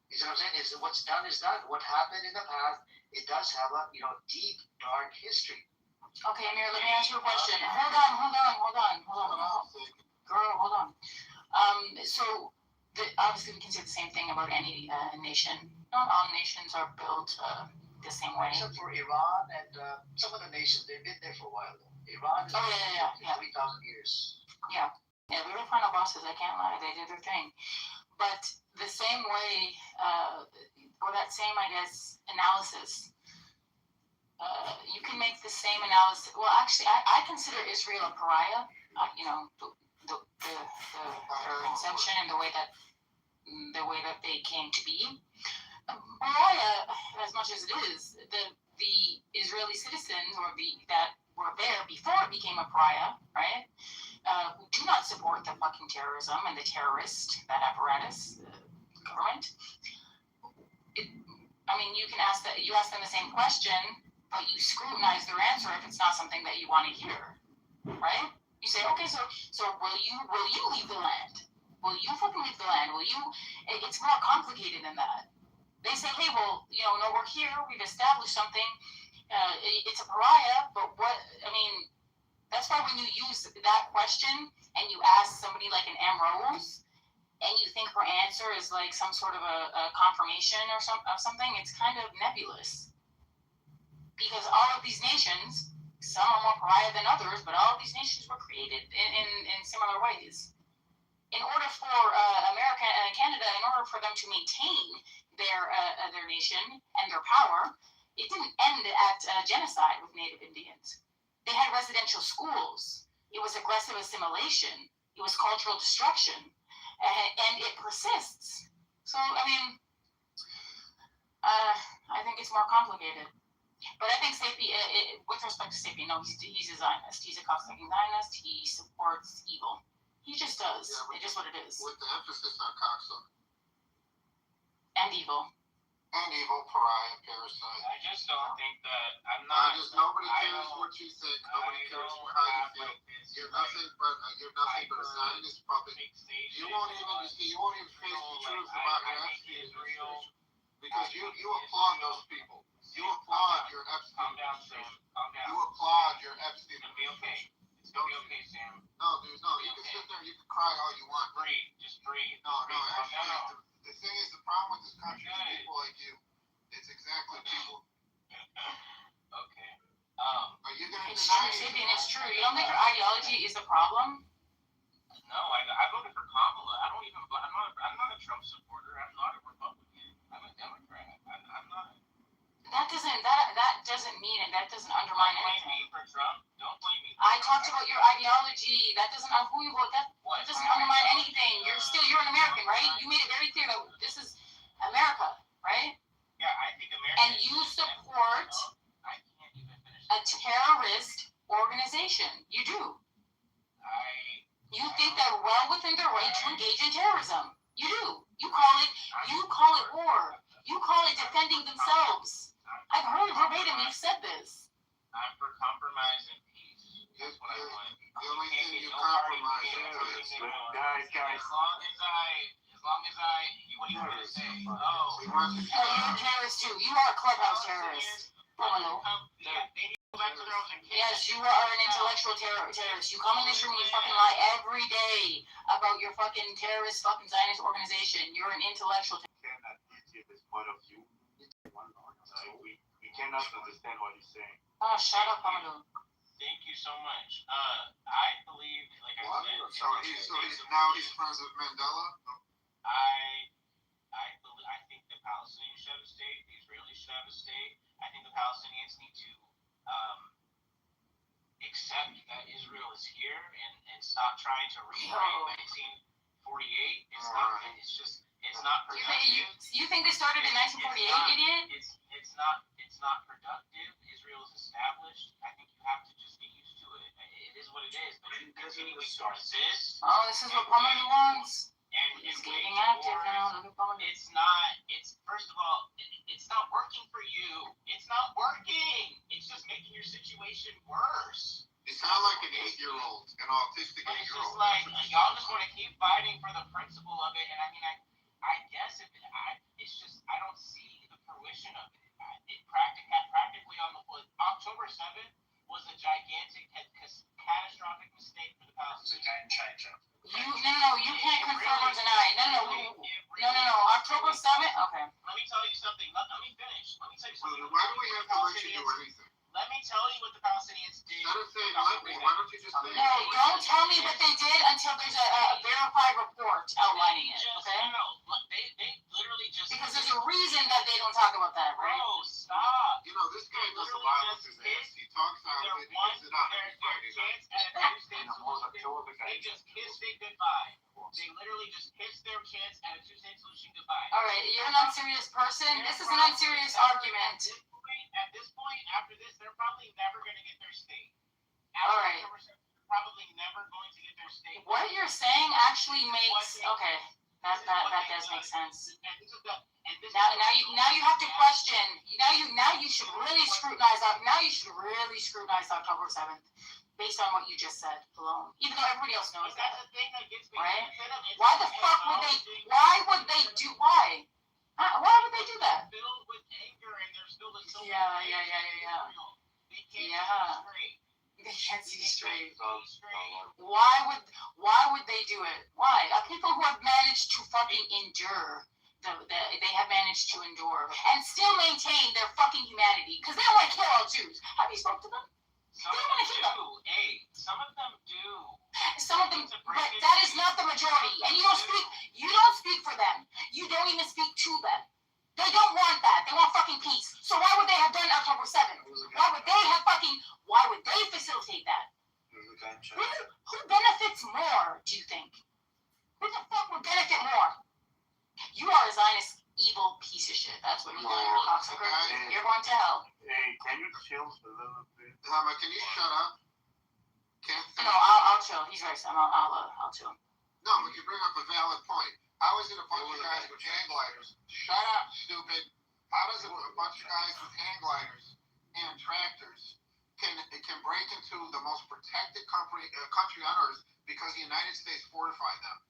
You know what I'm saying? What's done is done. What happened in the past, it does have a deep, dark history. Okay, Amir, let me ask you a question. Hold on. Girl, hold on. So, obviously we can say the same thing about any nation. Not all nations are built the same way. Except for Iran and some of the nations, they've been there for a while, though. Iran is 3,000 years. Yeah, we were final bosses, I can't lie. They did their thing. But the same way, or that same, I guess, analysis, you can make the same analysis. Well, actually, I consider Israel a pariah. Their conception and the way that they came to be. Pariah, as much as it is, the Israeli citizens that were there before it became a pariah, right? Who do not support the fucking terrorism and the terrorist, that apparatus, government. You can ask that. You ask them the same question, but you scrutinize their answer if it's not something that you want to hear, right? You say, okay, so will you leave the land? Will you fucking leave the land? Will you? It's more complicated than that. They say, hey, well, no, we're here. We've established something. It's a pariah, but what? That's why when you use that question and you ask somebody like an M. Rose, and you think her answer is like some sort of a confirmation or something, it's kind of nebulous. Because all of these nations, some are more pariah than others, but all of these nations were created in similar ways. In order for America and Canada, in order for them to maintain their nation and their power, it didn't end at genocide with Native Indians. They had residential schools. It was aggressive assimilation. It was cultural destruction. And it persists. So, I think it's more complicated. But I think Sapien, with respect to Sapien, no, he's a Zionist. He's a cocksucking Zionist. He supports evil. He just does. It's just what it is. With the emphasis on cocksucker. And evil. And evil, pariah, parasite. I just don't think that nobody cares what you think. Nobody cares how you feel. You're nothing but a Zionist puppet. You won't even face the truth about your Epstein administration. Because you applaud those people. You applaud your Epstein administration. You applaud your Epstein administration. It's gonna be okay, Sam. No, dude, no. You can sit there, you can cry all you want. Just breathe. No, actually, the thing is, the problem with this country is people like you. It's exactly people. Okay. Are you gonna It's true, Sapien, it's true. You don't think your ideology is the problem? No, I voted for Kamala. I'm not a Trump supporter. I'm not a Republican. I'm a Democrat. I'm not. That doesn't mean it. That doesn't undermine anything. Don't blame me for Trump. Don't blame me. I talked about your ideology. That doesn't who you vote. That doesn't undermine anything. You're an American, right? You made it very clear that this is America, right? Yeah, I think America. And you support a terrorist organization. You do. You think they're well within their right to engage in terrorism. You do. You call it war. You call it defending themselves. I've heard verbatim you've said this. I'm for compromise and peace. That's what I want. The only thing you compromise is guys. As long as I, what do you want to say? You're a terrorist too. You are a clubhouse terrorist. Yes, you are an intellectual terrorist. You come in this room and you fucking lie every day about your fucking terrorist fucking Zionist organization. You're an intellectual terrorist. Point of view, We cannot understand what he's saying. Oh, shut up, Hamadu. Thank you so much. I believe, like I said, So he's friends with Mandela? I think the Palestinians should have a state. The Israelis should have a state. I think the Palestinians need to accept that Israel is here and stop trying to rewrite 1948. It's not. It's just. It's not productive. You think they started in 1948, idiot? It's not productive. Israel is established. I think you have to just get used to it. It is what it is. But if you continue to resist. Oh, this is what Pamela wants. And he's getting active now. It's not. It's first of all, it's not working for you. It's not working. It's just making your situation worse. You sound like an 8-year-old, an autistic 8-year-old. It's just like y'all just want to keep fighting for the principle of it, and I mean, I guess it's just I don't see the fruition of it. Practically on the October 7th was a gigantic, catastrophic mistake for the Palestinians. You can't confirm or deny. No. October 7th? Okay. Let me tell you something. Let me finish. Why do we have to let you do anything? Let me tell you what the Palestinians did. Instead of saying let me, why don't you just say no, don't tell me what they did until there's a verified report outlining it, okay? No, they literally just... Because there's a reason that they don't talk about that, right? Bro, stop. You know, this guy does a lot with his ass. He talks out of it, he gets it on every Friday night. They just kissed it goodbye. They literally just kissed their chance at a two-state solution goodbye. Alright, you're an unserious person. This is an unserious argument. At this point, after this, they're probably never going to get their state. Alright. They're probably never going to get their state. What you're saying actually makes... Okay. That does make sense. Now you have to question. Now you should really scrutinize October 7th based on what you just said alone. Even though everybody else knows that. Right? Why the fuck would they? Why would they do? Why? Why would they do that? Filled with anger, and they're still the Yeah. They can't see straight. Why would they do it? Why? People who have managed to fucking endure, they have managed to endure and still maintain their fucking humanity because they don't want to kill all Jews. Have you spoke to them? Some of them do. Hey, some of them do. Some of them, but that is not the majority. And you don't speak for them. You don't even speak to them. They don't want that. They want fucking peace. So why would they have done October 7th? Why would they facilitate that? Who benefits more, do you think? Who the fuck would benefit more? You are a Zionist evil piece of shit. That's what you are, cocksucker. You're going to hell. Hey, can you chill a little bit? Hama, can you shut up? No, I'll chill. He's right, Sam. I'll chill. No, but you bring up a valid point. How is it a bunch of guys with hang gliders? Shut up, stupid. How does it a bunch of guys with hang gliders and tractors can break into the most protected country on earth because the United States fortified them?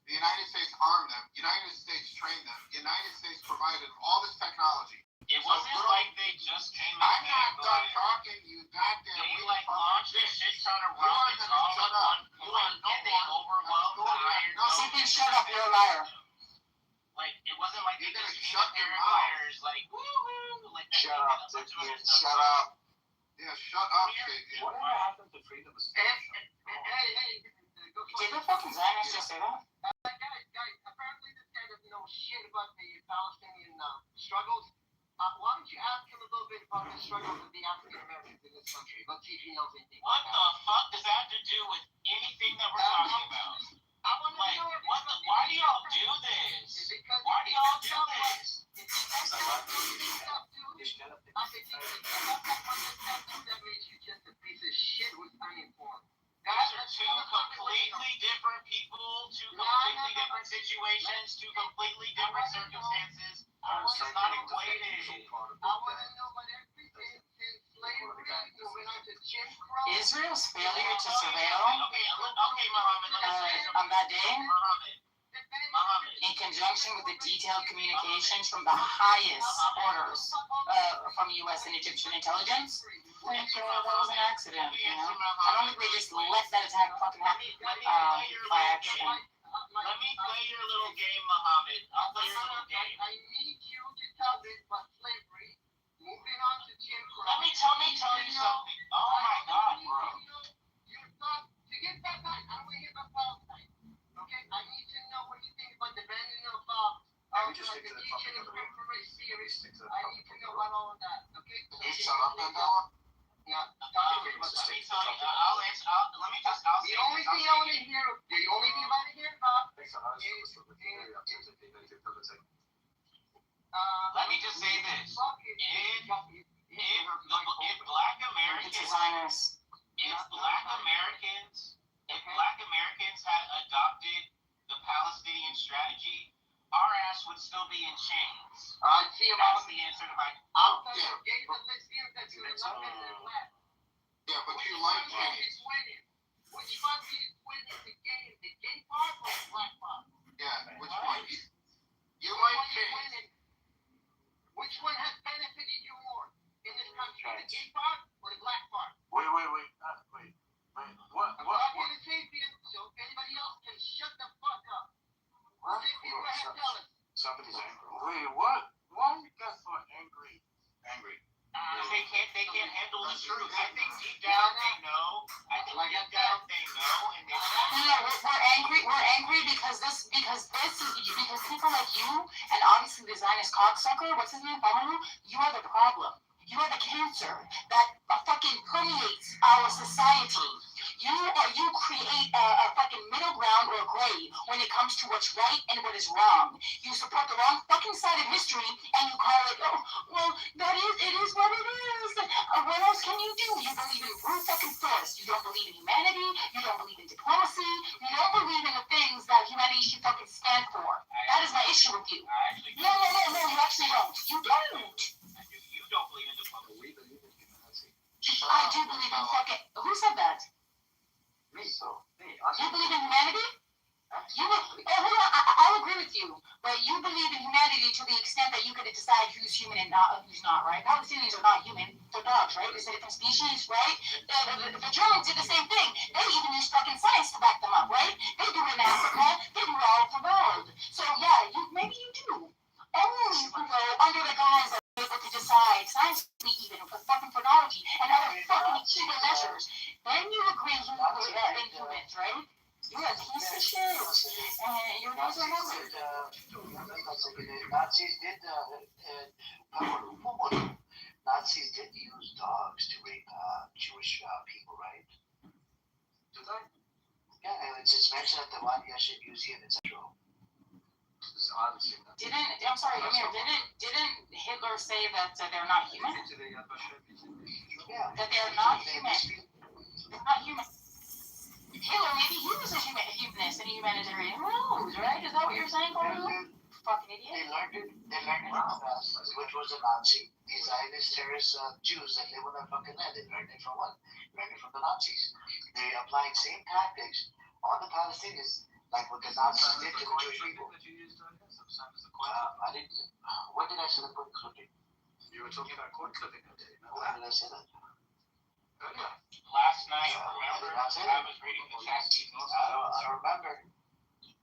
The United States armed them. The United States trained them. The United States provided all this technology. It wasn't like they just came in. I'm not done talking, you goddamn. They launched their shit ton of rockets all at one point, and they overwhelmed the Iron Dome. Simply shut up, you're a liar. Like, it wasn't like they just shut your fires, like, woo-hoo, like that. Shut up, Dickhead, shut up. Yeah, shut up, Dickhead. Whatever happened to freedom of speech? Did the fucking Zionists just say that? Guys, apparently this guy doesn't know shit about the Palestinian struggles. Why don't you ask him a little bit about the struggles of the African Americans in this country? Let's see if he knows anything. What the fuck does that have to do with anything that we're talking about? I want to know why do y'all do this? Why do y'all do this? That means you just a piece of shit who's uninformed. These are two completely different people, two completely different situations, two completely different circumstances. It's not equated. I want to know about everything since slavery, moving on to Jim Crow. Israel's failure to surveil Muhammad, on that day, Muhammad, in conjunction with the detailed communications from the highest orders from U.S. and Egyptian intelligence, that was an accident, you know? I don't think they just let that attack fucking happen by accident. Let me play your little game, Muhammad. I'll play your little game. I need you to tell me about slavery all of that. Okay. So You shut up, Mandela. Yeah. Let me tell you. The only thing I want to hear, the only thing I want to hear about is Let me just say this. If black Americans, if black Americans had adopted the Palestinian strategy, our ass would still be in chains. I'd see about That's the answer to my out there. Gays and lesbians that you love and black. Yeah, but you like gays. Which party is winning? The gay part or the black part? Yeah, which one? You like gays. Which one has benefited you more in this country? The gay part or the black part? Wait. I'm talking to Sapien, so if anybody else can shut the fuck up. Sapien, go ahead, tell us. Somebody's angry. Wait, what? Why are you guys so angry? They can't handle the truth. I think deep down they know. I think deep down they know, and they. We're angry because people like you and obviously the Zionist cocksucker, what's his name, Bamaru, you are the problem. You are the cancer that fucking permeates our society. You create a fucking middle ground or gray when it comes to what's right and what is wrong. You support the wrong fucking side of history and you call it, oh, well, it is what it is. What else can you do? You believe in brute fucking force. You don't believe in humanity. You don't believe in diplomacy. You don't believe in the things that humanity should fucking stand for. That is my issue with you. No, you actually don't. You don't. You don't believe in diplomacy. I do believe in fucking. Who said that? Me. You believe in humanity? I'll agree with you, but you believe in humanity to the extent that you could decide who's human and who's not, right? Palestinians are not human. They're dogs, right? It's a different species, right? The Germans did the same thing. They even use fucking science to back them up, right? They do it in Africa. They do it all over the world. So yeah, maybe you do. Only under the guise of able to decide scientifically even with fucking chronology and other fucking evil measures. Then you agree you believe in humans, right? You're a piece of shit, and your nose are numbered. Nazis did use dogs to rape Jewish people, right? Did they? Yeah, it's mentioned at the Wadi Yashin Museum, etc. I'm sorry, Amir, didn't Hitler say that they're not human? Yeah. That they're not human. They're not human. Hitler, maybe he was a humanist and a humanitarian. Who knows, right? Is that what you're saying, Paul? Fucking idiot. They learned it in the past, which was a Nazi. These Zionist terrorist Jews that live on their fucking land. They learned it from what? They learned it from the Nazis. They're applying same tactics on the Palestinians like what the Nazis did to the Jewish people. I didn't. When did I say the coin clipping? You were talking about coin clipping that day. When did I say that? Earlier. Last night, remember? I was reading the chassis. I don't remember.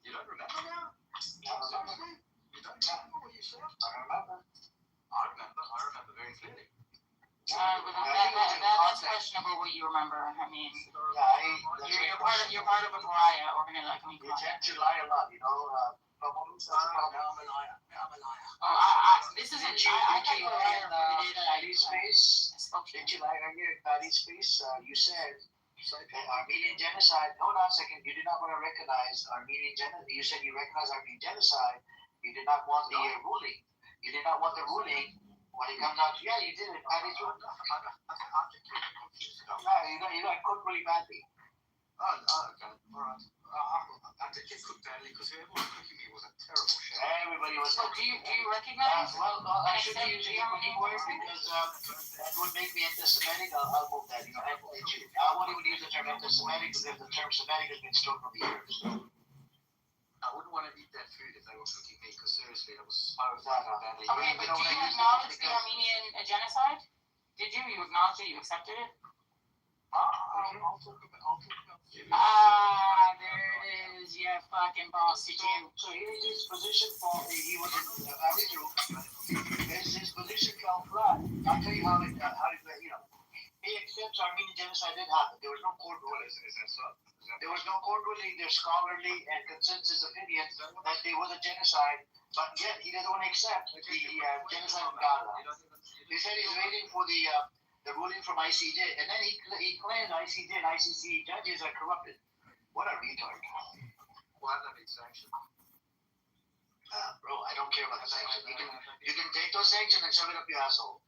You don't remember now? I don't remember. You don't remember what you said? I remember. I remember very clearly. That's questionable what you remember. I mean, you're part of a pariah organization. You tend to lie a lot, you know. This isn't. I thought you were right about the Patty's face. Did you lie earlier? Patty's face. You said Armenian genocide. Hold on a second. You did not want to recognize Armenian genocide. You said you recognize Armenian genocide. You did not want the ruling. You did not want the ruling. When it comes out, yeah, you did it. Patty's ruling. You got cooked really badly. Okay. All right. I did get cooked badly because whoever was cooking me was a terrible chef. Everybody was. So do you recognize? I should be using a cooking word because that would make me anti-Semitic. I'll move that. I won't even use the term anti-Semitic because the term Semitic has been stored from years. I wouldn't want to eat that food if they were cooking me because seriously, it was so badly. Okay, but do you acknowledge the Armenian genocide? Did you? You acknowledged it? You accepted it? I'll talk about there it is. Yeah, fucking boss. So here's his position for he was in his position fell flat. I'll tell you how it he accepts Armenian genocide did happen. There was no court ruling. There was no court ruling. There's scholarly and consensus opinion that there was a genocide, but yet he doesn't want to accept the genocide of Gaza. He said he's waiting for the ruling from ICJ, and then he claimed ICJ and ICC judges are corrupted. What a retard! Why not be sanctioned? Bro, I don't care about the sanctions. You can take those sanctions and shove it up your asshole.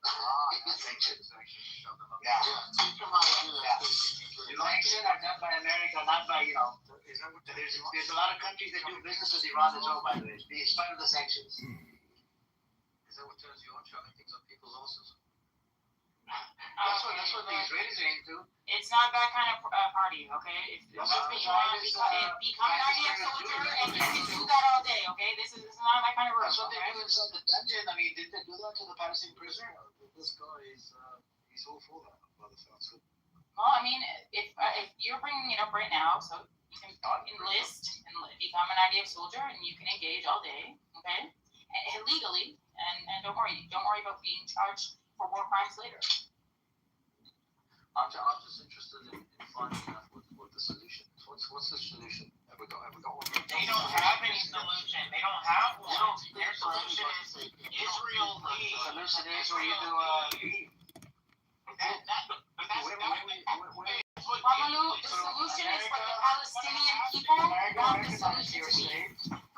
Sanctions. Yeah. Teach them how to do that. Sanctions are done by America, not by, there's a lot of countries that do business with Iran as well, by the way, in spite of the sanctions. Is that what turns you on, shutting things up people's asses? That's what the Israelis are into. It's not that kind of party, okay? If that's what you want, become an IDF soldier and you can do that all day, okay? This is not that kind of work. That's what they do inside the dungeon. I mean, did they do that to the Palestinian prisoner? This guy is he's all for that, by the sounds of it. Well, I mean, if you're bringing it up right now, so you can enlist and become an IDF soldier and you can engage all day, okay? And legally, and don't worry about being charged for war crimes later. I'm just interested in finding out what the solution is. What's the solution? Have we got one? They don't have any solution. They don't have one. Their solution is Israel leaves. The solution is where you do leave. Mamalu, the solution is what the Palestinian people want the solution to be.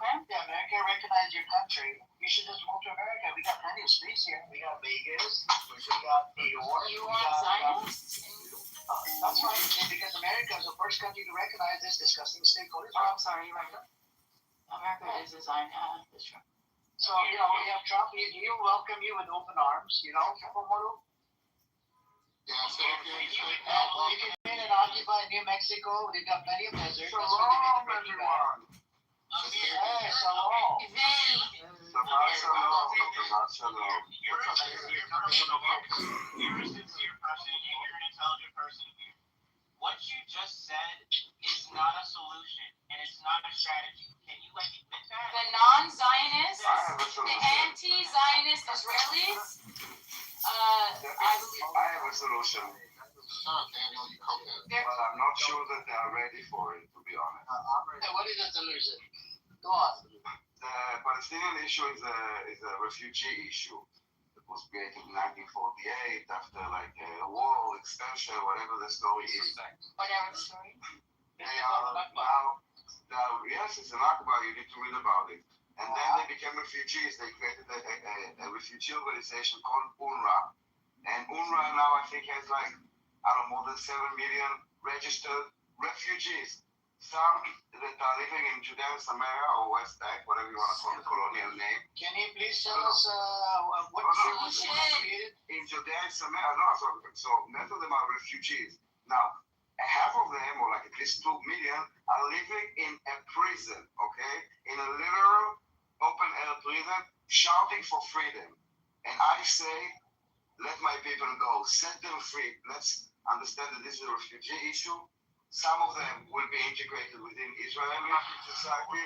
Okay? Yeah, America recognized your country. You should just move to America. We got plenty of space here. We got Vegas. We got New York. You want Zionists? That's right. Because America is the first country to recognize this disgusting state called Oh, Israel. I'm sorry, you're right. America is a Zionist. That's true. So, we have Trump. He'll welcome you with open arms, Mamalu. Yeah, You can come in and occupy New Mexico. They've got plenty of desert. That's where they made the Breaking Bad. Hey, shalom. You're a sincere person, and you're an intelligent person. What you just said is not a solution, and it's not a strategy. Can you admit that? The non-Zionists, the anti-Zionist Israelis, I believe. I have a solution. But I'm not sure that they are ready for it, to be honest. What is the solution? Go on. The Palestinian issue is a refugee issue. It was created in 1948 after a war, extension, whatever the story is. Whatever the story. They are now, yes, it's an Akbar, you need to read about it. And then they became refugees. They created a refugee organization called UNRWA. And UNRWA now I think has more than 7 million registered refugees. Some that are living in Judea and Samaria or West Bank, whatever you want to call the colonial name. Can you please tell us what was created? In Judea and Samaria, so most of them are refugees. Now, half of them, or at least 2 million, are living in a prison, okay? In a literal open-air prison, shouting for freedom. And I say, let my people go, set them free. Let's understand that this is a refugee issue. Some of them will be integrated within Israeli society.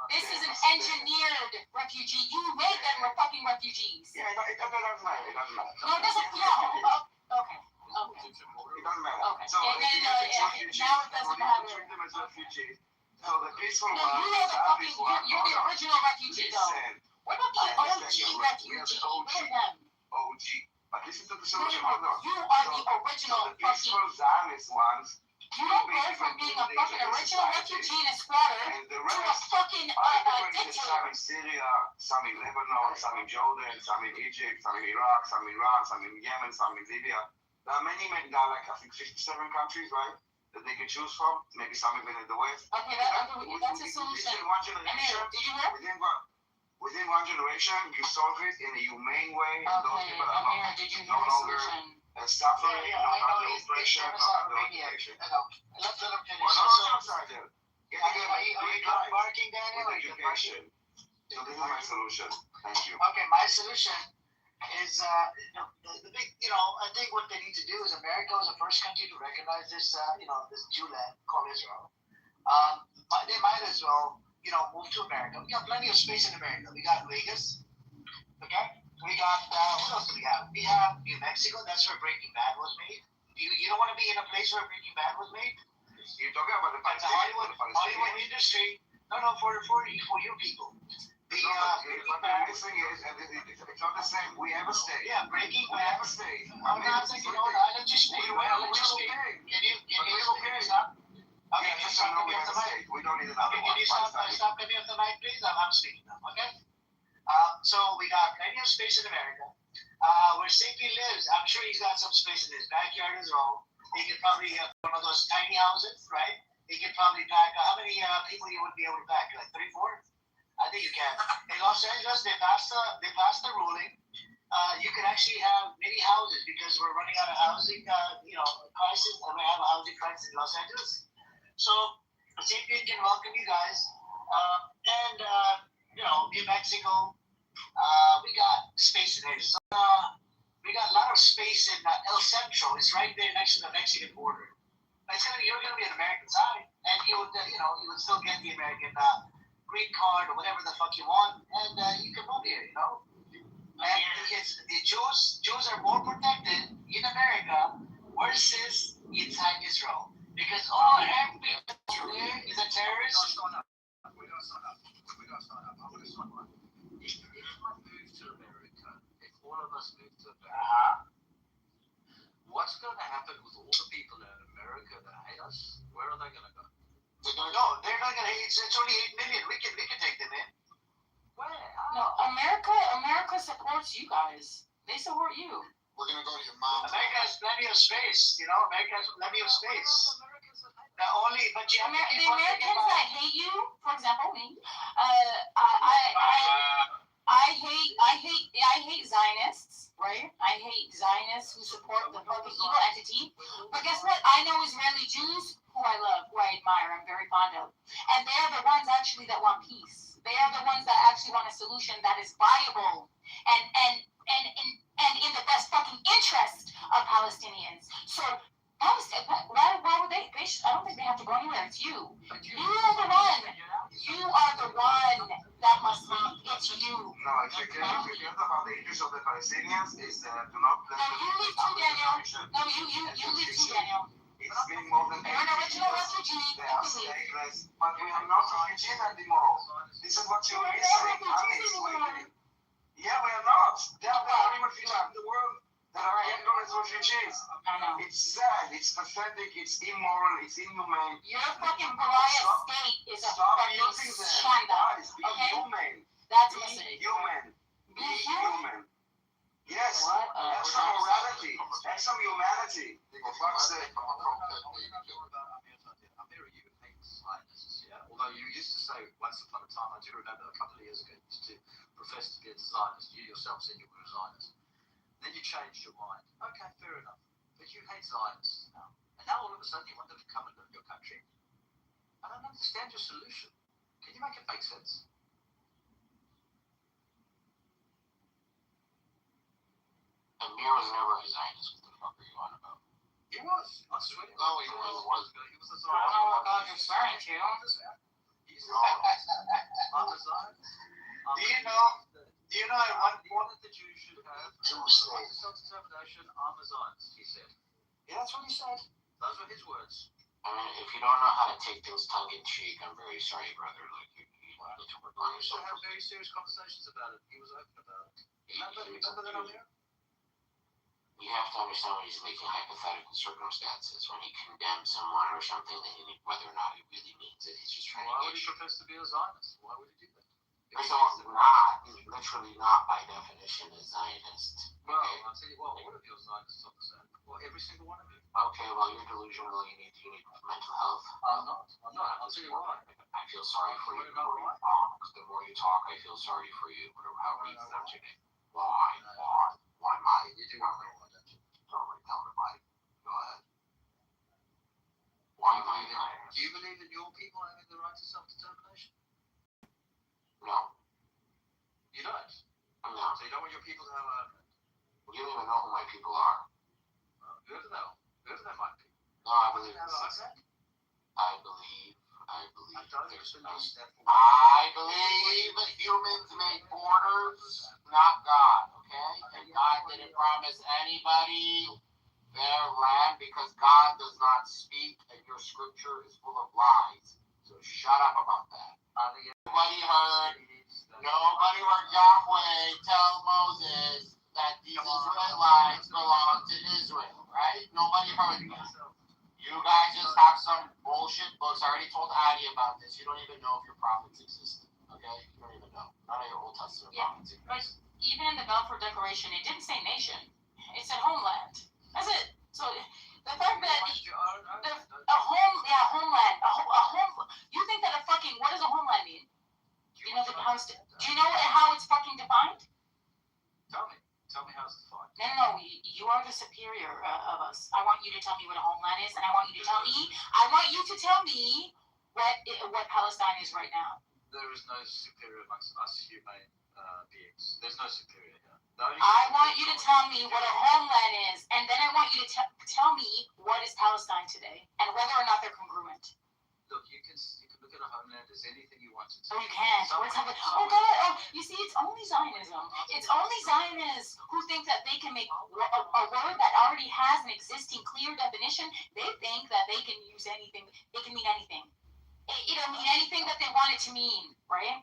This is an engineered refugee. You made them fucking refugees. Yeah, it doesn't matter. It doesn't matter. No, it doesn't. Okay. It doesn't matter. Okay. So now it doesn't matter. Treat them as refugees. So the peaceful No, one, you're the original refugee, though. What about the OG refugee? What about them? OG. But listen to the solution. You are the original the peaceful Zionist ones. You don't go from being a fucking original refugee in a squatter to a fucking dictator. Some in Syria, some in Lebanon, some in Jordan, some in Egypt, some in Iraq, some in Iran, some in Yemen, some in Libya. There are many, there are I think 57 countries, right, that they can choose from. Maybe some even in the West. Okay, that's a solution. Within one generation, within one generation, you solve it in a humane way. And those people are no longer suffering, not under oppression, not under occupation. Let's let him finish. Are you barking, Daniel? Education. So this is my solution. Thank you. Okay, my solution is the big. I think what they need to do is America was the first country to recognize this. This Jew land called Israel. They might as well, move to America. We got plenty of space in America. We got Vegas. Okay. We got, what else do we have? We have New Mexico. That's where Breaking Bad was made. You don't want to be in a place where Breaking Bad was made? You're talking about the Hollywood industry. No, for you people. What they're missing is, and it's not the same. We have a state. Yeah, breaking. We have a state. I'm not saying, I'll let you speak. I'll let you speak. Can you stop? Okay, just so know we have a state. We don't need another okay, one. can you stop cutting off the mic, please? I'm speaking now, okay? So we got plenty of space in America. Where Safety lives, I'm sure he's got some space in his backyard as well. He could probably have one of those tiny houses, right? He could probably pack, how many people you would be able to pack? Like 3, 4? I think you can. In Los Angeles, they passed the ruling. You can actually have many houses because we're running out of housing, crisis. And we have a housing crisis in Los Angeles. So, Sapien can welcome you guys. New Mexico, we got space in Arizona. We got a lot of space in El Centro. It's right there next to the Mexican border. You're gonna be an American side, and you would still get the American green card or whatever the fuck you want, and you can move here, And the Jews are more protected in America versus inside Israel, because every Jew is a terrorist. We gotta sign up. I'm gonna sign up. If I move to America, if all of us move to America, what's going to happen with all the people in America that hate us? Where are they going to go? They're not going to hate. It's only 8 million. We can take them in. Where? No, America supports you guys. They support you. We're gonna go to your mom's. America has plenty of space. America has plenty of space. The Americans that hate you, for example, me. I hate Zionists, right? I hate Zionists who support the fucking evil entity. But guess what? I know Israeli Jews who I love, who I admire, I'm very fond of. And they are the ones actually that want peace. They are the ones that actually want a solution that is viable and in the best fucking interest of Palestinians. So why would they? I don't think they have to go anywhere. It's you. You are the one. You are the one that must leave. It's you. No, if you care about the issues of the Palestinians, is do not blame you leave too, Daniel. No, you leave too, Daniel. It's been more than 8 You're an original refugee. They are stateless, but we are not refugees anymore. This is what you're missing. Yeah, we are not. They are the only refugees in the world that are handled as refugees. I know. It's sad, it's pathetic, it's immoral, it's inhumane. Your fucking pariah state is a fucking scandal. Guys, be okay? human. That's be a mistake. Human. Be human. Yes. Have some morality. Have some humanity. For fuck's sake. Although you used to say once upon a time, I do remember a couple of years ago, you used to profess to be a Zionist. You yourself said you were a Zionist. Then you changed your mind. Okay, fair enough. But you hate Zionists now. And now all of a sudden you want them to come and live in your country. I don't understand your solution. Can you make it make sense? Amir was never a Zionist. What the fuck are you on about? He was. I swear. No, he was. He was a Zionist. I don't know what God you're referring to. He's I'm a Zionist. Do you know what the Jews should have? Self-determination, I'm a Zionist, he said. Yeah, that's what he said. Those were his words. I mean, if you don't know how to take things tongue-in-cheek, I'm very sorry, brother. Like, you need to work on We used to yourself. have very serious conversations about it. He was open about it. Remember that on there? You have to understand when he's making hypothetical circumstances. When he condemns someone or something, then whether or not it really means it, he's just trying Why to would he profess to be a Zionist? Why would he do that? First of all, literally not by definition a Zionist. Well, I'll tell you what, all of your Zionists understand. Well, every single one of you. Okay, well, you're delusional. You need mental health. I'm not. I'll tell you why. I feel sorry for you. The more you talk, I feel sorry for you. However you pronounce your name. Why my? You do not know why, don't you? Don't really tell me why. Go ahead. Why my? Do you believe that your people having the right to self-determination? No. You don't? No. So you don't want your people to have a... You don't even know who my people are. Who do they know? Who do they might be? No, I believe I believe that humans make borders, not God, okay? And God didn't promise anybody their land because God does not speak and your scripture is full of lies. So shut up about that. Everybody heard Nobody heard Yahweh tell Moses that these Israelites belong to Israel, right? Nobody heard that. You guys just have some bullshit books. I already told Adi about this. You don't even know if your prophets existed, okay? You don't even know. None of your Old Testament prophets exist. But even in the Balfour Declaration, it didn't say nation. It said homeland. That's it. So the fact that homeland, a home. You think that what does a homeland mean? You know do you know how it's fucking defined? Tell me how it's defined. No, you are the superior of us. I want you to tell me what a homeland is, and I want you to tell me what Palestine is right now. There is no superior amongst us human beings. There's no superior here. I want you to tell me what a homeland is, and then I want you to tell me what is Palestine today, and whether or not they're congruent. Look, you can look at a homeland as anything you want to. No, you can't. Oh God! Oh, you see, it's only Zionism. It's only Zionists who think that they can make a word that already has an existing clear definition. They think that they can use anything. It can mean anything. It'll mean anything that they want it to mean, right?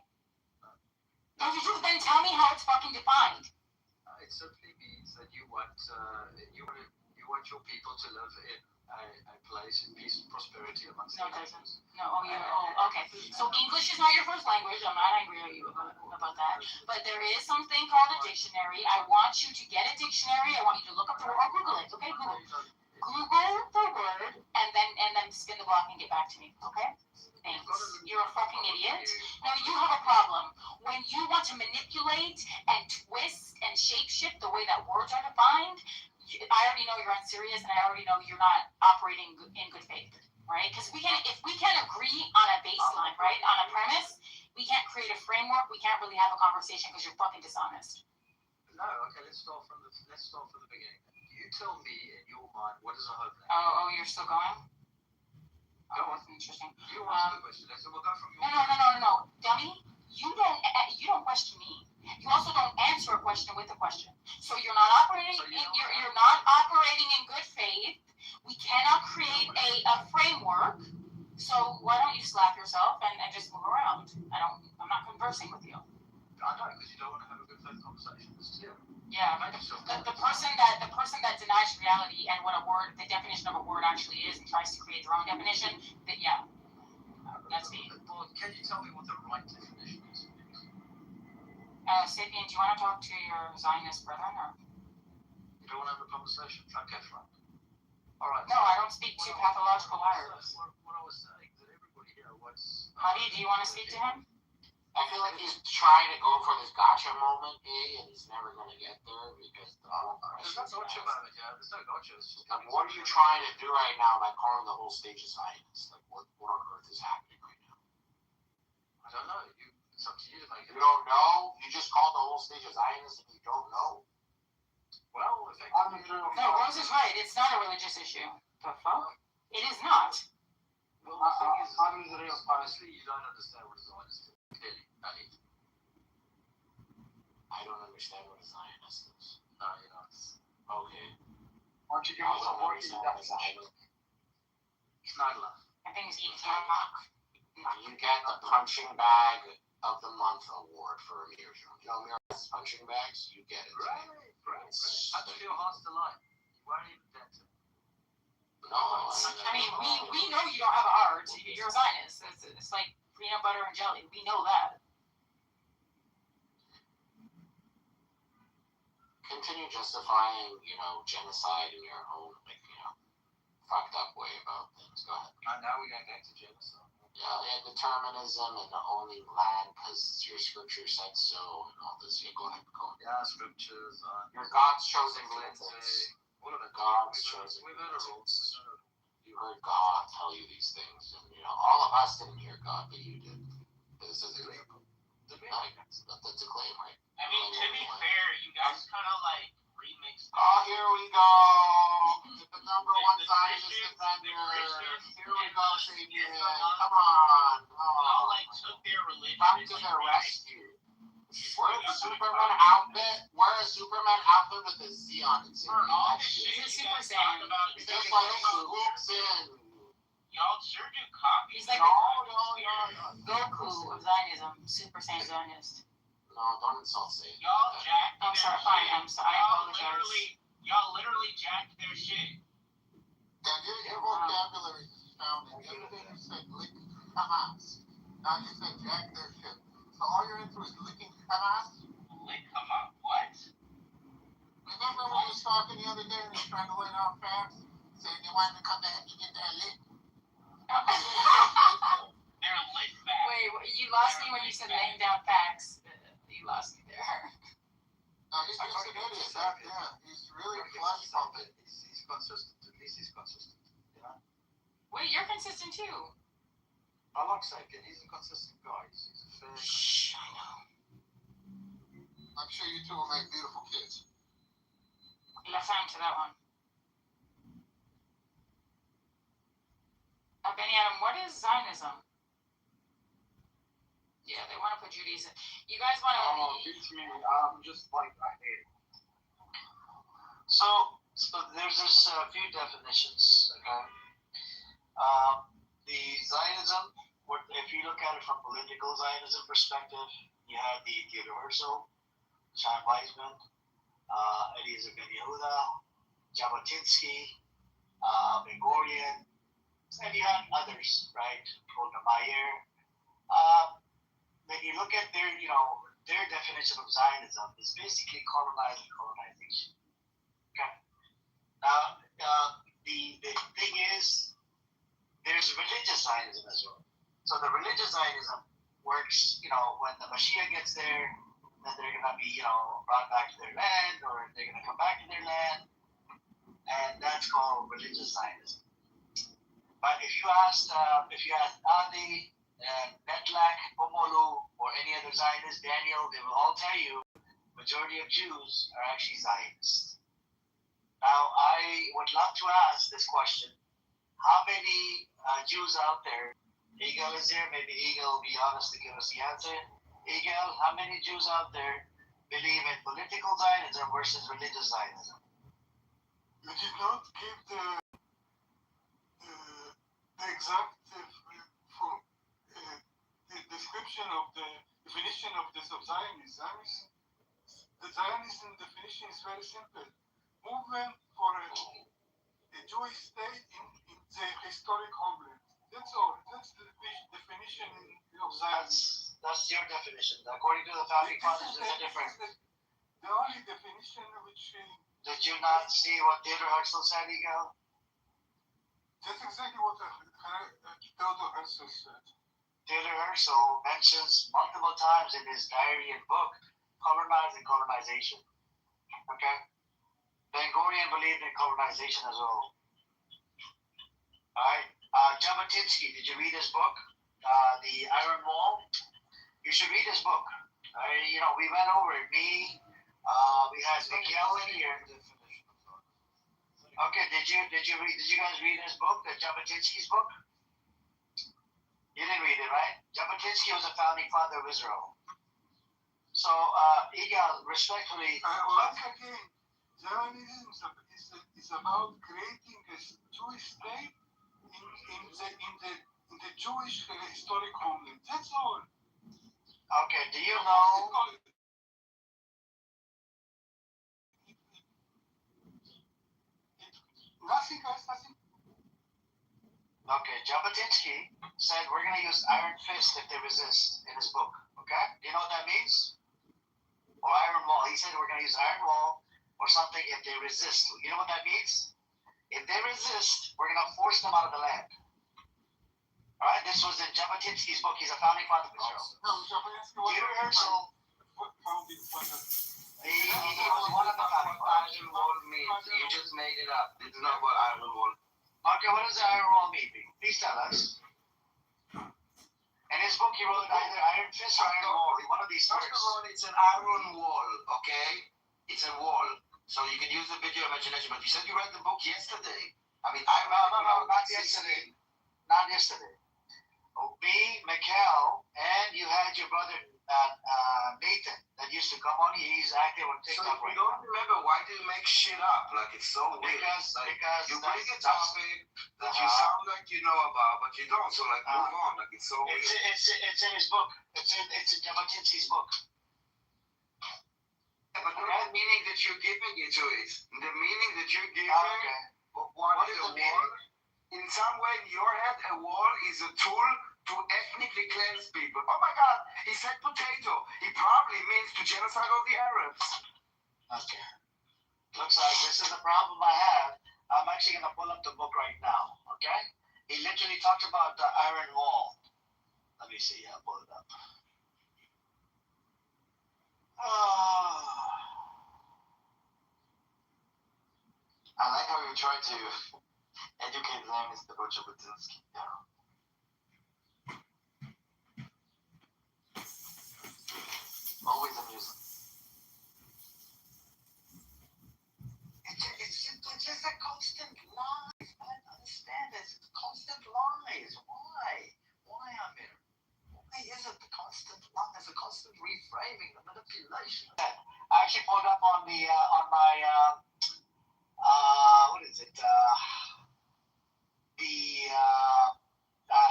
Don't you just then tell me how it's fucking defined? It simply means that you want your people to live in a place in peace and prosperity amongst No, it doesn't. No, okay. So English is not your first language. I'm not angry at you about that. But there is something called a dictionary. I want you to get a dictionary. I want you to look up the word, or Google it. Okay, Google the word, and then spin the block and get back to me. Okay? Thanks. You're a fucking idiot. Now you have a problem. When you want to manipulate and twist and shapeshift the way that words are defined, I already know you're unserious, and I already know you're not operating in good faith, right? Because if we can't agree on a baseline, right, on a premise, we can't create a framework. We can't really have a conversation because you're fucking dishonest. No, okay. Let's start from the beginning. You tell me in your mind what is a homeland. Oh, you're still going? Go on. Interesting. You answer the question. So we'll go from your. No, dummy. You don't question me. You also don't answer a question with a question. So you're not operating. You're not operating in good faith. We cannot create a framework. So why don't you slap yourself and just move around? I'm not conversing with you. I know, because you don't want to have a good faith conversation. Yeah, but the person that denies reality and what the definition of a word actually is, and tries to create their own definition, then yeah, that's me. Well, can you tell me what the right definition is? Sapien, do you want to talk to your Zionist brethren, or? You don't want to have a conversation? Okay, fine. All right. No, I don't speak to pathological liars. What I was saying is that everybody here wants. Hadi, do you want to speak to him? I feel like he's trying to go for this gotcha moment, and he's never going to get there because the whole There's no gotcha moment, yeah. There's no gotcha. Like, what are you trying to do right now by calling the whole stage a Zionist? Like, what on earth is happening right now? I don't know. It's up to you to make it. You don't know? You just called the whole stage a Zionist and you don't know? Well, no, Rose is right. It's not a religious issue. The fuck? It is not. Well, the thing is, honestly, you don't understand what a Zionist is. Clearly, I don't understand what a Zionist is. No, you don't. Okay. Why don't you give us a word definition? It's not enough. I think it's You get the punching bag of the month award for Amir's room. You know Amir's punching bags? You get it. Right. I feel heart's delight. You weren't even dancing. No. I mean, we know you don't have a heart. You're a Zionist. It's like peanut butter and jelly. We know that. Continue justifying, genocide in your own, fucked up way about things. Go ahead. Now we got back to genocide. Yeah, and determinism and owning land because your scripture said so and all this. Yeah, go ahead. Yeah, scriptures. Your God's chosen glimpses. What are the God's chosen glimpses? You heard God tell you these things, and all of us didn't hear God, but you did. This is a claim. That's a claim, right? I mean, to be fair, you guys kind of like remixed. Oh, here we go. The number one Zionist defender. Here we go, Sapien. Come on. Y'all like took their religion. Come to the rescue. Wear the Superman outfit. Wear a Superman outfit with a Z on it. For all the shit you guys talk about, just like swoops in. Y'all sure do copy. He's like Goku of Zionism, Super Saiyan Zionist. No, don't insult Satan. Y'all jacked I'm their sorry, shit. fine, I'm sorry, I apologize. Y'all literally jacked their shit. Yeah, your vocabulary is found in everything you said, licking Hamas. Now you said jack their shit. So all you're into is licking Hamas? Lick them up? What? Remember when we was talking the other day and you trying to lay down facts? Saying you wanted to come back and get that lick? They're lick back. Wait, you lost me when you said laying down facts. You lost me there. No, he's just an idiot. Yeah, he's really flesh pumping. He's consistent. At least he's consistent. Yeah. Wait, you're consistent too. I like Satan. He's a consistent guy. He's a fair. Shh, I know. I'm sure you two will make beautiful kids. Let's hang to that one. Benny Adam, what is Zionism? Yeah, they want to put Judaism. You guys want to? Beats me. I'm just like I hate it. So there's this few definitions. Okay. The Zionism, if you look at it from political Zionism perspective, you have the Kitover, Chaim Weizmann, Eliezer Ben Yehuda, Jabotinsky, Ben Gurion, and you have others, right? Golda Meir. When you look at their definition of Zionism is basically colonization. Okay. Now, the thing is, there's religious Zionism as well. So the religious Zionism works, when the Mashiach gets there, then they're going to be, brought back to their land, or they're going to come back to their land, and that's called religious Zionism. But if you ask Adi, Netlak, Omolu, or any other Zionist, Daniel, they will all tell you majority of Jews are actually Zionists. Now, I would love to ask this question. How many Jews out there, Eagle is here, maybe Eagle will be honest to give us the answer. Eagle, how many Jews out there believe in political Zionism versus religious Zionism? You did not give the exact the description of the definition of the Zionism. The Zionism definition is very simple. Movement for a Jewish state in the historic homeland. That's all. That's the definition of Zionism. That's your definition. According to the founding fathers, is it different? The only definition which... Did you not see what Theodor Herzl said, Eagle? That's exactly what Theodor Herzl said. Theodor Herzl mentions multiple times in his diary and book colonize and colonization. Okay? Ben Gurion believed in colonization as well. Alright? Jabotinsky, did you read his book? The Iron Wall? You should read his book. We went over it. We had Mikhail in here. Okay, did you guys read his book, the Jabotinsky's book? You didn't read it, right? Jabotinsky was a founding father of Israel. So, Igal, respectfully... once again, Zionism is about creating a Jewish state in the Jewish historic homeland. That's all. Okay, do you know... Nothing else, nothing. Okay, Jabotinsky said we're going to use iron fist if they resist in his book. Okay? Do you know what that means? Or iron wall. He said we're going to use iron wall or something if they resist. You know what that means? If they resist, we're going to force them out of the land. Alright, this was in Jabotinsky's book. He's a founding father of Israel. No, Jabotinsky was Theodor Herzl. founding father. He was one of the founding fathers. Iron wall means you just made it up. It's not what iron wall. Okay, what does the iron wall mean? Please tell us. In his book, he wrote either iron fist or iron wall. One of these words. First of all, it's an iron wall, okay? It's a wall. So you can use a bit of your imagination. But you said you read the book yesterday. I mean, I read No, not yesterday. Not yesterday. Me, Mikhail, and you had your brother Nathan that used to come on. He's active on So TikTok if you right don't now. remember, why do you make shit up? Like, it's so weird. Because you bring a topic that you sound like you know about, but you don't. So like, move on. Like, it's so weird. It's in his book. It's in Jabotinsky's book. Yeah, but not the meaning that you're giving it to it. The meaning that you're giving. Okay. What is a wall? In some way, in your head, a wall is a tool to ethnically cleanse people. Oh my God, he said potato. He probably means to genocide all the Arabs. Okay. Looks like this is the problem I have. I'm actually going to pull up the book right now. Okay? He literally talked about the Iron Wall. Let me see. I'll pull it up. I like how you try to educate them, Mr. Jabotinsky. Yeah. Always amusing. It's just a constant lies. I don't understand this. It's constant lies. Why? Why, Amir? Why is it the constant lies, the constant reframing, the manipulation? I actually pulled up on the on my what is it?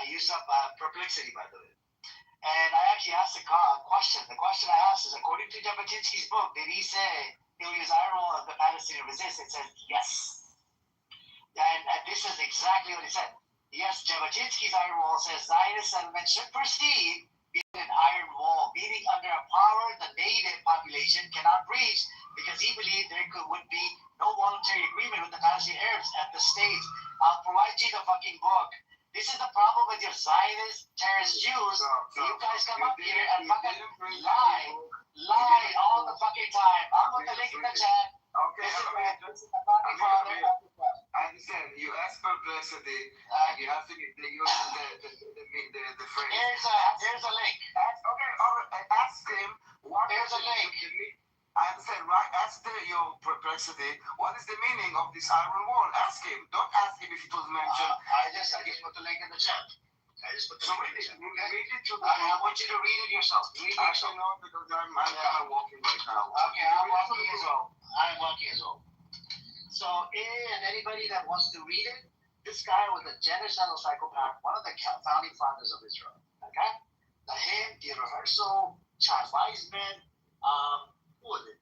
Use up Perplexity, by the way. And I actually asked a question. The question I asked is, according to Jabotinsky's book, did he say he'll use iron wall if the Palestinians resist? It says yes. And this is exactly what he said. Yes, Jabotinsky's iron wall says Zionist settlement should proceed with an iron wall, meaning under a power the native population cannot breach, because he believed there would be no voluntary agreement with the Palestinian Arabs at the stage. I'll provide you the fucking book. This is the problem with your Zionist, terrorist Jews. You guys come up here and fucking lie all the fucking time. I'll put the link in the chat. Okay, this is the founding father. I understand. You ask Perplexity, and you have to use the phrase. Here's a link. Ask him what Here's a link. I understand, right? Ask your Perplexity, what is the meaning of this iron wall? Ask him. Don't ask him if it was mentioned. I just put the link in the chat. I just put the link in the chat. Read it to the I want you to read it yourself. Read it yourself. I know, because I'm kind of walking right now. Okay, I'm walking as well. I'm walking as well. So, and anybody that wants to read it, this guy was a genocidal psychopath, one of the founding fathers of Israel. Okay? Him, the Rehearsal, Charles Weisman, who was it?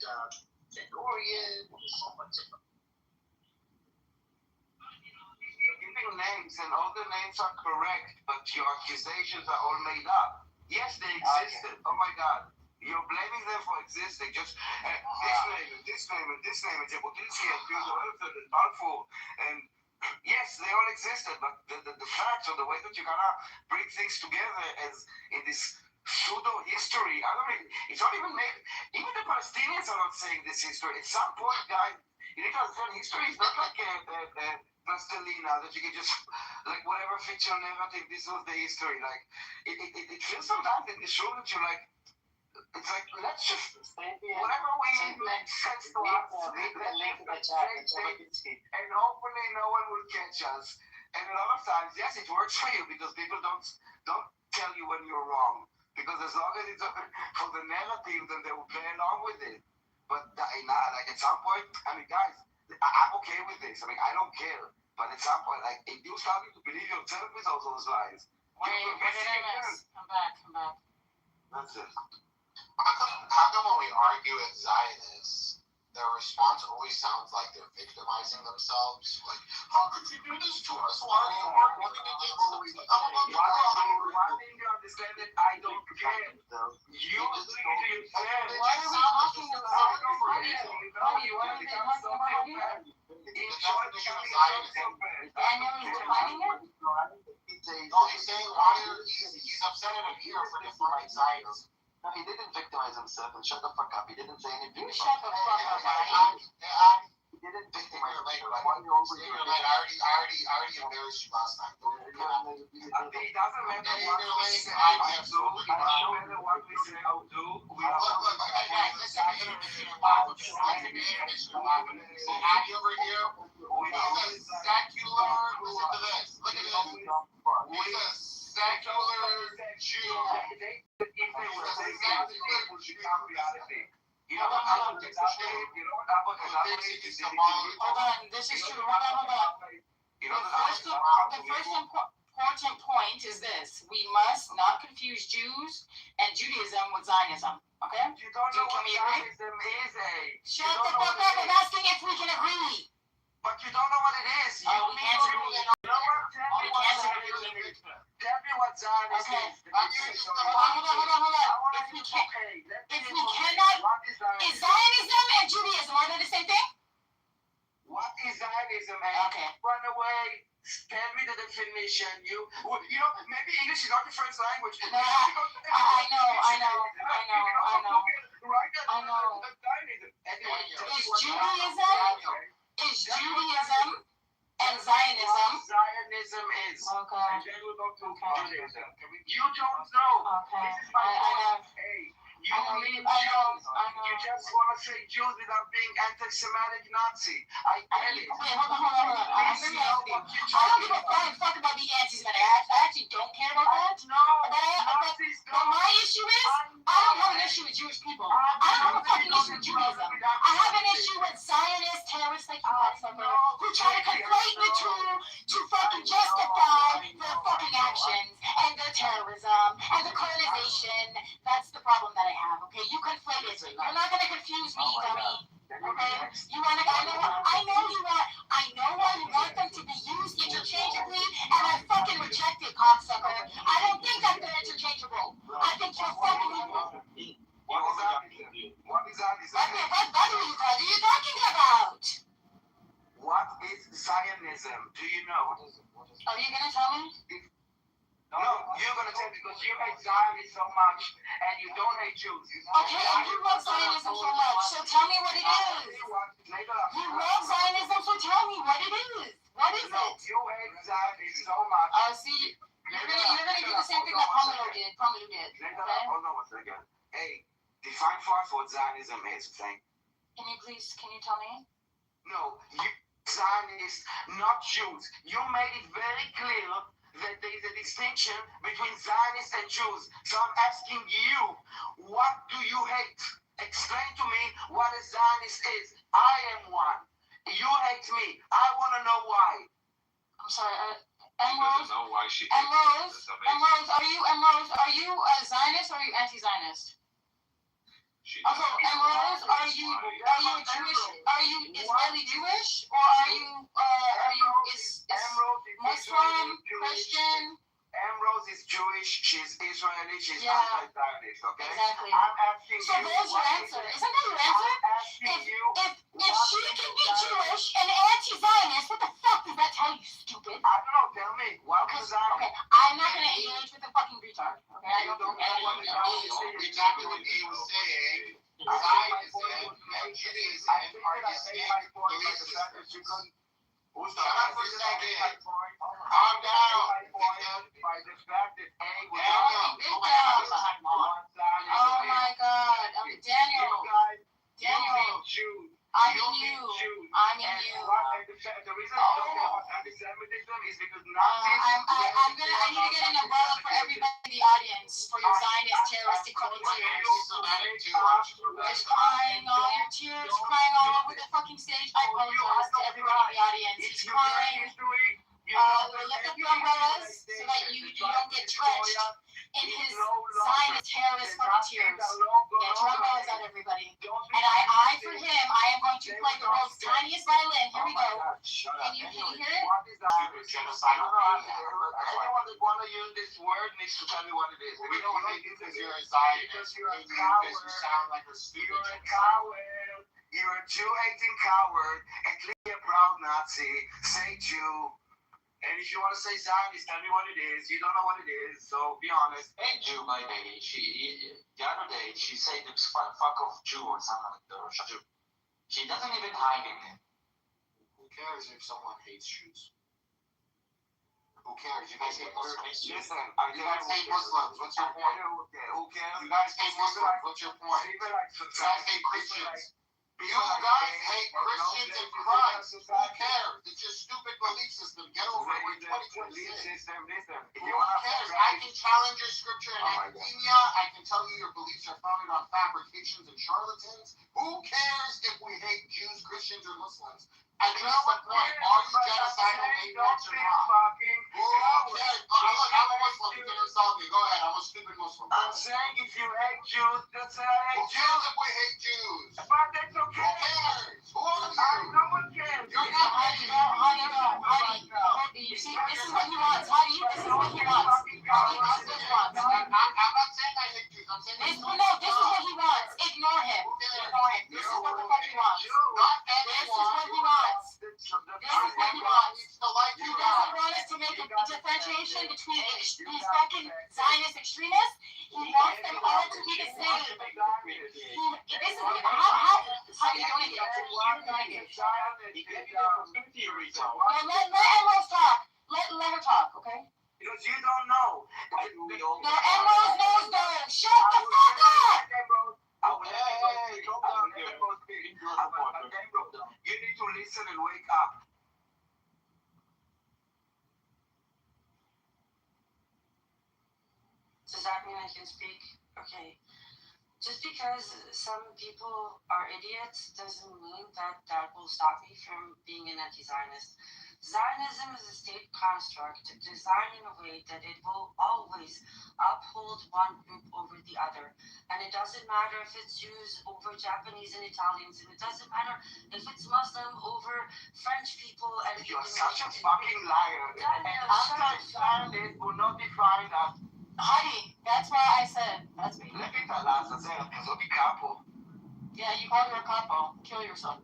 Ben Gurion, so much of them. You're giving names, and all the names are correct, but your accusations are all made up. Yes, they existed. Okay. Oh my God. You're blaming them for existing. Just this name, and Jabotinsky, and Kitover, and Balfour, and yes, they all existed, but the facts or the way that you're gonna bring things together as in this pseudo history, it's not even the Palestinians are not saying this history. At some point, guys, you need to understand history is not like plastilina that you can just, like, whatever fits your narrative, this was the history. Like, it feels sometimes in the show that you're like, it's like, let's just, whatever we make sense to us, and hopefully no one will catch us. And a lot of times, yes, it works for you, because people don't tell you when you're wrong. Because as long as it's for the narrative, then they will play along with it. But like at some point, guys, I'm okay with this. I don't care. But at some point, like, if you starting to believe yourself with all those lies, Wait, come back. That's it. How come when we argue as Zionists, their response always sounds like they're victimizing themselves? Like, how could you do this to us? Why are you arguing against us? Why didn't you understand that I don't care? You think you care. Why are we talking about it? Buddy, why are they talking about it? The definition of Zionism. Daniel is defining it? No, he's saying he's upset at Amir for defining Zionism. No, he didn't victimize himself, and shut the fuck up. He didn't say anything. You shut the fuck up, He didn't victimize later, himself. like, I already embarrassed you last night. It doesn't matter what we say. Absolutely. It doesn't matter what we say or do. Over here, he's a secular. Listen to this. Look at this. He's a secular Jew. He's a Hold on, this is true. Hold on. The first important point is this: we must not confuse Jews and Judaism with Zionism. Okay? You don't know what Zionism is, Shut the fuck up! I'm asking if we can agree. But you don't know what it is. We can't agree. You know what? Tell me what Zionism is. Hold on. If we cannot, is Zionism and Judaism, are they the same thing? What is Zionism? Okay. Run away. Tell me the definition. You know, maybe English is not your first language. No, I know. Is Judaism and Zionism? Zionism is. Okay. And then we'll go to Judaism. You don't know. Okay. This is my point. Hey, you mean Jews. I You just want to say Jews without being anti-Semitic Nazi. I get it. Wait, hold on. I don't give a fuck about being anti-Semitic. I actually don't care about that. But my issue is, I don't have an issue with Jewish people. I don't have a fucking issue with Judaism. I have an issue with Zionist terrorists like you, motherfucker, who try to conflate the two to fucking justify their fucking actions and their terrorism and the colonization. That's the problem that I have, okay? You conflate it. You're not gonna confuse me, dummy. Okay? You wanna, I know why you want them to be used interchangeably, and I fucking reject it, cocksucker. I don't think that they're interchangeable. I think you're fucking evil. What is Zionism? What is Zionism? What are you talking about? What is Zionism? Do you know? Are you gonna tell me? No, you're gonna tell me because you hate Zionism so much and you don't hate Jews. Okay, and you love Zionism so much, so tell me what it is. You love Zionism, so tell me what it is. What is it? You hate Zionism so much. See, you're gonna do the same thing that Pomelo did. Okay? Hold on one second. Hey, define for us what Zionism is, okay? Can you tell me? No, you Zionists, not Jews. You made it very clear that there is a distinction between Zionists and Jews. So I'm asking you, what do you hate? Explain to me what a Zionist is. I am one. You hate me. I want to know why. I'm sorry. Emerald, know why she Emerald, are you a Zionist or are you anti-Zionist? Also, Emerald, are you Jewish? Are you Israeli Jewish, or are you Muslim, Christian? Ambrose is Jewish, she's Israeli, she's anti-Zionist, okay? Exactly. I'm asking so there's your answer. Isn't that your answer? If she can be Jewish and anti-Zionist, what the fuck does that tell you, stupid? I don't know, tell me. What was that? Okay, I'm not gonna engage with the fucking retard. Okay, I don't know what exactly what he was saying. Zionism and Judaism are distinct beliefs. Shut up for a second. Calm down. By the fact that A was oh my God. Daniel. I mean you. The reason I don't know about anti-Semitism is because Nazis. I need to get an umbrella for everybody in the audience for your Zionist terroristic tears. Just crying all your tears, crying all over the fucking stage. I apologize to everybody in the audience. He's crying. Lift up your umbrellas so that you don't get drenched in his Zionist terrorist fucking tears. Get your umbrellas out, everybody. And I for him, I am going to play the world's tiniest violin. Here we go. Can you hear it? Anyone that want to use this word needs to tell me what it is. We don't think because you're a Zionist. Because you sound like a stupid. You're a coward. You're a Jew-hating coward. And clearly a proud Nazi. Say Jew. And if you want to say Zionist, tell me what it is. You don't know what it is, so be honest. Hey, Jew, my baby. The other day, she said it's fuck off Jew or something like that. She doesn't even hide in it. Who cares if someone hates Jews? Who cares? You guys hate Muslims. Listen, you guys hate Muslims. What's your point? Who cares? You guys hate Muslims. What's your point? You guys hate Christians. You guys hate Christians and Christ. Who cares? It's your stupid belief system. Get over it. January 2026. Listen. Who cares? I can challenge your scripture in academia. I can tell you your beliefs are founded on fabrications and charlatans. Who cares if we hate Jews, Christians, or Muslims? Address the point. Are you genocidal maniacs or not? Who cares? Look, I'm a Muslim. You can insult me. Go ahead. I'm a stupid Muslim. I'm saying if you hate Jews, just say I hate Who cares if we hate Jews? But that's okay. Who cares? Who are you? No one cares. You're not You see, this is what he wants. Honey, this is what he wants. I'm not saying I hate Jews. I'm saying This is what he wants. Ignore him. Ignore him. This is what the fuck he wants. Not This is everyone. what he wants. This is what he wants. Needs to like He you doesn't guys. want us to make a differentiation between these fucking Zionist extremists. He wants them all to be the same. This is how are you doing it? You're doing it. Let Emerald talk. Let her talk, okay? Because you don't know. No, Emerald knows though. Shut the fuck up. Hey, calm down. You need to listen and wake up. Does that mean I can speak? Okay. Just because some people are idiots doesn't mean that that will stop me from being an anti-Zionist. Zionism is a state construct designed in a way that it will always uphold one group over the other. And it doesn't matter if it's Jews over Japanese and Italians, and it doesn't matter if it's Muslim over French people. And You're such a fucking liar. An anti-Zionist will not define us. Honey, that's why I said, that's me. Let me tell us, I said, so be careful. Yeah, you called her a capo. Kill yourself.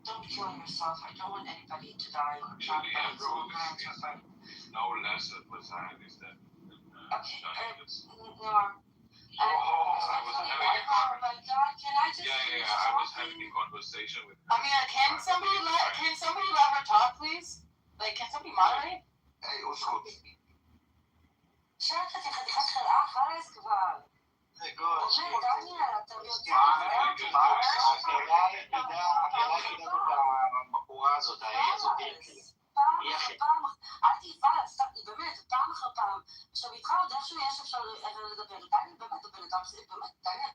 Don't kill yourself. I don't want anybody to die. Actually, no less of a Zionist than Okay, no. I was having a conversation. Can I just I was having a conversation with her. Amir, can somebody let her talk, please? Like, can somebody moderate? Hey, Uskut. שרקת חתיכת חלאה חרס כבר. באמת, דניאל, אתה יודע. הבחורה הזאת, האי הזאת, פעם, אל תיבאס, באמת, פעם אחר פעם. עכשיו, איתך עוד איכשהו יש אפשר לדבר. דניאל, באמת, הבן אדם זה, באמת, דניאל.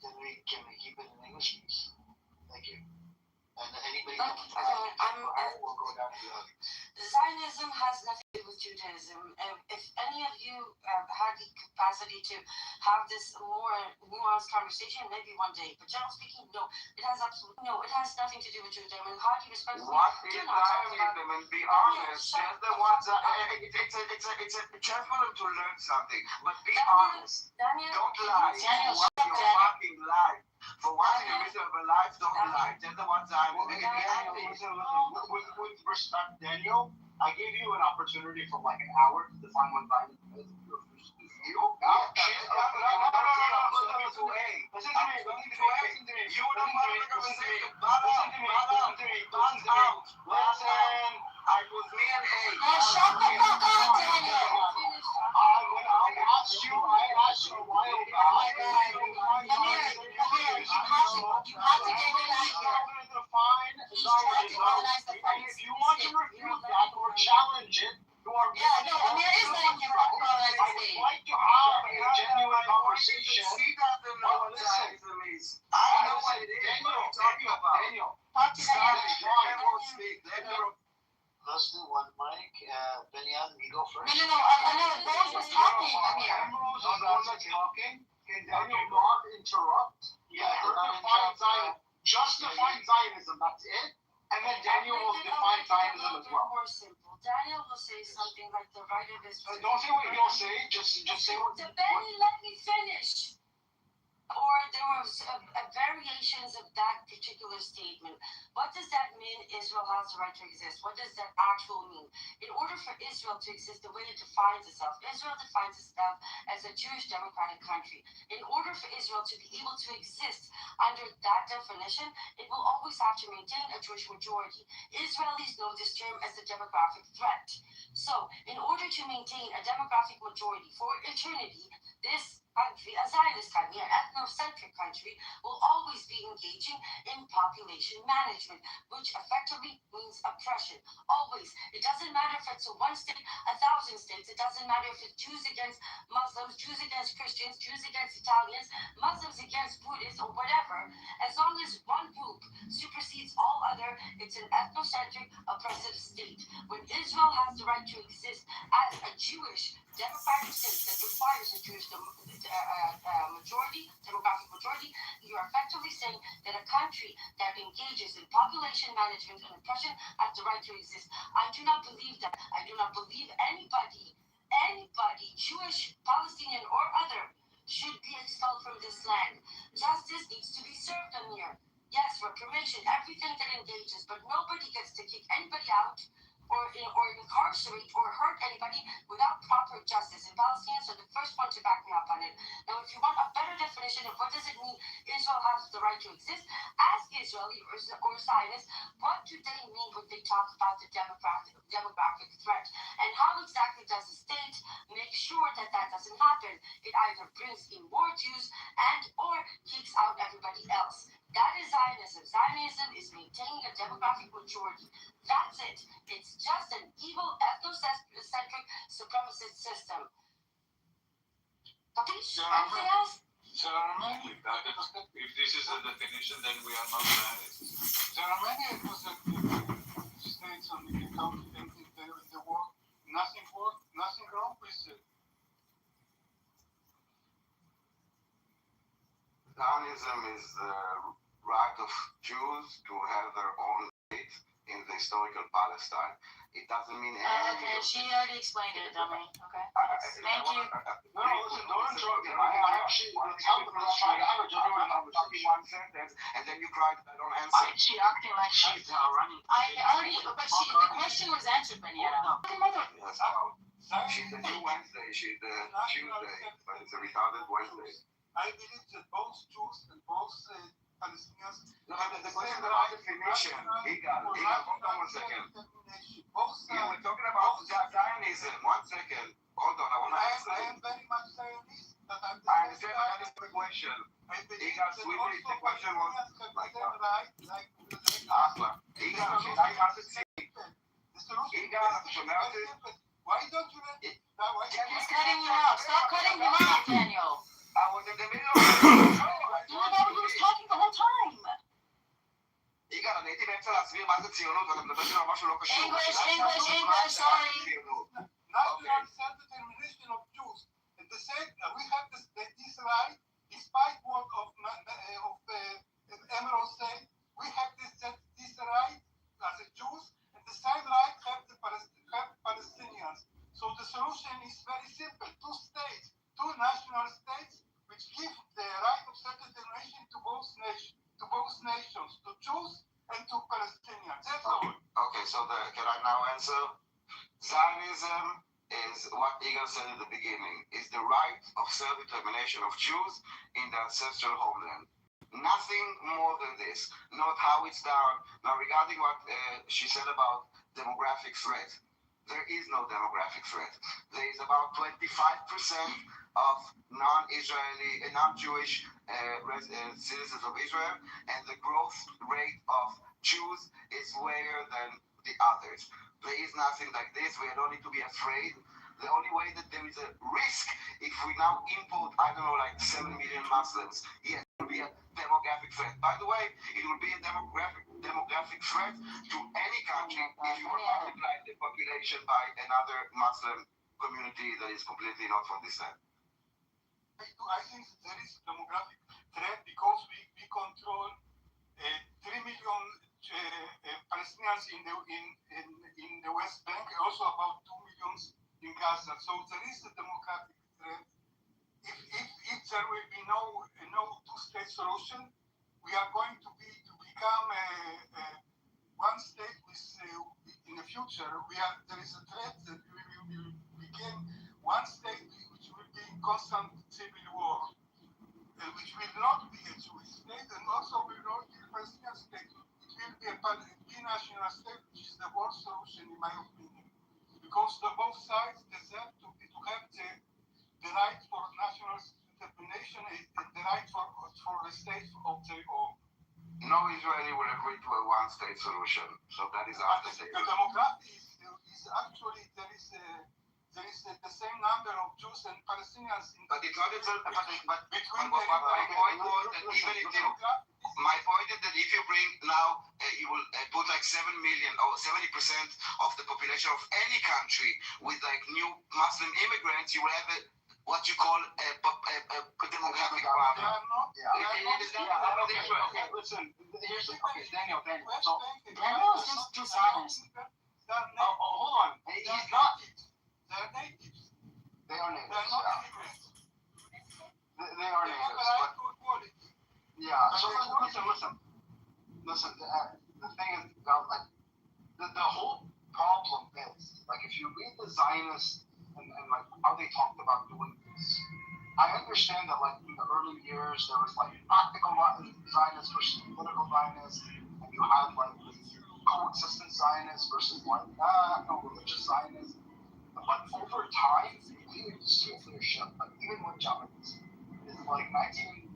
Then we can keep it in English, please. Thank you. And anybody will go down to the audience. Zionism has nothing to do with Judaism. If any of you had the capacity to have this more nuanced conversation, maybe one day. But generally speaking, no. It has nothing to do with Judaism. And how do you respectfully What is Zionism? And be honest, they're the ones that it's a chance for them to learn something. But be honest. Don't lie. Daniel, What you fucking lie. For once in the middle of a life, don't lie. They're the ones that With respect, Daniel, I gave you an opportunity for like an hour to define what violence is. You? No. Listen to me. You don't want to say Listen, I was me and A. Shut the fuck up, Daniel. I asked you a while back. Amir, you have to get it out here. He's trying to organize the fight. If you want to refute that or challenge it, you are. Yeah, no, Amir is letting him organize the I would stage. like to have a genuine conversation. She doesn't know what Zionism is. I know what it is. What are you talking about? Daniel, Talk to Stop Daniel. it. Let her speak. Let her. let's do one mic. Benyan, you go first. No, Rose was talking, Amir. Rose was also talking. Can Daniel not interrupt? Yeah, just define Zionism, that's it. And then Daniel will define Zionism as well. More simple. Daniel will say something like the right of Israel. Don't say what he'll say, just say what. Benny, let me finish. Or there was variations of that particular statement. What does that mean Israel has the right to exist? What does that actually mean? In order for Israel to exist the way it defines itself, Israel defines itself as a Jewish democratic country. In order for Israel to be able to exist under that definition, it will always have to maintain a Jewish majority. Israelis know this term as the demographic threat. So, in order to maintain a demographic majority for eternity, this country, a Zionist country, an ethnocentric country, will always be engaging in population management, which effectively means oppression. Always. It doesn't matter if it's a one state, 1,000 states. It doesn't matter if it's Jews against Muslims, Jews against Christians, Jews against Italians, Muslims against Buddhists, or whatever. As long as one group supersedes all other, it's an ethnocentric, oppressive state. When Israel has the right to exist as a Jewish democratic state that requires a Jewish demographic majority, you're effectively saying that a country that engages in population management and oppression has the right to exist. I do not believe that. I do not believe anybody, Jewish, Palestinian, or other, should be expelled from this land. Justice needs to be served on here. Yes, reprimation, everything that engages, but nobody gets to kick anybody out or incarcerate or hurt anybody without proper justice. And Palestinians are the first one to back me up on it. Now, if you want a better definition of what does it mean Israel has the right to exist, ask Israeli or Zionists, what do they mean when they talk about the demographic threat? And how exactly does the state make sure that that doesn't happen? It either brings in more Jews and or kicks out everybody else. That is Zionism. Zionism is maintaining a demographic majority. That's it. It's just an evil, ethnocentric, supremacist system. Capiche? Anything else? There are many. If this is the definition, then we are not Zionists. There are many ethnocentric states on the continent in the world. Nothing wrong with it. Zionism is the right of Jews to have their own state in the historical Palestine. It doesn't mean anything. Okay, she already explained it, dummy. Okay. Thank you. No, listen, don't interrupt me. I actually one sentence, and then you cried that I don't answer. Why is she acting like she's running? The question was answered, Maniera. Yes, she's the new Wednesday. She's the Tuesday, but it's a retarded Wednesday. I believe that both Jews and both Palestinians. No, the question about definition. Hold on 1 second. You were talking about Zionism. 1 second. Hold on, I want to answer. I am very much Zionist. I understand, but that is the question. Sweetie, the question was like that. Why don't you let it? He's cutting you off. Stop cutting him off, Daniel. I was in the middle of the show. He was talking the whole time. יגאל, אני הייתי באמצע להסביר מה זה ציונות, ואתה מדבר כאילו על משהו לא קשור. English, sorry. National self-determination of Jews. At the same, we have this right, despite what of Emerald said, we have this right as a Jews, and the same right have the Palestinians. So the solution is very simple: two states, two national states, which give the right of self-determination to both nations, to Jews and to Palestinians. That's all. Okay, so can I now answer? Zionism is what Igor said at the beginning, is the right of self-determination of Jews in the ancestral homeland. Nothing more than this. Not how it's done. Now, regarding what she said about demographic threat, there is no demographic threat. There is about 25% of non-Israeli, non-Jewish citizens of Israel, and the growth rate of Jews is higher than the others. There is nothing like this. We don't need to be afraid. The only way that there is a risk, if we now import, 7 million Muslims, yes, it will be a demographic threat. By the way, it will be a demographic threat to any country if you multiply the population by another Muslim community that is completely not from this land. I think there is a demographic threat because we control 3 million Palestinians in the West Bank, also about 2 million in Gaza. So there is a demographic threat. If there will be no two-state solution, we are going to become one state with in the future. There is a threat that we will become one state which will be in constant civil war, which will not be a Jewish state and also will not be a Palestinian state. It will be a binational state, which is the worst solution in my opinion, because both sides deserve to have the right for national the nation is the right for the state of the No Israeli will agree to a one-state solution. So that is after the democracy is actually there is the same number of Jews and Palestinians in but it's not but between my point was that even if you, my point is that if you bring now you will put like 7 million or 70% of the population of any country with like new Muslim immigrants, you will have what you call a demographic problem. Listen, here's the Daniel. So Daniel is just dishonest. Hold on. He's not. They're natives. They are natives. They're not immigrants. They are natives. Yeah. So listen. The thing is, like, the whole problem is, like, if you read the Zionists and like how they talked about doing this, I understand that, like, in the early years there was like practical Zionists versus political Zionists, and you had like coexistent Zionists versus like religious Zionists. But over time, we see a clear shift. Like, even with Japanese, it's like 1920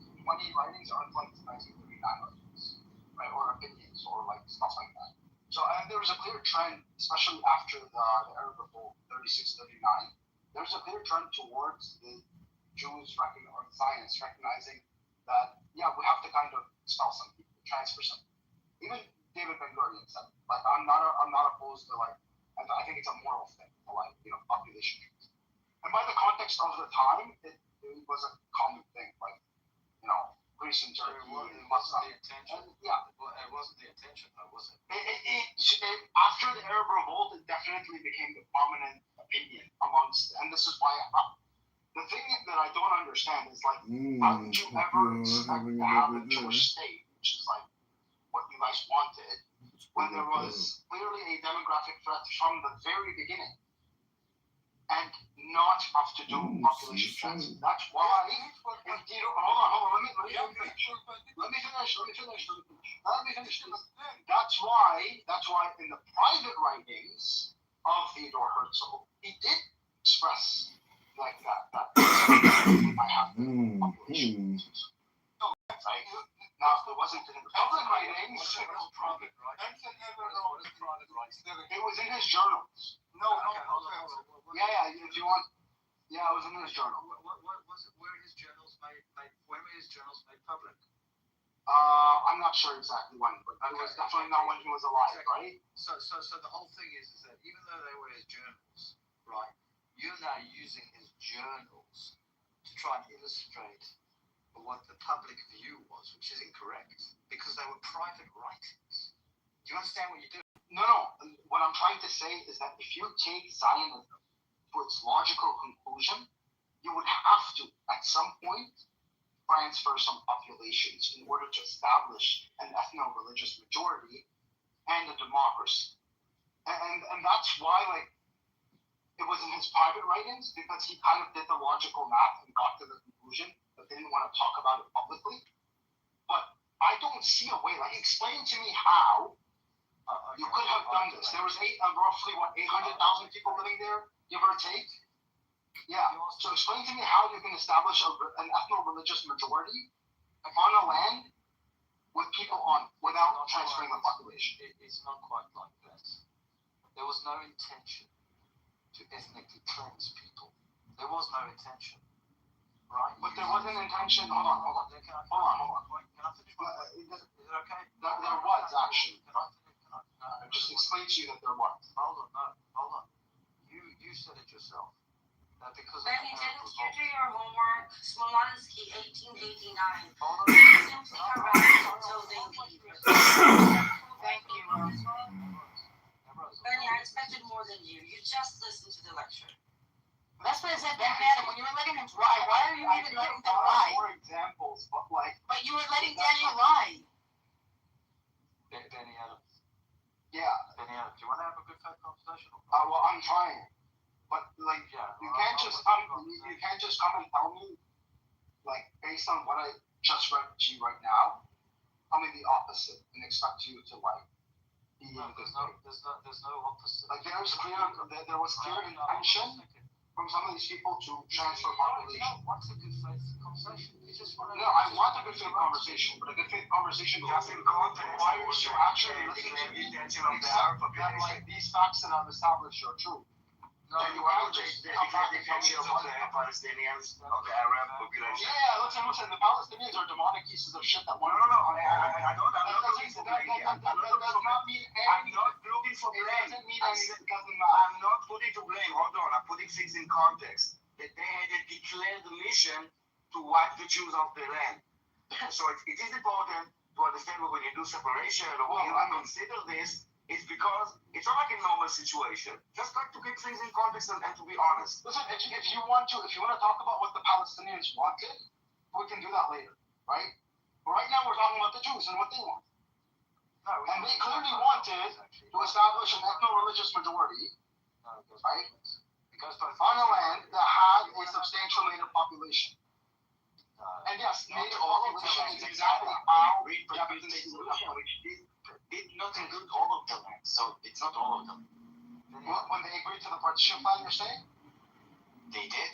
writings are like 1939 writings, right? Or opinions, or like stuff like that. So, and there was a clear trend, especially after the Arab Revolt, 36, 39. There's a clear trend towards the Jews or the Zionists recognizing that, yeah, we have to kind of expel some people, transfer some. Even David Ben-Gurion said, like, I'm not opposed to, like, I think it's a moral thing, like, population trees. And by the context of the time, it was a common thing, like, Greece and Turkey. It wasn't the intention. Yeah. It wasn't the intention, though, was it? After the Arab Revolt, it definitely became the prominent opinion amongst, and this is why the thing that I don't understand is, like, how did you ever expect to have a Jewish state, which is like what you guys wanted, when there was clearly a demographic threat from the very beginning, and not have to do population transfer. That's why. Hold on. Let me finish. That's why in the private writings of Theodore Herzl, he did express like that I have to population. Right? Now, it wasn't in the public writings. It was private writings. It was in his journals. No. Yeah, if you want. Yeah, it was in his journal. What was it? Where his journals made? When were his journals made public? I'm not sure exactly when, but it was definitely not when he was alive, right? So the whole thing is that even though they were his journals, right, you're now using his journals to try and illustrate what the public view was, which is incorrect, because they were private writings. Do you understand what you're doing? No. What I'm trying to say is that if you take Zionism to its logical conclusion, you would have to, at some point, transfer some populations in order to establish an ethno-religious majority and a democracy. And that's why, like, it was in his private writings, because he kind of did the logical math and got to the conclusion, but didn't want to talk about it publicly. But I don't see a way. Like, explain to me how you could have done this. There was roughly 800,000 people living there, give or take. Yeah. So explain to me how you can establish an ethno-religious majority on a land with people on without transferring the population. It's not quite like that. There was no intention to ethnically cleanse people. There was no intention. Right? But there was an intention. Hold on. Can I finish? Is it okay? There was, actually. Just explain to you that there was. Hold on. You said it yourself. That because Benny, didn't you do your homework? Smolansky, 1889. Hold on. Simply harass until they leave. Thank you, Rose. Benny, I expected more than you. You just listened to the lecture. That's what I said, Daniel. When you were letting him lie, why are you even letting them lie? More examples, but like. But you were letting Daniel lie. Benny Adams. Yeah. Benny Adams, do you want to have a good faith conversation? Well, I'm trying. But like, you can't just come and tell me, like, based on what I just read to you right now, tell me the opposite and expect you to like be there's no opposite. Like there was clear intention. from some of these people to transfer population. What's a good faith conversation? It's just for No, I want a good faith conversation, but a good faith conversation requires you actually listen to me and accept that like these facts that I've established are true. No, you have the definition of the Palestinians, of the Arab population. Yeah, listen, the Palestinians are demonic pieces of shit that want I don't, I'm not looking for blame. I'm not looking for blame. I'm not putting to blame. Hold on, I'm putting things in context. That they had a declared mission to wipe the Jews off the land. So it is important to understand when you do separation or when you consider this, it's because it's not like a normal situation. Just like to keep things in context and to be honest. Listen, if you want to talk about what the Palestinians wanted, we can do that later, right? But right now we're talking about the Jews and what they want. And they clearly wanted to establish an ethno-religious majority, right? Because on a land that had a substantial native population. And yes, native population is exactly how did not include all of them, so it's not all of them. When they agreed to the partition plan, you're saying? They did?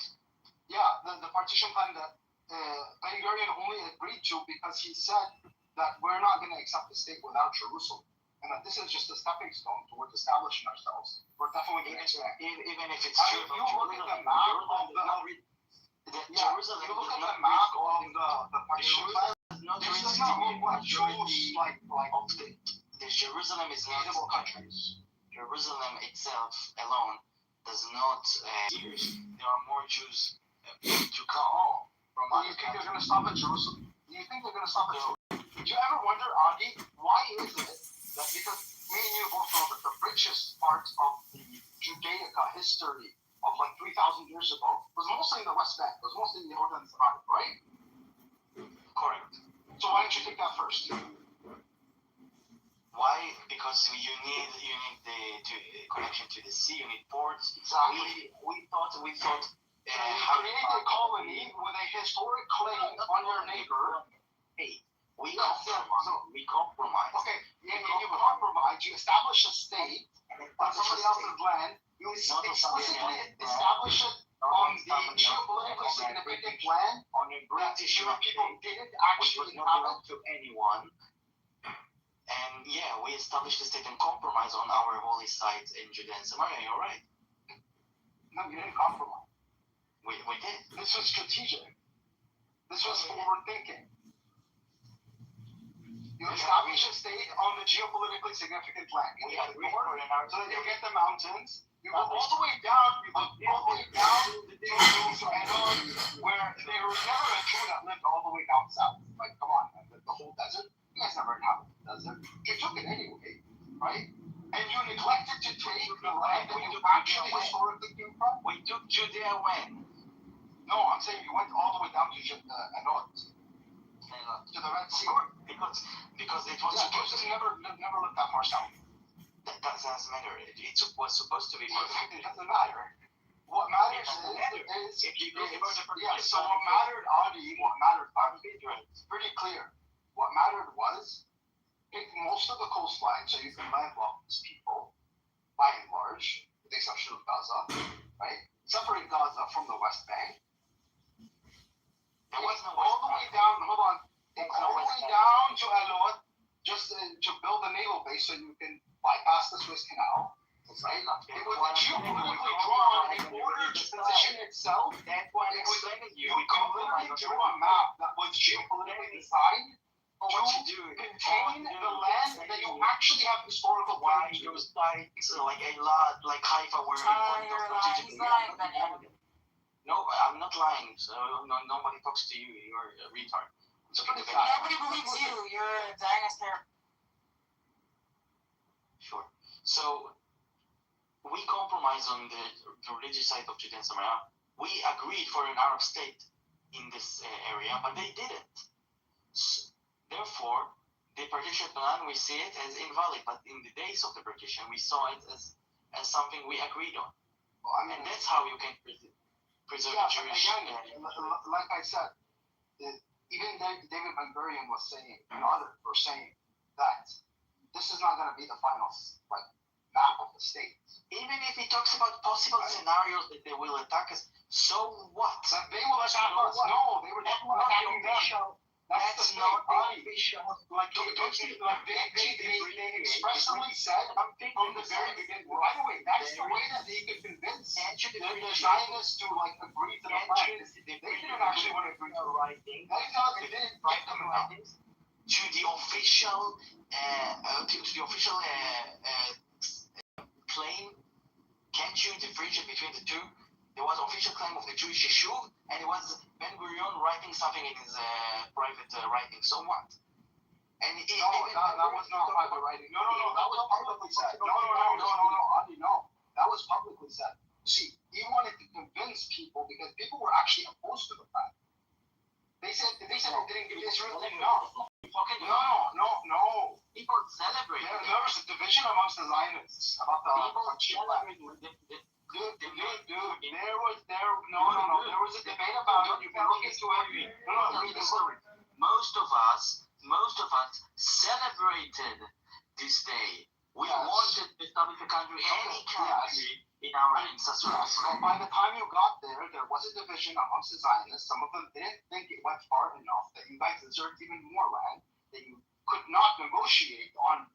Yeah, the partition plan that Ben Gurion only agreed to because he said that we're not going to accept the state without Jerusalem. And that this is just a stepping stone towards establishing ourselves. We're definitely going to expect. Even if it's true, you look at the map of Jerusalem, you look at the map of the partition plan, this does not look like Jews, like the Jerusalem is not countries. Jerusalem itself alone does not. There are more Jews to come. You think they're going to stop at Jerusalem? Do you think they're going to stop at Jerusalem? Did you ever wonder, Adi, why is it that because me and you both know that the richest part of the Judaica history of like 3,000 years ago was mostly in the West Bank, was mostly in the Jordan Valley, right? Correct. So why don't you take that first? Why? Because you need the connection to the sea. You need ports. Exactly. We thought. You create a colony with a historic claim on your neighbor. Hey, we compromise. Okay, you compromise. You establish a state on somebody else's land. You explicitly establish it on the geopolitically significant land on a British that people didn't actually inhabit to anyone. And yeah, we established a state and compromise on our holy sites in Judea and Samaria. You're right. No, you didn't compromise. We did. This was strategic. This was forward thinking. You establish a state on the geopolitically significant land. So that you get the mountains. You go all the way down. You go all the way down to Israel, where there was never a Jew that lived all the way down south. Like, come on, the whole desert. You guys never inhabited the desert. You took it anyway, right? And you neglected to take the land that you actually historically came from. We took Judea when? No, I'm saying you went all the way down to Anod. To the Red Sea. Because it was supposed to never looked that far south. That doesn't matter. It was supposed to be perfect. It doesn't matter. What matters is if you go so what mattered, Adi, it's pretty clear. What mattered was pick most of the coastline so you can landlock these people, by and large, with the exception of Gaza, right? Separate Gaza from the West Bank. There was no all the way down, hold on, all the way down to Elot, just to build a naval base so you can bypass the Suez Canal. Right? It was geopolitically drawn in order to position itself. That's why I'm explaining you. We literally drew a map that was geopolitically designed to contain the land that you actually have historical why your sites like a lot, like Haifa were He's lying, Benny. No, I'm not lying. So nobody talks to you. You're a retard. Nobody believes you. You're a dinosaur. Sure. So we compromised on the religious side of Judea and Samaria. We agreed for an Arab state in this area, but they didn't. Therefore, the partition plan, we see it as invalid. But in the days of the partition, we saw it as something we agreed on. And that's how you can preserve the Jewish. Again, like I said, even David Ben Gurion was saying, and others were saying that this is not going to be the final map of the the state. Even if he talks about possible scenarios that they will attack us, so what? That they will attack us. No, they were talking about attacking them. That's not official. Like they expressly said from the very beginning. By the way, that's the way that they could convince the Zionists to like agree to the plan. They didn't actually want to agree to writing. They didn't write them enough. To the official, claim, can't you differentiate between the two? There was an official claim of the Jewish Yeshuv, and it was Ben Gurion writing something in his private writing. So what? And that was not private writing. No, that was publicly said. No, Adi, no. That was publicly said. See, he wanted to convince people because people were actually opposed to the plan. They said it didn't give Israel enough. No. People celebrate. There was a division amongst the Zionists about the people celebrate with the Dude, there was a debate about it. You can look into it. Read the story. Most of us celebrated this day. We wanted to establish a country, any country in our ancestors. So by the time you got there was a division amongst the Zionists. Some of them didn't think it went far enough that you guys deserved even more land, that you could not negotiate on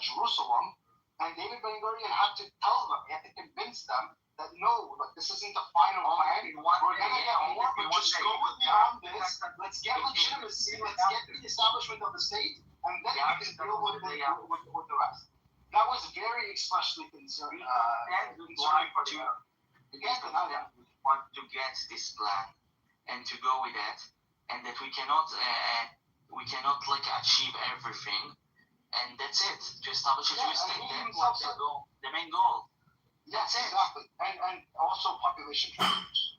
Jerusalem. And David Ben Gurion had to tell them, he had to convince them that no, like, this isn't the final plan. We're going to get more, but just go beyond this. Let's get legitimacy. Let's get the establishment of the state, and then we can deal with the rest. That was very expressly concerned. Want to get this plan and to go with that, and that we cannot like achieve everything. And that's it. To establish a Jewish state. That's the main goal. That's it. Exactly. And also population transfers.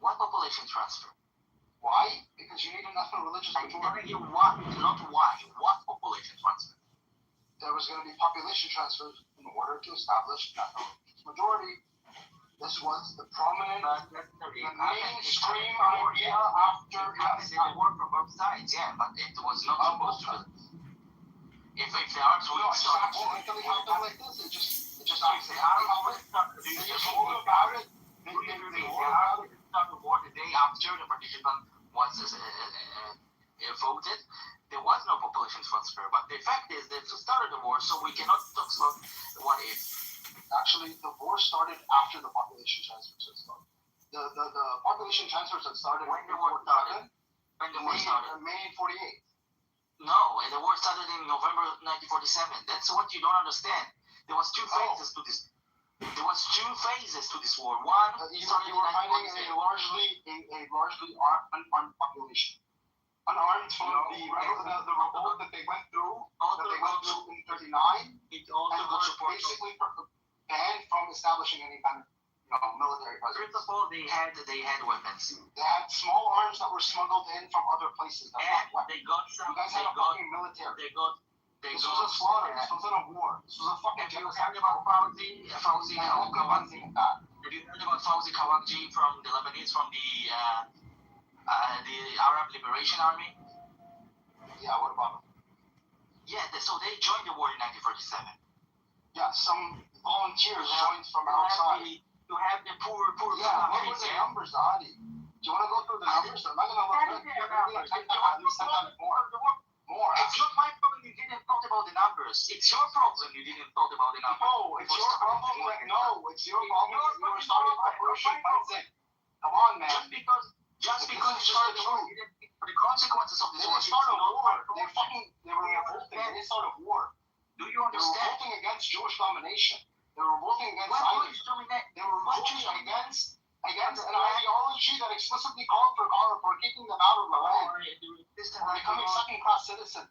What population transfer? Why? Because you need enough of a religious majority. I'm telling you what, not why. What population transfer? There was going to be population transfers in order to establish a majority. This was the prominent, mainstream idea after they work from both sides, but it was not supposed to. If the Arabs would start war, until it happened like this, it just the Arabs about it. The war the day after the partition was voted, there was no population transfer. But the fact is that it started the war, so we cannot talk about what if. Actually, the war started after the population transfers had started. The population transfers had started when the war started. May 48. No, and the war started in November 1947. That's what you don't understand. There was two phases to this. There was two phases to this war. One, you were fighting a largely unarmed population. Unarmed from the revolt that they went through. In 39. It also was basically banned from establishing any kind of military presence. First of all, they had weapons. They had small arms that were smuggled in from other places. And they got some. You guys had a fucking military. This was a slaughter. This wasn't a war. This was a fucking genocide. Have you heard about Fauzi Kawakji? Have you heard about Fauzi Kawakji from the Lebanese, from the Arab Liberation Army? Yeah, what about them? Yeah, so they joined the war in 1947. Yeah, some volunteers joined from outside. To have the poor. Yeah, what were the numbers, Adi? Do you want to go through the numbers? I'm not going to look at at least more. It's not my problem you didn't talk about the numbers. It's your problem you didn't talk about the numbers. No, it's your problem. It's your problem. You were starting Operation Benzin. Come on, man. Just because you started the war, you didn't think for the consequences of this war. They started a war. They were revolting. They started a war. Do you understand? They were revolting against Jewish domination. They were revolting against Zionism. They were revolting against an ideology that explicitly called for kicking them out of the land. Becoming second-class citizen.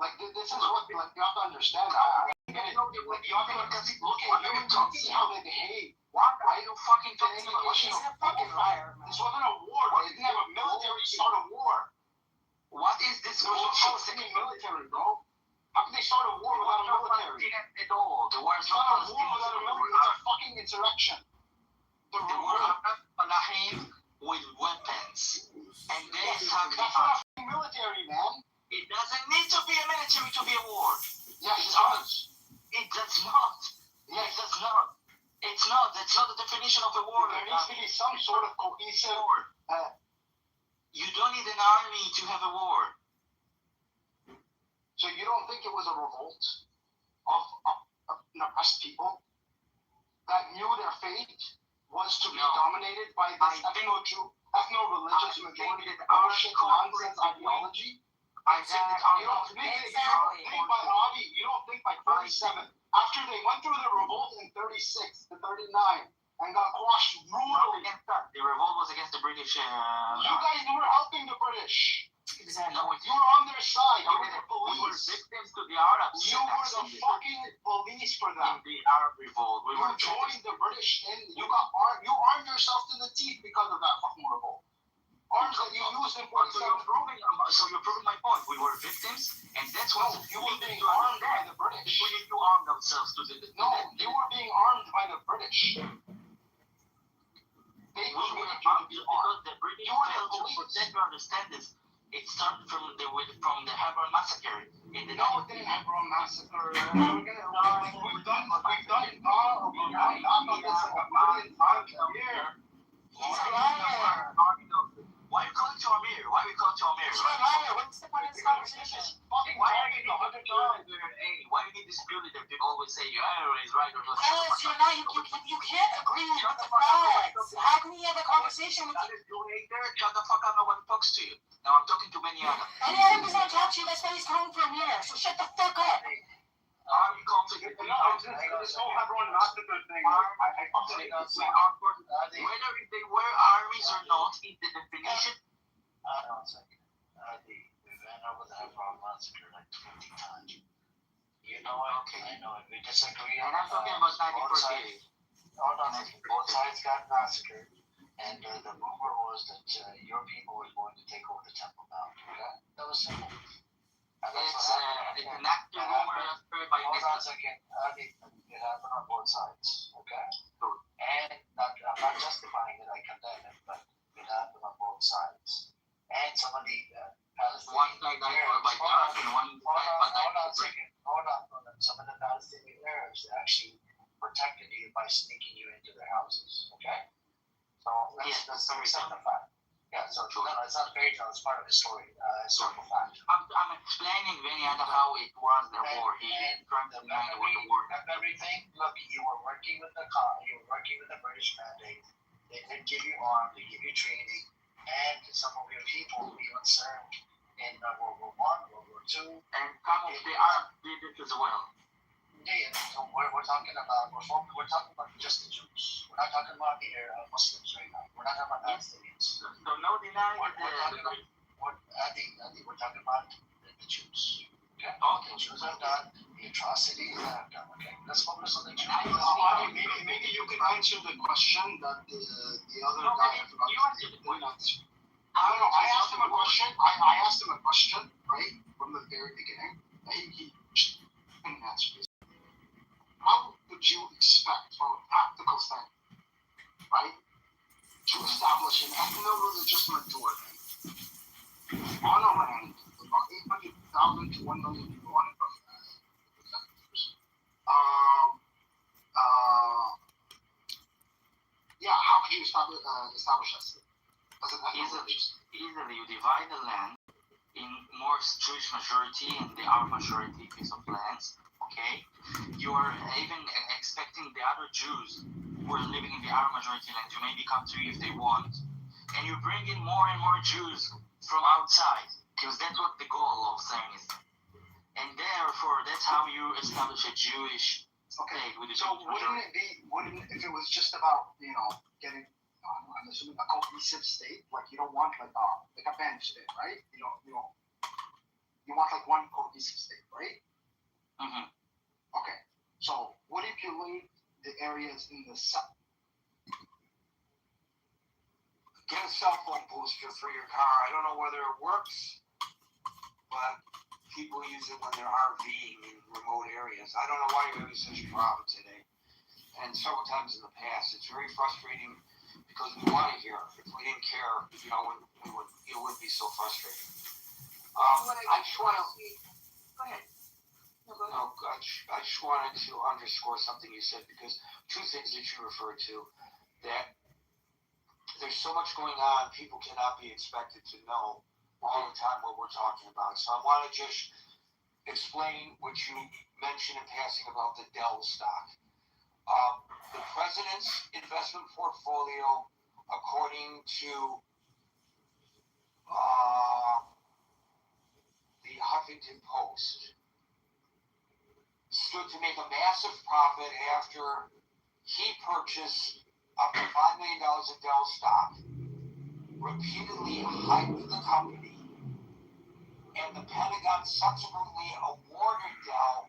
Like, this is what you have to understand. You have to look at them and see how they behave. Why are you fucking talking about this wasn't a war. They didn't have a military to start a war. What is this? There was no Palestinian military, bro. How can they start a war without a military? At all. The war is not a war without a military. It's a fucking insurrection. The war of Palahim with weapons. And they have that's not a military, man. It doesn't need to be a military to be a war. Yes, it does. It be some sort of cohesive. You don't need an army to have a war. So you don't think it was a revolt of an oppressed people that knew their fate was to be dominated by this ethno-religious majority bullshit nonsense ideology? I think that you don't think by 47, after they went through the revolt in 36 to 39 and got quashed brutally. The revolt was against the British. You guys were helping the British. Exactly. You were on their side. You were the police. We were victims to the Arabs. You were the fucking police for them. In the Arab revolt. You joined the British in. You got armed. You armed yourself to the teeth because of that fucking revolt. Arms that you used in 47. So you're proving my point. We were victims, and that's what you were being armed by the British. We need to arm themselves to the. No, you were being armed by the British. They wanted you to be armed. Because the British failed to protect. You understand this? It started from the Hebron massacre. In the no, it didn't Hebron massacre. We've done about this like a million times a year. He's a liar. Why are you calling to Amir? He's a liar. What's the point of this conversation? Why do you need this beauty that people always say you're right or not? Because you're not, you can't agree with the facts. How can you have a conversation with you? Shut the fuck up, nobody talks to you. Now I'm talking to Benny Adam. Benny Adam does not talk to you, that's why he's calling for Amir. So shut the fuck up. I'm confident. This whole Hebron massacre thing, I fucking hate this. Whether they were armies or not, in the definition. Hold on a second. We ran over the Hebron massacre like 20 times. You know it. Okay. I know it. We disagree on And I'm talking about 1948. Hold on a second. Both sides got massacred. And the rumor was that your people were going to take over the Temple Mount. Okay? That was simple. It's an active rumor spread by hold on a second. It happened on both sides. Okay? And I'm not justifying it. I condemn it. But it happened on both sides. And some of the Palestinian one side died by God and one side by Hold on. Some of the Palestinian Arabs actually protected you by sneaking you into their houses. Okay? So let's accept the fact. Yeah, so no, it's not fairy tale, it's part of the story, historical fact. I'm explaining Benny Adam how it was the war. He trying to deny it was the war. Everything, look, you were working with the British mandate. They did give you arms, they give you training, and some of your people even served in World War I, World War II. And some of the Arabs did it as well. Yeah, so we're talking about just the Jews. We're not talking about the Muslims right now. We're not talking about Palestinians. So no denying we're talking about the Jews. Okay? The Jews have done the atrocities that have done. Okay, let's focus on the Jews. Maybe you can answer the question that the other guy didn't answer. I don't know. I asked him a question. I asked him a question right from the very beginning. He didn't answer this. How would you expect, from a practical standpoint, right, to establish an ethno-religious majority on a land with about 800,000 to 1 million people on it? How could you establish that? Easily, you divide the land in more Jewish majority and the Arab majority piece of lands. Okay, you are even expecting the other Jews who are living in the Arab majority land to maybe come to you if they want, and you bring in more and more Jews from outside, because that's what the goal of saying is, and therefore that's how you establish a Jewish state with a So wouldn't if it was just about getting I'm assuming a cohesive state, like you don't want like a bench state, right? You want like one cohesive state, right? Mm-hmm. Okay, so wouldn't you leave the areas in the south? Get a cell phone booster for your car. I don't know whether it works, but people use it when they're RVing in remote areas. I don't know why you're having such a problem today. And several times in the past, it's very frustrating because we want to hear. If we didn't care, it would be so frustrating. I just want to. Go ahead. No, I just wanted to underscore something you said, because two things that you referred to, that there's so much going on, people cannot be expected to know all the time what we're talking about. So I want to just explain what you mentioned in passing about the Dell stock. The president's investment portfolio, according to the Huffington Post, stood to make a massive profit after he purchased up to $5 million of Dell stock, repeatedly hyped the company, and the Pentagon subsequently awarded Dell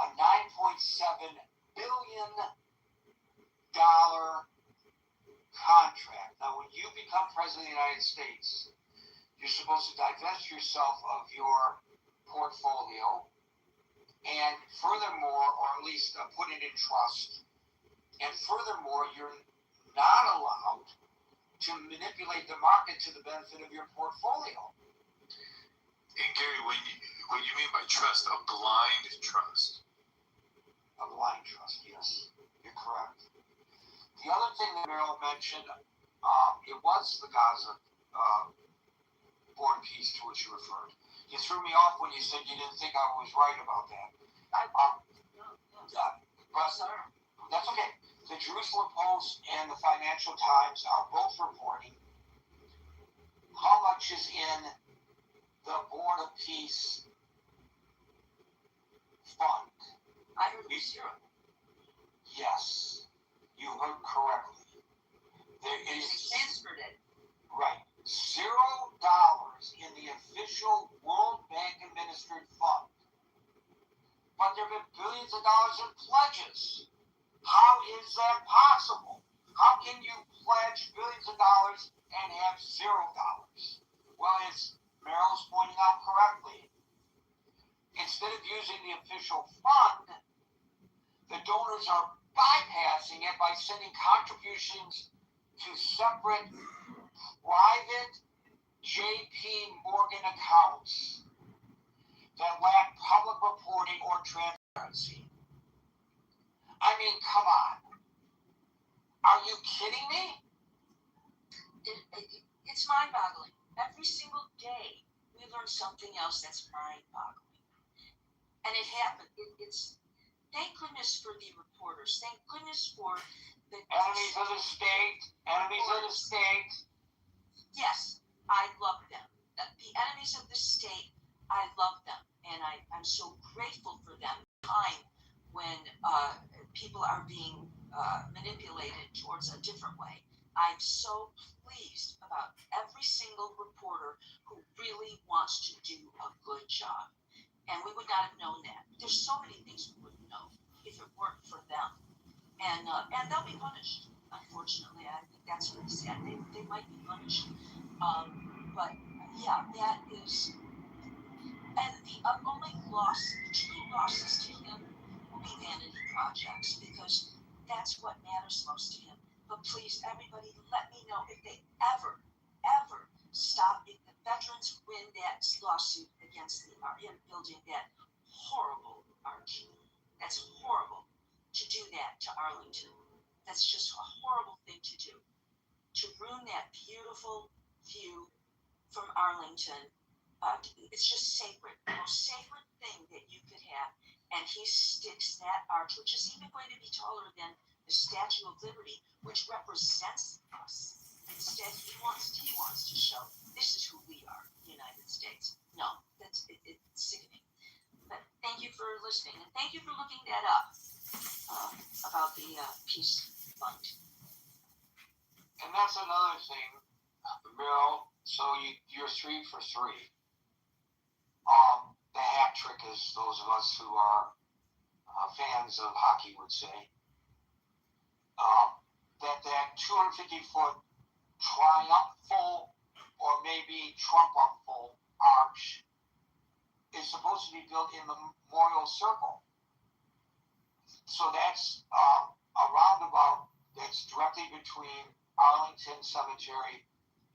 a $9.7 billion contract. Now, when you become president of the United States, you're supposed to divest yourself of your portfolio, and furthermore, or at least put it in trust, and furthermore, you're not allowed to manipulate the market to the benefit of your portfolio. And Gary, what you mean by trust? A blind trust? A blind trust, yes. You're correct. The other thing that Meryl mentioned, it was the Gaza Board of Peace to which you referred. You threw me off when you said you didn't think I was right about that. That's okay. The Jerusalem Post and the Financial Times are both reporting how much is in the Board of Peace fund. I heard it was zero. Yes, you heard correctly. There is transferred it. Right. $0 in the official World Bank administered fund. But there have been billions of dollars in pledges. How is that possible? How can you pledge billions of dollars and have $0? Well, as Meryl's pointing out correctly, instead of using the official fund, the donors are bypassing it by sending contributions to separate private J.P. Morgan accounts that lack public reporting or transparency. I mean, come on. Are you kidding me? It's mind-boggling. Every single day, we learn something else that's mind-boggling. And it happened. It's thank goodness for the reporters. Thank goodness for the enemies of the state. Enemies of the state. Yes, I love them. The enemies of the state, I love them. And I'm so grateful for them. Time when people are being manipulated towards a different way. I'm so pleased about every single reporter who really wants to do a good job. And we would not have known that. There's so many things we wouldn't know if it weren't for them. And they'll be punished. Unfortunately, I think that's really sad. They might be punished. But yeah, that is. And the only loss, the true losses to him will be vanity projects, because that's what matters most to him. But please, everybody, let me know if they ever stop, if the veterans win that lawsuit against him building that horrible arch. That's horrible to do that to Arlington. That's just a horrible thing to do. To ruin that beautiful view from Arlington. It's just sacred, the most sacred thing that you could have. And he sticks that arch, which is even going to be taller than the Statue of Liberty, which represents us. Instead, he wants to show this is who we are, the United States. No, it's sickening. But thank you for listening, and thank you for looking that up about the peace fund. And that's another thing, Meryl. So you're 3 for 3. The hat trick, as those of us who are fans of hockey would say, that 250-foot triumphal or maybe Trump-upful arch is supposed to be built in the Memorial Circle. So that's a roundabout that's directly between Arlington Cemetery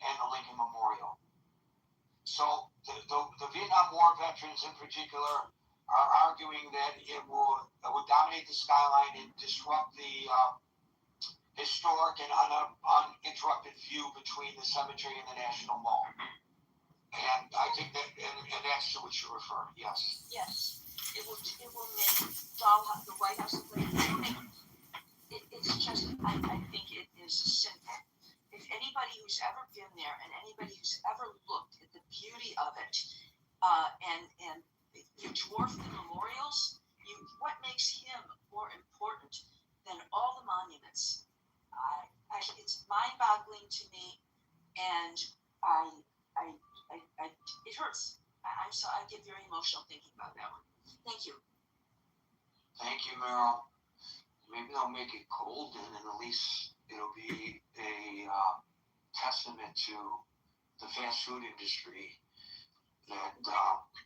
and the Lincoln Memorial. So the Vietnam War veterans in particular are arguing that it would dominate the skyline and disrupt the historic and uninterrupted view between the cemetery and the National Mall. And I think that, and that's to which you refer, yes. Yes, it will make the White House a place. It's just, I think it is sinful. If anybody who's ever been there and anybody who's ever looked at the beauty of it, and you dwarf the memorials, what makes him more important than all the monuments? It's mind-boggling to me, and it hurts. I get very emotional thinking about that one. Thank you. Thank you, Meryl. Maybe they'll make it golden, and at least it'll be a testament to the fast food industry that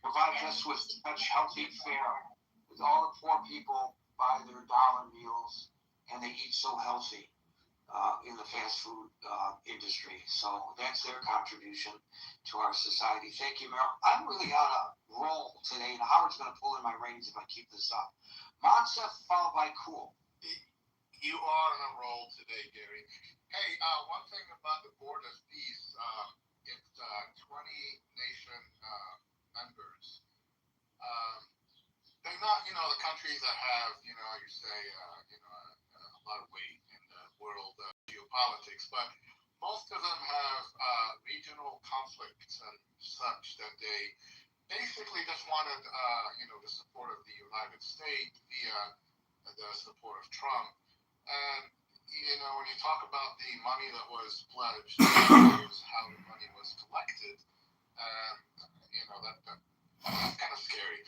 provides us with such healthy fare. With all the poor people buy their dollar meals, and they eat so healthy in the fast food industry. So that's their contribution to our society. Thank you, Meryl. I'm really on a roll today, and Howard's going to pull in my reins if I keep this up. Monsef followed by Cool. You are on a roll today, Gary. Hey, one thing about the Board of Peace, it's 20 nation members. They're not, the countries that have, you say, a lot of weight in the world geopolitics, but most of them have regional conflicts and such that they basically just wanted, the support of the United States via the support of Trump. And, when you talk about the money that was pledged, how the money was collected, that's kind of scary.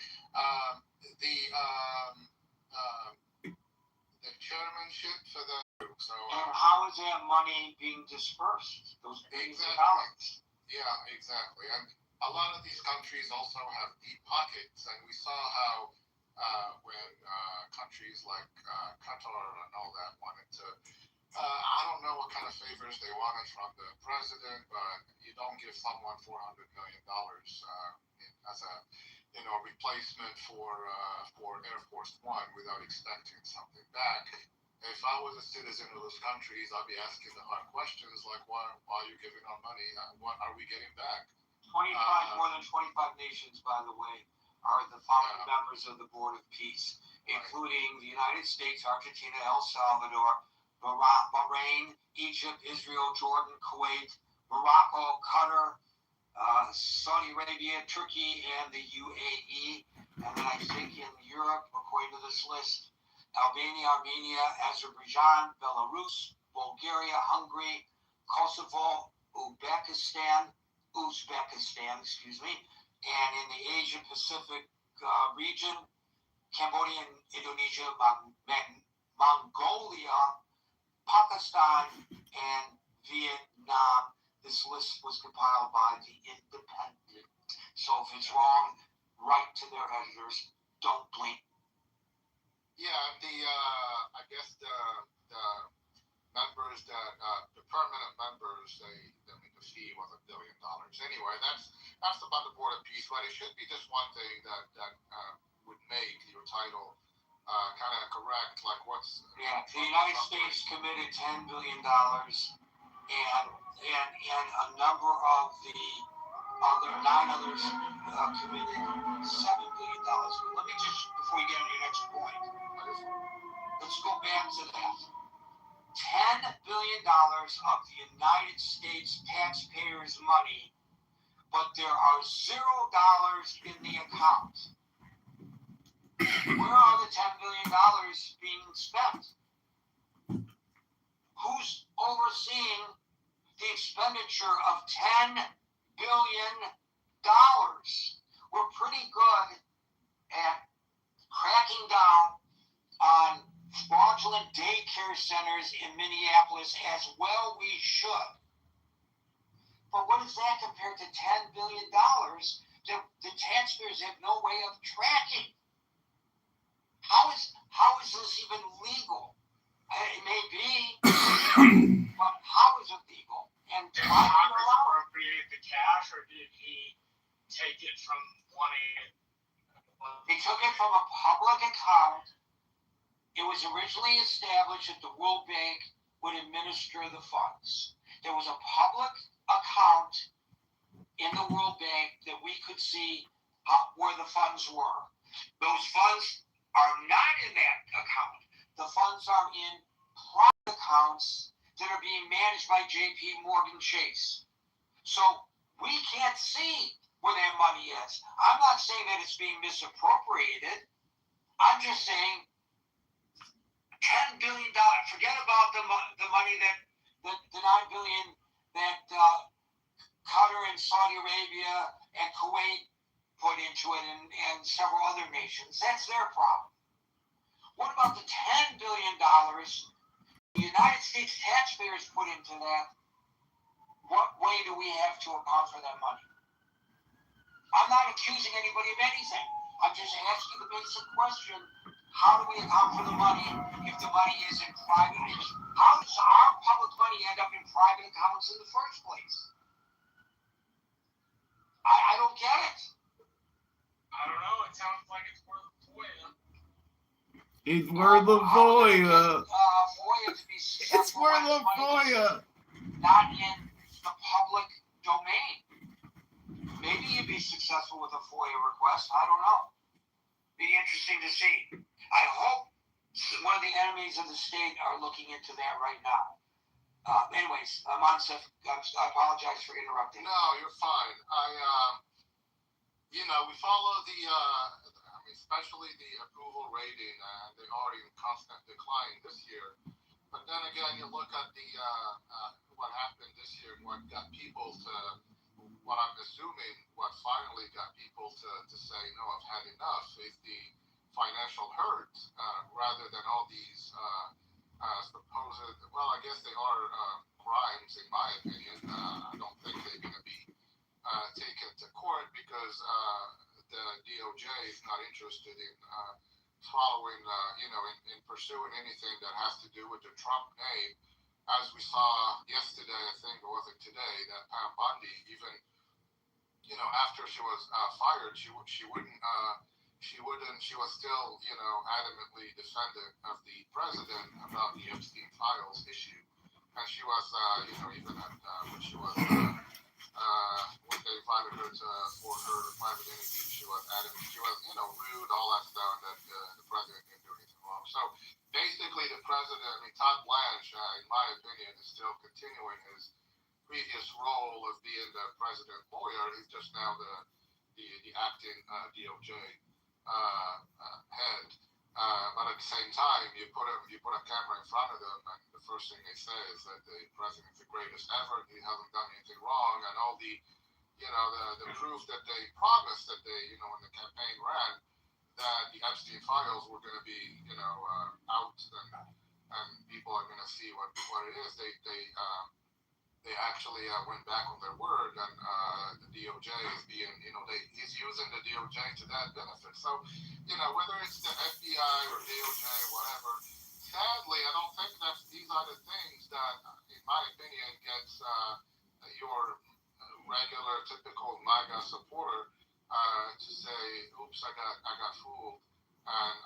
The chairmanship for the... And how is that money being dispersed? Those billions of dollars. Yeah, exactly. And a lot of these countries also have deep pockets, and we saw how when countries like Qatar and all that wanted to, I don't know what kind of favors they wanted from the president, but you don't give someone $400 million as a replacement for Air Force One without expecting something back. If I was a citizen of those countries, I'd be asking the hard questions like, why are you giving our money? What are we getting back? More than 25 nations, by the way, are the founding members of the Board of Peace, including the United States, Argentina, El Salvador, Bahrain, Egypt, Israel, Jordan, Kuwait, Morocco, Qatar, Saudi Arabia, Turkey, and the UAE. And then I think in Europe, according to this list, Albania, Armenia, Azerbaijan, Belarus, Bulgaria, Hungary, Kosovo, Uzbekistan, and in the Asia Pacific region, Cambodia, Indonesia, Mongolia, Pakistan, and Vietnam. This list was compiled by The Independent. So if it's wrong, write to their editors. Don't blink. Yeah, I guess the members the permanent members, the fee was $1 billion. Anyway, that's about the Board of Peace, but it should be just one thing that would make your title kind of correct, like what's... Yeah, the United States committed $10 billion, and a number of the other 9 others committed $7 billion. Let me just, before you get on your next point, let's go back to that. $10 billion of the United States taxpayers' money, but there are $0 in the account. Where are the $10 billion being spent? Who's overseeing the expenditure of $10 billion? We're pretty good at cracking down on fraudulent daycare centers in Minneapolis, as well we should. But what is that compared to $10 billion that the taxpayers have no way of tracking? How is this even legal? It may be, but how is it legal? And did Congress appropriate the cash, or did he take it from one end? They took it from a public account. It was originally established at the World Bank would administer the funds. There was a public account in the World Bank that we could see where the funds were. Those funds are not in that account. The funds are in private accounts that are being managed by JP Morgan Chase. So we can't see where that money is. I'm not saying that it's being misappropriated. I'm just saying $10 billion. Forget about the money that the $9 billion that Qatar and Saudi Arabia and Kuwait put into it, and several other nations. That's their problem. What about the $10 billion the United States taxpayers put into that? What way do we have to account for that money? I'm not accusing anybody of anything. I'm just asking the basic question: how do we account for the money if the money is in private? How does our public money end up in private accounts in the first place? I don't get it. I don't know. It sounds like it's worth FOIA. It's worth a FOIA. FOIA to be successful. It's worth a FOIA. Not in the public domain. Maybe you'd be successful with a FOIA request. I don't know. Be interesting to see. I hope one of the enemies of the state are looking into that right now. Anyways, Monsef, I apologize for interrupting. No, you're fine. We follow especially the approval rating, they are in constant decline this year. But then again, you look at the what happened this year and what got people to, what I'm assuming, what finally got people to say, no, I've had enough, is the financial hurt, rather than all these supposed, well, I guess they are crimes, in my opinion. I don't think they're going to be taken to court because the DOJ is not interested in following, in pursuing anything that has to do with the Trump name. As we saw yesterday, I think, or was it today, that Pam Bondi, even, after she was fired, she was still, adamantly defendant of the president about the Epstein files issue. And she was, even at, when she was, when they invited her for her private interview, she was adamant, she was, rude, all that stuff, that the president didn't do anything wrong. So basically the president, Todd Blanche, in my opinion, is still continuing his previous role of being the president lawyer. He's just now the acting DOJ head. But at the same time, you put a camera in front of them, and the first thing they say is that the president's the greatest ever. He hasn't done anything wrong, and all the proof that they promised that they, when the campaign ran, that the Epstein files were going to be, out, and people are going to see what it is. They actually went back on their word, and the DOJ is being, he's using the DOJ to that benefit. So, whether it's the FBI or DOJ or whatever, sadly, I don't think that these are the things that, in my opinion, gets your regular, typical MAGA supporter to say, "Oops, I got fooled," and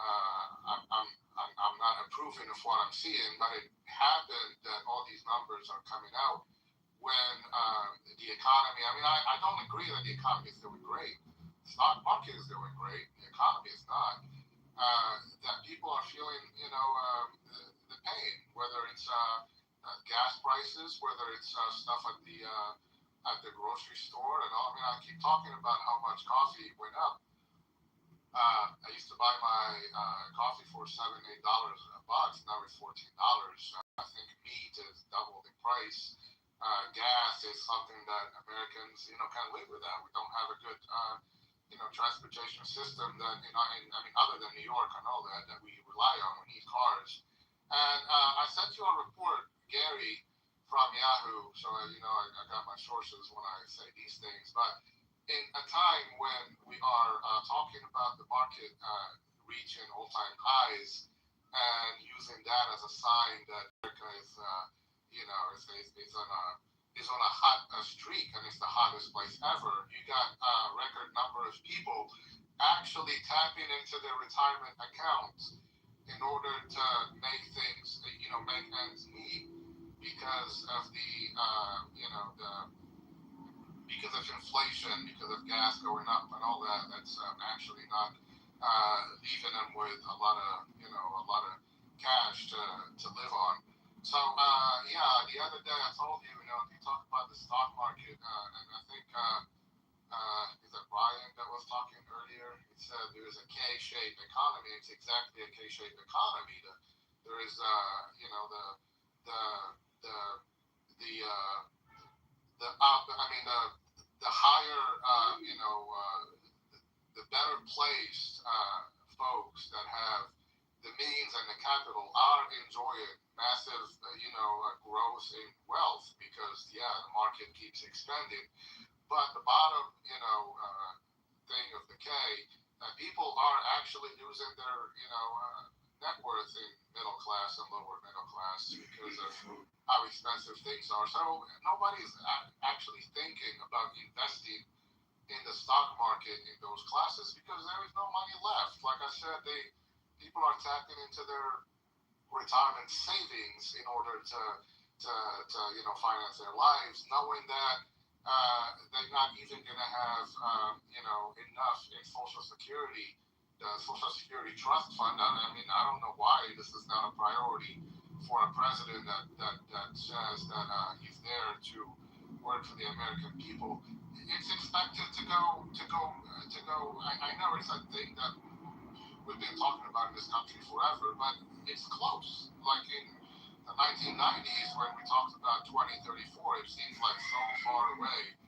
I'm not approving of what I'm seeing. But it happened that all these numbers are coming out when the economy. I don't agree that the economy is doing great. The stock market is doing great. The economy is not. That people are feeling, the pain, whether it's gas prices, whether it's stuff at the grocery store, and all. I keep talking about how much coffee went up. I used to buy my coffee for $7, $8 a box. Now it's $14. I think meat is double the price. Gas is something that Americans, can't live without. We don't have a good, transportation system that, other than New York and all that we rely on. We need cars. And I sent you a report, Gary, from Yahoo, so I got my sources when I say these things. But in a time when we are talking about the market reaching all-time highs and using that as a sign that America is, is on a hot streak, and it's the hottest place ever. You got a record number of people actually tapping into their retirement accounts in order to make things, make ends meet. because of because of inflation, because of gas going up and all that, that's actually not leaving them with a lot of cash to live on. So the other day I told you, you talked about the stock market, and I think is it Brian that was talking earlier? He said there is a K-shaped economy. It's exactly a K-shaped economy. There is the higher the better placed folks that have the means and the capital are enjoying massive growth in wealth because the market keeps expanding. But the bottom thing of the K, people are actually losing their net worth in middle class and lower middle class because of how expensive things are. So nobody's actually thinking about investing in the stock market in those classes because there is no money left. Like I said, people are tapping into their retirement savings in order to finance their lives, knowing that they're not even going to have enough in Social Security, the Social Security Trust Fund. I don't know why this is not a priority for a president that says that he's there to work for the American people. It's expected to go. I know it's a thing that we've been talking about in this country forever, but it's close. Like in the 1990s, when we talked about 2034, it seems like so far away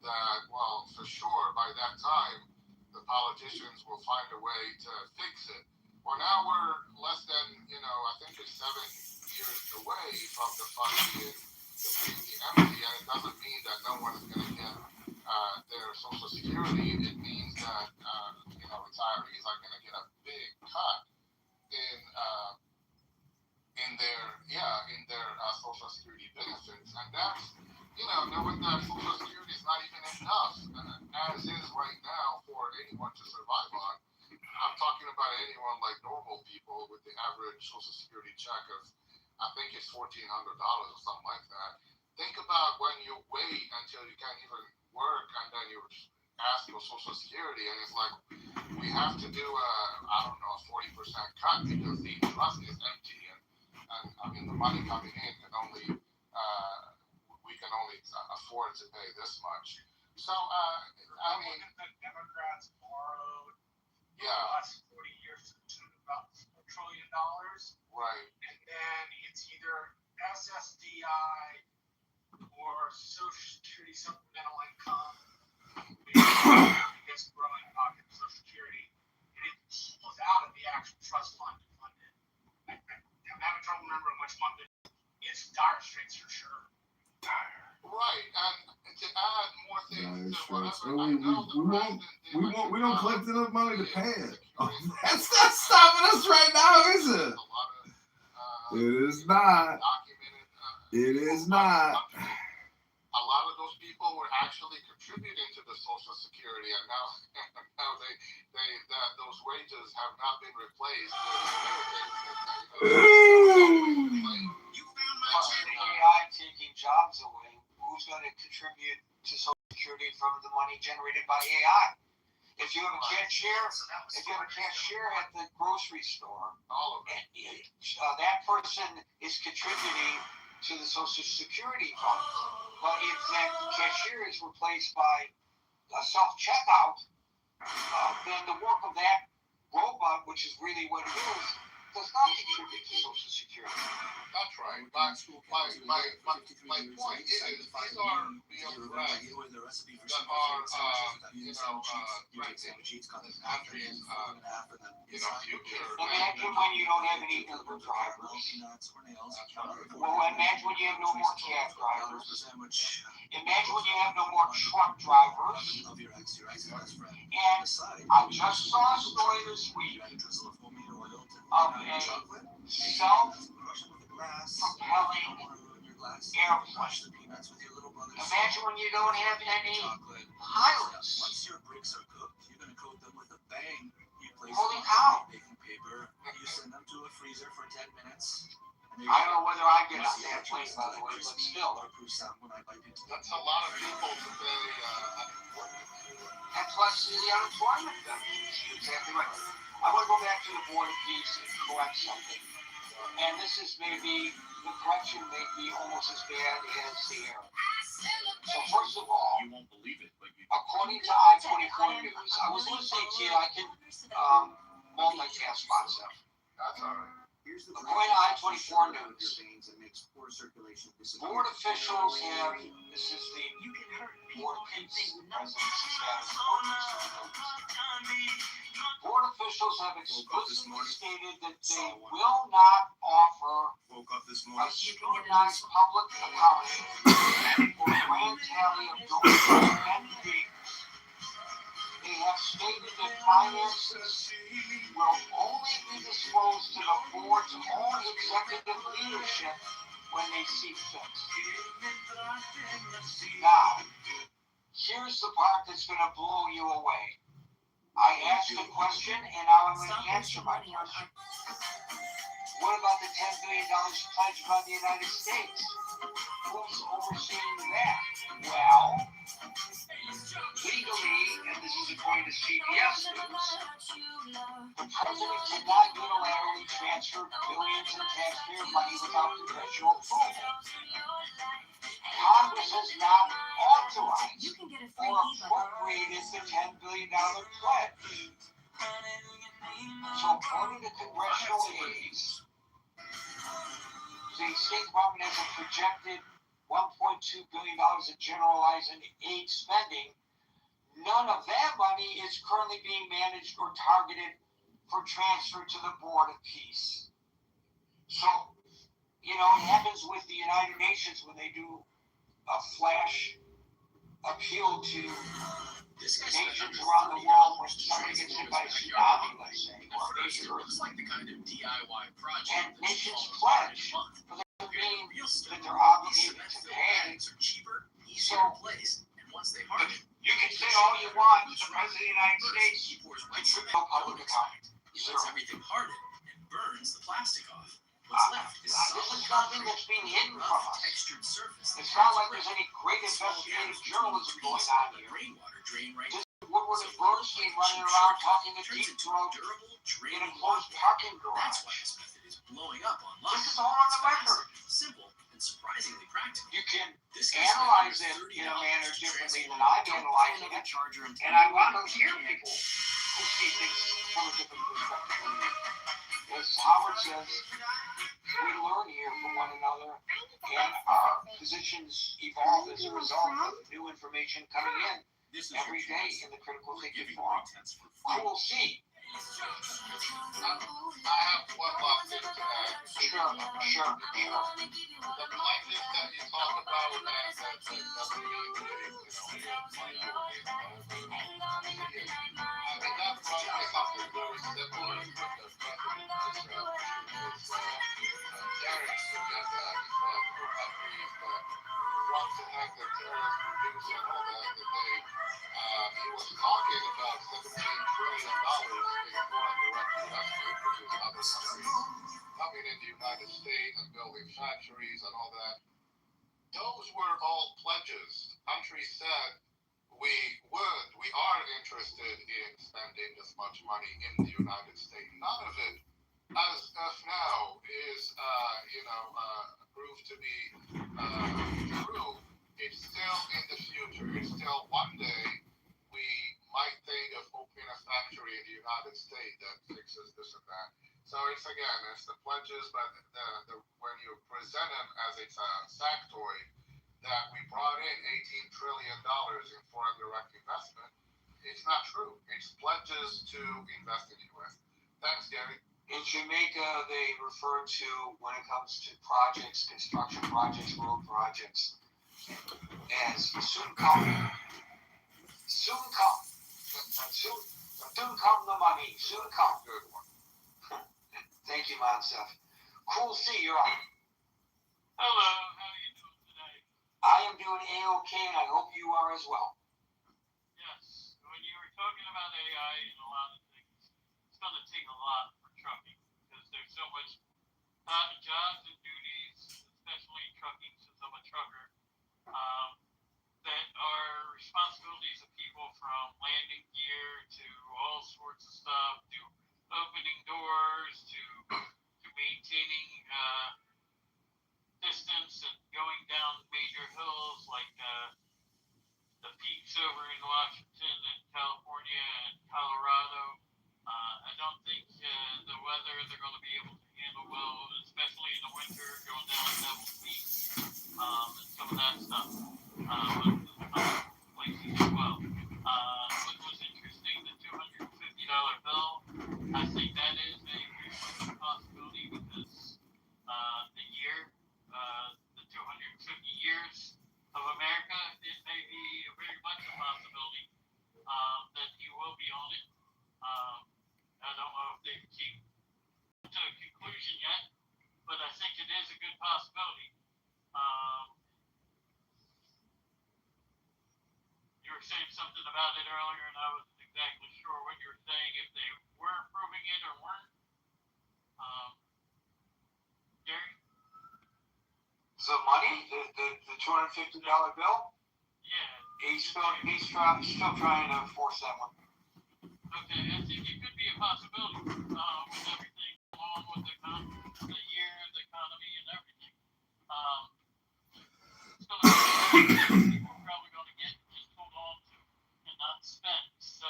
that, well, for sure, by that time, the politicians will find a way to fix it. Well, now we're less than, I think it's 7 years away from the fund being completely empty, and it doesn't mean that no one is going to get their Social Security. It means that, retirees are going to get a big cut in their Social Security benefits, and that's knowing that Social Security is not even enough as is right now for anyone to survive on. I'm talking about anyone like normal people with the average Social Security check of I think it's $1,400 or something like that. Think about when you wait until you can't even work and then you ask for Social Security, and it's like we have to do a 40% cut because the trust is empty, and the money coming in can only we can only afford to pay this much. So the Democrats borrowed the last 40 years to about $4 trillion. Right. And then it's either SSDI or Social Security supplemental income. It's growing pocket of Social Security, and it pulls out of the actual trust fund to fund it. I'm having trouble remembering which one, but it's dire straits for sure. Right, and to add more things to whatever we don't collect enough money to pay it. That's not stopping us right now, is it? It is not. It is not. A lot of those people were actually contributing to the Social Security, and now those wages have not been replaced. AI taking jobs away. Who's going to contribute to Social Security from the money generated by AI? If you have a cashier at the grocery store, that person is contributing to the Social Security fund. But if that cashier is replaced by a self-checkout, then the work of that robot, which is really what it is, does not contribute to Social Security. That's right. My point is, these are real threats that are, threatening this country's, future. Imagine when you don't have any Uber drivers. Well, imagine when you have no more cab drivers. Imagine when you have no more truck drivers. And I just saw a story this week of a self-propelling airplane. Imagine when you don't have any pilots. Holy cow. send them to a freezer for 10 minutes. I don't know whether I get on that plane, by the way, but still. That's a lot of people to pay That's why see the unemployment thing. You're exactly right. I want to go back to the Board of Peace and correct something. And this is maybe, the correction may be almost as bad as the error. So first of all, You won't believe it, but you according to I-24 News, I was listening to you, I can multitask myself. That's all right. According to I-24 News, board officials have, this is the Board of Peace presidency status. Board officials have explicitly stated that they will not offer a scrutinized public accounting or grand tally of donors and figures. They have stated that finances will only be disclosed to the board's own executive leadership when they see fit. Now, here's the part that's going to blow you away. I asked a question, and now I'm going to answer my question. What about the $10 billion pledged by the United States? Who's overseeing that? Well, legally, and this is according to CBS News, the president cannot unilaterally transfer billions in taxpayer money without congressional approval. Congress has not authorized or appropriated the $10 billion pledge. So according to congressional aides, the State Department has a projected $1.2 billion in generalized aid spending. None of that money is currently being managed or targeted for transfer to the Board of Peace. So, you know, it happens with the United Nations when they do a flash appeal to nations around the world when somebody gets hit by a tsunami, let's say, or a major earthquake. And nations pledge for the being that they're obligated to pay. So, you can say all you want to the President of the United States, contribute no public accounting. He lets everything harden and burns the plastic off. This is something that's being hidden from us. It's not like there's any great investigative journalism going on here. This is Woodward and Bernstein running around talking to deep throat in a closed parking garage. This is all on the record. Simple and surprisingly practical. You can analyze it in a manner differently than I'm analyzing it. And I want to hear people who see things from a different perspective. As Howard says, we learn here from one another, and our positions evolve as a result of new information coming in every day in the critical thinking forum. Cool C. I have one last thing to add. Sure. The plaintiff that you talk about that that probably something very similar with the Derek said that once the act of terrorist produced and all that day, he was talking about $17 trillion in foreign direct investment, which is other countries coming in the United States and building factories and all that. Those were all pledges. Countries said we are interested in spending this much money in the United States. None of it, as of now, is proved to be true. It's still in the future. It's still one day we might think of opening a factory in the United States that fixes this and that. So it's the pledges, but when you present them as it's a factoid that we brought in $18 trillion in foreign direct investment, it's not true. It's pledges to invest in the U.S. Thanks, Gary. In Jamaica, they refer to, when it comes to projects, construction projects, road projects, as soon come the money, soon come. Good one. Thank you, Monsef. Cool C, you're on. Hello, how are you doing today? I am doing A-OK, and I hope you are as well. Yes, when you were talking about AI and a lot of things, it's going to take a lot for trucking, because jobs and duties, especially in trucking, since I'm a trucker, that are responsibilities of people from landing gear to all sorts of stuff, to opening doors, to maintaining distance and going down major hills like the peaks over in Washington and California and Colorado. I don't think the weather they're going to be able to handle well, especially in the winter, going down Devil's Peak and some of that stuff. But places as well. What was interesting, the $250 bill, I think that is a very much a possibility because the year, the 250 years of America, it may be very much a possibility that he will be on it. I don't know if they've came to a conclusion yet, but I think it is a good possibility. You were saying something about it earlier, and I wasn't exactly sure what you were saying, if they were approving it or weren't. Gary? The money, the $250 bill? Yeah. He's still trying to enforce that one. Okay, I think it could be a possibility with everything along with the year, the economy, and everything. It's going to be people are probably going to get just hold on to and not spend. So,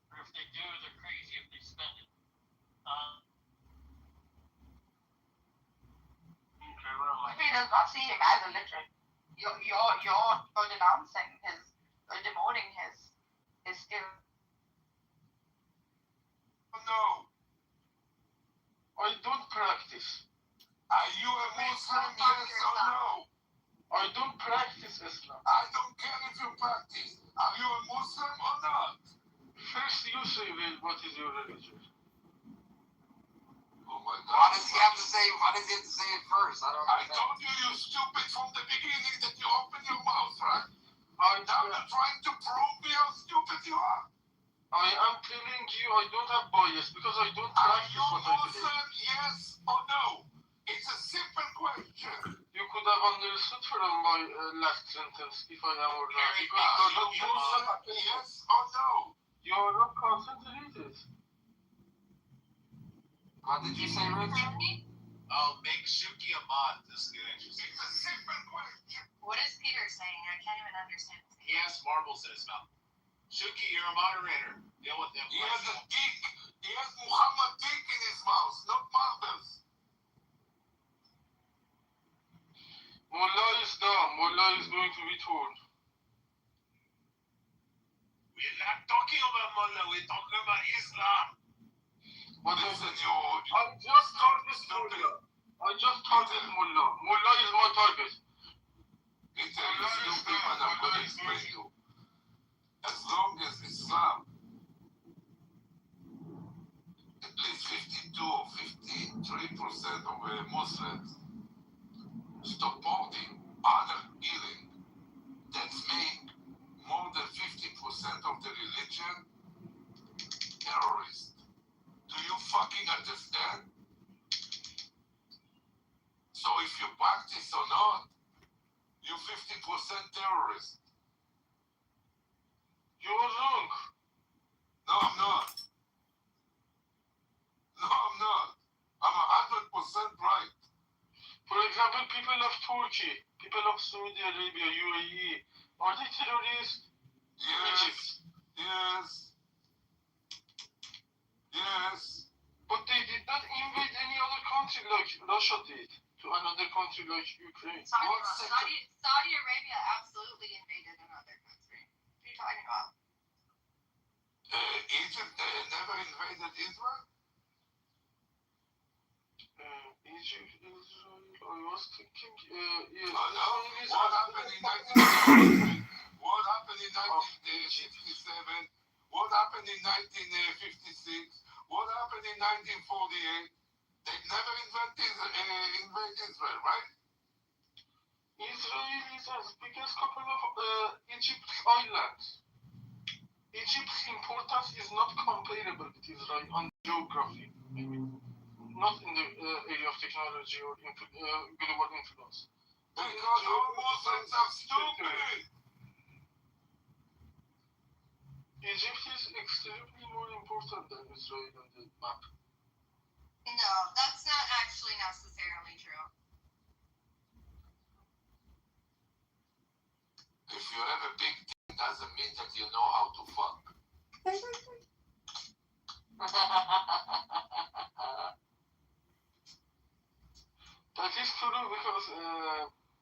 or if they do, they're crazy if they spend it. He does not see him as illiterate. You're denouncing his, or demoting his skill. No. I don't practice. Are you a Muslim? Yes or no? I don't practice Islam. I don't care if you practice. Are you a Muslim or not? First, you say what is your religion. Oh my God. Why does he have to say it first? I told you, you stupid, from the beginning that you open your mouth, right? Now you're trying to prove me how stupid you are. I am telling you I don't have bias because I don't practice what I do. Are you Muslim, yes or no? It's a simple question. You could have understood from my last sentence if I am or not. Because Are you Muslim, yes or no? You are not concentrated. What did you say, Rich? Make Shuki a mod. This is interesting. It's a simple question. What is Peter saying? I can't even understand. He has marbles in his mouth. Shuki, you're a moderator. Deal with him. He has a dick. He has Muhammad dick in his mouth, not marbles. Mullah is dumb. Mullah is going to be torn. We're not talking about Mullah. We're talking about Islam. What Listen, is it? I just target Mullah. I just target Mullah. Mullah is my target. It's a stupid, and I'm going to explain to you. As long as Islam, at least 52 or 53% of Muslims supporting other healing that make more than 50% of the religion terrorist. Do you fucking understand? So if you practice or not, you're 50% terrorist. You're wrong. No, I'm not. No, I'm not. I'm 100% right. For example, people of Turkey, people of Saudi Arabia, UAE, are they terrorists? Yes. Yes. Yes. But they did not invade any other country like Russia did to another country like Ukraine. Saudi Arabia absolutely invaded another country. What are you talking about? Egypt never invaded Israel? Egypt, Israel, I was thinking, yes. What happened in 1967? What happened in 1967? What happened in 1956? What happened in 1948? They never invade Israel, right? Israel is as big as couple of Egypt's islands. Egypt's importance is not comparable with Israel on geography, maybe. not in the area of technology or global influence. Because all Muslims are stupid. Egypt is extremely more important than Israel on the map. No, that's not actually necessarily true. If you have a big dick, doesn't mean that you know how to fuck. That is true because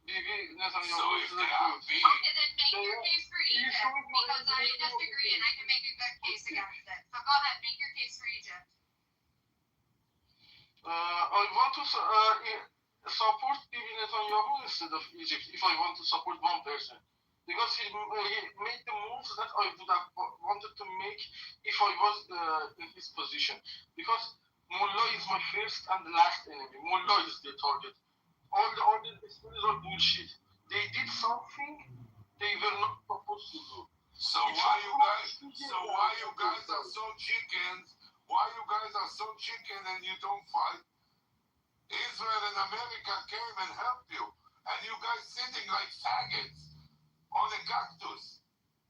Bibi Netanyahu. So if they are big, Okay, then make your case for Egypt because I disagree and I can make a good case against it. So go ahead, make your case for Egypt. I want to support Bibi Netanyahu instead of Egypt if I want to support one person. Because he made the moves that I would have wanted to make if I was in his position. Because Mullah is my first and last enemy. Mullah is the target. All the other stories are bullshit. They did something they were not supposed to do. So why you guys are so chickens? Why you guys are so chicken and you don't fight? Israel and America came and helped you, and you guys sitting like faggots on a cactus.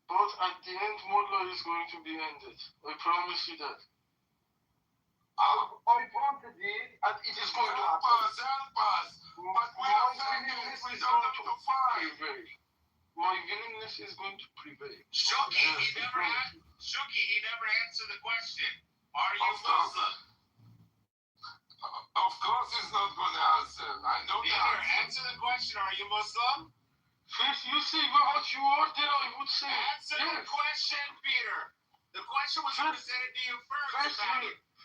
But at the end, Mullah is going to be ended. I promise you that. I wanted it, and it is going to happen. Help us. But we are faggots. We don't have to fight. My willingness is going to prevail. Shuki, he never answered the question. Are you Muslim? Of course he's not going to answer. I know the answer. Answer the question. Are you Muslim? First, you say what you are, then I would say. Answer the question, Peter. The question was presented to you first.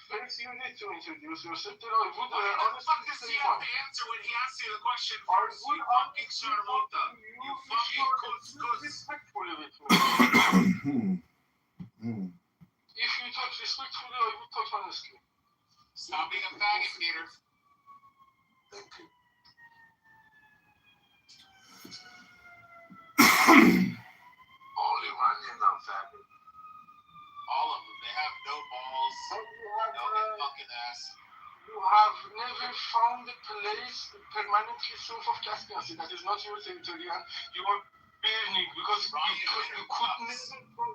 First, you need to introduce yourself, then I would honestly say what. Answer when he asks you the question first. You fucking sharmuta. You fucking couscous. Respectfully with me. If you talk respectfully, I would talk honestly. Stop being a faggot, Peter. Thank you. All Iranians are faggot. All of them. They have no balls, no fucking ass. You have never found a place permanently south of Caspian Sea. That is not your territory, and you are burning because you could never find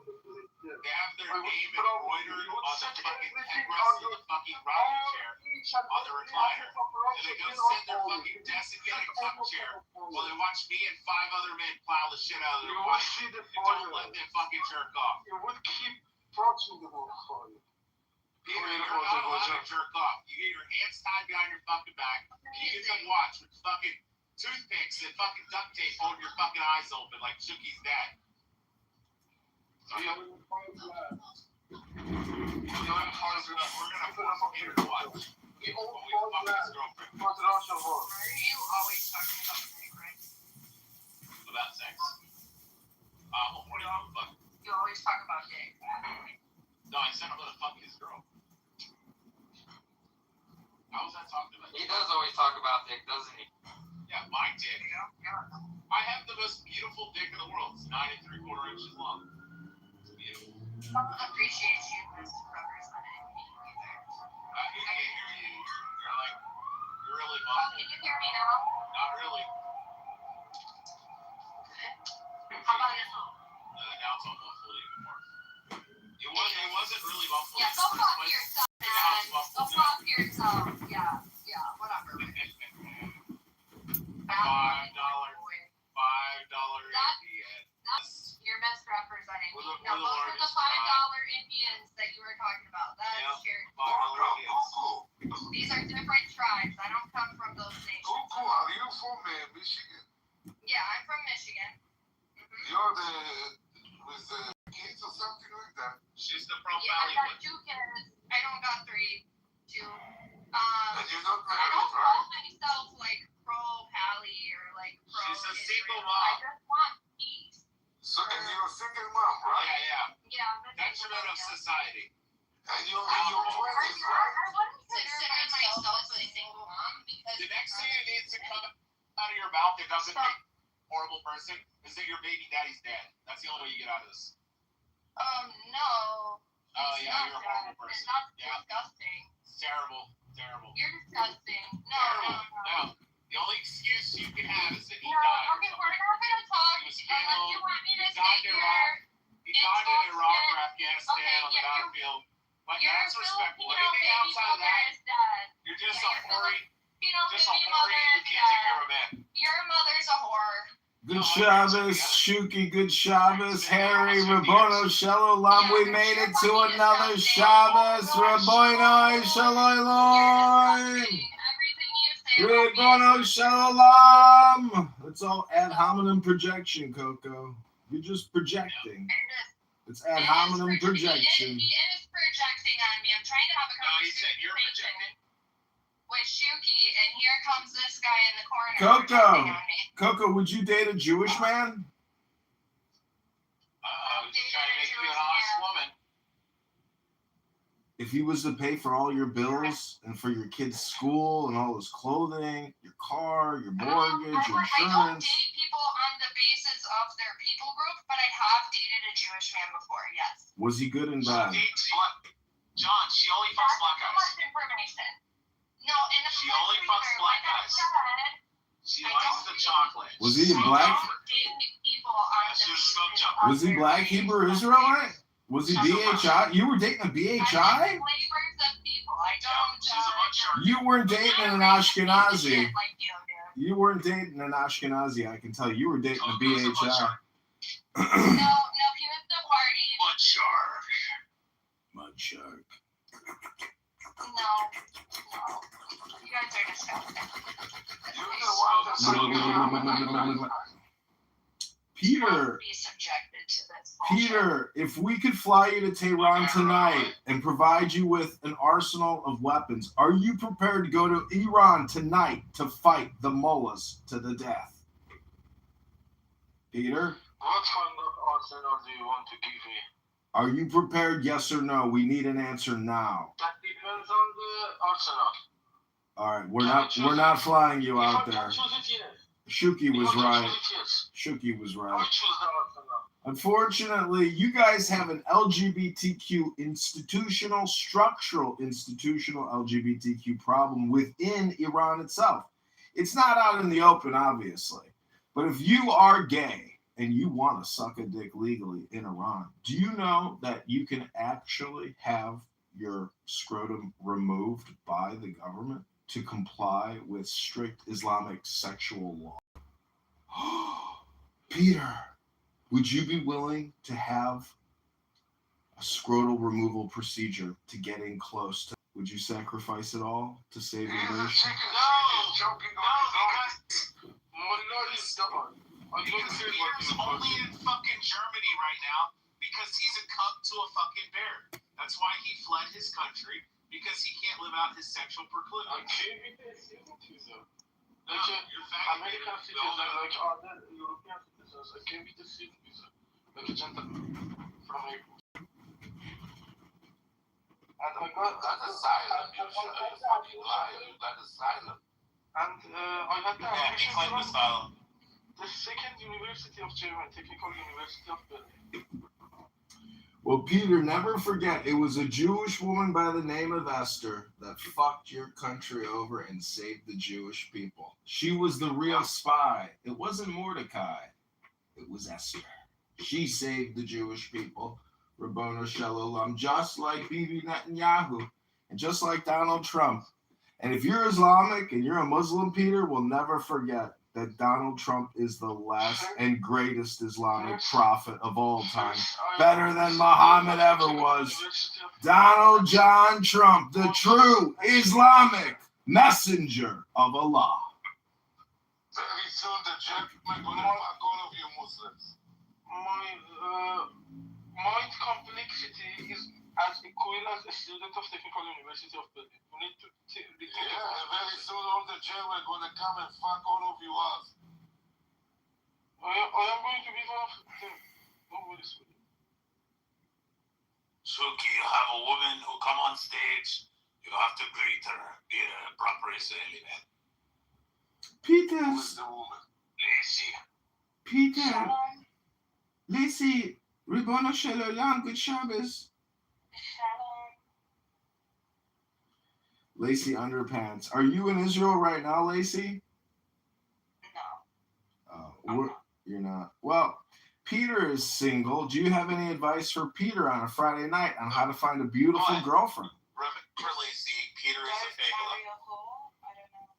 a place there. They have their name embroidered on the fucking headrest of the fucking rocking chair, on the recliner. And they go sit in their fucking desiccated cup chair while they watch me and 5 other men plow the shit out of their wife. And don't let them fucking jerk off. You would keep watching the whole fire. Peter, you're not allowed to jerk off. You get your hands tied behind your fucking back. You get to watch with fucking toothpicks and fucking duct tape holding your fucking eyes open like Chucky's dad. We're gonna force Peter to watch. We fuck his girlfriend. Are you always talking about sex, right? About sex. What do you fuck? You always talk about dick. No, I said I'm gonna fuck his girl. How was that talking about? He does always talk about dick, doesn't he? Yeah, my dick. Yeah. I have the most beautiful dick in the world. It's 9 3/4 inches long. It's beautiful. Someone appreciates you as representing me either. I can't hear you. You're really Oh, muffled. can you hear me now? Not really. How about now? Now it's all muffled even more. It wasn't really muffled. Yeah, go fuck yourself, man. Go fuck yourself. Yeah, whatever. $5 Indian. That's you're misrepresenting me. We're No, the those are the $5 Indians that you were talking about. That's your. These are different tribes. I don't come from those nations. Cuckoo, are you from Michigan? Yeah, I'm from Michigan. You're with the kids or something like that? She's the pro Yeah, I got 2 kids. I don't got 3. 2. And you're not I married, don't right? call myself like pro Pally or like pro. She's a single Israel. mom. I just want peace. So, and you're a single mom, right? Yeah, I'm a Detriment single of mom, yeah. society. And you're I in your 20s, right? wouldn't consider myself a single mom because The next thing that needs to come out of your mouth that doesn't make you a horrible person is that your baby daddy's dead. That's the only way you get out of this. no. Oh, It's yeah, not you're a that. horrible person. It's not Yeah. disgusting. It's terrible. Terrible. You're disgusting. No. The only excuse you can have is that he No, died. okay, we're not gonna talk He was unless killed. you want me to He sit died in here. Iraq. He died in Iraq or Okay, Afghanistan on the yeah, battlefield. Like, Your that's respectfable. Filipino Anything baby outside of mother that, is dead. you're just Yeah, a whore. Filipino Just a baby whore mother who is can't take care dead. of men. Your mother's a whore. Good Shabbos, Shuki, good Shabbos, Harry, Rabbono, Shalom. We made it to another Shabbos, Rabbono, Shalom. Rabbono, Shalom. It's all ad hominem projection, Coco. You're just projecting. It's ad hominem projection. He is projecting on me. I'm trying to have a conversation. No, he said you're projecting. With Shuki, and here comes this guy in the corner. Coco, would you date a Jewish man? He's trying to make you an honest woman. If he was to pay for all your bills and for your kid's school and all his clothing, your car, your mortgage, your I don't insurance. date people on the basis of their people group, but I have dated a Jewish man before, yes. Was he good and bad? John, she only fucks black That's too guys. much information. No, and She only fucks black guys. She likes the chocolate. Was he black? Was he black Hebrew Israelite? Was he BHI? You were dating a BHI? You weren't dating an Ashkenazi. You weren't dating an Ashkenazi, I can tell you. You were dating a BHI. No, he was the party. Mud shark. Mud shark. No. You guys are disgusting. Peter, Be subjected to this. Peter, if we could fly you to Tehran tonight and provide you with an arsenal of weapons, are you prepared to go to Iran tonight to fight the mullahs to the death? Peter? What kind of arsenal do you want to give me? Are you prepared, yes or no? We need an answer now. That depends on the arsenal. All right, we're not flying you out there. Shuki was right. Shuki was right. Unfortunately, you guys have an LGBTQ institutional LGBTQ problem within Iran itself. It's not out in the open, obviously. But if you are gay and you want to suck a dick legally in Iran, do you know that you can actually have your scrotum removed by the government to comply with strict Islamic sexual law? Peter, would you be willing to have a scrotal removal procedure to get in close to? Would you sacrifice it all to save your nation? No, because Peter's only in fucking Germany right now because he's a cuck to a fucking bear. That's why he fled his country, because he can't live out his sexual proclivities. American citizens, like other European citizens, I came with a civil visa, like a gentleman from April. And I got asylum. You fucking liar. You got asylum. And I had the admission from asylum. The second University of Germany, Technical University of Berlin. Well, Peter, never forget, it was a Jewish woman by the name of Esther that fucked your country over and saved the Jewish people. She was the real spy. It wasn't Mordecai. It was Esther. She saved the Jewish people, Rabbono Shalom, just like Bibi Netanyahu and just like Donald Trump. And if you're Islamic and you're a Muslim, Peter, we'll never forget that Donald Trump is the last and greatest Islamic prophet of all time. Better than Muhammad ever was. Donald John Trump, the true Islamic messenger of Allah. Very soon the gentleman will fuck all of you Muslims. My complexity is as equal as a student of Technical University of Berlin. You need to very soon all the gentlemen will come and fuck all of you up. I am going to be one of them. Don't worry, sweetie. Shuki, you have a woman who come on stage. You have to greet her. Be a proper Israeli man. Peter. Who is the woman? Lacey. Peter. Lacey. Rabbono Shalom. Good Shabbos. Lacey Underpants. Are you in Israel right now, Lacey? No. You're not. Well, Peter is single. Do you have any advice for Peter on a Friday night on how to find a beautiful girlfriend? Remember, Lacey, Peter is a faggot. I don't know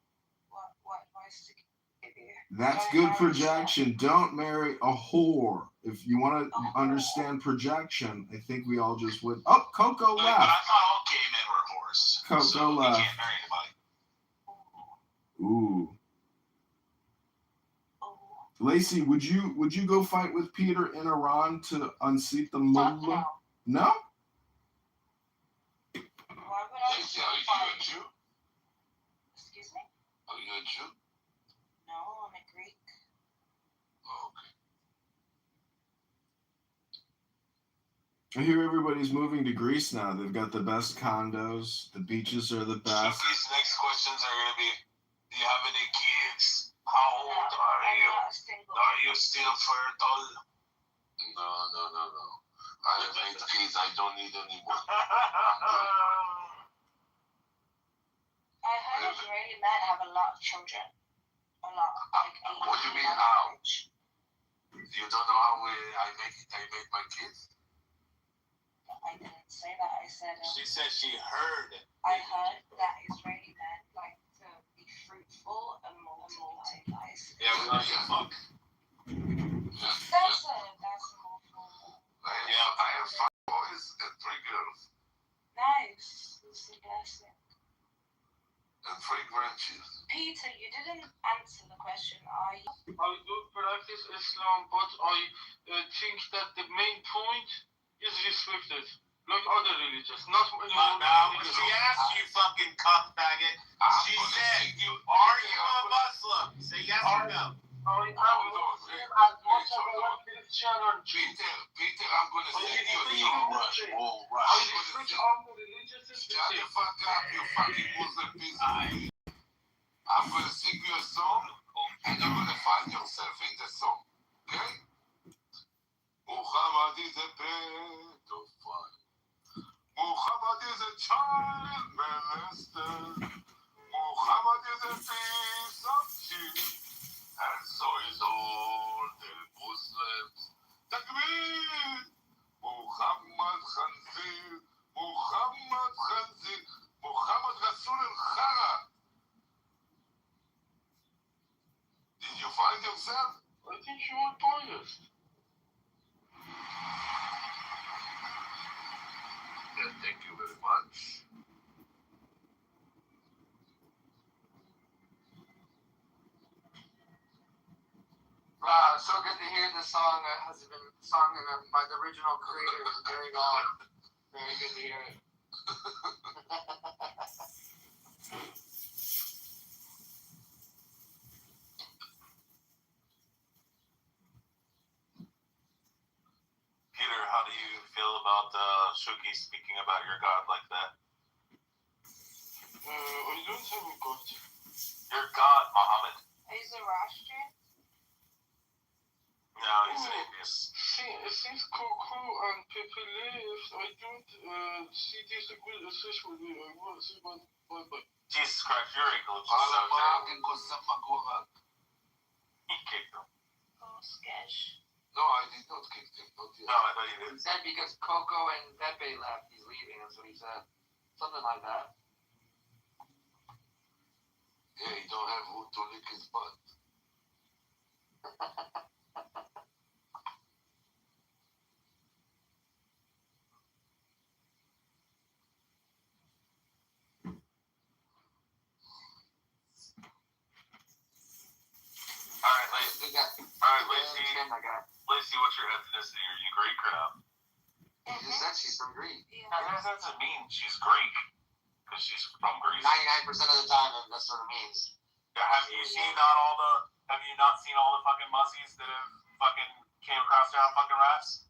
what advice to give you. That's good projection. Don't marry a whore. If you want to understand projection, I think we all just would. Oh, Coco left. But I thought all gay men were whores. Coco so left. You can't marry anybody. Ooh. Lacey, would you go fight with Peter in Iran to unseat the mullah? No? Why would I? Lacey, are you a Jew? Excuse me? Are you a Jew? No, I'm a Greek. Oh, okay. I hear everybody's moving to Greece now. They've got the best condos. The beaches are the best. These next questions are going to be, do you have any kids? How old are you? Are you still fertile? No. I have 8 kids. I don't need any more. I heard Israeli men have a lot of children. A lot. Like what do you mean how? You don't know how I make my kids? I didn't say that. I said. She said she heard. I heard that Israeli men like to be fruitful and multiply. Yeah, we like to fuck. That's more formal. I have 5 boys and 3 girls. Nice. It's a blessing. And 3 grandchildren. Peter, you didn't answer the question. Are you? I do practice Islam, but I think that the main point is restricted, like other religions. Not now, she asked you, fucking cuck faggot. She said, "Are you a Muslim?" Say yes or no. I am Muslim as much as I am Christian and Jew. Peter, I'm going to send you a song. I restrict all the religious Shut the fuck up, you fucking Muslim piece of shit. I'm going to sing you a song, and you're going to find yourself in the song. Okay? Muhammad is a pedophile. Muhammad is a child molester. Muhammad is a piece of shit. And so is all the Muslims. Takbir! Muhammad Khanzir. Muhammad Khanzir. Muhammad Rasul al-Khara. Did you find yourself? I think you are biased. Yeah, thank you very much. So good to hear the song that has been sung by the original creators very long. Very good to hear it. Peter, how do you feel about Shuki speaking about your God like that? I don't have a God. Your God, Muhammad. Is it Zoroastrian? No, he's an atheist. Since Coco and Pepe left, I don't see this a good assessment. I want to say bye-bye. Jesus Christ, you're a glitch. He kicked him. Oh, sketch. No, I did not kick him. No, I thought you did. He said because Coco and Pepe left, he's leaving. That's what he said. Something like that. Yeah, he don't have who to lick his butt. Lacey, what's your ethnicity? Are you Greek or not? She just said she's from Greece. That doesn't mean she's Greek, because she's from Greece. 99% of the time, that's what it means. Have you not seen all the fucking mussies that have fucking came across there on fucking rafts?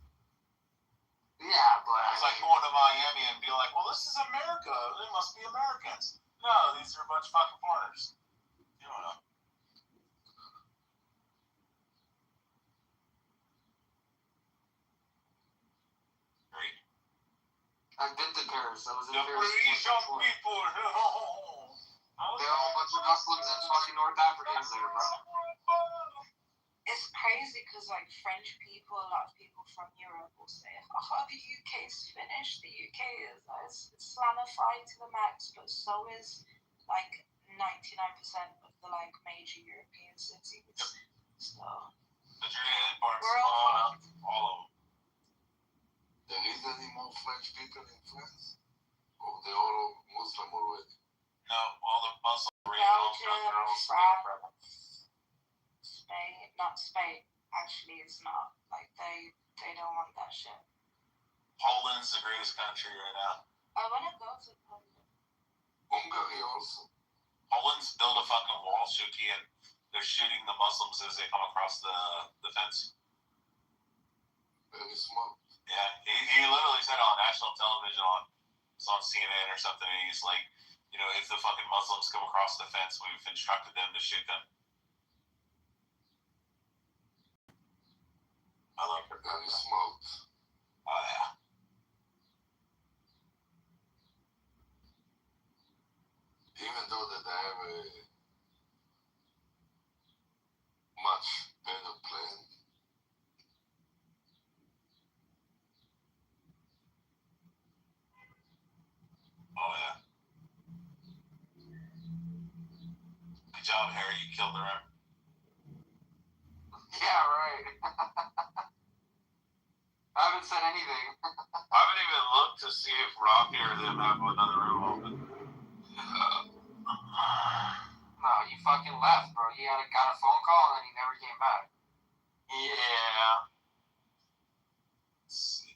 Yeah, but it's like going to Miami and being like, well, this is America. They must be Americans. No, these are a bunch of fucking foreigners. You don't know. I've been to Paris. I was in the Paris. Parisian people. bunch of Muslims and fucking North Africans there, bro. It's crazy because like French people, a lot of people from Europe will say, "Oh, the UK is finished. The UK is Islamified to the max," but so is like 99% of the like major European cities. So Madrid, Barcelona, all of them. There is any more French people in France? Or they all Muslim already? No, all the Muslim Belgium, France, Spain. Not Spain. Actually, it's not. Like they don't want that shit. Poland's the greatest country right now. I wanna go to Poland. Hungary also. Poland's built a fucking wall, Shuki, and they're shooting the Muslims as they come across the fence. Very smart. Yeah, he literally said it on national television, it's on CNN or something, and he's like, you know, if the fucking Muslims come across the fence, we've instructed them to shoot them. I love her. Very smart. Oh, yeah. Even though that I have a much better plan. Oh, yeah. Good job, Harry. You killed her. Yeah, right. I haven't said anything. I haven't even looked to see if Rocky or them have another room open. No, he fucking left, bro. He got a phone call and then he never came back. Yeah. Let's see.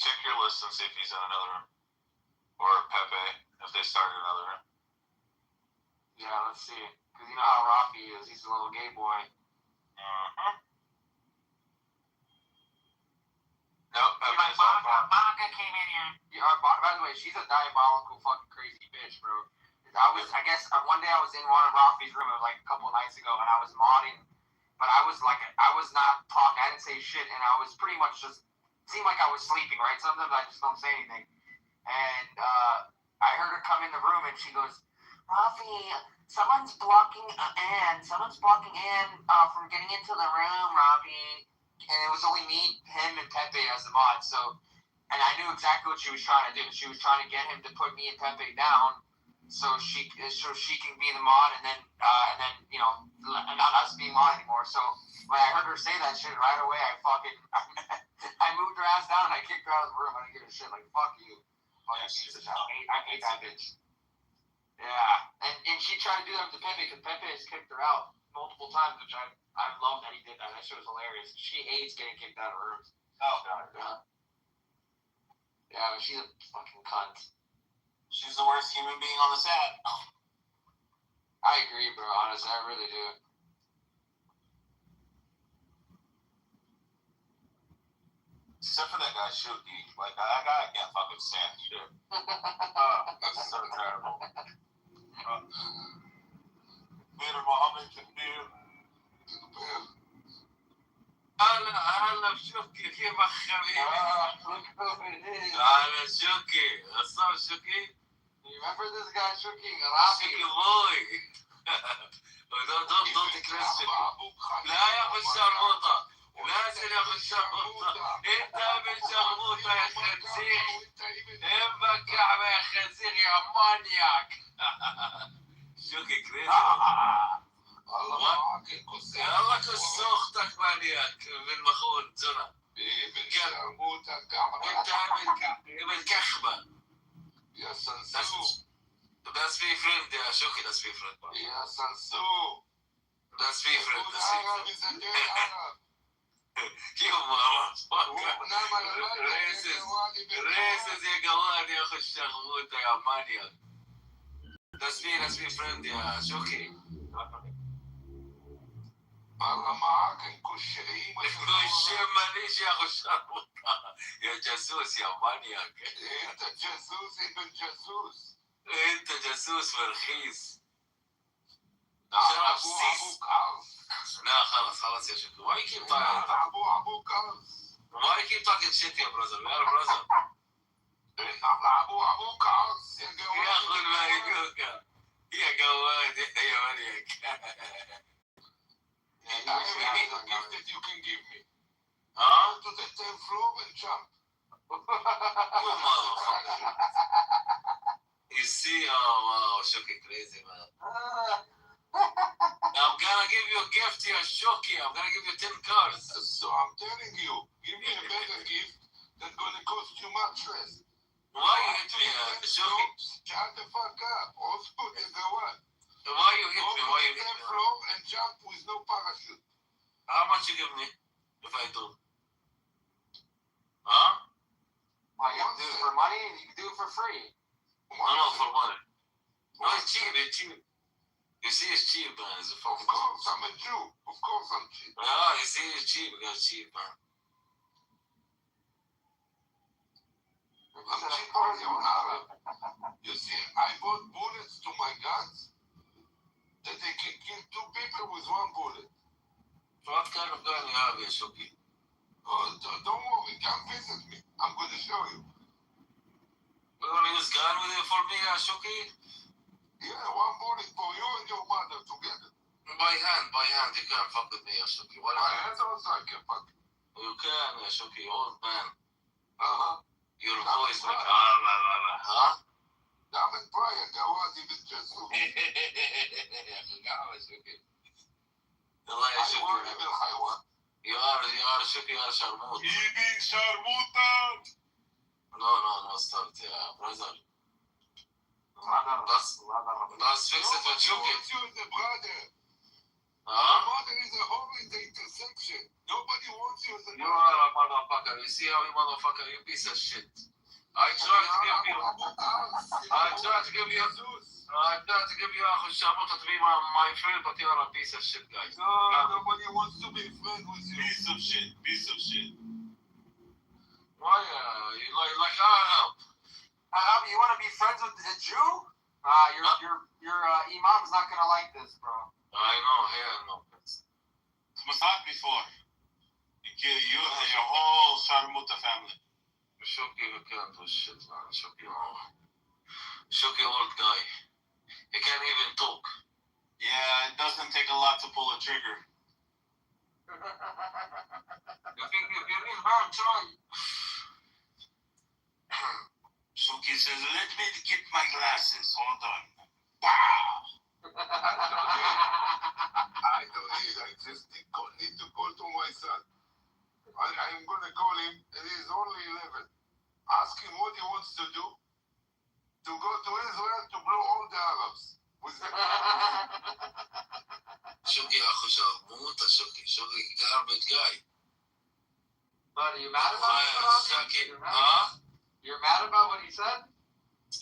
Check your list and see if he's in another room. Or Pepe, if they started another room. Yeah, let's see. Because you know how Rafi is. He's a little gay boy. Uh-huh. Nope, Pepe's Monica came in here. Yeah, by the way, she's a diabolical fucking crazy bitch, bro. I guess one day I was in one of Rafi's room like a couple nights ago and I was modding, but I was not talking, I didn't say shit, and I was pretty much just, seemed like I was sleeping, right? Sometimes I just don't say anything. And I heard her come in the room and she goes, "Rafi, someone's blocking Ann from getting into the room, Rafi." And it was only me, him, and Pepe as the mod, so, and I knew exactly what she was trying to do. She was trying to get him to put me and Pepe down so she can be the mod, and then you know, not us being mod anymore. So when I heard her say that shit right away, I moved her ass down and I kicked her out of the room. I didn't give a shit. Like, fuck you. I hate that bitch. Yeah, and she tried to do that to Pepe because Pepe has kicked her out multiple times, which I love that he did that. That shit was hilarious. She hates getting kicked out of rooms. Oh, God. Yeah, but she's a fucking cunt. She's the worst human being on the set. I agree, bro. Honestly, I really do. Except for that guy, Shuki. Like, that guy can't fucking stand shit. That's so terrible. Mir Mohammed can do. هلا شوكي كيفك حبيبي؟ هلا شوكي، الصوت شوكي؟ Remember this guy Shuki? شوكي بوي. don't declare شوكي. لا ياخذ شرموطة. لازم ياخذ شرموطة. انت بالشرموطة يا خنزير. امك كعبة يا خنزير يا مانياك. شوكي كريزي. يلا كس اختك مانياك بالمخون زنا. بالكخبة. يا سنسو. Let's be friends, yeah, Shoki, let's be friends. يا سنسو. Let's be friends, let's be Arab is a gay Arab. ريسز يا جواد يا اخو الشغوطة يا مانياك. Let's be friends, يا شوكي. الله معاك كل شيء. كل شيء ماليش يا اخو الشغوطة. يا جاسوس يا مانياك. انت جاسوس ابن جاسوس. انت جاسوس ورخيص. شرف سيس. لا خلاص يا شوكي. Why you keep talking? Why you keep talking shit يا brother? We are brother. أبو كاس ياخذ ما يجوك. يا جواد يا مريك. I have a gift that you can give me. Huh? Go to the 10th floor and jump. You motherfucker. You see, oh wow, Shoki crazy, man. I'm gonna give you a gift here, Shoki. I'm gonna give you 10 cars. So I'm telling you, give me a better gift that's gonna cost you much less. Why you hit me, Shoki? Shut the fuck up. Also, the one. Why you hit me? Why you hit me? me? Floor and jump with no parachute. How much you give me if I do? Huh? Why you have to do it for money? You can do it for free. No, for money. No, it's cheap, it's cheap. You see, it's cheap, man. It's of course, I'm a Jew. Of course, I'm cheap. Yeah, you see, it's cheap. It's cheap, man. I'm cheaper than you, Arab. You see, I bought bullets to my guns that they can kill 2 people with 1 bullet. What kind of gun you have here, Shoki? Oh, don't worry. Come visit me. I'm going to show you. You're going to use gun with it for me, Shoki? Yeah, 1 bullet for you and your mother together. By hand, you can't fuck with me, Shoki. By hand also I can fuck. You can, Shoki, old man. Your Come voice like, huh? Come and pray and go on, even just so. You are Shoki, you are Sharmut. Eating Sharmuta. No, start, brother. Let's fix it with Shoki. You is the brother. Huh? Your mother is a home in the intersection. Nobody wants you as a You are a motherfucker. You see how you motherfucker, you piece of shit. I tried to give you a Sharmut to be my friend, but you are a piece of shit, guys. No, nobody wants to be friends with you. Piece of shit. Why, you like Arabi, you want to be friends with a Jew? Your imam's not gonna like this, bro. I know, hell no. It's Mossad before. You and your whole Sharmuta family. Shoki, you can't do shit, man. Shoki, old guy. He can't even talk. Yeah, it doesn't take a lot to pull a trigger. If you mean hard, try. Shoki says, let me get my glasses. Hold on. Wow! I don't need. I just need to call to my son. I'm going to call him. It is only 11. Ask him what he wants to do. To go to Israel to blow all the Arabs. Shoki, Akhu Sharmut, Shoki, garbage guy. But are you mad about it? You're mad about what he said?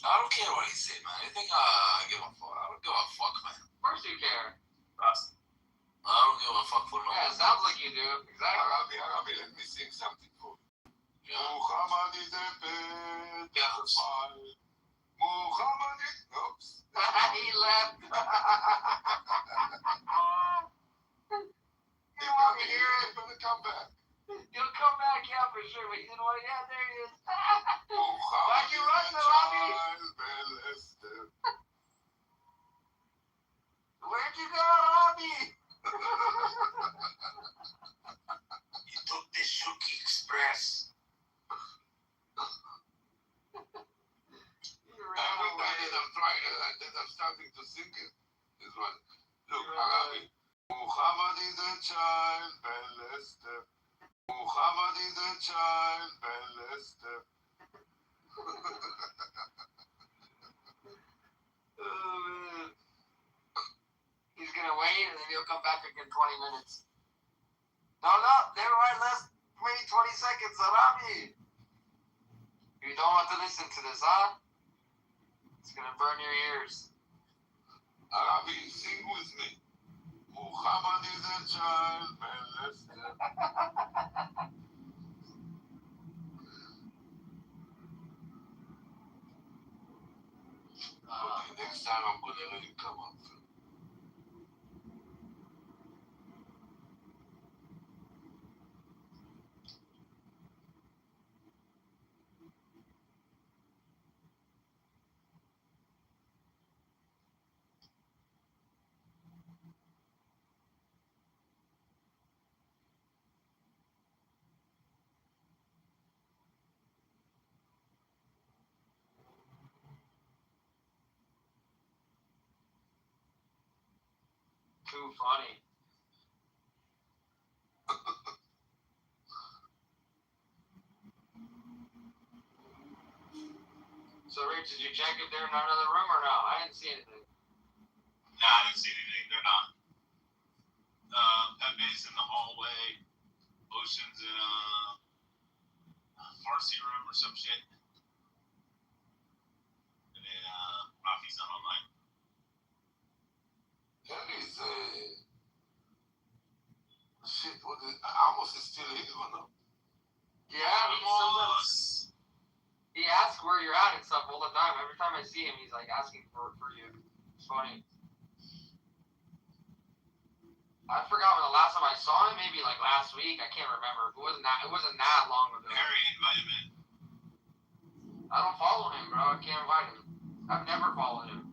I don't care what he said, man. I think I give a fuck. I don't give a fuck, man. Of course you care. I don't give a fuck for no. Yeah, it sounds like you do. Exactly. Arabi, let me sing something for you. Muhammad is a bad Muhammad is... Oops. He left. You want to hear it? You're going to come back. You'll come back, yeah, for sure. But you know what? Yeah, there he is. Why'd you run, Arabi? Where'd you go, Arabi? You took the Shuki Express. Every time that I'm starting to sing it, is one. Look, Arabi. Muhammad is a child, molester. Muhammad is a child, molester. He's gonna wait and then he'll come back again 20 minutes. No, never mind, let's wait 20 seconds, Arabi. You don't want to listen to this, huh? It's gonna burn your ears. Arabi, sing with me. Muhammad is a child molester. Okay, next time I'm gonna let him come up. too funny. So, Rich, did you check if they're in another room or no? I didn't see anything. Nah, I didn't see anything. They're not. Pepe's in the hallway. Ocean's in a Farsi room or some shit. And then Rafi's not online. Harry's shit. Amos is still here or no? Yeah, he asks where you're at and stuff all the time. Every time I see him, he's like asking for you. It's funny. I forgot when the last time I saw him. Maybe like last week. I can't remember. It wasn't that long ago. Harry invited him in. I don't follow him, bro. I can't invite him. I've never followed him.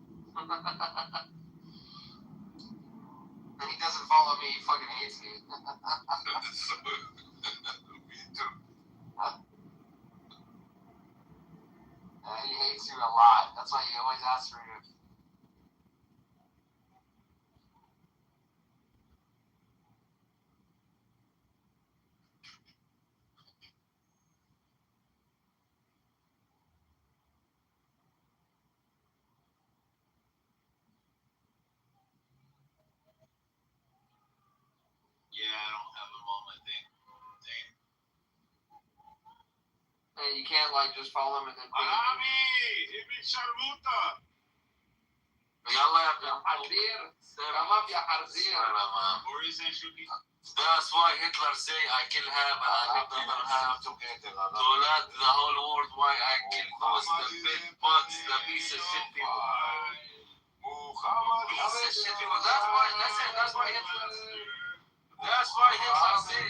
And he doesn't follow me. He fucking hates me. Me too. He hates you a lot. That's why he always asks for you. Yeah, I don't have him on my thing. And you can't like just follow him and then. Ami, Ibn Sharmuta. يلا يا ابني. حرزير. Come up, ya حرزير. What are you saying, Shuki? That's why Hitler say I kill him and I kill the other half to let the whole world why I kill those the big bugs, the piece of shit people. Piece of shit people. That's why Hitler. That's why Hitler said. That's why Hitler,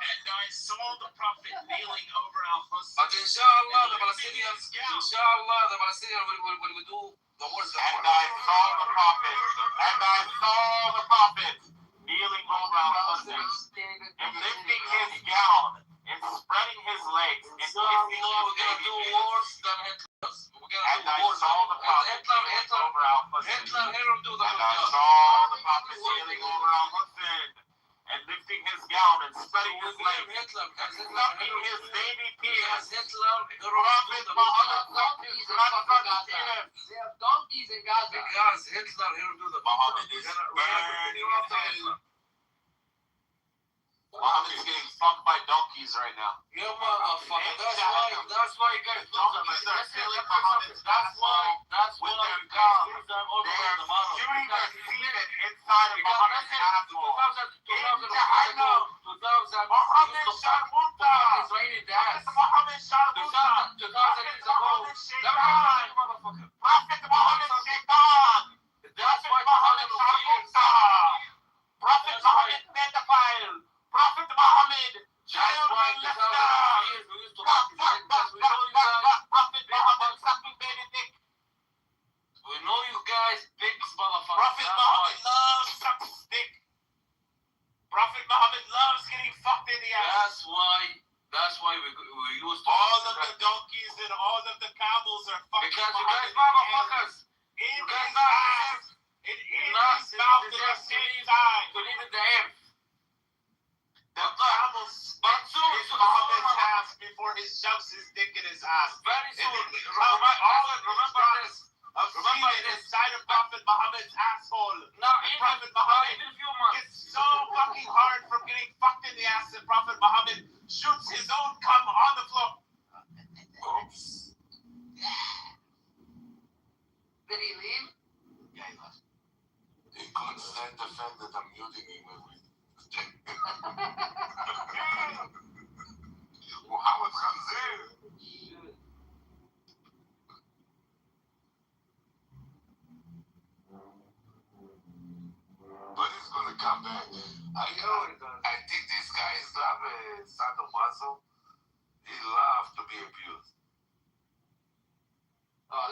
And I saw the prophet kneeling over Al-Hussein. but inshallah the Palestinians will do the worst. And I saw the prophet kneeling over Al-Hussein and lifting his gown and spreading his legs and kissing his do worse than Hitler's. And I saw the prophet kneeling over Al-Hussein. Hitler do the And I saw the prophet kneeling over Al-Hussein and lifting his gown and spreading his legs, sucking his baby penis. Prophet Muhammad sucked his grandson penis. They have donkeys in Gaza. Because Hitler do the Muhammad is burning his head. Muhammad is getting fucked by donkeys right now. You motherfucker. That's why you guys Donkeys are killing Muhammad. That's why with their guns, they are shooting their semen inside of Muhammad's asshole. Muhammad Sharmuta. Muhammad Sharmuta. Prophet Muhammad Shaitan. That's why Muhammad Sharmuta. Prophet Muhammad pedophile. Prophet Muhammad child molester. Prophet Muhammad sucking baby dick. We know you guys big motherfuckers. Prophet Muhammad loves sucking dick. Prophet Muhammad loves getting fucked in the ass. That's why we used to all of the donkeys and all of the camels are fucking because you Muhammad guys motherfuckers. in his ass and in his mouth at the same time. To live in the earth. The camel spits in Muhammad's ass before he shoves his dick in his ass. Very soon. Remember this. Of semen inside of Prophet Muhammad's asshole. Prophet Muhammad gets so fucking hard from getting fucked in the ass that Prophet Muhammad shoots his own cum on the floor. Oops. Did he leave? Yeah, he left. He couldn't stand the fact that I'm muting him every Muhammad Khanzir. But he's gonna come back. I think this guy is sadomaso.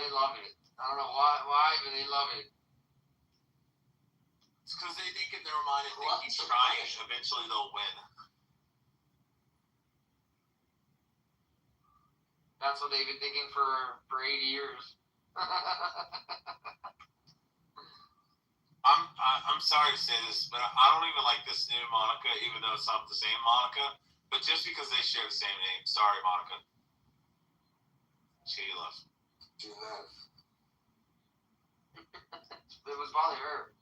they love it. I don't know why, but they love it. It's because they think in their mind if they keep trying, eventually they'll win. That's what they've been thinking for 80 years. I'm sorry to say this, but I don't even like this new Monica, even though it's not the same Monica. But just because they share the same name, sorry, Monica. She left. She left. It was probably her.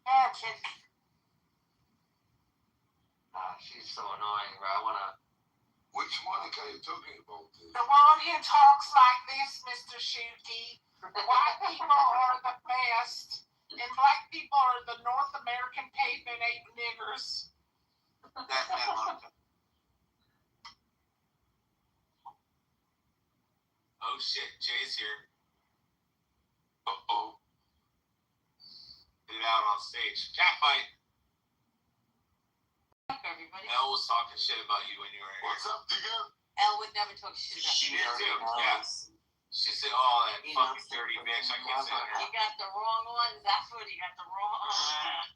Yeah, kid. She's so annoying, bro. I wanna. Which Monica are you talking about? The one who talks like this, Mr. Shuki. White people are the best, and black people are the North American pavement ape niggers. That Monica. Oh shit, Jay's here. Uh-oh. Get it out on stage. Cat fight. Everybody. Elle was talking shit about you when you were here. What's up, Digga? Elle would never talk shit about She you. did too, yeah. She said, oh, that fucking dirty bitch. I can't say that. You got the wrong one. That's what you got the wrong one.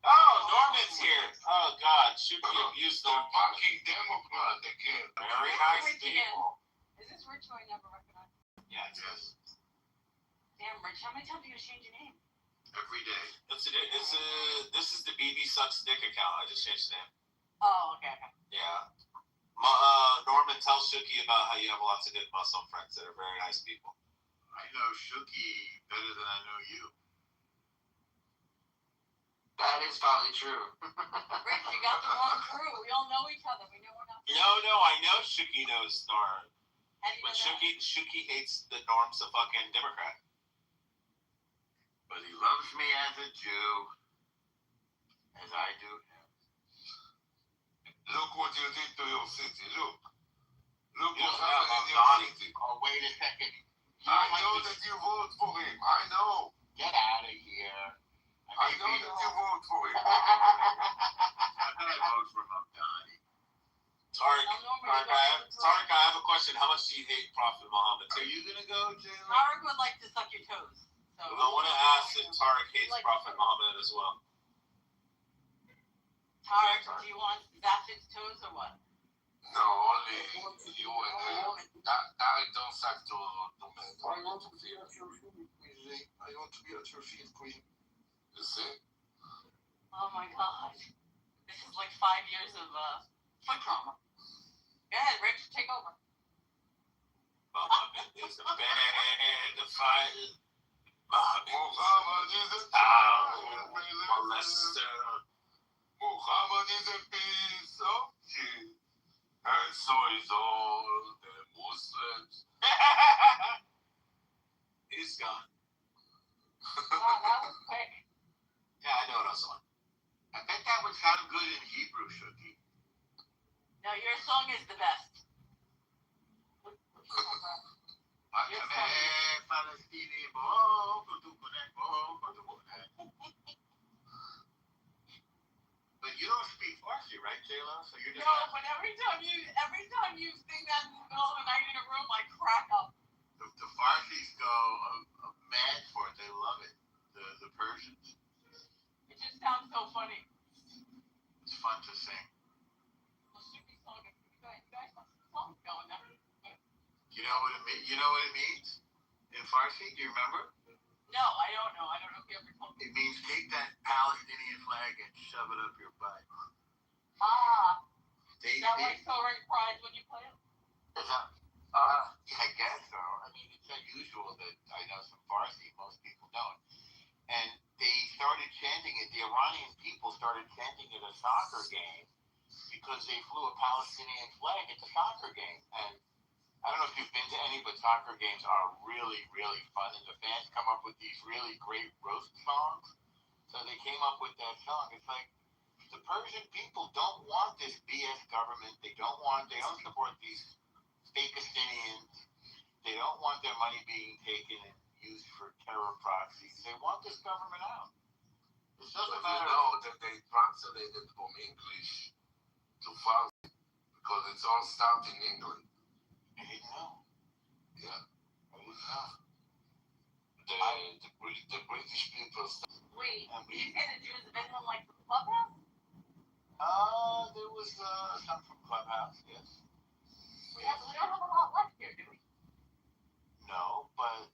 Oh, Norman's here. Oh, God. Should be abused the fucking Democrat again. Very nice people. Is this Rich who I never recognize? Yeah, it is. Damn, Rich, how many times are you going to change your name? Every day. This is the BB Sucks Dick account. I just changed the name. Oh, okay. Yeah. Norman, tell Shuki about how you have lots of good Muslim friends that are very nice people. I know Shuki better than I know you. That is probably true. Rich, you got the wrong crew. We all know each other. We know we're not. No, I know Shuki knows Norm. How do you know But Shuki hates the Norm's a fucking Democrat. But he loves me as a Jew, as I do him. Look what you did to your city. Look what's happening in your city. Oh, wait a second. I know that you vote for him. I know. Get out of here. I know that you vote for him. How can I vote for Mamdani? Tariq, I have a question. How much do you hate Prophet Muhammad? Are you going to go, Jalen? Tariq would like to suck your toes. So I want to ask if Tariq hates Prophet Muhammad as well. Tariq, do you want Zafid's toes or what? No, only you and Tariq don't suck to men. I want to be at your feet, Queen. I want to be at your feet, Queen. You see? Oh my God. This is like 5 years of foot trauma. Go ahead, Rich, take over. Muhammad is a bad fighter. Muhammad is a molester. Muhammad is a piece of shit. And so is all the Muslims. He's gone. Wow, that was quick. Yeah, I know what I was on. I bet that would sound good in Hebrew, Shuki. No, your song is the best. But you don't speak Farsi, right, Jayla? So you're just No, but every time you sing that in the middle of the night in a room, I crack up. The Farsis go mad for it. They love it. The Persians. It just sounds so funny. It's fun to sing. Well, Suki's song, you guys got some songs going now. You know what it means in Farsi? Do you remember? No, I don't know. I don't know if you ever told me. It means take that Palestinian flag and shove it up your butt. Ah. Is that like soaring pride when you play it? I guess so. I mean, it's unusual that I know some Farsi. Most people don't. And they started chanting it. The Iranian people started chanting it at a soccer game because they flew a Palestinian flag at the soccer game. And I don't know if you've been to any, but soccer games are really, really fun. And the fans come up with these really great roast songs. So they came up with that song. It's like, the Persian people don't want this BS government. They don't support these Fakistinians. They don't want their money being taken and used for terror proxies. They want this government out. It doesn't matter. You know that they translated from English to Farsi because it's all started in England. I didn't know. Yeah. The British people. Wait, did you say the Jews have been like the clubhouse? There was some from Clubhouse, yes. We don't have a lot left here, do we? No, but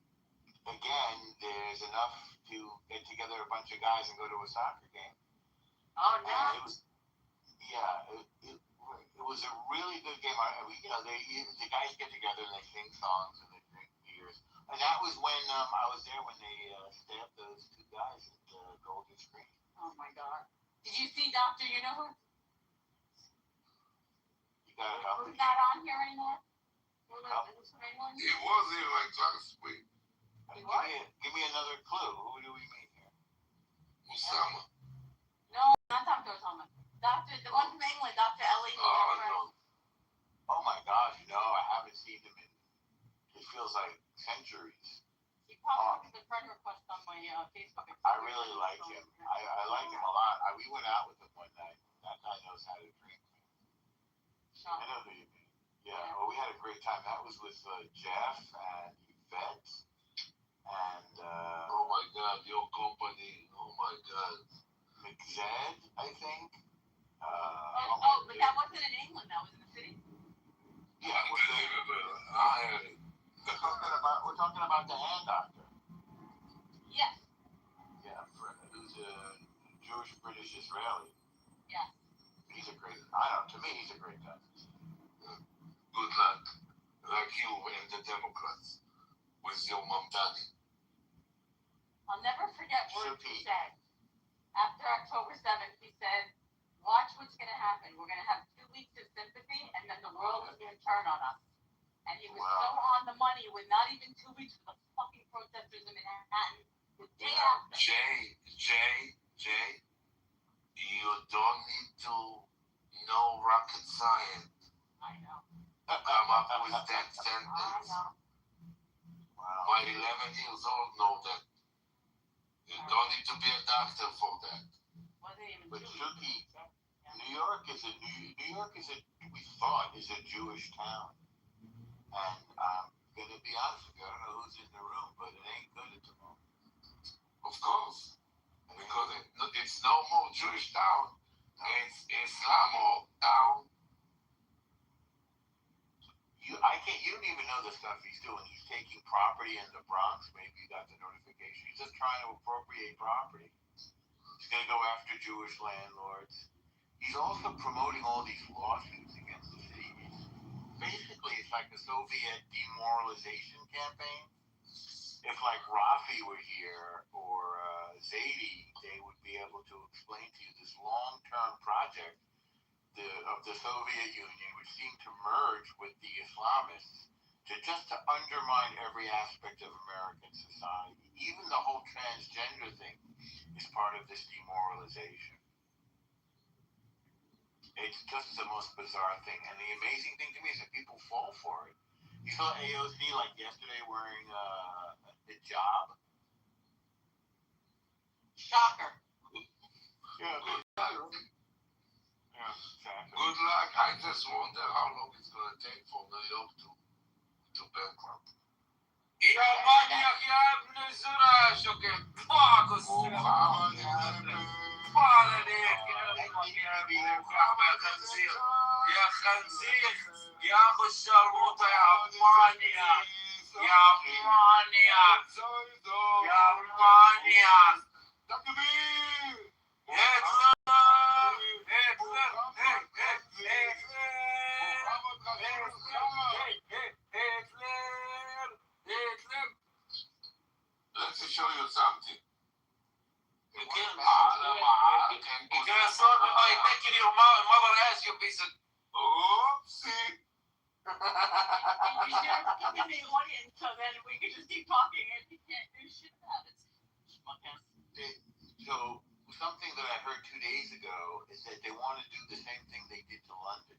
again, there's enough to get together a bunch of guys and go to a soccer game. Oh no. It was, yeah, it was a really good game. The guys get together and they sing songs and they drink beers. And that was when I was there when they stabbed those two guys at Golden Screen. Oh my God. Did you see Dr. You know who? You got it up. Who's not on here anymore? He was here like last week. Give me another clue. Who do we mean here? Osama. No, not Dr. Osama. The one from England, Dr. Ellie. Oh, no. Oh my gosh, no, I haven't seen him in, it feels like centuries. He popped up with a friend request on my Facebook. I really like him. I like him a lot. We went out with him one night. That guy knows how to drink. I know who you mean. Yeah, well, we had a great time. That was with Jeff and Yvette and oh my God, your company. Oh my God. McZed, I think. But that wasn't in England. That was in the city. Yeah, we're talking about the hand doctor. Yes. Yeah, who's a Jewish British Israeli. Yes. He's a great. To me, he's a great guy. Good luck. Like you and the Democrats with your Mamdani. I'll never forget what he said. After October 7th, he said, watch what's going to happen. We're going to have 2 weeks of sympathy, and then the world is going to turn on us. And he was so on the money with not even 2 weeks for the fucking protesters in Manhattan. The day after. Jay, you don't need to know rocket science. I know. Come up with that sentence. I know. Wow. My 11 years old know that. You don't need to be a doctor for that. But Shuki, New York is we thought is a Jewish town. And I'm gonna be honest with you, I don't know who's in the room, but it ain't good at the moment. Of course. Because it's no more Jewish town. It's Islam town. You don't even know the stuff he's doing. He's taking property in the Bronx. Maybe you got the notification. He's just trying to appropriate property. He's going to go after Jewish landlords. He's also promoting all these lawsuits against the city. Basically, it's like the Soviet demoralization campaign. If like Rafi were here or Zaidi, they would be able to explain to you this long-term project of the Soviet Union, which seemed to merge with the Islamists to undermine every aspect of American society. Even the whole transgender thing is part of this demoralization. It's just the most bizarre thing. And the amazing thing to me is that people fall for it. You saw AOC like yesterday wearing a hijab. Shocker. Yeah. Yeah, exactly. Good luck. I just wonder how long it's going to take for New York to bankrupt. يا مانياك يا ابن الزرع شكل طاق محمد طال عليك يا خنزير يا ابو الشرموطه يا مانياك يا مانياك يا مانياك Let me show you something. You can't solve it by taking your mother ass, you piece of... Oopsie. You should give me the audience so then we can just keep talking and you can't do shit about it. So, something that I heard 2 days ago is that they want to do the same thing they did to London,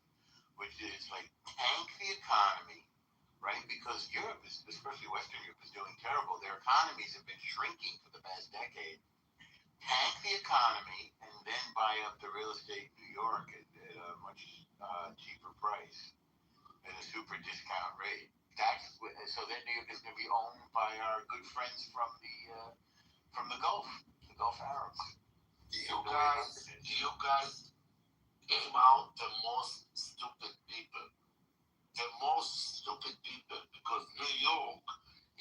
which is like tank the economy, right? Because Europe, especially Western Europe, is doing terrible. Their economies have been shrinking for the past decade. Tank the economy and then buy up the real estate in New York at a much cheaper price at a super discount rate. So then New York is going to be owned by our good friends from the Gulf Arabs. You guys came out the most stupid people. The most stupid people, because New York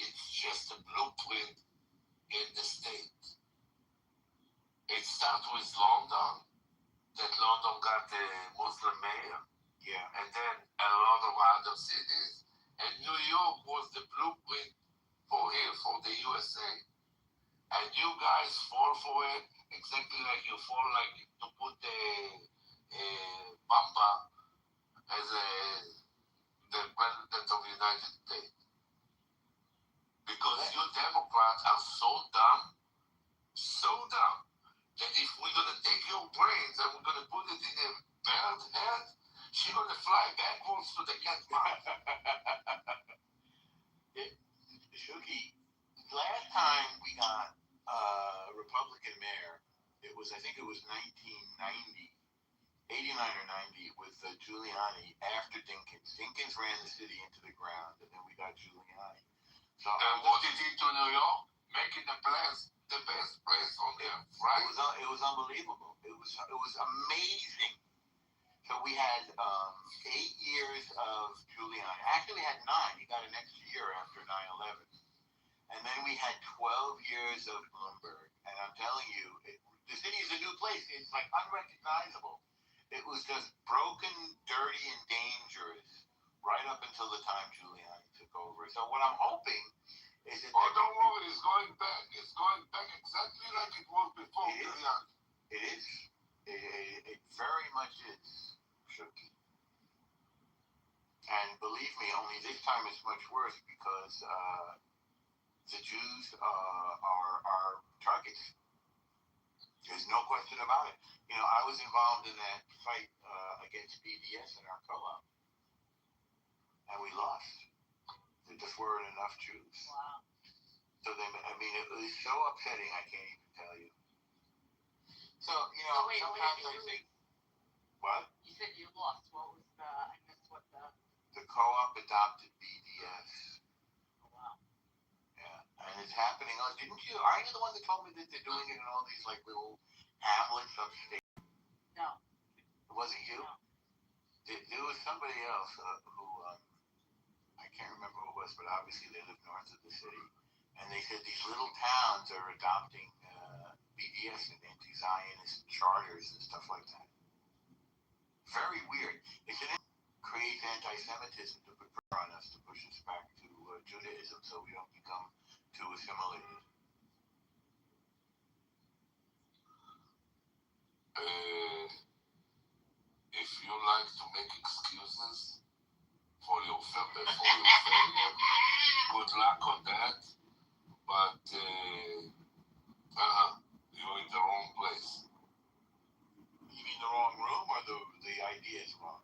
is just a blueprint in the state. It starts with London, that London got the Muslim mayor. Yeah. And then a lot of other cities. And New York was the blueprint for the USA. And you guys fall for it exactly like you fall like to put the Bamba as the president of the United States. Because you Democrats are so dumb, that if we're going to take your brains and we're going to put it in a bird's head, she's going to fly backwards to the cat's mouth. Shuki, last time we got a Republican mayor, I think it was 1990, 89 or 90, with Giuliani after Dinkins. Dinkins ran the city into the ground, and then we got Giuliani. So, and what did he do to New York? Making the best place on earth, right? It was unbelievable. It was amazing. So we had 8 years of Giuliani. Actually, we had 9. He got an extra year after 9/11. And then we had 12 years of Bloomberg. And I'm telling you, the city is a new place. It's like unrecognizable. It was just broken, dirty, and dangerous right up until the time Giuliani took over. So what I'm hoping is that... Oh, don't worry, it's going back. It's going back exactly like it was before Giuliani. It is. It very much is, Shuki. And believe me, only this time it's much worse because the Jews are targets. There's no question about it. You know, I was involved in that fight against BDS in our co-op, and we lost. There just weren't enough Jews. Wow. So it was so upsetting, I can't even tell you. So, you know, wait, sometimes I think... What? You said you lost. What was I missed what The co-op adopted BDS. Oh, wow. Yeah, and it's happening. Oh, didn't you? Aren't you the one that told me that they're doing it in all these, like, little hamlets upstate? No. It wasn't you? No. There was somebody else who, I can't remember who it was, but obviously they live north of the city. And they said these little towns are adopting BDS and anti-Zionist charters and stuff like that. Very weird. It creates anti-Semitism to put pressure on us, to push us back to Judaism so we don't become too assimilated. If you like to make excuses for your failure, good luck on that. But you're in the wrong place. You mean the wrong room, or the idea is wrong?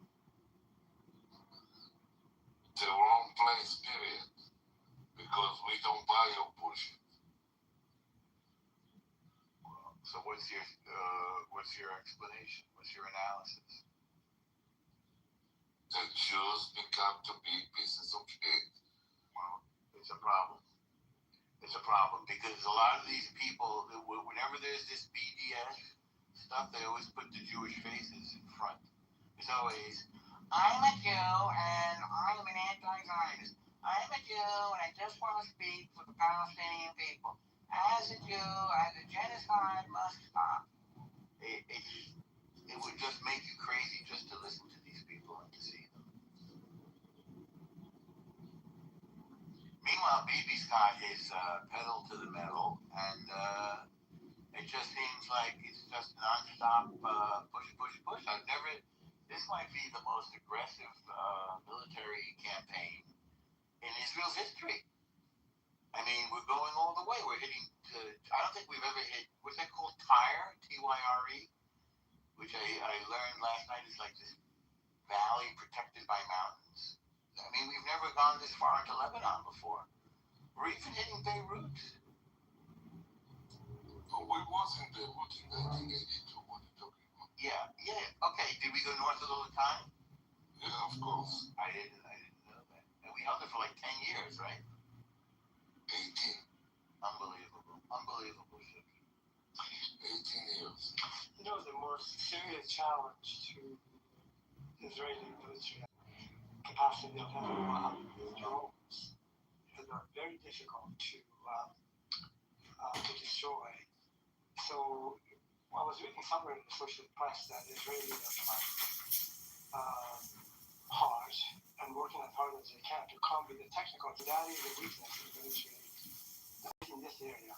The wrong place, period. Because we don't buy your bullshit. So what's your explanation? What's your analysis? The Jews become to be pieces of shit. Well, it's a problem. It's a problem because a lot of these people, whenever there's this BDS stuff, they always put the Jewish faces in front. It's always, I'm a Jew and I'm an anti-Zionist. I'm a Jew and I just want to speak for the Palestinian people. As a Jew, the genocide must stop. It would just make you crazy just to listen to these people and to see them. Meanwhile, Bibi's got his pedal to the metal, and it just seems like it's just nonstop push. This might be the most aggressive military campaign in Israel's history. I mean, we're going all the way. We're hitting, I don't think we've ever hit, what's that called? Tyre, Tyre, which I learned last night is like this valley protected by mountains. I mean, we've never gone this far into Lebanon before. We're even hitting Beirut. Oh, we was in Beirut in 1982. What are you talking about? Yeah. Okay, did we go north of the time? Yeah, of course. I didn't know that. And We held it for like 10 years, right? 18. Unbelievable shit. 18 years. You know, the most serious challenge to Israeli military capacity of having 100 drones that are very difficult to destroy. So I was reading somewhere in the social press that Israelis are trying hard and working as hard as they can to combat the technical. That is the weakness in the military in this area.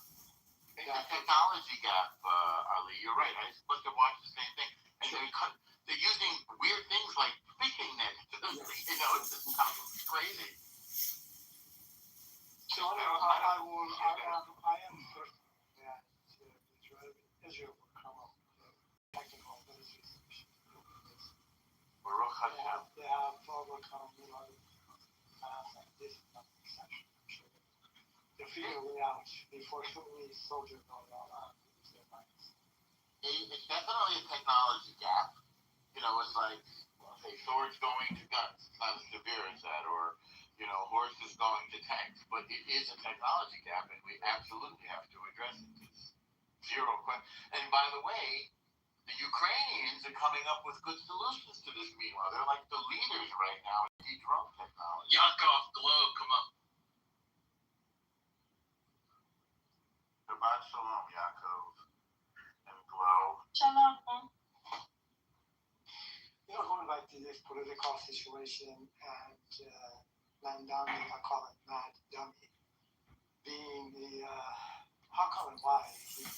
It's a technology gap, Ali. You're right. I supposed to watch the same thing. And they're using weird things like fishing nets. You know, it's just crazy. So I am certain that Israel will come up with technical military solution. Baruch Hashem. They have overcome this exception. They're figuring it out before so many soldiers go out. It's definitely a technology gap. You know, it's like, say, swords going to guns. It's not as severe as that. Or, you know, horses going to tanks. But it is a technology gap, and we absolutely have to address it. It's zero question. And by the way, the Ukrainians are coming up with good solutions to this meanwhile. They're like the leaders right now in drone technology. Yakov Globe, come up. Shabbat Shalom, Yaakov. And Glow. Shalom. You know, going back to this political situation and Landami, I call it Mad Dummy, being the, how come and why he's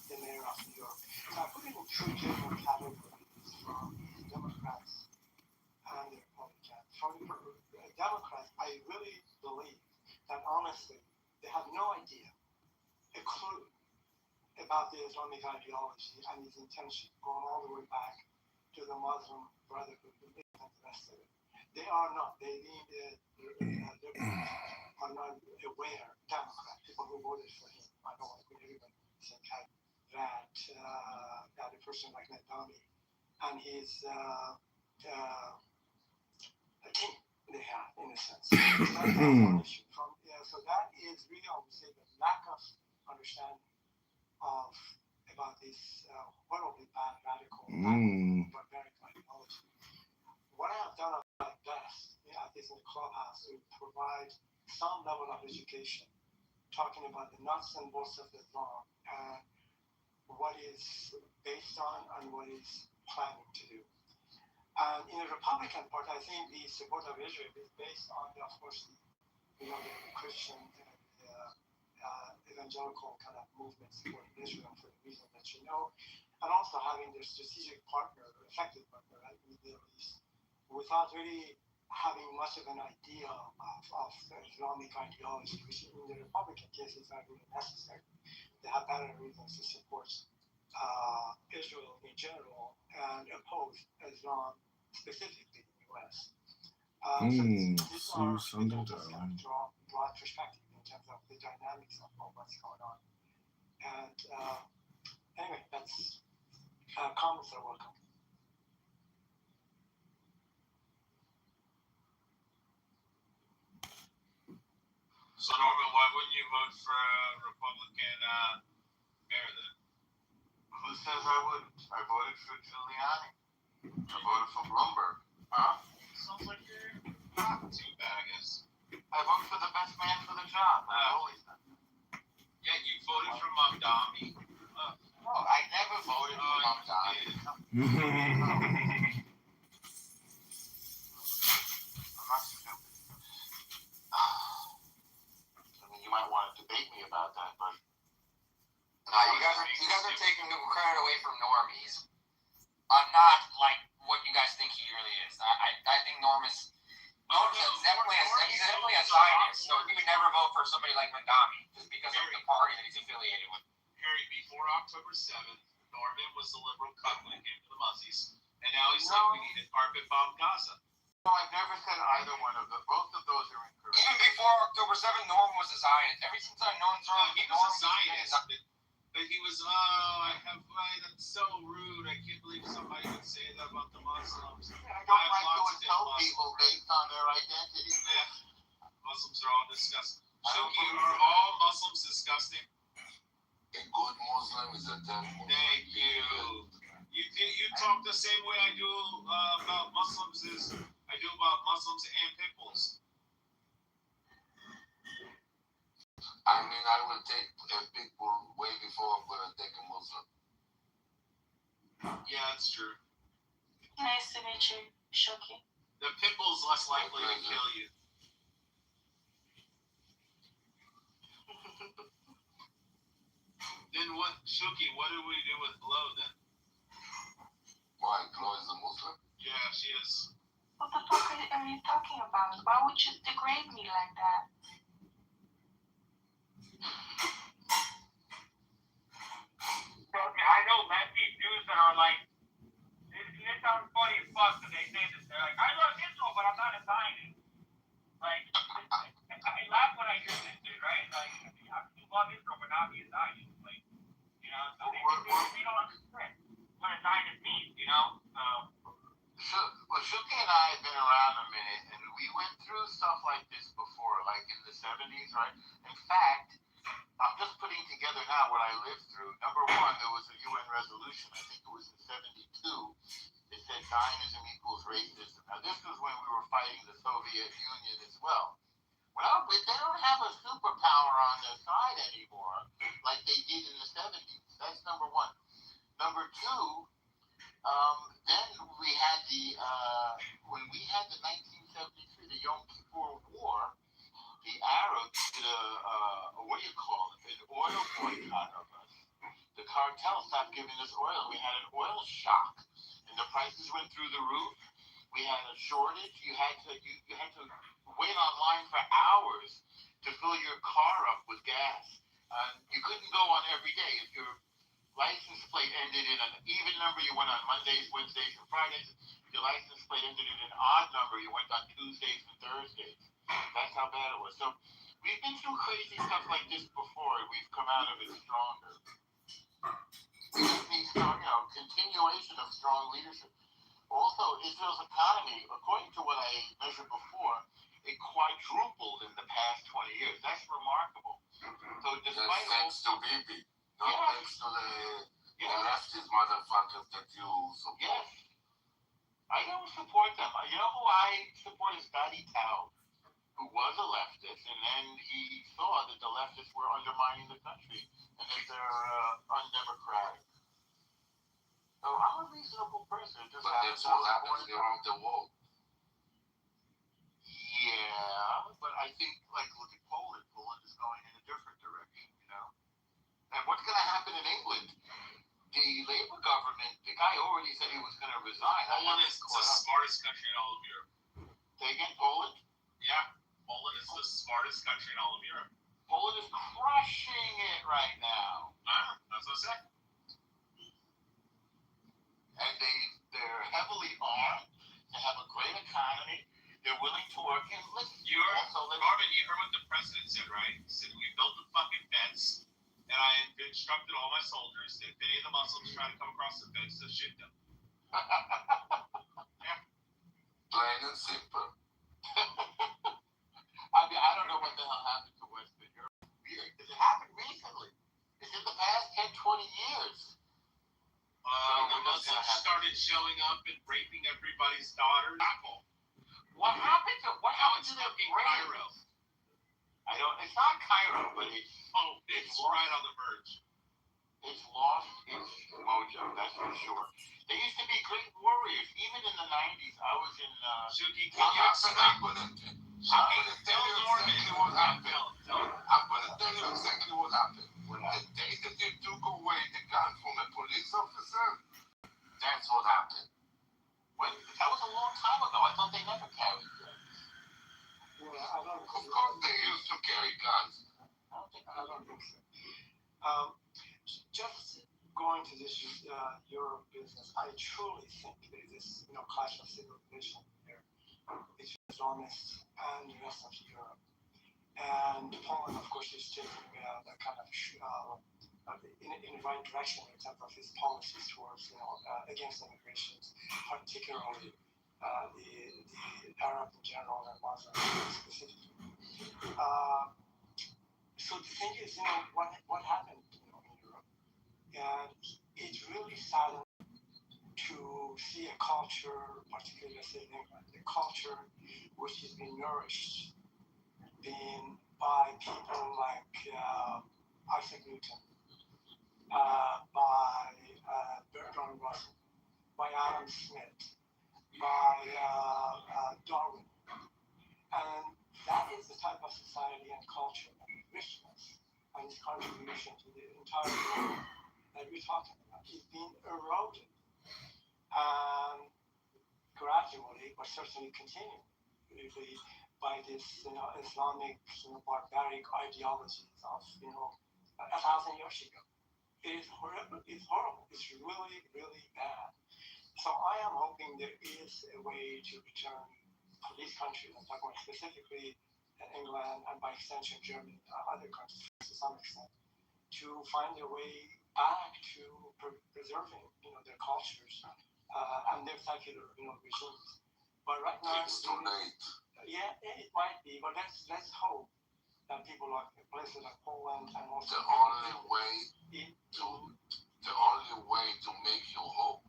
the mayor of New York. So I put it in two general categories from Democrats and the Republicans. From the Democrats, I really believe that honestly, they have no idea, a clue about the Islamic ideology and its intention, going all the way back to the Muslim Brotherhood and the rest of it. They are not. They are not aware, Democrats, people who voted for him. I don't want to put everybody in the same category. That a person like Nadami and his team they have, in a sense. So that's one issue. So that is really, I would say, the lack of understanding about this horribly bad, radical, barbaric ideology. What I have done at best, at least in the clubhouse, to provide some level of education, talking about the nuts and bolts of Islam and what is based on and what is planning to do. And in the Republican part, I think the support of Israel is based on, of course, the Christian evangelical kind of movement supporting Israel for the reason that you know, and also having their strategic partner, or effective partner, right, in the Middle East, without really having much of an idea of Islamic ideology, which in the Republican case is not really necessary. They have better reasons to support Israel in general and oppose Islam specifically in the U.S. So these are just kind of broad perspective in terms of the dynamics of what's going on. And anyway, that's comments are welcome. So Norman, why wouldn't you vote for a Republican mayor then? Who says I wouldn't? I voted for Giuliani. I voted for Bloomberg. Huh? Sounds like you're not too bad, I guess. I voted for the best man for the job. I've always done. Yeah, you voted for Mamdani. No, I never voted for Mamdani. I'm not stupid. I mean, you might want to debate me about that, but no, you guys are taking credit away from Norm. He's not like what you guys think he really is. I think Norm is definitely a Zionist, so he would never vote for somebody like Mandami just because of the party that he's affiliated with. Harry, before October 7th, Norman was the liberal cuck when it came to the Muzzies, and now he's like, we need a carpet bomb Gaza. No, I've never said either one of them. Both of those are incorrect. Even before October 7th, Norm was a Zionist. Ever since I've known Norm, he was a Zionist. But he was, that's so rude. I can't believe somebody would say that about the Muslims. I don't like to tell people based on their Muslims and pit bulls. I mean, I will take a pit bull way before I'm gonna take a Muslim. Yeah, that's true. Nice to meet you, Shoki. The pit bull's less likely to kill you. Then what, Shuki, what do we do with Glow then? Why? Glow is a Muslim? Yeah, she is. What the fuck are you talking about? Why would you degrade me like that? I know lefty Jews that are like, it sounds funny as fuck that they say this. They're like, I love Israel, but I'm not a Zionist. Like, I laugh when I hear this shit, right? Like, how can you love Israel but not be a Zionist? Like, you know, so they don't understand what a Zionist means, you know? Well, Shuki and I have been around a minute, and we went through stuff like this before, like in the 70s, right? In fact, I'm just putting together now what I lived through. Number one, there was a UN resolution, I think it was in 72. It said Zionism equals racism. Now, this was when we were fighting the Soviet Union as well. Well, they don't have a superpower on their side anymore like they did in the 70s. That's number one. Number two, then we had when we had the 1973, the Yom Kippur War, the Arabs did what do you call it, an oil boycott of us. The cartel stopped giving us oil. We had an oil shock, and the prices went through the roof. We had a shortage. You had to wait online for hours to fill your car up with gas. You couldn't go on every day. If your license plate ended in an even number, you went on Mondays, Wednesdays, and Fridays. If your license plate ended in an odd number, you went on Tuesdays and Thursdays. That's how bad it was. So we've been through crazy stuff like this before, and we've come out of it stronger. We just need continuation of strong leadership. Also, Israel's economy, according to what I measured before, it quadrupled in the past 20 years. That's remarkable. So despite thanks to Bibi. No, thanks to the leftist motherfuckers that you support. Yes. I don't support them. You know who I support is Gadi Tao, who was a leftist, and then he saw that the leftists were undermining the country and that they're undemocratic. So I'm a reasonable person. But that's what happens around the world. Yeah, but I think, like, look at Poland. Poland is going in a different direction, you know? And what's going to happen in England? The Labour government, the guy already said he was going to resign. Poland is the smartest country in all of Europe. Say again, Poland? Yeah, Poland is the smartest country in all of Europe. Poland is crushing it right now. That's what I said. And they're heavily armed. They have a great economy. They're willing to work. And listen, Marvin, you heard what the president said, right? He said, we built the fucking fence, and I instructed all my soldiers, if any of the Muslims try to come across the fence, to shoot them. Yeah. Plain and simple. I mean, I don't know what the hell happened to Western Europe. Weird, because it happened recently. It's in the past 10, 20 years. The Muslims started showing up and raping everybody's daughters. What happened to their brain? Cairo. It's not Cairo, but it's right on the verge. It's lost its mojo, that's for sure. They used to be great warriors, even in the 90s. I was in Shuki, I'm gonna tell you exactly what happened. When the day that you took away the gun from a police officer, that's what happened. That was a long time ago. I thought they never carried guns. Yeah, I don't Of course they used to carry guns. I don't think so. Just going to this Europe business, I truly think there is this clash of civilization here between Islamists and the rest of Europe. And Poland, of course, is taking that kind of in the right direction in terms of his policies towards against immigrations, particularly the Arab in general and Muslim specifically. So the thing is, what happened in Europe, and it's really saddened to see a culture, particularly in England, a culture which has been nourished by people like Isaac Newton, by Bertrand Russell, by Adam Smith, by Darwin. And that is the type of society and culture and richness and its contribution to the entire world that we're talking about. It's been eroded and gradually, but certainly continually, by this Islamic barbaric ideologies of 1,000 years ago. It is horrible. It's horrible. It's really, really bad. So I am hoping there is a way to return for these countries, I'm talking about specifically England and by extension Germany, other countries to some extent, to find their way back to preserving, their cultures and their secular, regimes. But right now, it's too late. Yeah, it might be, but let's hope that people like places like Poland and also the only way to make your hope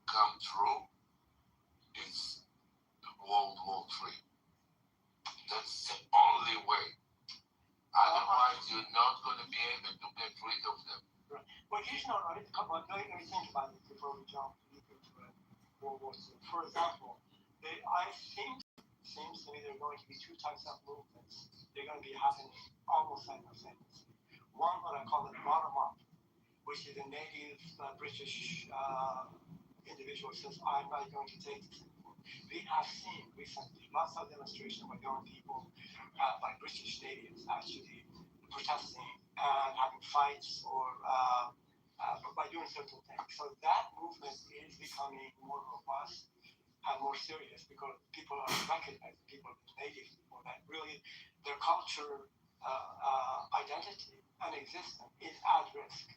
come true is World War III. That's the only way. Otherwise, you're not going to be able to get rid of them. Right. Well, here's not right. Come on, let me think about it before we jump into World War II. For example, seems to me there are going to be two types of movements. They're going to be happening almost simultaneously. One, what I call it bottom up, which is a native British individual says, I'm not going to take this anymore. We have seen recently lots of demonstrations by young people by British stadiums actually protesting and having fights or by doing certain things. So that movement is becoming more robust and more serious because people are recognizing, people, native people, that really their culture, identity, and existence is at risk.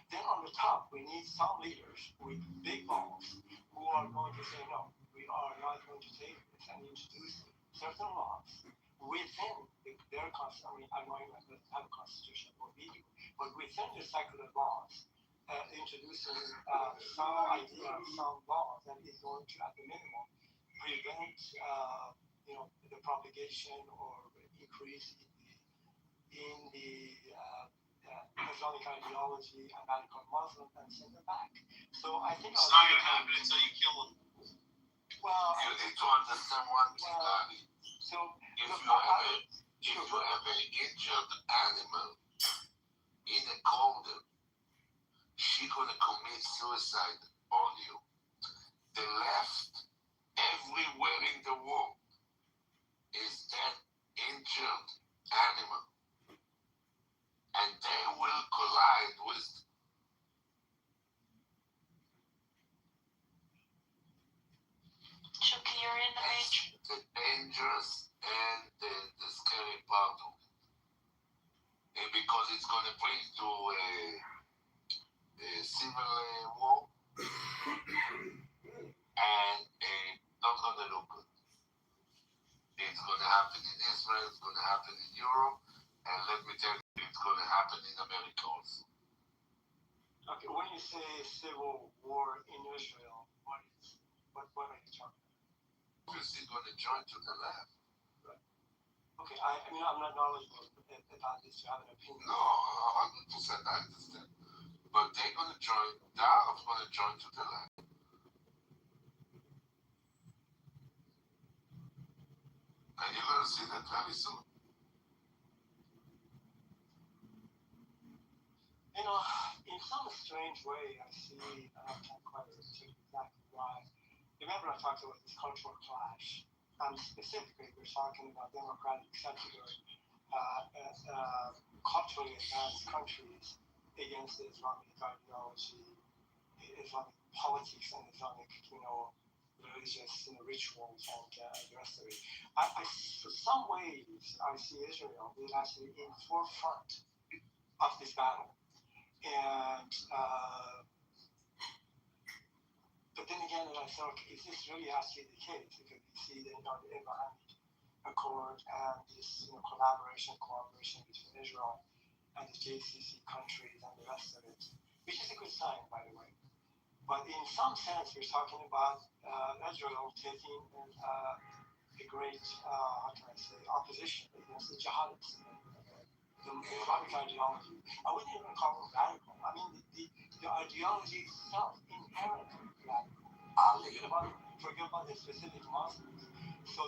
Then on the top, we need some leaders with big balls who are going to say, no, we are not going to take this and introduce certain laws within their constitution. I know you have a constitution or legal, but within the secular laws, introducing some idea, some laws that is going to, at the minimum, prevent the propagation or increase in the Islamic ideology and radical Muslim and send them back. So I think it's not going to happen until you kill them. Well, you need to understand one thing, Ali. So if you have an injured animal in a corner, she's gonna commit suicide on you. The left, everywhere in the world, is that injured animal. And they will collide with Chucky, you're in the matrix. The dangerous and the scary part of it. And because it's going to bring to a civil war and not going to look good. It's going to happen in Israel, it's going to happen in Europe, and let me tell you, it's going to happen in America also. Okay, when you say civil war in Israel, what are you talking about? Obviously going to join to the left. Right. Okay, I mean, I'm not knowledgeable about this to have an opinion. No, 100% I understand. But they're going to join, the Arabs going to join to the left. And you're going to see that very soon. In some strange way, I see, and I can't quite articulate exactly why. Remember, I talked about this cultural clash, and specifically, we're talking about democratic, secular, culturally advanced countries against the Islamic ideology, Islamic politics, and Islamic, religious, rituals, and the rest of it. For some ways, I see Israel being actually in forefront of this battle. And but then again, I thought, is this really actually the case? Because you see the Abrahamic Accord and this cooperation between Israel and the JCC countries and the rest of it, which is a good sign, by the way. But in some sense, we're talking about Israel taking a great, how can I say, opposition against the jihadists. The Islamic ideology. I wouldn't even call it radical. I mean, the ideology itself, inherently radical. Forget about the specific Muslims.